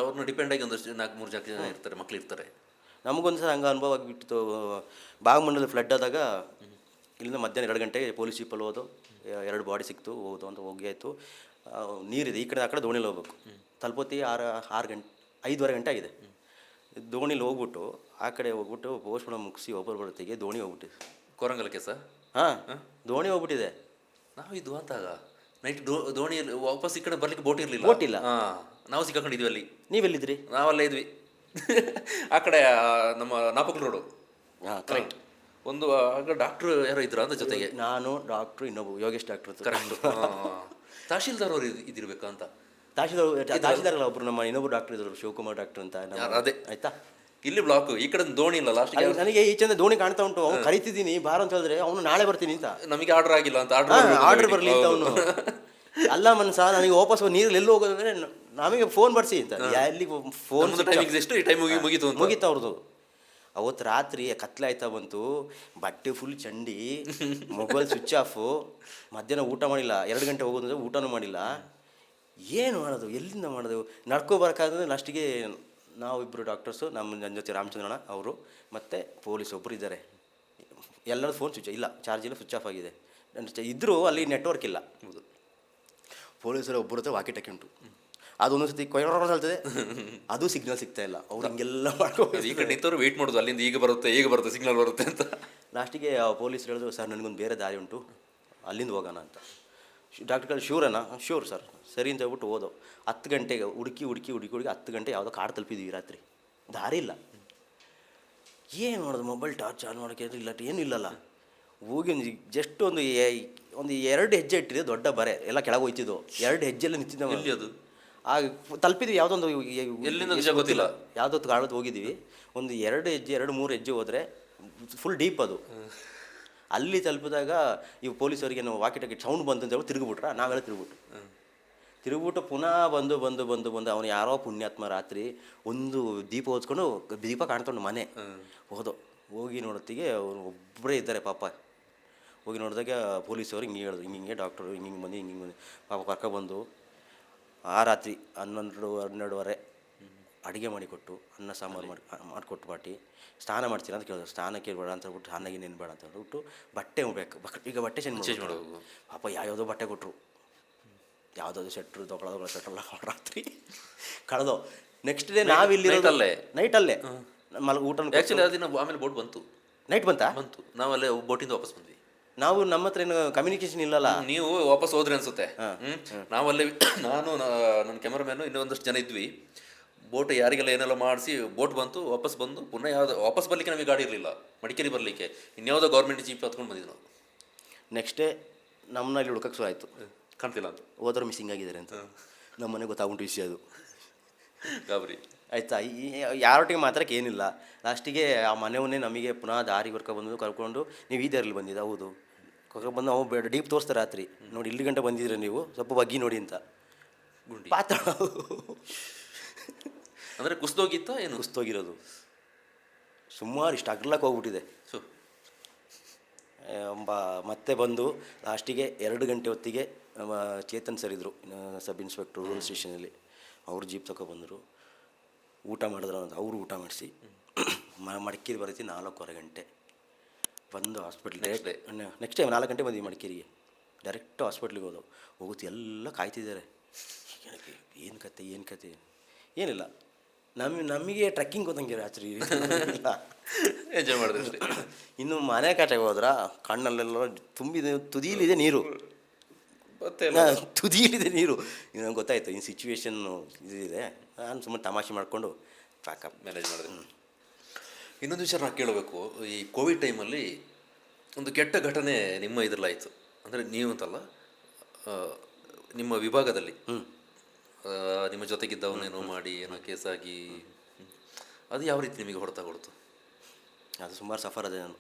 ಅವ್ರನ್ನ ಡಿಪೆಂಡ್ ಆಗಿ ಒಂದಷ್ಟು 4-3 ಜನ ಇರ್ತಾರೆ, ಮಕ್ಳು ಇರ್ತಾರೆ. ನಮಗೊಂದು ಸಲ ಹಂಗೆ ಅನುಭವ ಆಗಿಬಿಟ್ಟು, ಭಾಗಮಂಡಲದಲ್ಲಿ ಫ್ಲಡ್ ಆದಾಗ ಇಲ್ಲಿಂದ ಮಧ್ಯಾಹ್ನ 2 ಗಂಟೆಗೆ ಪೊಲೀಸ್ ಜೀಪಲ್ಲಿ ಹೋದು 2 ಬಾಡಿ ಸಿಕ್ತು, ಹೋದು ಅಂತ ಹೋಗಿ ಆಯಿತು. ನೀರಿದೆ, ಈ ಕಡೆ ಆ ಕಡೆ ದೋಣಿಲಿ ಹೋಗ್ಬೇಕು. ತಲುಪೋತಿ 5:30 ಗಂಟೆ ಆಗಿದೆ. ದೋಣಿಲಿ ಹೋಗ್ಬಿಟ್ಟು ಆ ಕಡೆ ಹೋಗ್ಬಿಟ್ಟು ಪೋಸ್ಟ್ ಮಾರ್ಟಮ್ ಮುಗಿಸಿ ಒಬ್ಬರು ಬರೋತ್ತಿಗೆ ದೋಣಿ ಹೋಗ್ಬಿಟ್ಟಿದೆ. ಕೊರಂಗಲ್ ಕೇಸ? ಹಾಂ, ದೋಣಿ ಹೋಗ್ಬಿಟ್ಟಿದೆ. ನಾವು ಇದು ಅಂತಾಗ ನೈಟ್ ದೋಣಿಯಲ್ಲಿ ವಾಪಸ್ ಈ ಕಡೆ ಬರ್ಲಿಕ್ಕೆ ಬೋಟ್ ಇಲ್ಲ. ಹಾಂ, ನಾವು ಸಿಕ್ಕಾಕೊಂಡಿದ್ವಿ ಅಲ್ಲಿ. ನೀವೆಲ್ಲಿದ್ರಿ? ನಾವಲ್ಲೇ ಇದ್ವಿ ಆ ಕಡೆ ನಮ್ಮ ನಾಪಕ್ಲು ರೋಡು. ಹಾಂ, ಕರೆಕ್ಟ್. ಒಂದು ಆಗ ಡಾಕ್ಟ್ರು ಯಾರೋ ಇದ್ರು ಅಂತ ಜೊತೆಗೆ, ನಾನು ಡಾಕ್ಟ್ರು, ಇನ್ನೊಬ್ಬ ಯೋಗೇಶ್ ಡಾಕ್ಟ್ರು. ಕರೆಕ್ಟ್. ತಹಶೀಲ್ದಾರ್ ಅವರು ಇದಿರ್ಬೇಕಾ ಅಂತ. ತಹಶೀಲ್ದಾರ್ ಅಲ್ಲ, ಒಬ್ರು ನಮ್ಮ ಇನ್ನೊಬ್ಬರು ಡಾಕ್ಟರ್ ಇದ್ರು, ಶಿವಕುಮಾರ್ ಡಾಕ್ಟರ್ ಅಂತ. ಅದೇ ಆಯ್ತಾ, ಇಲ್ಲಿ ಬ್ಲಾಕ್, ಈ ಕಡೆ ದೋಣಿ ಇಲ್ಲ. ಲಾಸ್ಟ್ ನನಗೆ ಈಚೆಂದ ದೋಣಿ ಕಾಣ್ತಾ ಉಂಟು. ಅವ್ನು ಕರಿತಿದ್ದೀನಿ ಬಾರ ಅಂತ ಹೇಳಿದ್ರೆ ಅವನು ನಾಳೆ ಬರ್ತೀನಿ ಅಂತ. ನಮಗೆ ಆರ್ಡರ್ ಆಗಿಲ್ಲ ಅಂತ, ಆರ್ಡರ್ ಬರಲಿ ಅಂತ ಅವನು. ಅಲ್ಲ ಮನ್ಸ, ನನಗೆ ವಾಪಸ್ ನೀರಲ್ಲಿ ಎಲ್ಲಿ ಹೋಗೋದಂದ್ರೆ ನಮಗೆ ಫೋನ್ ಬರ್ಸಿ ಅಂತ. ಎಲ್ಲಿ ಫೋನ್ ಟೈಮಿಂಗ್ಸ್ ಎಷ್ಟು, ಈ ಟೈಮ್ ಮುಗೀತು ಮುಗೀತು ಅವ್ರದ್ದು. ಅವತ್ತು ರಾತ್ರಿ ಕತ್ಲೆ ಆಯ್ತಾ ಬಂತು, ಬಟ್ಟೆ ಫುಲ್ ಚಂಡಿ, ಮೊಬೈಲ್ ಸ್ವಿಚ್ ಆಫು, ಮಧ್ಯಾಹ್ನ ಊಟ ಮಾಡಿಲ್ಲ, 2 ಗಂಟೆ ಹೋಗೋದಂದ್ರೆ ಊಟನೂ ಮಾಡಿಲ್ಲ. ಏನು ಮಾಡೋದು, ಎಲ್ಲಿಂದ ಮಾಡೋದು, ನಡ್ಕೊ ಬರೋಕ್ಕಾದ್ರೆ ಲಾಸ್ಟಿಗೆ ನಾವಿಬ್ಬರು ಡಾಕ್ಟರ್ಸು, ನನ್ನ ಜೊತೆ ರಾಮಚಂದ್ರಣ್ಣ ಅವರು ಮತ್ತು ಪೊಲೀಸ್ ಒಬ್ಬರು ಇದ್ದಾರೆ. ಎಲ್ಲರೂ ಫೋನ್ ಸ್ವಿಚ್ ಇಲ್ಲ, ಚಾರ್ಜ್ ಇಲ್ಲ, ಸ್ವಿಚ್ ಆಫ್ ಆಗಿದೆ. ಇದ್ದರೂ ಅಲ್ಲಿ ನೆಟ್ವರ್ಕ್ ಇಲ್ಲ. ಪೊಲೀಸರು ಒಬ್ಬರ ಹತ್ರ ವಾಕಿ ಟಕಿ ಉಂಟು, ಅದೊಂದು ಸತಿ ಕೊಯ್ತದೆ, ಅದು ಸಿಗ್ನಲ್ ಸಿಗ್ತಾ ಇಲ್ಲ. ಅವ್ರು ಹಿಂಗೆಲ್ಲ ಮಾಡ್ಕೊಂಡು ಈಗ ನಿಂತವ್ರು ವೆಯ್ಟ್ ಮಾಡೋದು, ಅಲ್ಲಿಂದ ಈಗ ಬರುತ್ತೆ ಸಿಗ್ನಲ್ ಬರುತ್ತೆ ಅಂತ. ಲಾಸ್ಟಿಗೆ ಪೊಲೀಸರು ಹೇಳಿದ್ರು, ಸರ್ ನನಗೊಂದು ಬೇರೆ ದಾರಿ ಉಂಟು, ಅಲ್ಲಿಂದ ಹೋಗೋಣ ಅಂತ. ಡಾಕ್ಟರ್ ಶೂರಣ್ಣ, ಶೂರ್ ಸರ್, ಸರಿ ಅಂತ ಹೇಳ್ಬಿಟ್ಟು ಹೋದೋ. 10 ಗಂಟೆಗೆ ಹುಡುಕಿ 10 ಗಂಟೆ ಯಾವುದೋ ಕಾಡು ತಲುಪಿದ್ವಿ ರಾತ್ರಿ, ದಾರಿ ಇಲ್ಲ. ಏನು ಮಾಡೋದು, ಮೊಬೈಲ್ ಟಾರ್ಚ್ ಆನ್ ಮಾಡೋಕ್ಕೆ ಇಲ್ಲ, ಏನೂ ಇಲ್ಲಲ್ಲ. ಹೋಗಿ ಜಸ್ಟ್ ಒಂದು 2 ಹೆಜ್ಜೆ ಇಟ್ಟಿದೆ, ದೊಡ್ಡ ಬರೆ ಎಲ್ಲ ಕೆಳಗೆ ಹೋಯ್ತಿದ್ದು, 2 ಹೆಜ್ಜೆಲ್ಲ ನಿಂತಿದ್ದ. ಎಲ್ಲಿ ಅದು ತಲುಪಿದ್ವಿ, ಯಾವುದೊಂದು ಎಲ್ಲಿಂದ ನಿಜ ಗೊತ್ತಿಲ್ಲ, ಯಾವುದೋ ಕಾಳದ್ದು ಹೋಗಿದ್ದೀವಿ. ಒಂದು 2 ಹೆಜ್ಜೆ 2-3 ಹೆಜ್ಜೆ ಹೋದರೆ ಫುಲ್ ಡೀಪ್ ಅದು. ಅಲ್ಲಿ ತಲುಪಿದಾಗ ಇವು ಪೊಲೀಸರಿಗೆ ನಾವು ವಾಕಿ ಟಾಕಿ ಸೌಂಡ್ ಬಂತು ಅಂತ ಹೇಳಿ ತಿರುಗಿಬಿಟ್ರ, ನಾವೆಲ್ಲ ತಿರುಗಿಬಿಟ್ಟು ಪುನಃ ಬಂದು ಅವನು ಯಾರೋ ಪುಣ್ಯಾತ್ಮ ರಾತ್ರಿ ಒಂದು ದೀಪ ಓದ್ಕೊಂಡು, ದೀಪ ಕಾಣ್ಕೊಂಡು ಮನೆ ಹೋಗಿ ನೋಡೋತ್ತಿಗೆ ಅವರು ಒಬ್ಬರೇ ಇದ್ದಾರೆ ಪಾಪ. ಹೋಗಿ ನೋಡಿದಾಗ ಪೊಲೀಸವ್ರು ಹಿಂಗೆ ಹೇಳಿದ್ರು, ಹಿಂಗೆ ಡಾಕ್ಟ್ರು ಹಿಂಗೆ ಬಂದು ಪಾಪ ಕರ್ಕೊಬಂದು ಆ ರಾತ್ರಿ 11-12 ಅಡುಗೆ ಮಾಡಿಕೊಟ್ಟು, ಅನ್ನ ಸಾಂಬಾರು ಮಾಡಿಕೊಟ್ಟು ಪಾಟಿ. ಸ್ನಾನ ಮಾಡ್ತೀರಾ ಅಂತ ಕೇಳಿದ್ರು, ಸ್ನಾನಕ್ಕೆ ಬೇಡ ಅಂತ ಹೇಳ್ಬಿಟ್ಟು, ಸ್ನಾನಾಗಿ ನೆನ್ ಬೇಡ ಅಂತ ಹೇಳ್ಬಿಟ್ಟು, ಬಟ್ಟೆ ಬೇಕು, ಈಗ ಬಟ್ಟೆ ಚೇಂಜ್ ಮಾಡೋದು. ಪಾಪ ಯಾವುದೋ ಬಟ್ಟೆ ಕೊಟ್ಟರು, ಯಾವುದಾದ್ರು ಶೆಟ್ರು ತೊಗೊಳೋದು ಶೆಟ್ರೆಲ್ಲ ರಾತ್ರಿ ಕಳೆದೋ. ನೆಕ್ಸ್ಟ್ ಡೇ ನಾವಿಲ್ಲಿ ನೈಟಲ್ಲೇ ಊಟ. ಆ್ಯಕ್ಚುಲಿ ಅದಿನ ಆಮೇಲೆ ಬೋಟ್ ಬಂತು, ನೈಟ್ ಬಂತು. ನಾವಲ್ಲೇ ಬೋಟಿಂದ ವಾಪಸ್ ಬಂದ್ವಿ. ನಾವು ನಮ್ಮ ಹತ್ರ ಏನು ಕಮ್ಯುನಿಕೇಶನ್ ಇಲ್ಲಲ್ಲ. ನೀವು ವಾಪಸ್ ಹೋದ್ರಿ ಅನ್ಸುತ್ತೆ. ನಾವಲ್ಲೇ ನಾನು ನನ್ನ ಕ್ಯಾಮರಾಮ್ಯಾನು ಇನ್ನೊಂದಷ್ಟು ಜನ ಇದ್ವಿ. ಬೋಟ್ ಯಾರಿಗೆಲ್ಲ ಏನೆಲ್ಲ ಮಾಡಿಸಿ ಬೋಟ್ ಬಂತು, ವಾಪಸ್ ಬಂದು ಪುನಃ ಯಾವ್ದು ವಾಪಸ್ ಬರಲಿಕ್ಕೆ ನಮಗೆ ಗಾಡಿ ಇರಲಿಲ್ಲ, ಮಡಿಕೇರಿ ಬರಲಿಕ್ಕೆ ಇನ್ಯಾವುದೋ ಗೌರ್ಮೆಂಟ್ ಜೀಪ್ ಹತ್ಕೊಂಡು ಬಂದಿದ್ದು ನಾವು. ನೆಕ್ಸ್ಟ್ ಡೇ ನಮ್ಮನ್ನ ಇಲ್ಲಿ ಹುಡುಕಕ್ಕೆ ಶುರು ಆಯಿತು, ಕಾಣ್ತಿಲ್ಲ ಅಂತ, ಹೋದ್ರು ಮಿಸ್ಸಿಂಗ್ ಆಗಿದ್ದಾರೆ ಅಂತ. ನಮ್ಮ ಮನೆಗೆ ಗೊತ್ತಾಗ್ಬಿಟ್ಟು ವಿಷಯ ಅದು, ಗಾಬರಿ ಆಯಿತಾ. ಯಾರೊಟ್ಟಿಗೆ ಮಾತ್ರಕ್ಕೆ ಏನಿಲ್ಲ. ಲಾಸ್ಟಿಗೆ ಆ ಮನೆಯವನ್ನೇ ನಮಗೆ ಪುನಃ ದಾರಿ ಕರ್ಕೊಂಡು ನೀವು ಈ ದಾರಿಲಿ ಬಂದಿದ್ದು, ಹೌದು ಕರ್ಕೊಂಡ್ಬಂದು ನಾವು ಡೀಪ್ ತೋರಿಸ್ತಾರೆ ರಾತ್ರಿ, ನೋಡಿ ಇಲ್ಲಿ ಗಂಟೆ ಬಂದಿದ್ರೆ ನೀವು ಸ್ವಲ್ಪ ಬಗ್ಗಿ ನೋಡಿ ಅಂತ. ಗುಂಡಿ ಪಾತ್ರ ಅಂದರೆ ಕುಸ್ದೋಗಿತ್ತ ಏನು? ಕುಸ್ತೋಗಿರೋದು ಸುಮಾರು ಇಷ್ಟು ಅಗ್ಲಕ್ಕೆ ಹೋಗ್ಬಿಟ್ಟಿದೆ. ಮತ್ತೆ ಬಂದು ಲಾಸ್ಟಿಗೆ 2 ಗಂಟೆ ಹೊತ್ತಿಗೆ ಚೇತನ್ ಸರ್ ಇದ್ದರು, ಸಬ್ ಇನ್ಸ್ಪೆಕ್ಟ್ರು ರೂರಲ್ ಸ್ಟೇಷನಲ್ಲಿ. ಅವರು ಜೀಪ್ ತಗೊಬಂದರು, ಊಟ ಮಾಡಿದ್ರು ಅಂತ ಅವರು ಊಟ ಮಾಡಿಸಿ ಮಡಿಕೇರಿ ಬರೀತಿ 4:15 ಗಂಟೆ ಬಂದು ಹಾಸ್ಪಿಟ್ಲ್. ನೆಕ್ಸ್ಟ್ ಟೈಮ್ 4 ಗಂಟೆ ಬಂದ್ವಿ ಮಡಿಕೇರಿಗೆ, ಡೈರೆಕ್ಟ್ ಹಾಸ್ಪಿಟ್ಲಿಗೆ ಹೋಗುತ್ತೆ. ಎಲ್ಲ ಕಾಯ್ತಿದ್ದಾರೆ, ಏನು ಕತೆ ಏನಿಲ್ಲ. ನಮಗೆ ಟ್ರೆಕ್ಕಿಂಗ್ ಹೋದಂಗೆ ರಾತ್ರಿ ಎಂಜಾಯ್ ಮಾಡಿದ್ರೆ. ಇನ್ನು ಮನೆ ಕಾಟೆಗೆ ಹೋದ್ರ ಕಣ್ಣಲ್ಲೆಲ್ಲ ತುಂಬಿದೆ, ತುದಿಯಲಿದೆ ನೀರು, ತುದಿಯಲಿದೆ ನೀರು. ನಂಗೆ ಗೊತ್ತಾಯ್ತು ಇನ್ನು ಸಿಚುವೇಶನ್ನು ಇದಿದೆ. ನಾನು ಸುಮ್ಮನೆ ತಮಾಷೆ ಮಾಡಿಕೊಂಡು ಪ್ಯಾಕಪ್ ಮ್ಯಾನೇಜ್ ಮಾಡಿದೆ. ಇನ್ನೊಂದು ವಿಚಾರ ನಾನು ಕೇಳಬೇಕು, ಈ ಕೋವಿಡ್ ಟೈಮಲ್ಲಿ ಒಂದು ಕೆಟ್ಟ ಘಟನೆ ನಿಮ್ಮ ಇದರಲ್ಲಾಯಿತು, ಅಂದರೆ ನೀವು ಅಂತಲ್ಲ, ನಿಮ್ಮ ವಿಭಾಗದಲ್ಲಿ ನಿಮ್ಮ ಜೊತೆಗಿದ್ದವನೇನೋ ಮಾಡಿ ಏನೋ ಕೇಸಾಗಿ, ಅದು ಯಾವ ರೀತಿ ನಿಮಗೆ ಹೊಡೆತ ಕೊಡ್ತು? ಅದು ಸುಮಾರು ಸಫರ್ ಅದೇ. ನಾನು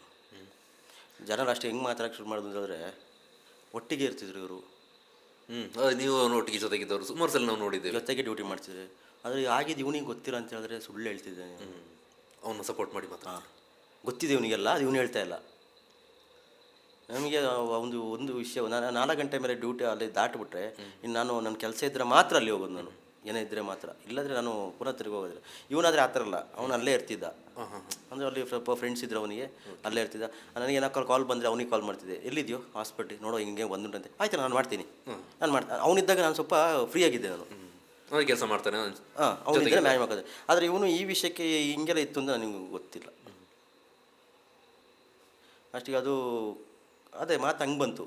ಜನರು ಅಷ್ಟೇ ಹೆಂಗೆ ಮಾತಾಡೋಕ್ಕೆ ಶುರು ಮಾಡೋದು ಅಂತಂದರೆ, ಒಟ್ಟಿಗೆ ಇರ್ತಿದ್ರು ಇವರು. ನೀವು ಒಟ್ಟಿಗೆ ಜೊತೆಗಿದ್ದವರು ಸುಮಾರು ಸಲ ನಾವು ನೋಡಿದ್ದೇವೆ, ಜೊತೆಗೆ ಡ್ಯೂಟಿ ಮಾಡ್ತಿದ್ರು. ಆದರೆ ಆಗಿದ್ದು ಇವನಿಗೆ ಗೊತ್ತಿಲ್ಲ ಅಂತ ಹೇಳಿದ್ರೆ ಸುಳ್ಳು ಹೇಳ್ತಿದ್ದಾನೆ. ಅವನ್ನ ಸಪೋರ್ಟ್ ಮಾಡಿ ಮಾತ್ರ ಗೊತ್ತಿದೆ ಇವನಿಗೆಲ್ಲ, ಅದು ಇವನು ಹೇಳ್ತಾ ಇಲ್ಲ. ನಮಗೆ ಒಂದು ವಿಷಯ, ನಾನು 4 ಗಂಟೆ ಮೇಲೆ ಡ್ಯೂಟಿ ಅಲ್ಲಿ ದಾಟಿಬಿಟ್ರೆ ಇನ್ನು ನಾನು ನನ್ನ ಕೆಲಸ ಇದ್ದರೆ ಮಾತ್ರ ಅಲ್ಲಿ ಹೋಗೋದು, ನಾನು ಏನೇ ಇದ್ದರೆ ಮಾತ್ರ, ಇಲ್ಲಾಂದರೆ ನಾನು ಪುನಃ ತಿರುಗಿ ಹೋಗೋದಿಲ್ಲ. ಇವನಾದರೆ ಆ ಥರ ಅಲ್ಲ, ಅವನು ಅಲ್ಲೇ ಇರ್ತಿದ್ದ. ಅಂದರೆ ಅಲ್ಲಿ ಸ್ವಲ್ಪ ಫ್ರೆಂಡ್ಸ್ ಇದ್ರು ಅವನಿಗೆ, ಅಲ್ಲೇ ಇರ್ತಿದ್ದ. ನನಗೆ ಏನಾದ್ರು ಕಾಲ್ ಬಂದರೆ ಅವನಿಗೆ ಕಾಲ್ ಮಾಡ್ತಿದ್ದೆ, ಎಲ್ಲಿದೆಯೋ ಹಾಸ್ಪಿಟ್ಲಿಗೆ ನೋಡೋ ಹಿಂಗೆ ಬಂದುಂಟಂತೆ, ಆಯ್ತು ನಾನು ಮಾಡ್ತೀನಿ. ಅವನಿದ್ದಾಗ ನಾನು ಸ್ವಲ್ಪ ಫ್ರೀ ಆಗಿದ್ದೆ, ನಾನು ಕೆಲಸ ಮಾಡ್ತಾನೆ. ಅವನಿದ್ದರೆ ಮ್ಯಾನೇಜ್ ಮಾಡ್ಕೋದೆ. ಆದರೆ ಇವನು ಈ ವಿಷಯಕ್ಕೆ ಹಿಂಗೆಲ್ಲ ಇತ್ತು ಅಂತ ನನಗೆ ಗೊತ್ತಿಲ್ಲ. ಅಷ್ಟಿಗೆ ಅದು ಅದೇ ಮಾತು ಹಂಗೆ ಬಂತು.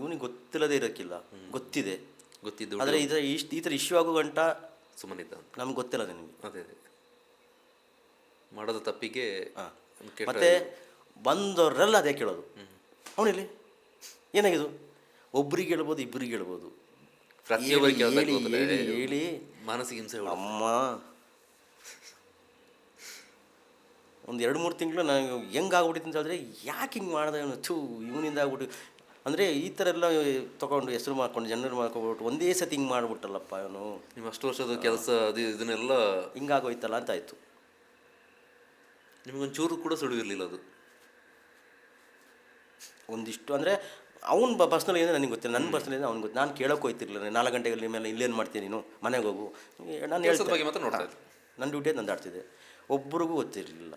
ಇವನಿಗೆ ಗೊತ್ತಿಲ್ಲದೆ ಇರೋಕ್ಕಿಲ್ಲ, ಗೊತ್ತಿದ್ದು ಆದರೆ ಈ ಥರ ಇಶ್ಯೂ ಆಗೋ ಗಂಟ ಸುಮ್ಮನಿದ್ದ, ನಮ್ಗೆ ಗೊತ್ತಿಲ್ಲ ನಿಮಗೆ. ಅದೇ ಮಾಡೋದು ತಪ್ಪಿಗೆ. ಮತ್ತೆ ಬಂದವರೆಲ್ಲ ಅದೇ ಕೇಳೋದು, ಅವನಲ್ಲಿ ಏನಾಗಿದ್ದು, ಒಬ್ರಿಗೆ ಹೇಳ್ಬೋದು, ಇಬ್ಬರಿಗೆ ಹೇಳ್ಬೋದು, ಹೇಳಿ ಮಾನಸಿಕ ಹಿಂಸೆ. ಅಮ್ಮ ಒಂದು 2-3 ತಿಂಗಳು ನಾನು ಹೆಂಗೆ ಆಗ್ಬಿಟ್ಟಿತ್ತು ಅಂತ ಹೇಳಿದ್ರೆ, ಯಾಕೆ ಹಿಂಗೆ ಮಾಡಿದೆ ಇವನು, ಇವನಿಂದ ಆಗ್ಬಿಟ್ಟು. ಅಂದರೆ ಈ ಥರ ಎಲ್ಲ ತೊಗೊಂಡು ಹೆಸರು ಮಾಡ್ಕೊಂಡು ಜನರು ಮಾಡ್ಕೊಬಿಟ್ಟು ಒಂದೇ ಸತಿ ಹಿಂಗೆ ಮಾಡಿಬಿಟ್ಟಲ್ಲಪ್ಪ ಇವನು, ನಿಮ್ಮ ಅಷ್ಟು ವರ್ಷದ ಕೆಲಸ ಅದು ಇದನ್ನೆಲ್ಲ ಹಿಂಗಾಗೋಯ್ತಲ್ಲ ಅಂತ ಆಯಿತು. ನಿಮಗೊಂಚೂರು ಕೂಡ ಸುಳಿವಿರಲಿಲ್ಲ ಅದು? ಒಂದಿಷ್ಟು ಅಂದರೆ ಅವ್ನು ಪರ್ಸ್ನಲ್ ಏನೇ ನನಗೆ ಗೊತ್ತಿಲ್ಲ, ನನ್ನ ಪರ್ಸ್ನಲ್ ಏನೇ ಅವ್ನಿಗೆ ಗೊತ್ತು. ನಾನು ಕೇಳೋಕೆ ಹೋಗ್ತಿರ್ಲಿಲ್ಲ, 4 ಗಂಟೆಗೆ ಮೇಲೆ ಇಲ್ಲೇನು ಮಾಡ್ತೀನಿ ನೀನು, ಮನೆಗೆ ಹೋಗು, ನಾನು ಕೆಲಸದ ಹೇಳ್ತೀನಿ. ಬಗ್ಗೆ ಮಾತ್ರ ನೋಡ್ತಾ ಇದ್ದೆ. ನನ್ನ ಡ್ಯೂಟಿಯನ್ನು ನಾನು ಆಡ್ತಿದ್ದೆ, ಒಬ್ರಿಗೂ ಗೊತ್ತಿರಲಿಲ್ಲ.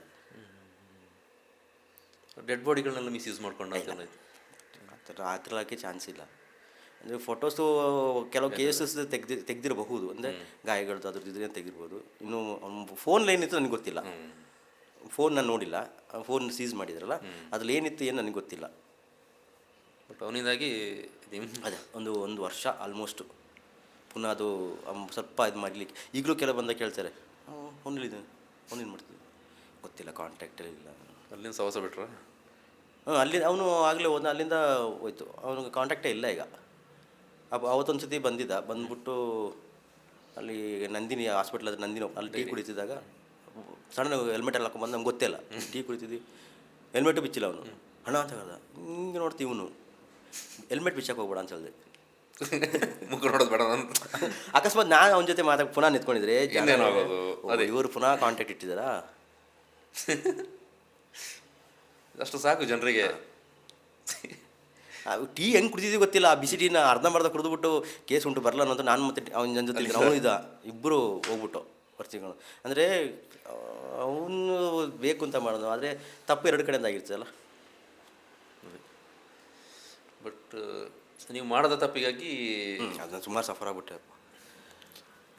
ಡೆಡ್ ಬಾಡಿಗಳನ್ನೆಲ್ಲ ಮಿಸ್ಯೂಸ್ ಮಾಡ್ಕೊಂಡು ಆ ಥರ ಹಾಕಿ ಚಾನ್ಸ್ ಇಲ್ಲ. ಅಂದರೆ ಫೋಟೋಸು ಕೆಲವು ಕೇಸಸ್ ತೆಗ್ದಿರಬಹುದು, ಅಂದರೆ ಗಾಯಗಳದ್ದು ಅದ್ರದ್ದು ಇದ್ರೆ ತೆಗಿರ್ಬೋದು. ಇನ್ನು ಫೋನ್ ಏನಿತ್ತು ನನಗೆ ಗೊತ್ತಿಲ್ಲ, ಫೋನ್ ನಾನು ನೋಡಿಲ್ಲ. ಫೋನ್ ಸೀಸ್ ಮಾಡಿದ್ರಲ್ಲ, ಅದ್ರಲ್ಲಿ ಏನಿತ್ತು ಏನು ನನಗೆ ಗೊತ್ತಿಲ್ಲ. ಬಟ್ ಅವನಿಂದಾಗಿ ಅದೇ ಒಂದು ವರ್ಷ ಆಲ್ಮೋಸ್ಟು ಪುನಃ ಅದು ಸ್ವಲ್ಪ ಇದು ಮಾಡಲಿಕ್ಕೆ. ಈಗಲೂ ಕೆಲವು ಬಂದ ಕೇಳ್ತಾರೆ, ಫೋನಲ್ಲಿದೆ, ಫೋನೇನು ಮಾಡ್ತೀವಿ ಗೊತ್ತಿಲ್ಲ, ಕಾಂಟ್ಯಾಕ್ಟಲ್ಲಿ ಇಲ್ಲ. ಅಲ್ಲಿಂದ ಸವಾಸ ಬಿಟ್ರೆ ಅಲ್ಲಿ ಅವನು ಆಗಲೇ ಹೋದ, ಅಲ್ಲಿಂದ ಹೋಯ್ತು, ಅವನಿಗೆ ಕಾಂಟ್ಯಾಕ್ಟೇ ಇಲ್ಲ ಈಗ. ಅವತ್ತೊಂದು ಸತಿ ಬಂದ್ಬಿಟ್ಟು ಅಲ್ಲಿ ನಂದಿನಿ ಹಾಸ್ಪಿಟ್ಲ್ ಹತ್ರ ನಂದಿನಿ ಅಲ್ಲಿ ಟೀ ಕುಡಿತಿದ್ದಾಗ ಸಣ್ಣ ಹೆಲ್ಮೆಟ್ ಎಲ್ಲ ಹಾಕೊಂಡ್ಬಂದು ನಮ್ಗೆ ಗೊತ್ತಿಲ್ಲ, ಟೀ ಕುಡಿತಿದ್ವಿ, ಹೆಲ್ಮೆಟು ಬಿಚ್ಚಿಲ್ಲ ಅವನು. ಹಣ ಅಂತ ಹೇಳ್ದ, ಹಿಂಗೆ ನೋಡ್ತೀವಿ ಇವನು, ಹೆಲ್ಮೆಟ್ ಬಿಚ್ಚಕ್ಕೆ ಹೋಗ್ಬೇಡ ಅಂತ ಹೇಳಿದೆ. ಮುಖ ನೋಡೋದು ಬೇಡ ಅಂತ. ಅಕಸ್ಮಾತ್ ನಾನು ಅವನ ಜೊತೆ ಪುನಃ ನಿಂತ್ಕೊಂಡಿದ್ರೆ ಅದೇ ಇವರು ಪುನಃ ಕಾಂಟ್ಯಾಕ್ಟ್ ಇಟ್ಟಿದ್ದಾರಾ. ಅಷ್ಟು ಸಾಕು ಜನರಿಗೆ. ಟೀ ಹೆಂಗೆ ಕುಡಿದಿದ್ದು ಗೊತ್ತಿಲ್ಲ, ಆ ಬಿಸಿ ಟೀನ ಅರ್ಧಂಬರ್ಧ ಕುಡಿದ್ಬಿಟ್ಟು ಕೇಸ್ ಉಂಟು ಬರಲ್ಲ ಅನ್ನೋದು. ನಾನು ಮತ್ತೆ ಅವನ ನನ್ನ ಜೊತೆ ಅವನು ಇಬ್ಬರು ಹೋಗ್ಬಿಟ್ಟು ಬರ್ತಿಗಳು. ಅಂದರೆ ಅವನು ಬೇಕು ಅಂತ ಮಾಡೋದು, ಆದರೆ ತಪ್ಪು ಎರಡು ಕಡೆಯಿಂದ ಆಗಿರ್ತದಲ್ಲ. ಬಟ್ ನೀವು ಮಾಡದ ತಪ್ಪಿಗಾಗಿ ಅದನ್ನು ಸುಮಾರು ಸಫರ್ ಆಗ್ಬಿಟ್ಟೆ.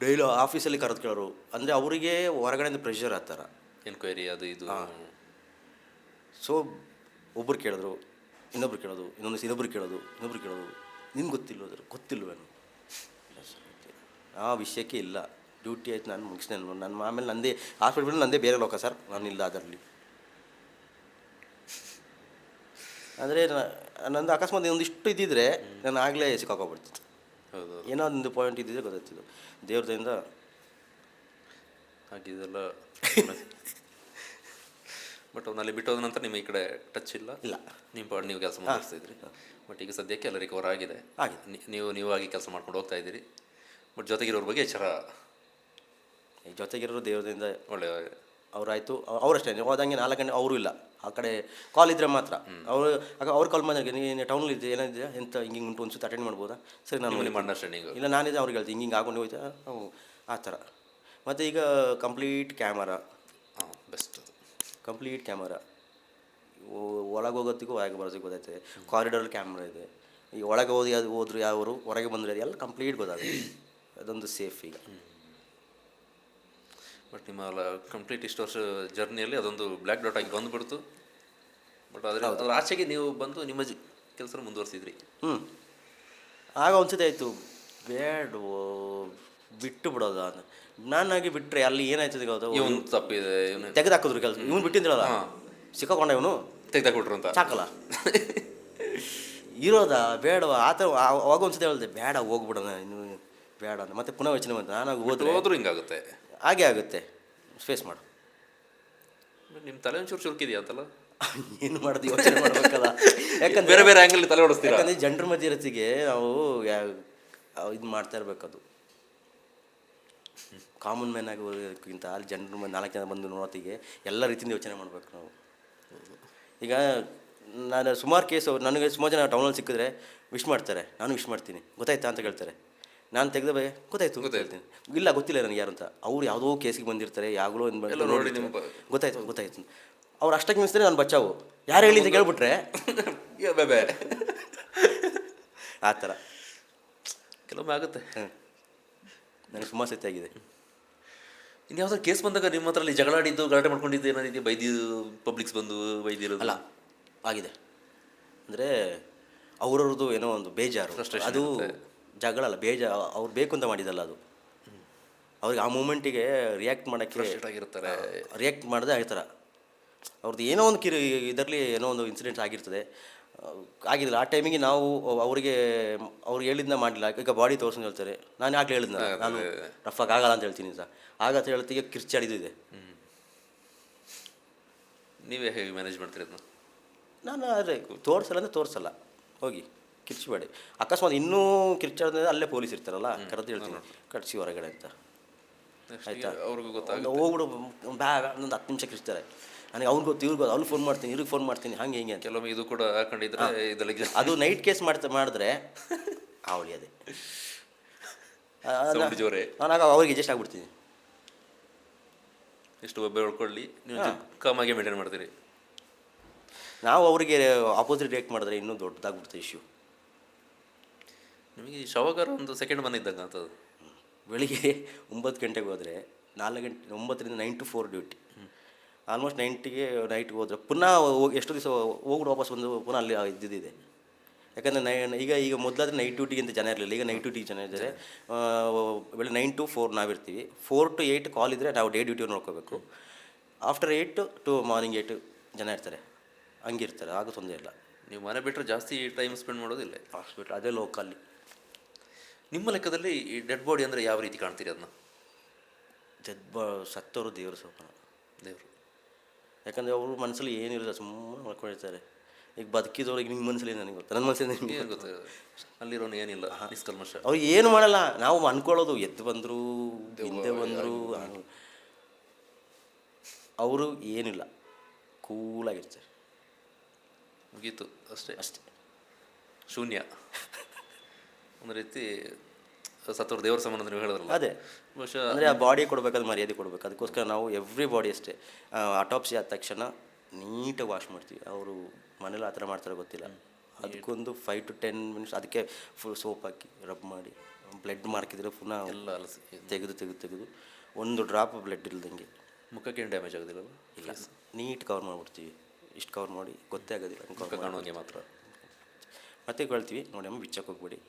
ಡೈಲಿ ಆಫೀಸಲ್ಲಿ ಕರೆದು ಕೇಳೋರು, ಅಂದರೆ ಅವರಿಗೆ ಹೊರಗಡೆಯಿಂದ ಪ್ರೆಷರ್ ಆ ಥರ, ಎನ್ಕ್ವೈರಿ ಅದು ಇದು. ಸೊ ಒಬ್ಬರು ಕೇಳಿದ್ರು, ಇನ್ನೊಬ್ರು ಕೇಳೋದು, ಇನ್ನೊಬ್ರು ಕೇಳೋದು, ನಿನ್ಗೆ ಗೊತ್ತಿಲ್ವೇನು ಆ ವಿಷಯಕ್ಕೆ ಇಲ್ಲ. ಡ್ಯೂಟಿ ಆಯ್ತು, ನಾನು ಮುಗಿಸ್ದೆ. ನಾನು ಆಮೇಲೆ ನಂದೇ ಹಾಸ್ಪಿಟ್ಲ್ ನಂದೇ ಬೇರೆ ಲೋಕ ಸರ್, ನಾನಿಲ್ಲ ಅದರಲ್ಲಿ. ಅಂದರೆ ನಂದು ಅಕಸ್ಮಾತ್ ಒಂದಿಷ್ಟು ಇದ್ದಿದ್ರೆ ನಾನು ಆಗಲೇ ಸಿಕ್ಕಾಕೊಬಿಡ್ತಿತ್ತು. ಹೌದು, ಏನೋ ಒಂದು ಪಾಯಿಂಟ್ ಇದ್ದಿದ್ರೆ ಗೊತ್ತಾಗ್ತಿದ್ದು. ದೇವ್ರದಿಂದ ಹಾಗಿದೆಲ್ಲ. ಬಟ್ ಅವನಲ್ಲಿ ಬಿಟ್ಟೋದ ನಂತರ ನಿಮ್ಮ ಈ ಕಡೆ ಟಚ್ ಇಲ್ಲ. ನೀವು ಕೆಲಸ ಮುಂದುವರಿಸ್ತಿದ್ರಿ. ಬಟ್ ಈಗ ಸದ್ಯಕ್ಕೆ ಎಲ್ಲ ರಿಕವರ್ ಆಗಿದೆ. ನೀವಾಗಿ ಕೆಲಸ ಮಾಡ್ಕೊಂಡು ಹೋಗ್ತಾ ಇದ್ದೀರಿ. ಬಟ್ ಜೊತೆಗಿರೋರ ಬಗ್ಗೆ ಎಚ್ಚರ. ಜೊತೆಗಿರೋರು ದೇವ್ರದಿಂದ ಒಳ್ಳೆಯ ಅವರಾಯಿತು. ಅವರಷ್ಟೇ ಹೋದಂಗೆ 4 ಗಂಟೆ ಅವರು ಇಲ್ಲ, ಆ ಕಡೆ ಕಾಲ್ ಇದ್ದರೆ ಮಾತ್ರ. ಅವ್ರು ಕಾಲ್ ಮಾಡಿದ್ರೆ ನೀನು ಟೌನಲ್ಲಿ ಇದ್ದೆ, ಏನಿದೆ ಎಂತ ಹಿಂಗೆ ಉಂಟು ಒಂದು ಸುತ್ತ ಅಟೆಂಡ್ ಮಾಡ್ಬೋದಾ, ಸರಿ ನಾನು ನಿಮ್ಮ ಅಂಡರ್ಸ್ಟ್ಯಾಂಡಿಂಗು ಇಲ್ಲ, ನಾನಿದೆ ಅವ್ರಿಗೆ ಹೇಳ್ತೀನಿ ಹಿಂಗೆ ಆಗೊಂಡು ಹೋಯ್ತಾ ಆ ಥರ. ಮತ್ತು ಈಗ complete camera, best. Complete camera, ಒಳಗೆ ಹೋಗೋತ್ತಿಗೂ ಹೊರಗೆ ಬರೋದಕ್ಕೆ ಗೊತ್ತಾಯ್ತದೆ. ಕಾರಿಡಾರಲ್ಲಿ ಕ್ಯಾಮ್ರಾ ಇದೆ. ಈಗ ಒಳಗೆ ಹೋದ್ರು ಯಾವರು, ಹೊರಗೆ ಬಂದರೆ ಎಲ್ಲ ಕಂಪ್ಲೀಟ್ ಗೊತ್ತಾಗುತ್ತೆ. ಅದೊಂದು ಸೇಫ್ ಈಗ. ಬಟ್ ನಿಮ್ಮ ಕಂಪ್ಲೀಟ್ ಇಷ್ಟು ವರ್ಷ ಜರ್ನಿಯಲ್ಲಿ ಅದೊಂದು ಬ್ಲ್ಯಾಕ್ ಡಾಟ್ ಆಗಿ ಬಂದುಬಿಡ್ತು. ಬಟ್ ಅದ್ರ ಆಚೆಗೆ ನೀವು ಬಂದು ನಿಮ್ಮ ಕೆಲಸ ಮುಂದುವರಿಸಿದ್ರಿ. ಆಗ ಒಂದ್ಸತಿ ಆಯಿತು, ಬೇಡವೋ ಬಿಟ್ಟು ಬಿಡೋದ. ನಾನಾಗಿ ಬಿಟ್ಟರೆ ಅಲ್ಲಿ ಏನಾಯ್ತದೆ ಗೊತ್ತಾ, ಇವನು ತಪ್ಪಿದೆ, ತೆಗೆದಾಕಿದ್ರು ಕೆಲಸ. ಇವನು ಬಿಟ್ಟಿದ್ರಲ್ಲ, ಸಿಕ್ಕಾಕೊಂಡ ಇವನು, ತೆಗೆದಾಕೊಟ್ರು ಅಂತ ಸಾಕಲ್ಲ ಇರೋದಾ ಬೇಡವಾ ಆ ಥರ. ಅವಾಗ ಒಂದ್ಸತಿ ಹೇಳಿದೆ, ಬೇಡ ಹೋಗ್ಬಿಡೋಣ ಇನ್ನು, ಬೇಡ ಅಂತ. ಮತ್ತೆ ಪುನಃ ಯೋಚನೆ ಬಂತು, ನಾನು ಹೋದ್ರೂ ಹಿಂಗಾಗುತ್ತೆ. ಹಾಗೆ ಆಗುತ್ತೆ, ಫೇಸ್ ಮಾಡು. ನಿಮ್ಮ ತಲೆ ಒಂಚೂರು ಚುರುಕಿದೆಯಾ ಅಂತಲ್ಲ, ಏನು ಮಾಡೋದು ಯೋಚನೆ ಮಾಡಬೇಕಲ್ಲ. ಯಾಕಂದ್ರೆ ಬೇರೆ ಬೇರೆ ಆ್ಯಂಗಲ್ ತಲೆ ಓಡಿಸ್ತೀರಾ. ಯಾಕಂದರೆ ಜನರ ಮಧ್ಯರತಿಗೆ ನಾವು ಇದು ಮಾಡ್ತಾ ಇರಬೇಕದು. ಕಾಮನ್ ಮ್ಯಾನ್ ಆಗಿ ಹೋಗೋದಕ್ಕಿಂತ ಅಲ್ಲಿ ಜನರ 4 ಜನ ಬಂದು ನೋಡೋತ್ತಿಗೆ ಎಲ್ಲ ರೀತಿಯಿಂದ ಯೋಚನೆ ಮಾಡಬೇಕು ನಾವು. ಈಗ ನಾನು ಸುಮಾರು ಕೇಸು, ನನಗೆ ಸುಮಾರು ಜನ ಟೌನಲ್ಲಿ ಸಿಕ್ಕಿದ್ರೆ ವಿಶ್ ಮಾಡ್ತಾರೆ, ನಾನು ವಿಶ್ ಮಾಡ್ತೀನಿ, ಗೊತ್ತಾಯ್ತಾ ಅಂತ ಕೇಳ್ತಾರೆ. ನಾನು ತೆಗೆದ ಬೈ ಗೊತ್ತಾಯ್ತು ಹೇಳ್ತೀನಿ, ಇಲ್ಲ ಗೊತ್ತಿಲ್ಲ ನನಗೆ ಯಾರು ಅಂತ. ಅವ್ರು ಯಾವುದೋ ಕೇಸಿಗೆ ಬಂದಿರ್ತಾರೆ, ಯಾವಾಗಲೂ ನೋಡಿ ಗೊತ್ತಾಯ್ತು ಅವ್ರು ಅಷ್ಟಕ್ಕೆ ಮಿಸ್ತಾರೆ, ನಾನು ಬಚಾವು ಯಾರು ಹೇಳಿ ಅಂತ ಕೇಳ್ಬಿಟ್ರೆ ಬೇಬೆ ಆ ಥರ ಕೆಲವೊಮ್ಮೆ ಆಗುತ್ತೆ. ನನಗೆ ಸುಮಾರು ಸತಿ ಆಗಿದೆ. ಇನ್ನು ಯಾವ್ದಾರು ಕೇಸ್ ಬಂದಾಗ ನಿಮ್ಮ ಹತ್ರ ಅಲ್ಲಿ ಜಗಳಾಡಿದ್ದು, ಗಲಾಟೆ ಮಾಡ್ಕೊಂಡಿದ್ದು ಏನಾದಿದೆಯಾ? ಪಬ್ಲಿಕ್ಸ್ ಬಂದು ಬೈದಿರೋದು? ಅಲ್ಲ, ಆಗಿದೆ. ಅಂದರೆ ಅವ್ರವ್ರದ್ದು ಏನೋ ಒಂದು ಬೇಜಾರು, ಅದು ಜಗಳ ಅಲ್ಲ, ಅವ್ರು ಬೇಕು ಅಂತ ಮಾಡಿದಲ್ಲ ಅದು. ಅವ್ರಿಗೆ ಆ ಮೂಮೆಂಟಿಗೆ ರಿಯಾಕ್ಟ್ ಮಾಡೋಕ್ಕೆ ಆಗಿರ್ತಾರೆ, ರಿಯಾಕ್ಟ್ ಮಾಡಿದೆ ಆಗ್ತಾರ. ಅವ್ರದ್ದು ಏನೋ ಒಂದು ಇದರಲ್ಲಿ ಏನೋ ಒಂದು ಇನ್ಸಿಡೆಂಟ್ಸ್ ಆಗಿರ್ತದೆ, ಆಗಿದ್ದಿಲ್ಲ. ಆ ಟೈಮಿಗೆ ನಾವು ಅವ್ರಿಗೆ ಹೇಳಿದ್ನ ಮಾಡಲಿಲ್ಲ. ಈಗ ಬಾಡಿ ತೋರಿಸ್ಕೊಂಡು ಹೇಳ್ತಾರೆ, ನಾನು ಆಗಲೇ ಹೇಳಿದ್ನ ನಾನು ರಫಾಗಿ ಆಗಲ್ಲ ಅಂತ ಹೇಳ್ತೀನಿ ಸರ್, ಆಗತ್ತೆ ಹೇಳ್ತೀಗ ಕಿರ್ಚಾಡಿದ್ದು ಇದೆ. ನೀವೇ ಹೇಗೆ ಮ್ಯಾನೇಜ್ ಮಾಡ್ತೀರಿ ಅದನ್ನ? ನಾನು ಆದರೆ ತೋರಿಸಲ್ಲ ಅಂದರೆ ತೋರಿಸಲ್ಲ, ಹೋಗಿ ಕಿರ್ಚಿಬೇಡಿ. ಅಕಸ್ಮಾತ್ ಇನ್ನೂ ಕಿರ್ಚಾಡಿದ್ರೆ ಅಲ್ಲೇ ಪೊಲೀಸ್ ಇರ್ತಾರಲ್ಲ, ಕರೆದು ಹೇಳ್ತೀನಿ ಕಟ್ಸಿ ಹೊರಗಡೆ ಅಂತ, ಆಯಿತಾ? ಅವ್ರಿಗೂ ಗೊತ್ತಾಗ ಹೋಗ್ಬಿಡು ಒಂದು 10 ನಿಮಿಷ ಕಿರ್ಚ್ತಾರೆ. ನನಗೆ ಅವ್ನಿಗೆ ಗೊತ್ತು ಇವ್ರಿಗೆ ಅವ್ರಿಗೆ ಫೋನ್ ಮಾಡ್ತೀನಿ ಇವ್ರಿಗೆ ಫೋನ್ ಮಾಡ್ತೀನಿ ಹಾಗೆ ಹಿಂಗೆ ಅಂತ. ಕೆಲವೊಮ್ಮೆ ಇದು ಕೂಡ ಹಾಕೊಂಡಿದ್ರೆ ಇದರಲ್ಲಿ ಅದು ನೈಟ್ ಕೇಸ್ ಮಾಡಿದ್ರೆ ಅವಳಿ ಅದೇ ಸೌಂಡ್ ಜೋರೆ. ನಾನು ಅವ್ರಿಗೆ ಅಡ್ಜಸ್ಟ್ ಆಗ್ಬಿಡ್ತೀನಿ. ಎಷ್ಟು ಒಬ್ಬ ಹೇಳ್ಕೊಳ್ಳಿ ನೀವು ಕಾಮಾಗೆ ಮೇಂಟೈನ್ ಮಾಡ್ತೀರಿ. ನಾವು ಅವರಿಗೆ ಆಪೋಸಿಟ್ ರಿಯಾಕ್ಟ್ ಮಾಡಿದ್ರೆ ಇನ್ನೂ ದೊಡ್ಡದಾಗ್ಬಿಡ್ತದೆ ಇಶ್ಯೂ. ನಿಮಗೆ ಶವಗಾರ ಒಂದು ಸೆಕೆಂಡ್ ಬಂದಿದ್ದಂಗೆ ಅಂತದ್ದು. ಬೆಳಿಗ್ಗೆ 9 ಗಂಟೆಗೆ ಹೋದರೆ 4 ಗಂಟೆ 9ರಿಂದ 9 to 4 ಡ್ಯೂಟಿ. ಆಲ್ಮೋಸ್ಟ್ 9ಗೆ ನೈಟ್ಗೆ ಹೋದರೆ ಪುನಃ ಎಷ್ಟು ದಿವಸ ಹೋಗ್ಬಿಟ್ಟು ವಾಪಸ್ ಬಂದು ಪುನಃ ಅಲ್ಲಿ ಇದ್ದಿದ್ದಿದೆ. ಯಾಕಂದರೆ ಈಗ ಮೊದಲಾದ್ರೆ ನೈಟ್ ಡ್ಯೂಟಿಗೆ ಅಂತ ಜನ ಇರಲಿಲ್ಲ, ಈಗ ನೈಟ್ ಡ್ಯೂಟಿಗೆ ಜನ ಇದ್ದಾರೆ. ಬೆಳಗ್ಗೆ 9 to 4 ನಾವಿರ್ತೀವಿ. 4 to 8 ಕಾಲ್ ಇದ್ದರೆ ನಾವು ಡೇ ಡ್ಯೂಟಿ ನೋಡ್ಕೋಬೇಕು. ಆಫ್ಟರ್ 8 to ಮಾರ್ನಿಂಗ್ 8 ಜನ ಇರ್ತಾರೆ, ಹಂಗಿರ್ತಾರೆ, ಆಗ ತೊಂದರೆ ಇಲ್ಲ. ನೀವು ಮನೆ ಬಿಟ್ಟರೆ ಜಾಸ್ತಿ ಟೈಮ್ ಸ್ಪೆಂಡ್ ಮಾಡೋದಿಲ್ಲ ಹಾಸ್ಪಿಟ್ಲ್ ಅದೇ ಲೋಕಲ್ಲಿ. ನಿಮ್ಮ ಲೆಕ್ಕದಲ್ಲಿ ಈ ಡೆಡ್ ಬಾಡಿ ಅಂದರೆ ಯಾವ ರೀತಿ ಕಾಣ್ತೀರಿ ಅದನ್ನ? ಸತ್ತವರು ದೇವರು ಸ್ವಪ್ನ, ದೇವರು. ಯಾಕಂದರೆ ಅವರು ಮನಸ್ಸಲ್ಲಿ ಏನಿಲ್ಲ, ಸುಮ್ಮನೆ ಮಾಡ್ಕೊಂಡಿರ್ತಾರೆ. ಈಗ ಬದುಕಿದವ್ರಿಗೆ ನಿಮ್ಮ ಮನಸ್ಸಲ್ಲಿ ನನಗೆ ಗೊತ್ತು, ನನ್ನ ಮನಸ್ಸಲ್ಲಿ ನಿಮಗೆ ಏನು ಗೊತ್ತ, ಅಲ್ಲಿರೋನು ಏನಿಲ್ಲ, ನಿಷ್ಕಲ್ಮಶ. ಅವ್ರು ಏನು ಮಾಡಲ್ಲ, ನಾವು ಅನ್ಕೊಳ್ಳೋದು ಎದ್ದು ಬಂದರು ಹಿಂದೆ ಬಂದರು. ಅವರು ಏನಿಲ್ಲ, ಕೂಲಾಗಿರ್ತಾರೆ, ಮುಗೀತು ಅಷ್ಟೇ. ಅಷ್ಟೇ, ಶೂನ್ಯ. ಒಂದು ರೀತಿ ಸತ್ತವ್ರ ದೇವರ ಸಂಬಂಧ ನೀವು ಹೇಳಿದ್ರಲ್ಲ, ಅದೇ ಬಹುಶಃ ಅಂದರೆ ಆ ಬಾಡಿ ಕೊಡಬೇಕಾದ್ರೆ ಮರ್ಯಾದೆ ಕೊಡಬೇಕು. ಅದಕ್ಕೋಸ್ಕರ ನಾವು ಎವ್ರಿ ಬಾಡಿ ಅಷ್ಟೇ ಅಟಾಪ್ಸಿ ಆದ ತಕ್ಷಣ ನೀಟಾಗಿ ವಾಶ್ ಮಾಡ್ತೀವಿ. ಅವರು ಮನೇಲಿ ಆ ಥರ ಮಾಡ್ತಾರೆ ಗೊತ್ತಿಲ್ಲ, ಅದಕ್ಕೊಂದು 5 to 10 minutes ಅದಕ್ಕೆ ಫುಲ್ ಸೋಪ್ ಹಾಕಿ ರಬ್ ಮಾಡಿ, ಬ್ಲಡ್ ಮಾರ್ಕಿದ್ರೆ ಪುನಃ ಎಲ್ಲ ಅಲಸಿ ತೆಗೆದು ಒಂದು ಡ್ರಾಪ್ ಬ್ಲಡ್ ಇಲ್ದಂಗೆ. ಮುಖಕ್ಕೆ ಏನು ಡ್ಯಾಮೇಜ್ ಆಗೋದಿಲ್ಲ? ಇಲ್ಲ, ನೀಟ್ ಕವರ್ ಮಾಡಿಬಿಡ್ತೀವಿ. ಇಷ್ಟು ಕವರ್ ಮಾಡಿ ಗೊತ್ತೇ ಆಗೋದಿಲ್ಲ, ಮುಖ ಕಾಣುವಂಗೆ ಮಾತ್ರ. ಮತ್ತೆ ಕೇಳ್ತೀವಿ, ನೋಡಿ ಅಮ್ಮ ಬಿಚ್ಚಕ್ಕೆ ಹೋಗ್ಬೇಡಿ,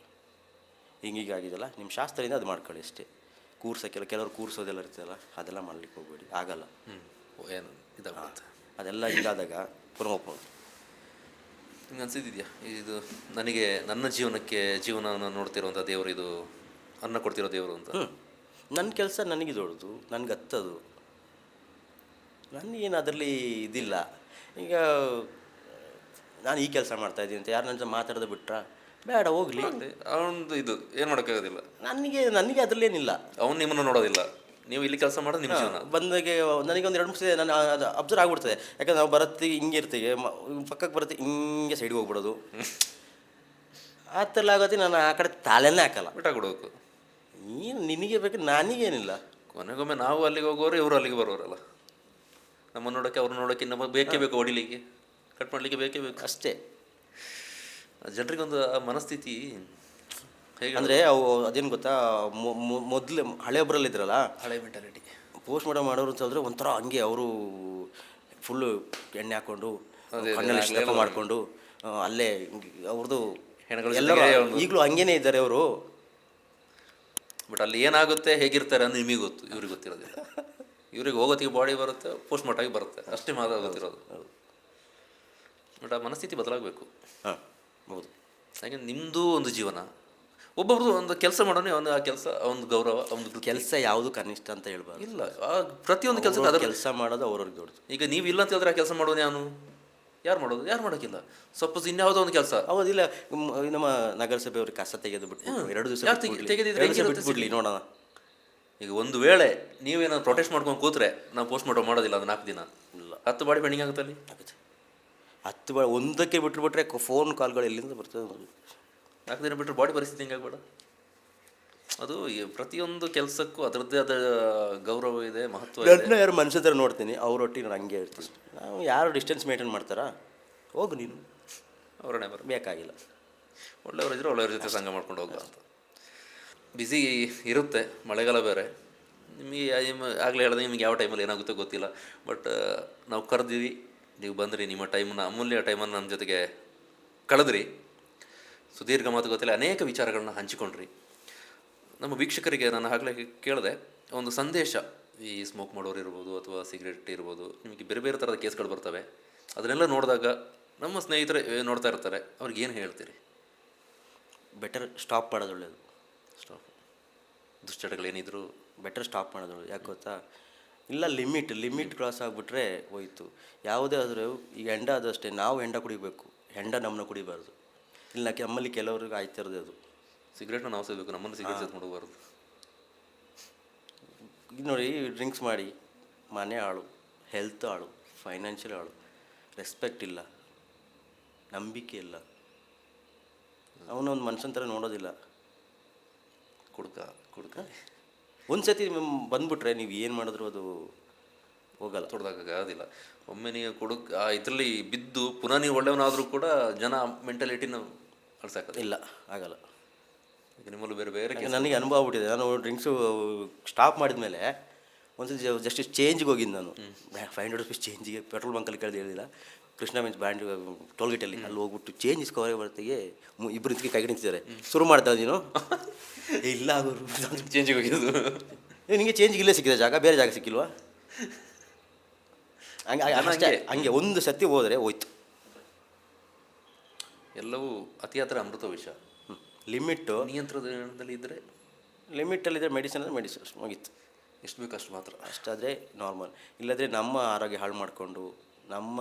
ಹಿಂಗೀಗ ಆಗಿದೆಲ್ಲ ನಿಮ್ಮ ಶಾಸ್ತ್ರದಿಂದ ಅದು ಮಾಡ್ಕೊಳ್ಳಿ ಅಷ್ಟೇ. ಕೂರ್ಸೋಕ್ಕೆಲ್ಲ ಕೆಲವರು ಕೂರ್ಸೋದೆಲ್ಲ ಇರ್ತದಲ್ಲ, ಅದೆಲ್ಲ ಮಾಡ್ಲಿಕ್ಕೆ ಹೋಗ್ಬೇಡಿ, ಆಗಲ್ಲ. ಏನು ಇದಾಗುತ್ತೆ ಅದೆಲ್ಲ ಹಿಂಗಾದಾಗ ಪುನಃ ಒಪ್ಪೋದು. ನಿಮ್ಗೆ ಅನ್ಸಿದ್ಯಾ ಇದು ನನಗೆ ನನ್ನ ಜೀವನ ನೋಡ್ತಿರೋಂಥ ದೇವರು, ಇದು ಅನ್ನ ಕೊಡ್ತಿರೋ ದೇವರು ಅಂತ? ನನ್ನ ಕೆಲಸ ನನಗೆ ದೊಡ್ಡದು, ನನಗೆ ಹತ್ತದು, ನನಗೇನು ಅದರಲ್ಲಿ ಇದಿಲ್ಲ. ಈಗ ನಾನು ಈ ಕೆಲಸ ಮಾಡ್ತಾಯಿದ್ದೀನಿ ಅಂತ ಯಾರು ನನ್ನ ಜೊತೆ ಮಾತಾಡೋದು ಬಿಟ್ರಾ ಬೇಡ, ಹೋಗಲಿ. ಅವನದು ಇದು ಏನು ಮಾಡೋಕ್ಕಾಗೋದಿಲ್ಲ, ನನಗೆ ಅದರಲ್ಲೇನಿಲ್ಲ. ಅವ್ನು ನಿಮ್ಮನ್ನು ನೋಡೋದಿಲ್ಲ, ನೀವು ಇಲ್ಲಿ ಕೆಲಸ ಮಾಡೋದು ನಿಮ್ಮ ಜೀವನ. ಬಂದಾಗೆ ನನಗೆ ಒಂದು 2-3 ಸಲ ನಾನು ಅದು ಅಬ್ಸರ್ವ್ ಆಗ್ಬಿಡ್ತದೆ. ಯಾಕಂದ್ರೆ ನಾವು ಬರತ್ತೀವಿ ಹಿಂಗೆ ಇರ್ತೀವಿ, ಪಕ್ಕಕ್ಕೆ ಬರುತ್ತೆ ಹಿಂಗೆ ಸೈಡ್ಗೆ ಹೋಗ್ಬಿಡೋದು, ಆ ಥರ ಆಗುತ್ತೆ. ನಾನು ಆ ಕಡೆ ತಾಳೆನೇ ಹಾಕಲ್ಲ, ಬಿಟ್ಟಾಗ್ಬಿಡ್ಬೇಕು. ಏನು ನಿನಗೆ ಬೇಕು, ನನಗೇನಿಲ್ಲ. ಕೊನೆಗೊಮ್ಮೆ ನಾವು ಅಲ್ಲಿಗೆ ಹೋಗೋರು, ಇವರು ಅಲ್ಲಿಗೆ ಬರೋರಲ್ಲ. ನಮ್ಮ ನೋಡೋಕ್ಕೆ ಅವ್ರು ನೋಡೋಕ್ಕೆ ನಮಗೆ ಬೇಕೇ ಬೇಕು, ಹೊಡಿಲಿಕ್ಕೆ ಕಟ್ ಮಾಡಲಿಕ್ಕೆ ಬೇಕೇ ಬೇಕು ಅಷ್ಟೇ. ಜನರಿಗೊಂದು ಆ ಮನಸ್ಥಿತಿ ಹೇಗೆ ಅಂದರೆ ಅವು ಅದೇನು ಗೊತ್ತಾ, ಮೊದಲು ಹಳೆ ಒಬ್ಬರಲ್ಲಿದ್ರಲ್ಲ, ಹಳೆ ಮೆಂಟಾಲಿಟಿ. ಪೋಸ್ಟ್ ಮಾರ್ಟಮ್ ಮಾಡೋರು ಅಂತ ಹೇಳಿದ್ರೆ ಒಂಥರ ಹಂಗೆ ಅವರು ಫುಲ್ಲು ಎಣ್ಣೆ ಹಾಕ್ಕೊಂಡು ಕಣ್ಣಲ್ಲಿ ಸ್ಟೆಪ್ ಮಾಡಿಕೊಂಡು ಅಲ್ಲೇ ಅವ್ರದ್ದು ಎಲ್ಲರೂ ಈಗಲೂ ಹಂಗೇನೆ ಇದ್ದಾರೆ ಅವರು. ಬಟ್ ಅಲ್ಲಿ ಏನಾಗುತ್ತೆ, ಹೇಗಿರ್ತಾರೆ ಅಂತ ನಿಮಗೆ ಗೊತ್ತು, ಇವ್ರಿಗೆ ಗೊತ್ತಿರೋದಿಲ್ಲ. ಇವ್ರಿಗೆ ಹೋಗೋತ್ತಿಗೆ ಬಾಡಿ ಬರುತ್ತೆ, ಪೋಸ್ಟ್ ಮಾರ್ಟಾಗಿ ಬರುತ್ತೆ, ಅಷ್ಟೇ ಮಾತ್ರ ಗೊತ್ತಿರೋದು. ಬಟ್ ಆ ಮನಸ್ಥಿತಿ ಬದಲಾಗಬೇಕು. ಹಾಂ, ಹೌದು. ಯಾಕೆಂದ್ರೆ ನಿಮ್ಮದು ಒಂದು ಜೀವನ, ಒಬ್ಬೊಬ್ರದ್ದು ಒಂದು ಕೆಲಸ ಮಾಡೋಣ, ಒಂದು ಆ ಕೆಲಸ ಒಂದು ಗೌರವ, ಒಂದು ಕೆಲಸ ಯಾವುದು ಕನಿಷ್ಠ ಅಂತ ಹೇಳ್ಬಾರ್ದು. ಇಲ್ಲ, ಪ್ರತಿಯೊಂದು ಕೆಲಸ ಅದರ ಕೆಲಸ ಮಾಡೋದು ಅವ್ರವ್ರಿಗೆ ದೊಡ್ಡದು. ಈಗ ನೀವು ಇಲ್ಲ ಅಂತ ಹೇಳಿದ್ರೆ ಆ ಕೆಲಸ ಮಾಡೋನು ಯಾರು ಮಾಡೋದು? ಯಾರು ಮಾಡೋಕ್ಕಿಲ್ಲ. ಸಪೋಸ್ ಇನ್ಯಾವುದೋ ಒಂದು ಕೆಲಸ ಹೌದಿಲ್ಲ, ನಮ್ಮ ನಗರಸಭೆಯವ್ರಿಗೆ ಕಸ ತೆಗೆದು ಬಿಟ್ಟು 2 ದಿವಸ ಬಿಟ್ಬಿಡ್ಲಿ ನೋಡೋಣ. ಈಗ ಒಂದು ವೇಳೆ ನೀವೇನಾದ್ರು ಪ್ರೊಟೆಸ್ಟ್ ಮಾಡ್ಕೊಂಡು ಕೂತ್ರೆ ನಾವು ಪೋಸ್ಟ್ ಮಾರ್ಟಮ್ ಮಾಡೋದಿಲ್ಲ, ಅದು 4 ದಿನ ಇಲ್ಲ 10 ಬಾಡಿ ಪೆಂಡಿಂಗ್ ಆಗುತ್ತೆ. ಅಲ್ಲಿ ಆಗುತ್ತೆ 10 ಬಾಡಿ ಒಂದಕ್ಕೆ ಬಿಟ್ಟರೆ ಫೋನ್ ಕಾಲ್ಗಳು ಎಲ್ಲಿಂದ ಬರ್ತದೆ? 4 ದಿನ ಬಿಟ್ಟರೆ ಬಾಡಿ ಪರಿಸ್ಥಿತಿ ಹಿಂಗಾಗ್ಬೇಡ. ಅದು ಪ್ರತಿಯೊಂದು ಕೆಲಸಕ್ಕೂ ಅದರದ್ದೇ ಆದ ಗೌರವ ಇದೆ, ಮಹತ್ವ ಇದೆ. ನನ್ನ ಯಾರು ಮನುಷ್ಯ ಥರ ನೋಡ್ತೀನಿ, ಅವರೊಟ್ಟಿಗೆ ನಾನು ಹಂಗೆ ಇರ್ತೀನಿ. ನಾವು ಯಾರು ಡಿಸ್ಟೆನ್ಸ್ ಮೇಂಟೈನ್ ಮಾಡ್ತಾರಾ, ಹೋಗು ನೀನು, ಅವರನ್ನೇ ಬೇಕಾಗಿಲ್ಲ. ಒಳ್ಳೆಯವರಿದ್ರೆ ಒಳ್ಳೆಯವ್ರ ಜೊತೆ ಸಂಘ ಮಾಡ್ಕೊಂಡು ಹೋಗುವ ಅಂತ. ಬ್ಯುಸಿ ಇರುತ್ತೆ, ಮಳೆಗಾಲ ಬೇರೆ. ನಿಮಗೆ ಆಗಲೇ ಹೇಳಿದೆ, ನಿಮಗೆ ಯಾವ ಟೈಮಲ್ಲಿ ಏನಾಗುತ್ತೋ ಗೊತ್ತಿಲ್ಲ. ಬಟ್ ನಾವು ಕರೆದಿವಿ, ನೀವು ಬಂದ್ರಿ, ನಿಮ್ಮ ಟೈಮನ್ನು, ಅಮೂಲ್ಯ ಟೈಮನ್ನು ನಮ್ಮ ಜೊತೆಗೆ ಕಳೆದ್ರಿ. ಸುದೀರ್ಘ ಮಾತುಕತೆಯಲ್ಲಿ ಅನೇಕ ವಿಚಾರಗಳನ್ನ ಹಂಚಿಕೊಂಡ್ರಿ. ನಮ್ಮ ವೀಕ್ಷಕರಿಗೆ ನಾನು ಆಗಲೇ ಕೇಳಿದೆ, ಒಂದು ಸಂದೇಶ, ಈ ಸ್ಮೋಕ್ ಮಾಡೋರು ಇರ್ಬೋದು ಅಥವಾ ಸಿಗರೇಟ್ ಇರ್ಬೋದು, ನಿಮಗೆ ಬೇರೆ ಬೇರೆ ಥರದ ಕೇಸ್ಗಳು ಬರ್ತವೆ. ಅದನ್ನೆಲ್ಲ ನೋಡಿದಾಗ ನಮ್ಮ ಸ್ನೇಹಿತರು ನೋಡ್ತಾ ಇರ್ತಾರೆ, ಅವ್ರಿಗೆ ಏನು ಹೇಳ್ತೀರಿ? ಬೆಟರ್ ಸ್ಟಾಪ್ ಮಾಡೋದು ಒಳ್ಳೆಯದು. ಸ್ಟಾಪ್, ದುಶ್ಚಟಗಳೇನಿದ್ರು ಬೆಟರ್ ಸ್ಟಾಪ್ ಮಾಡೋದು ಒಳ್ಳೆಯದು. ಯಾಕೆ ಗೊತ್ತಾ, ಇಲ್ಲ ಲಿಮಿಟ್ ಕ್ರಾಸ್ ಆಗಿಬಿಟ್ರೆ ಹೋಯ್ತು. ಯಾವುದೇ ಆದರೂ ಈಗ ಹೆಂಡ ಅದು ಅಷ್ಟೇ, ನಾವು ಹೆಂಡ ಕುಡಿಬೇಕು, ಹೆಂಡ ನಮ್ಮನ್ನ ಕುಡಿಬಾರ್ದು. ಇಲ್ಲ ನಮ್ಮಲ್ಲಿ ಕೆಲವ್ರಿಗೆ ಆಯ್ತಿರೋದು ಅದು. ಸಿಗರೇಟ್ನ ನಾವು ಸೇಬೇಕು, ನಮ್ಮನ್ನು ಸಿಗರೇಟ್ ಸೇತ್ ಮಾಡಬಾರ್ದು. ಈಗ ನೋಡಿ, ಡ್ರಿಂಕ್ಸ್ ಮಾಡಿ ಮನೆ ಹಾಳು, ಹೆಲ್ತ್ ಹಾಳು, ಫೈನಾನ್ಷಿಯಲ್ ಹಾಳು, ರೆಸ್ಪೆಕ್ಟ್ ಇಲ್ಲ, ನಂಬಿಕೆ ಇಲ್ಲ, ಅವನೊಂದು ಮನುಷ್ಯನ ಥರ ನೋಡೋದಿಲ್ಲ. ಕುಡ್ಕ ಕುಡ್ಕ ಒಂದು ಸತಿ ಬಂದ್ಬಿಟ್ರೆ ನೀವು ಏನು ಮಾಡಿದ್ರು ಅದು ಹೋಗಲ್ಲ, ತೊಡ್ದಾಗೋದಿಲ್ಲ. ಒಮ್ಮೆ ನೀವು ಇದರಲ್ಲಿ ಬಿದ್ದು ಪುನಃ ನೀವು ಒಳ್ಳೆಯವನಾದರೂ ಕೂಡ ಜನ ಮೆಂಟಾಲಿಟಿನ ಅಳ್ಸಾಕೋದು ಇಲ್ಲ, ಆಗಲ್ಲ. ಈಗ ನಿಮ್ಮಲ್ಲೂ ಬೇರೆ ಬೇರೆ ನನಗೆ ಅನುಭವ ಆಗ್ಬಿಟ್ಟಿದೆ. ನಾನು ಡ್ರಿಂಕ್ಸು ಸ್ಟಾಪ್ ಮಾಡಿದ್ಮೇಲೆ ಒಂದ್ಸತಿ ಜಸ್ಟ್ ಚೇಂಜ್ಗೆ ಹೋಗಿದ್ದು ನಾನು. ₹500 ಚೇಂಜಿಗೆ ಪೆಟ್ರೋಲ್ ಬಂಕಲ್ಲಿ ಕೇಳಿದೆ, ಹೇಳಿಲ್ಲ, ಕೃಷ್ಣ ಮೀನ್ಸ್ ಬ್ಯಾಂಡ್ ಟೋಲ್ಗೇಟಲ್ಲಿ ಅಲ್ಲಿ ಹೋಗ್ಬಿಟ್ಟು ಚೇಂಜ್ ಇಸ್ಕೋರೆ ಬರ್ತಿಗೆ ಇಬ್ಬರು ಇದಕ್ಕೆ ಕೈ ನಿಂತಿದ್ದಾರೆ. ಶುರು ಮಾಡ್ತಾ ನೀನು ಇಲ್ಲ ಅವರು ಚೇಂಜಿಗೆ ಹೋಗಿದ್ದು. ನಿಮಗೆ ಚೇಂಜ್ಗೆ ಇಲ್ಲೇ ಸಿಕ್ಕಿದೆ ಜಾಗ, ಬೇರೆ ಜಾಗ ಸಿಕ್ಕಿಲ್ವಾ? ಹಂಗೆ ಹಂಗೆ ಒಂದು ಸತಿ ಹೋದರೆ ಹೋಯ್ತು. ಎಲ್ಲವೂ ಅತಿ ಹತ್ರ ಅಮೃತ ವಿಷ. ಲಿಮಿಟ್ಟು ನಿಯಂತ್ರಣದಲ್ಲಿ ಇದ್ದರೆ, ಲಿಮಿಟಲ್ಲಿದ್ದರೆ ಮೆಡಿಸಿನ್ ಅಂದರೆ ಮೆಡಿಸಿನ್ ಮುಗೀತು. ಎಷ್ಟು ಬೇಕು ಅಷ್ಟು ಮಾತ್ರ, ಅಷ್ಟಾದರೆ ನಾರ್ಮಲ್. ಇಲ್ಲದ್ರೆ ನಮ್ಮ ಆರೋಗ್ಯ ಹಾಳು ಮಾಡಿಕೊಂಡು, ನಮ್ಮ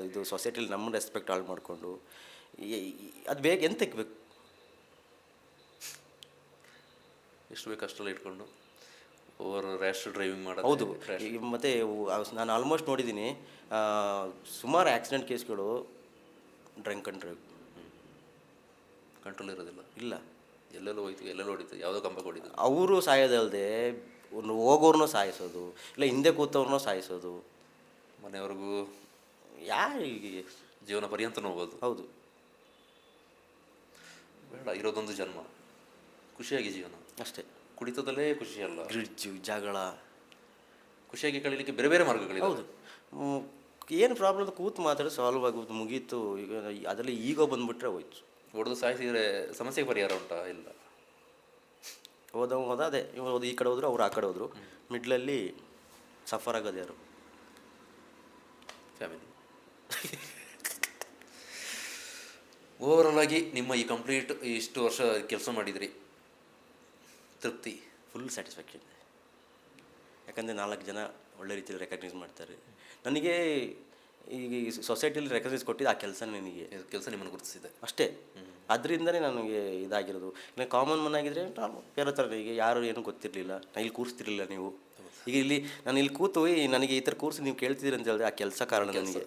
ಇದು ಸೊಸೈಟಿಲಿ ನಮ್ಮ ರೆಸ್ಪೆಕ್ಟ್ ಹಾಳು ಮಾಡಿಕೊಂಡು ಅದು ಬೇಗ ಎಂತಕ್ಕೆ ಬೇಕು? ಎಷ್ಟು ಬೇಕು ಅಷ್ಟೆಲ್ಲ ಇಟ್ಕೊಂಡು ಓವರ್ ರ್ಯಾಶ್ ಡ್ರೈವಿಂಗ್ ಮಾಡೋದು. ಹೌದು. ಮತ್ತು ನಾನು ಆಲ್ಮೋಸ್ಟ್ ನೋಡಿದ್ದೀನಿ ಸುಮಾರು ಆಕ್ಸಿಡೆಂಟ್ ಕೇಸ್ಗಳು ಡ್ರಂಕ್ ಆ್ಯಂಡ್ ಡ್ರೈವ್. ಕಂಟ್ರೋಲ್ ಇರೋದಿಲ್ಲ. ಇಲ್ಲ, ಎಲ್ಲೆಲ್ಲೋ ಹೋಯ್ತು, ಎಲ್ಲೆಲ್ಲೋ ಹೊಡಿತು, ಯಾವುದೋ ಕಂಬ ಹೊಡಿತು. ಅವರು ಸಾಯೋದಲ್ಲದೆ ಹೋಗೋರ್ನೂ ಸಾಯಿಸೋದು, ಇಲ್ಲ ಹಿಂದೆ ಕೂತವ್ರನ್ನೂ ಸಾಯಿಸೋದು, ಮನೆಯವ್ರಿಗೂ ಯಾರಿಗೆ ಜೀವನ ಪರ್ಯಂತ ಹೋಗೋದು. ಹೌದು. ಬೇಡ, ಇರೋದೊಂದು ಜನ್ಮ, ಖುಷಿಯಾಗಿ ಜೀವನ ಅಷ್ಟೇ. ಕುಡಿತದಲ್ಲೇ ಖುಷಿ ಅಲ್ಲ, ಗ್ರಿಡ್ಜು ಜಗಳ, ಖುಷಿಯಾಗಿ ಕಳೀಲಿಕ್ಕೆ ಬೇರೆ ಬೇರೆ ಮಾರ್ಗಗಳಿವೆ. ಹೌದು. ಏನು ಪ್ರಾಬ್ಲಮ್ ಕೂತು ಮಾತಾಡಿ ಸಾಲ್ವ್ ಆಗೋದು, ಮುಗೀತು. ಈಗ ಅದರಲ್ಲಿ ಈಗೋ ಬಂದುಬಿಟ್ರೆ ಹೋಯ್ತು. ಹೊಡೆದು ಸಾಯಿಸಿದರೆ ಸಮಸ್ಯೆಗೆ ಪರಿಹಾರ ಉಂಟಾ? ಇಲ್ಲ. ಹೋದ ಅದೇ ಇವ್ರು ಈ ಕಡೆ ಹೋದ್ರು, ಅವ್ರು ಆ ಕಡೆ ಹೋದರು, ಮಿಡ್ಲಲ್ಲಿ ಸಫರ್ ಆಗೋದು ಯಾರು? ಫ್ಯಾಮಿಲಿ. ಓವರಾಲ್ ಆಗಿ ನಿಮ್ಮ ಈ ಕಂಪ್ಲೀಟ್ ಇಷ್ಟು ವರ್ಷ ಕೆಲಸ ಮಾಡಿದ್ರಿ, ತೃಪ್ತಿ? Full satisfaction. ಯಾಕಂದರೆ 4 ಜನ ಒಳ್ಳೆ ರೀತಿಯಲ್ಲಿ ರೆಕಗ್ನೈಸ್ ಮಾಡ್ತಾರೆ ನನಗೆ. ಈಗ ಸೊಸೈಟಿಲಿ ರೆಕಗ್ನೈಸ್ ಕೊಟ್ಟಿದ್ದು ಆ ಕೆಲಸ, ನನಗೆ ಕೆಲಸ ನಿಮ್ಮನ್ನು ಗುರುತಿಸಿದೆ ಅಷ್ಟೇ. ಅದರಿಂದನೇ ನನಗೆ ಇದಾಗಿರೋದು. ಇಲ್ಲ ಕಾಮನ್ ಮನ್ ಆಗಿದ್ದರೆ ನಾನು ಬೇರೆ ಥರ, ಈಗ ಯಾರು ಏನೂ ಗೊತ್ತಿರಲಿಲ್ಲ, ನಾನು ಇಲ್ಲಿ ಕೂರಿಸ್ತಿರಲಿಲ್ಲ ನೀವು. ಈಗ ಇಲ್ಲಿ ನಾನು ಇಲ್ಲಿ ಕೂತು ನನಗೆ ಈ ಥರ ಕೂರಿಸಿ ನೀವು ಕೇಳ್ತಿದ್ದೀರಿ ಅಂತ ಹೇಳಿದ್ರೆ ಆ ಕೆಲಸ ಕಾರಣ ನನಗೆ.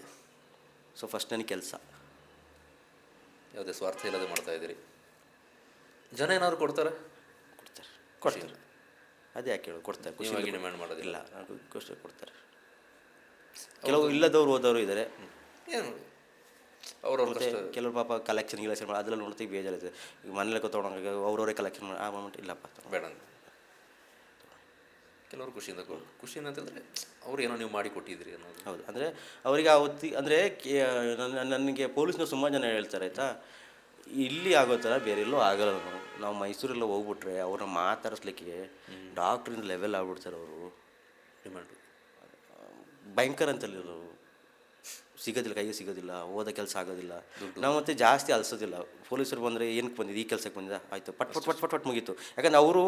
ಸೊ ಫಸ್ಟ್ ನನಗೆ ಕೆಲಸ, ಯಾವುದೇ ಸ್ವಾರ್ಥ ಇಲ್ಲದೆ ಮಾಡ್ತಾ ಇದ್ದೀರಿ. ಜನ ಏನಾದ್ರು ಕೊಡ್ತಾರೆ? ಕೊಡ್ತಾರೆ. ಅದೇ ಯಾಕೆ ಹೇಳೋದು, ಕೊಡ್ತಾರೆ. ಖುಷಿಯಾಗಿ ಡಿಮ್ಯಾಂಡ್ ಮಾಡೋದಿಲ್ಲ. ಖುಷಿ ಕೊಡ್ತಾರೆ. ಕೆಲವು ಇಲ್ಲದವ್ರು ಹೋದವರು ಇದ್ದಾರೆ. ಏನು ಅವ್ರವ್ರ ಮತ್ತು ಕೆಲವರು ಪಾಪ ಕಲೆಕ್ಷನ್ ಮಾಡಿ ಅದರಲ್ಲಿ ನೋಡ್ತೀವಿ ಬೇಜಾರಿದೆ. ಈಗ ಮನೇಲಿ ತೊಗೊಂಡಾಗ ಅವ್ರವರೇ ಕಲೆಕ್ಷನ್ ಮಾಡಿ ಆ ಮೂಮೆಂಟ್ ಇಲ್ಲಪ್ಪ ಬೇಡ ಅಂತ. ಕೆಲವರು ಖುಷಿಯಿಂದ ಖುಷಿಯಿಂದ ಅಂತಂದರೆ ಅವ್ರು ಏನೋ ನೀವು ಮಾಡಿ ಕೊಟ್ಟಿದ್ದೀರಿ ಅನ್ನೋದು. ಹೌದು. ಅಂದರೆ ಅವರಿಗೆ ಆ ಹೊತ್ತಿ ಅಂದರೆ ನನಗೆ ಪೊಲೀಸ್ನವ್ರು ಸುಮಾರು ಜನ ಹೇಳ್ತಾರೆ ಆಯಿತಾ, ಇಲ್ಲಿ ಆಗೋ ಥರ ಬೇರೆ ಎಲ್ಲೂ ಆಗಲ್ಲ. ನಾವು ಮೈಸೂರೆಲ್ಲ ಹೋಗ್ಬಿಟ್ರೆ ಅವ್ರನ್ನ ಮಾತಾಡಿಸ್ಲಿಕ್ಕೆ ಡಾಕ್ಟ್ರಿಂದ ಲೆವೆಲ್ ಆಗ್ಬಿಡ್ತಾರೆ ಅವರು. ಡಿಮ್ಯಾಂಡು ಭಯಂಕರ ಅಂತಲ್ಲಿ ಸಿಗೋದಿಲ್ಲ, ಕೈಗೆ ಸಿಗೋದಿಲ್ಲ, ಹೋದ ಕೆಲಸ ಆಗೋದಿಲ್ಲ. ನಾವು ಮತ್ತೆ ಜಾಸ್ತಿ ಅಲ್ಸೋದಿಲ್ಲ. ಪೊಲೀಸರು ಬಂದರೆ ಏನಕ್ಕೆ ಬಂದಿದ್ದು, ಈ ಕೆಲಸಕ್ಕೆ ಬಂದಿದ್ದ, ಆಯಿತು ಪಟ್ ಪಟ್ ಪಟ್ ಪಟ್ ಪಟ್ ಮುಗೀತು. ಯಾಕಂದರೆ ಅವರು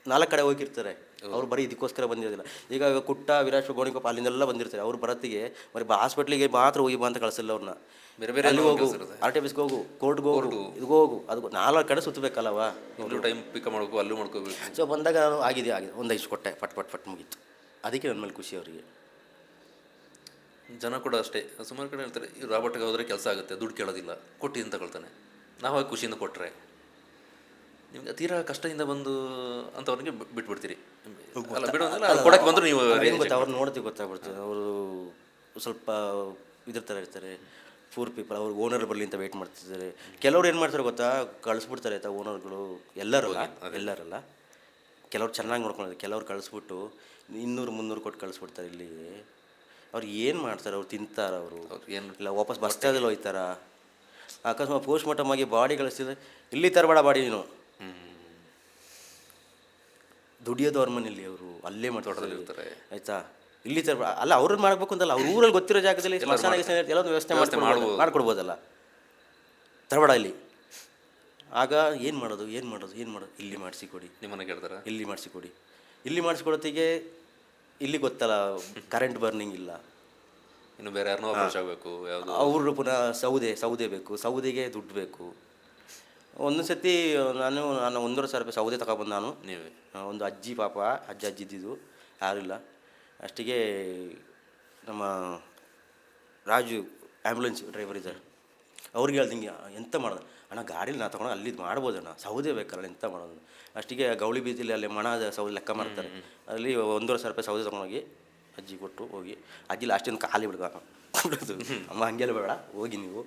4 ಕಡೆ ಹೋಗಿರ್ತಾರೆ, ಅವ್ರು ಬರೀ ಇದಕ್ಕೋಸ್ಕರ ಬಂದಿರೋದಿಲ್ಲ. ಈಗ ಕುಟ್ಟ, ವಿರಾಟ್, ಗೋಣಿಕೊಪ್ಪ ಅಲ್ಲಿಂದೆಲ್ಲ ಬಂದಿರ್ತಾರೆ. ಅವ್ರ ಬರತ್ತಿಗೆ ಬರೀ ಹಾಸ್ಪಿಟ್ಲಿಗೆ ಮಾತ್ರ ಹೋಗಿ ಬಾ ಅಂತ ಕಳಿಸಲ್ಲ ಅವ್ರನ್ನ. ಬೇರೆ ಬೇರೆ ಅಲ್ಲಿ ಹೋಗು, RT ಆಫೀಸ್ಗೆ ಹೋಗು, ಕೋರ್ಟ್ಗೆ ಹೋಗು, ಇದಕ್ಕೆ ಹೋಗು, ಅದು 4 ಕಡೆ ಸುತ್ತಬೇಕಲ್ಲವ. ಇಲ್ಲೂ ಟೈಮ್ ಪಿಕ್ ಮಾಡಬೇಕು, ಅಲ್ಲೂ ಮಾಡ್ಕೋಬೇಕು. ಸೊ ಬಂದಾಗ ನಾನು ಆಗಿದೆ ಒಂದು 5 ಕೊಟ್ಟೆ, ಪಟ್ ಪಟ್ ಪಟ್ ಮುಗೀತು. ಅದಕ್ಕೆ ನನ್ನ ಮೇಲೆ ಖುಷಿ ಅವರಿಗೆ. ಜನ ಕೂಡ ಅಷ್ಟೇ, ಸುಮಾರು ಕಡೆ ಹೇಳ್ತಾರೆ ರಾಬರ್ಟ್ಗೆ ಹೋದರೆ ಕೆಲಸ ಆಗುತ್ತೆ, ದುಡ್ಡು ಕೇಳೋದಿಲ್ಲ, ಕೊಟ್ಟಿದ್ದು ತಗೊಳ್ತಾನೆ. ನಾವು ಖುಷಿಯಿಂದ ಕೊಟ್ಟರೆ ನಿಮ್ಗೆ ತೀರಾ ಕಷ್ಟದಿಂದ ಬಂದು ಅಂಥವ್ರಿಗೆ ಬಿಟ್ಬಿಡ್ತೀರಿ. ಅಲ್ಲ ಬಿಡೋದಿಲ್ಲ, ಕೊಡಕ್ಕೆ ಬಂದರೂ ನೀವು ಅವ್ರು ನೋಡ್ತೀವಿ, ಗೊತ್ತಾಗ್ಬಿಡ್ತೀವಿ. ಅವರು ಸ್ವಲ್ಪ ಇದ್ರ ಥರ ಇರ್ತಾರೆ, ಪೂರ್ ಪೀಪಲ್. ಅವ್ರಿಗೆ ಓನರ್ ಬರಲಿ ಅಂತ ವೆಯ್ಟ್ ಮಾಡ್ತಿದ್ದಾರೆ. ಕೆಲವ್ರು ಏನು ಮಾಡ್ತಾರೆ ಗೊತ್ತಾ, ಕಳಿಸ್ಬಿಡ್ತಾರೆ ಆಯಿತಾ ಓನರ್ಗಳು. ಎಲ್ಲರಲ್ಲ ಕೆಲವ್ರು ಚೆನ್ನಾಗಿ ನೋಡ್ಕೊಳ್ಳೋದು, ಕೆಲವ್ರು ಕಳಿಸ್ಬಿಟ್ಟು 200-300 ಕೊಟ್ಟು ಕಳಿಸ್ಬಿಡ್ತಾರೆ. ಇಲ್ಲಿ ಅವ್ರು ಏನು ಮಾಡ್ತಾರೆ, ಅವ್ರು ತಿಂತಾರೆ, ಅವರು ಏನು ಇಲ್ಲ ವಾಪಸ್ ಬಸ್ ಸ್ಟ್ಯಾಂಡಲ್ಲಿ ಹೋಯ್ತಾರ. ಅಕಸ್ಮಾತ್ ಪೋಸ್ಟ್ ಮಾರ್ಟಮ್ ಆಗಿ ಬಾಡಿ ಕಳಿಸ್ತಿದ್ರೆ ಇಲ್ಲಿ ತರಬೇಡ ಬಾಡಿ ನೀನು, ದುಡಿಯೋದು ಅವ್ರ ಮನೇಲಿ, ಅವರು ಅಲ್ಲೇ ಮಾಡ್ತಾರೆ ಆಯಿತಾ. ಇಲ್ಲಿ ತರಬೇಡ ಅಲ್ಲ, ಅವ್ರನ್ನ ಮಾಡಬೇಕು ಅಂತಲ್ಲ, ಅವ್ರ ಊರಲ್ಲಿ ಗೊತ್ತಿರೋ ಜಾಗದಲ್ಲಿ ಸ್ಮಶಾನ ಎಲ್ಲೊಂದು ವ್ಯವಸ್ಥೆ ಮಾಡ್ಕೊಡ್ಬೋದಲ್ಲ, ತರಬೇಡ ಇಲ್ಲಿ. ಆಗ ಏನು ಮಾಡೋದು ಇಲ್ಲಿ ಮಾಡಿಸಿಕೊಡಿ, ನಿಮ್ಮನ್ನು ಕೇಳ್ತಾರೆ, ಇಲ್ಲಿ ಮಾಡಿಸಿಕೊಡಿ. ಇಲ್ಲಿ ಮಾಡಿಸ್ಕೊಡೋತ್ತಿಗೆ ಇಲ್ಲಿ ಗೊತ್ತಲ್ಲ ಕರೆಂಟ್ ಬರ್ನಿಂಗ್ ಇಲ್ಲ, ಇನ್ನು ಬೇರೆ ಯಾರನ್ನೋ ಅಪ್ರೋಚ್ ಆಗಬೇಕು, ಯಾವುದು ಅವರು ಪುನಃ ಸೌದೆ ಬೇಕು, ಸೌದೆಗೆ ದುಡ್ಡು ಬೇಕು. ಒಂದು ಸತಿ ನಾನು 1,500 ಸೌದೆ ತಗೊಬಂದು ನಾನು, ನೀವೇ ಒಂದು ಅಜ್ಜಿ ಪಾಪ ಅಜ್ಜಿ ಇದ್ದಿದ್ದು ಯಾರೂ ಇಲ್ಲ. ಅಷ್ಟಿಗೆ ನಮ್ಮ ರಾಜು ಆ್ಯಂಬುಲೆನ್ಸ್ ಡ್ರೈವರ್ ಇದ್ದಾರೆ, ಅವ್ರಿಗೆ ಹೇಳ್ದು ಹಿಂಗೆ ಎಂತ ಮಾಡೋದು ಅಣ್ಣ, ಗಾಡೀಲಿ ನಾ ತೊಗೊಂಡು ಅಲ್ಲಿದ್ದು ಮಾಡ್ಬೋದಣ್ಣ, ಸೌದೆ ಬೇಕಲ್ಲ ಎಂತ ಮಾಡೋದು. ಅಷ್ಟಿಗೆ ಗೌಳಿ ಬೀದಿಲಿ ಅಲ್ಲಿ ಮಣದ ಸೌದೆ ಲೆಕ್ಕ ಮಾಡ್ತಾರೆ, ಅಲ್ಲಿ 1,500 ಸೌದೆ ತೊಗೊಂಡೋಗಿ ಅಜ್ಜಿ ಕೊಟ್ಟು ಹೋಗಿ, ಅಜ್ಜಿ ಲಾಸ್ಟಿಂದ ಖಾಲಿ ಬಿಡ್ಬೇಕು ಬಿಡೋದು, ಅಮ್ಮ ಹಂಗೆಲ್ಲ ಬೇಡ ಹೋಗಿ ನೀವು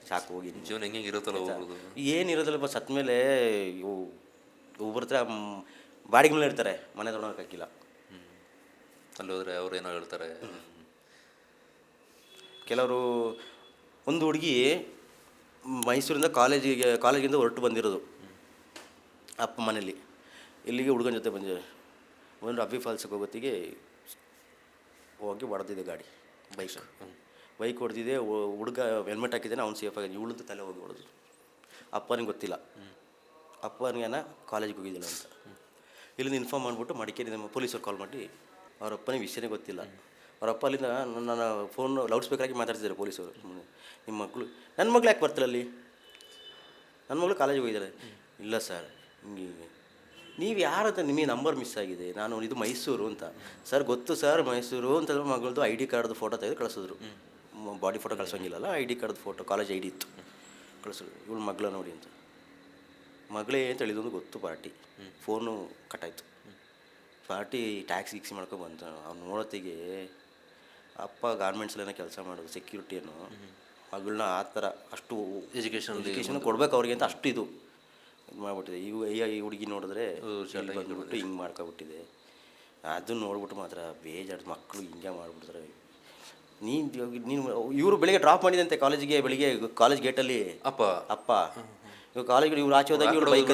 ಸಾಕು ಹೋಗಿ. ಜೀವನ ಹೆಂಗೆ ಇರುತ್ತಲ್ಲ ಹೋಗೋದು, ಏನಿರೋದಿಲ್ಲ ಸತ್ತ ಮೇಲೆ ಇವು ಒಬ್ಬರ ಹತ್ರ ಬಾಡಿಗೆ ಮೇಲೆ ಇರ್ತಾರೆ, ಮನೆ ತೊಗೊಳಕ್ಕಾಗಿಲ್ಲ. ಅಲ್ಲಿ ಹೋದರೆ ಅವ್ರು ಏನೋ ಹೇಳ್ತಾರೆ. ಕೆಲವರು ಒಂದು ಹುಡುಗಿ ಮೈಸೂರಿಂದ ಕಾಲೇಜಿಂದ ಹೊರಟು ಬಂದಿರೋದು ಅಪ್ಪ ಮನೇಲಿ, ಇಲ್ಲಿಗೆ ಹುಡುಗನ ಜೊತೆ ಬಂದಿದ್ದಾರೆ. ಒಂದು ಅಬ್ಬಿ ಫಾಲ್ಸ್ಗೆ ಹೋಗೋತ್ತಿಗೆ ಹೋಗಿ ಹೊಡೆದಿದೆ ಗಾಡಿ, ಬೈಕ್ ಹೊಡೆದಿದೆ. ಹುಡುಗ ಹೆಲ್ಮೆಟ್ ಹಾಕಿದ್ದಾನೆ, ಅವ್ನು ಸೇಫಾಗಿ, ಇವಳದ್ದು ತಲೆ ಹೋಗಿ ಹೊಡೆದು. ಅಪ್ಪನಿಗೆ ಗೊತ್ತಿಲ್ಲ, ಅಪ್ಪನಿಗೇನ ಕಾಲೇಜಿಗೆ ಹೋಗಿದ್ದಿಲ್ಲ ಅಂತ. ಇಲ್ಲಿಂದ ಇನ್ಫಾರ್ಮ್ ಮಾಡಿಬಿಟ್ಟು ಮಡಿಕೇರಿ ನಮ್ಮ ಪೊಲೀಸರು ಕಾಲ್ ಮಾಡಿ, ಅವ್ರ ಅಪ್ಪನಿಗೆ ವಿಷಯನೇ ಗೊತ್ತಿಲ್ಲ. ಅವ್ರ ಅಪ್ಪ ಅಲ್ಲಿಂದ ನನ್ನ ಫೋನ್ ಲೌಡ್ ಸ್ಪೀಕರಾಗಿ ಮಾತಾಡ್ತಿದ್ದಾರೆ ಪೊಲೀಸರು. ನಿಮ್ಮ ಮಗಳು, ನನ್ನ ಮಗಳು ಯಾಕೆ ಬರ್ತಾರೆ ಅಲ್ಲಿ, ನನ್ನ ಮಗಳು ಕಾಲೇಜಿಗೆ ಹೋಗಿದ್ದಾರೆ. ಇಲ್ಲ ಸರ್ ಹಿಂಗೆ, ನೀವು ಯಾರಂತ ನಿಮಗೆ ನಂಬರ್ ಮಿಸ್ ಆಗಿದೆ, ನಾನು ಇದು ಮೈಸೂರು ಅಂತ. ಸರ್ ಗೊತ್ತು ಸರ್ ಮೈಸೂರು ಅಂತಂದ್ರೆ ಮಗಳದ್ದು ID ಕಾರ್ಡ್ದು ಫೋಟೋ ತೆಗೆದು ಕಳಿಸಿದ್ರು. ಬಾಡಿ ಫೋಟೋ ಕಳ್ಸೋಂಗಿಲ್ಲಲ್ಲ, ID ಕಾರ್ಡ್ದು ಫೋಟೋ, ಕಾಲೇಜ್ ID ಇತ್ತು, ಕಳಿಸಿದ್ರು. ಇವಳು ಮಗಳ ನೋಡಿ ಅಂತ. ಮಗಳೇ ಅಂತ ಹೇಳಿದೊಂದು ಗೊತ್ತು ಪಾರ್ಟಿ. ಫೋನು ಕಟ್ಟಾಯಿತು. ಪಾರ್ಟಿ ಟ್ಯಾಕ್ಸ್ ಗೀಕ್ಸಿ ಮಾಡ್ಕೊಂಡು ಬಂತ. ಅವ್ನು ನೋಡೋತ್ತಿಗೆ ಅಪ್ಪ ಗಾರ್ಮೆಂಟ್ಸಲ್ಲೇನೋ ಕೆಲಸ ಮಾಡೋದು, ಸೆಕ್ಯೂರಿಟಿಯನ್ನು. ಮಗಳನ್ನ ಆ ಥರ ಅಷ್ಟು ಎಜುಕೇಷನ್ ಕೊಡ್ಬೇಕು ಅವ್ರಿಗೆ ಅಂತ ಅಷ್ಟು ಇದು ಮಾಡ್ಬಿಟ್ಟಿದೆ. ಈ ಹುಡುಗಿ ನೋಡಿದ್ರೆ ಬಂದುಬಿಟ್ಟು ಹಿಂಗೆ ಮಾಡ್ಕೊಬಿಟ್ಟಿದೆ. ಅದನ್ನು ನೋಡ್ಬಿಟ್ಟು ಮಾತ್ರ ಬೇಜಾರು, ಮಕ್ಕಳು ಹಿಂಗೆ ಮಾಡಿಬಿಡ್ತಾರೆ. ನೀನು ಇವರು ಬೆಳಿಗ್ಗೆ ಡ್ರಾಪ್ ಮಾಡಿದಂತೆ ಕಾಲೇಜಿಗೆ, ಬೆಳಿಗ್ಗೆ ಕಾಲೇಜ್ ಗೇಟಲ್ಲಿ ಅಪ್ಪ ಇವಾಗ ಕಾಲೇಜ್ಗಳು ಇವ್ರು ಆಚೆ ಹೋದಾಗ ಇವ್ರು ಬೈಕ್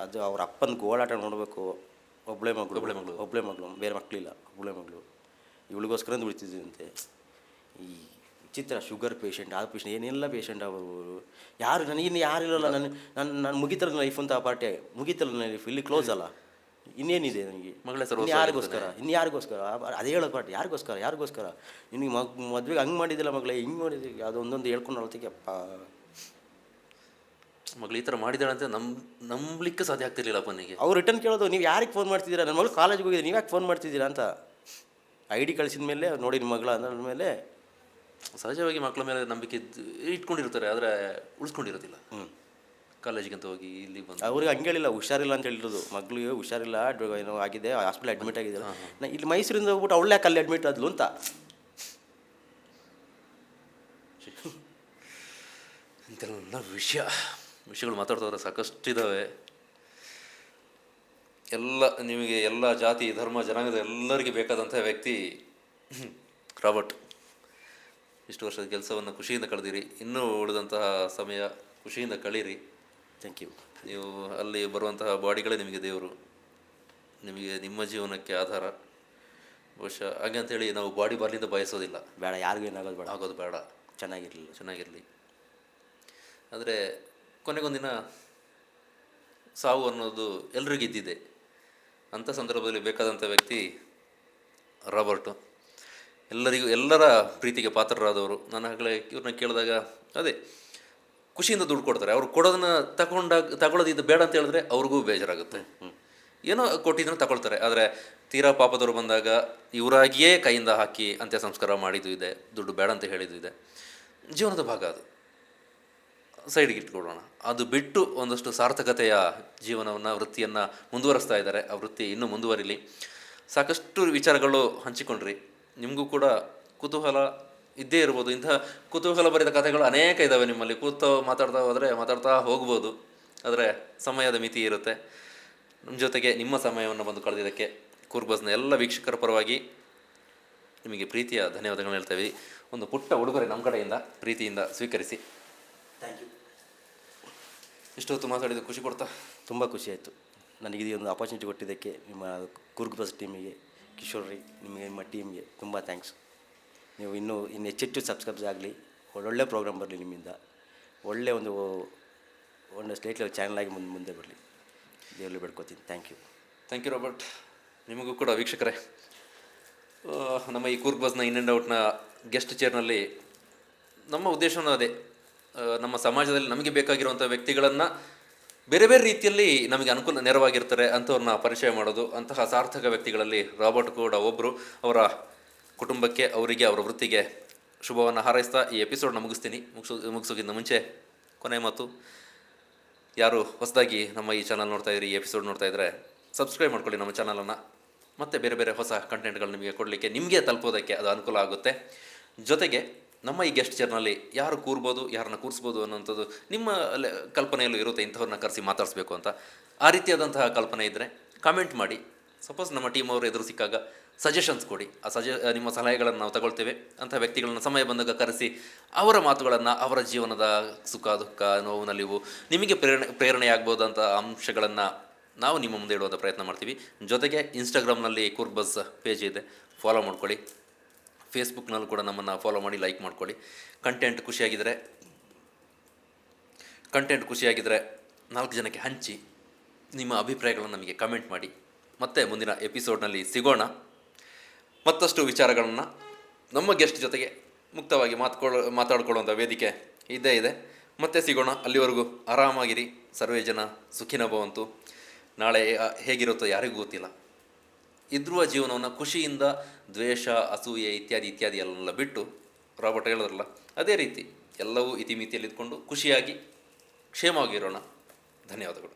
ಅದು ಅವ್ರ ಅಪ್ಪನ ಗೋಳಾಟ ನೋಡಬೇಕು. ಒಬ್ಬಳೇ ಮಗಳು, ಬೇರೆ ಮಕ್ಕಳಿಲ್ಲ, ಒಬ್ಬಳೇ ಮಗಳು. ಇವಳಿಗೋಸ್ಕರ ಬಿಡ್ತಿದ್ದಂತೆ. ಈ ವಿಚಿತ್ರ, ಶುಗರ್ ಪೇಷಂಟ್, ಆ ಪೇಷಂಟ್, ಏನೆಲ್ಲ ಪೇಷಂಟ್ ಅವರು ಯಾರು. ನನಗಿನ್ನು ಯಾರಿಲ್ಲಲ್ಲ, ನಾನು ಮುಗಿತಲ್ಲ ಲೈಫ್ ಅಂತ. ಆ ಪಾರ್ಟಿ ಮುಗಿತಲ್ಲ ಲೈಫ್, ಇಲ್ಲಿ ಕ್ಲೋಸ್ ಅಲ್ಲ, ಇನ್ನೇನಿದೆ ನನಗೆ. ಯಾರಿಗೋಸ್ಕರ ಅದೇ ಹೇಳೋದು ಪಾರ್ಟಿ, ಯಾರಿಗೋಸ್ಕರ ನಿನಗೆ ಮದುವೆಗೆ ಹಂಗೆ ಮಾಡಿದ್ದಿಲ್ಲ ಮಗಳೇ, ಹಿಂಗೆ ಮಾಡಿದ್ವಿ, ಅದು ಒಂದೊಂದು ಹೇಳ್ಕೊಂಡು ಅಳ್ತಿಗೆ. ಅಪ್ಪ ಮಗಳು ಈ ಥರ ಮಾಡಿದಾಳೆ ಅಂತ ನಂಬಲಿಕ್ಕೆ ಸಾಧ್ಯ ಆಗ್ತಿರ್ಲಿಲ್ಲ ಅಪ್ಪನಿಗೆ. ಅವ್ರು ರಿಟರ್ನ್ ಕೇಳೋದು, ನೀವು ಯಾರಿಗೆ ಫೋನ್ ಮಾಡ್ತಿದ್ದೀರಾ, ನನ್ನ ಮಗಳು ಕಾಲೇಜ್ಗೆ ಹೋಗಿದ್ದೀರಿ, ನೀವು ಯಾಕೆ ಫೋನ್ ಮಾಡ್ತಿದ್ದೀರಾ ಅಂತ. ID ಕಳಿಸಿದ ಮೇಲೆ ನೋಡಿ ನಿಮ್ಮ ಮಗಳ ಅಂದ್ಮೇಲೆ ಸಹಜವಾಗಿ ಮಕ್ಕಳ ಮೇಲೆ ನಂಬಿಕೆ ಇಟ್ಕೊಂಡಿರ್ತಾರೆ, ಆದರೆ ಉಳಿಸ್ಕೊಂಡಿರೋದಿಲ್ಲ. ಕಾಲೇಜಿಗೆ ಅಂತ ಹೋಗಿ ಇಲ್ಲಿ ಬಂದು ಅವ್ರಿಗೆ ಹಂಗೆ ಹೇಳಿಲ್ಲ, ಹುಷಾರಿಲ್ಲ ಅಂತ ಹೇಳಿರೋದು. ಮಗಳಿಗೆ ಹುಷಾರಿಲ್ಲ, ಏನೋ ಆಗಿದೆ, ಹಾಸ್ಪಿಟಲ್ ಅಡ್ಮಿಟ್ ಆಗಿದ್ದಾರೆ. ಇಲ್ಲಿ ಮೈಸೂರಿಂದ ಹೋಗ್ಬಿಟ್ಟು ಅವಳು ಯಾಕೆ ಅಲ್ಲಿ ಅಡ್ಮಿಟ್ ಆದ್ಲು ಅಂತ. ಇಂತೆಲ್ಲ ವಿಷಯಗಳು ಮಾತಾಡ್ತಾರೆ, ಸಾಕಷ್ಟಿದ್ದಾವೆ. ನಿಮಗೆ ಎಲ್ಲ ಜಾತಿ ಧರ್ಮ ಜನಾಂಗದ ಎಲ್ಲರಿಗೆ ಬೇಕಾದಂಥ ವ್ಯಕ್ತಿ ರಾಬರ್ಟ್. ಇಷ್ಟು ವರ್ಷದ ಕೆಲಸವನ್ನು ಖುಷಿಯಿಂದ ಕಳೆದಿರಿ, ಇನ್ನೂ ಉಳಿದಂತಹ ಸಮಯ ಖುಷಿಯಿಂದ ಕಳೀರಿ. Thank you. ನೀವು ಅಲ್ಲಿ ಬರುವಂತಹ ಬಾಡಿಗಳೇ ನಿಮಗೆ ದೇವರು, ನಿಮಗೆ ನಿಮ್ಮ ಜೀವನಕ್ಕೆ ಆಧಾರ. ಬಹುಶಃ ಹಾಗೆ ಅಂಥೇಳಿ ನಾವು ಬಾಡಿ ಬರಲಿಂದ ಬಯಸೋದಿಲ್ಲ, ಬೇಡ, ಯಾರಿಗೂ ಏನಾಗೋದು ಆಗೋದು ಬೇಡ, ಚೆನ್ನಾಗಿರಲಿ. ಆದರೆ ಕೊನೆಗೊಂದಿನ ಸಾವು ಅನ್ನೋದು ಎಲ್ರಿಗೂ ಇದ್ದಿದೆ. ಅಂಥ ಸಂದರ್ಭದಲ್ಲಿ ಬೇಕಾದಂಥ ವ್ಯಕ್ತಿ ರಾಬರ್ಟು. ಎಲ್ಲರ ಪ್ರೀತಿಗೆ ಪಾತ್ರರಾದವರು. ನಾನು ಆಗಲೇ ಇವ್ರನ್ನ ಕೇಳಿದಾಗ ಅದೇ ಖುಷಿಯಿಂದ ದುಡ್ಡು ಕೊಡ್ತಾರೆ. ಅವ್ರು ಕೊಡೋದನ್ನು ತಗೊಳ್ಳೋದಿದ್ದು ಬೇಡ ಅಂತ ಹೇಳಿದ್ರೆ ಅವ್ರಿಗೂ ಬೇಜಾರಾಗುತ್ತೆ. ಏನೋ ಕೊಟ್ಟಿದ್ದನ್ನು ತಗೊಳ್ತಾರೆ. ಆದರೆ ತೀರಾ ಪಾಪದವರು ಬಂದಾಗ ಇವರಾಗಿಯೇ ಕೈಯಿಂದ ಹಾಕಿ ಅಂತ್ಯ ಸಂಸ್ಕಾರ ಮಾಡಿದ್ದು ಇದೆ, ದುಡ್ಡು ಬೇಡ ಅಂತ ಹೇಳಿದ್ದು ಇದೆ. ಜೀವನದ ಭಾಗ ಅದು, ಸೈಡಿಗೆ ಇಟ್ಕೊಡೋಣ. ಅದು ಬಿಟ್ಟು ಒಂದಷ್ಟು ಸಾರ್ಥಕತೆಯ ಜೀವನವನ್ನು, ವೃತ್ತಿಯನ್ನು ಮುಂದುವರಿಸ್ತಾ ಇದ್ದಾರೆ. ಆ ವೃತ್ತಿ ಇನ್ನೂ ಮುಂದುವರಿಲಿ. ಸಾಕಷ್ಟು ವಿಚಾರಗಳು ಹಂಚಿಕೊಂಡ್ರಿ. ನಿಮಗೂ ಕೂಡ ಕುತೂಹಲ ಇದ್ದೇ ಇರ್ಬೋದು. ಇಂತಹ ಕುತೂಹಲ ಭರಿತ ಕಥೆಗಳು ಅನೇಕ ಇದ್ದಾವೆ ನಿಮ್ಮಲ್ಲಿ. ಮಾತಾಡ್ತಾ ಹೋಗ್ಬೋದು. ಆದರೆ ಸಮಯದ ಮಿತಿ ಇರುತ್ತೆ. ನಮ್ಮ ಜೊತೆಗೆ ನಿಮ್ಮ ಸಮಯವನ್ನು ಬಂದು ಕಳೆದಿದ್ದಕ್ಕೆ ಕೂರ್ಗ್ ಬಸ್ನ ಎಲ್ಲ ವೀಕ್ಷಕರ ಪರವಾಗಿ ನಿಮಗೆ ಪ್ರೀತಿಯ ಧನ್ಯವಾದಗಳನ್ನ ಹೇಳ್ತೇವೆ. ಒಂದು ಪುಟ್ಟ ಉಡುಗೊರೆ ನಮ್ಮ ಕಡೆಯಿಂದ ಪ್ರೀತಿಯಿಂದ ಸ್ವೀಕರಿಸಿ. Thank you. ಇಷ್ಟೊತ್ತು ಮಾತಾಡಿದ್ದು ಖುಷಿ ಕೊಡ್ತಾ? ತುಂಬ ಖುಷಿ ಆಯಿತು. ನನಗೆ ಈ ಒಂದು ಆಪರ್ಚುನಿಟಿ ಕೊಟ್ಟಿದ್ದಕ್ಕೆ ನಿಮ್ಮ ಕೂರ್ಗ್ ಬಸ್ ಟೀಮಿಗೆ, ಕಿಶೋರ್ ರೀ, ನಿಮಗೆ, ನಿಮ್ಮ ಟೀಮ್ಗೆ ತುಂಬ ಥ್ಯಾಂಕ್ಸ್. ನೀವು ಇನ್ನು ಹೆಚ್ಚೆಚ್ಚು ಸಬ್ಸ್ಕ್ರೈಬ್ಸ್ ಆಗಲಿ, ಒಳ್ಳೊಳ್ಳೆ ಪ್ರೋಗ್ರಾಮ್ ಬರಲಿ ನಿಮ್ಮಿಂದ, ಒಳ್ಳೆಯ ಒಂದು ಸ್ಟೇಟ್ ಲೆವೆಲ್ ಚಾನಲ್ ಆಗಿ ಮುಂದೆ ಬರಲಿ, ದೇವರಲ್ಲಿ ಬೇಡ್ಕೋತೀನಿ. Thank you Robert. ನಿಮಗೂ ಕೂಡ ವೀಕ್ಷಕರೇ, ನಮ್ಮ ಈ ಕೂರ್ಗ್ ಬಸ್ನ ಇನ್ ಆ್ಯಂಡ್ ಔಟ್ನ ಗೆಸ್ಟ್ ಚೇರ್ನಲ್ಲಿ ನಮ್ಮ ಉದ್ದೇಶವೂ ಅದೇ. ನಮ್ಮ ಸಮಾಜದಲ್ಲಿ ನಮಗೆ ಬೇಕಾಗಿರುವಂಥ ವ್ಯಕ್ತಿಗಳನ್ನು ಬೇರೆ ಬೇರೆ ರೀತಿಯಲ್ಲಿ ನಮಗೆ ಅನುಕೂಲ ನೆರವಾಗಿರ್ತಾರೆ ಅಂಥವ್ರನ್ನ ಪರಿಚಯ ಮಾಡೋದು. ಅಂತಹ ಸಾರ್ಥಕ ವ್ಯಕ್ತಿಗಳಲ್ಲಿ ರಾಬರ್ಟ್ ಕೂಡ ಒಬ್ಬರು. ಅವರ ಕುಟುಂಬಕ್ಕೆ, ಅವರಿಗೆ, ಅವರ ವೃತ್ತಿಗೆ ಶುಭವನ್ನು ಹಾರೈಸ್ತಾ ಈ ಎಪಿಸೋಡ್ನ ಮುಗಿಸೋಕ್ಕಿಂತ ಮುಂಚೆ ಕೊನೆ ಮಾತು, ಯಾರು ಹೊಸದಾಗಿ ನಮ್ಮ ಈ ಚಾನಲ್ ನೋಡ್ತಾ ಇದ್ರಿ, ಈ ಎಪಿಸೋಡ್ ನೋಡ್ತಾ ಇದ್ದರೆ ಸಬ್ಸ್ಕ್ರೈಬ್ ಮಾಡ್ಕೊಳ್ಳಿ ನಮ್ಮ ಚಾನಲನ್ನು. ಮತ್ತು ಬೇರೆ ಬೇರೆ ಹೊಸ ಕಂಟೆಂಟ್ಗಳು ನಿಮಗೆ ಕೊಡಲಿಕ್ಕೆ, ನಿಮಗೆ ತಲುಪೋದಕ್ಕೆ ಅದು ಅನುಕೂಲ ಆಗುತ್ತೆ. ಜೊತೆಗೆ ನಮ್ಮ ಈ ಗೆಸ್ಟ್ ಚೇರ್ನಲ್ಲಿ ಯಾರು ಕೂರ್ಬೋದು, ಯಾರನ್ನ ಕೂರಿಸ್ಬೋದು ಅನ್ನೋಂಥದ್ದು ನಿಮ್ಮ ಕಲ್ಪನೆಯಲ್ಲೂ ಇರುತ್ತೆ, ಇಂಥವ್ರನ್ನ ಕರೆಸಿ ಮಾತಾಡಿಸ್ಬೇಕು ಅಂತ. ಆ ರೀತಿಯಾದಂತಹ ಕಲ್ಪನೆ ಇದ್ದರೆ ಕಾಮೆಂಟ್ ಮಾಡಿ. ಸಪೋಸ್ ನಮ್ಮ ಟೀಮ್ ಅವರು ಎದುರು ಸಿಕ್ಕಾಗ ಸಜೆಷನ್ಸ್ ಕೊಡಿ. ನಿಮ್ಮ ಸಲಹೆಗಳನ್ನು ನಾವು ತಗೊಳ್ತೇವೆ. ಅಂಥ ವ್ಯಕ್ತಿಗಳನ್ನು ಸಮಯ ಬಂದಾಗ ಕರೆಸಿ ಅವರ ಮಾತುಗಳನ್ನು, ಅವರ ಜೀವನದ ಸುಖ ದುಃಖ, ನೋವು ನಲಿವು, ನಿಮಗೆ ಪ್ರೇರಣೆಯಾಗ್ಬೋದಂಥ ಅಂಶಗಳನ್ನು ನಾವು ನಿಮ್ಮ ಮುಂದೆ ಇಡುವಂಥ ಪ್ರಯತ್ನ ಮಾಡ್ತೀವಿ. ಜೊತೆಗೆ ಇನ್ಸ್ಟಾಗ್ರಾಮ್ನಲ್ಲಿ ಕೂರ್ಗ್ ಬಸ್ ಪೇಜ್ ಇದೆ, ಫಾಲೋ ಮಾಡ್ಕೊಳ್ಳಿ. ಫೇಸ್ಬುಕ್ನಲ್ಲೂ ಕೂಡ ನಮ್ಮನ್ನು ಫಾಲೋ ಮಾಡಿ, ಲೈಕ್ ಮಾಡ್ಕೊಳ್ಳಿ. ಕಂಟೆಂಟ್ ಖುಷಿಯಾಗಿದ್ದರೆ 4 ಜನಕ್ಕೆ ಹಂಚಿ. ನಿಮ್ಮ ಅಭಿಪ್ರಾಯಗಳನ್ನು ನಮಗೆ ಕಮೆಂಟ್ ಮಾಡಿ. ಮತ್ತೆ ಮುಂದಿನ ಎಪಿಸೋಡ್ನಲ್ಲಿ ಸಿಗೋಣ. ಮತ್ತಷ್ಟು ವಿಚಾರಗಳನ್ನು ನಮ್ಮ ಗೆಸ್ಟ್ ಜೊತೆಗೆ ಮುಕ್ತವಾಗಿ ಮಾತಾಡ್ಕೊಳ್ಳುವಂಥ ವೇದಿಕೆ ಇದ್ದೇ ಇದೆ. ಮತ್ತೆ ಸಿಗೋಣ. ಅಲ್ಲಿವರೆಗೂ ಆರಾಮಾಗಿರಿ. ಸರ್ವೇ ಜನ ಸುಖಿನೋ ಭವಂತು. ನಾಳೆ ಹೇಗಿರುತ್ತೋ ಯಾರಿಗೂ ಗೊತ್ತಿಲ್ಲ. ಇದ್ರುವ ಜೀವನವನ್ನು ಖುಷಿಯಿಂದ, ದ್ವೇಷ, ಅಸೂಯೆ ಇತ್ಯಾದಿ ಎಲ್ಲ ಬಿಟ್ಟು, ರಾಬರ್ಟ್ ಹೇಳಿದ್ರಲ್ಲ ಅದೇ ರೀತಿ ಎಲ್ಲವೂ ಇತಿಮಿತಿಯಲ್ಲಿ ಇದ್ಕೊಂಡು ಖುಷಿಯಾಗಿ ಕ್ಷೇಮವಾಗಿರೋಣ. ಧನ್ಯವಾದಗಳು.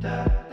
Da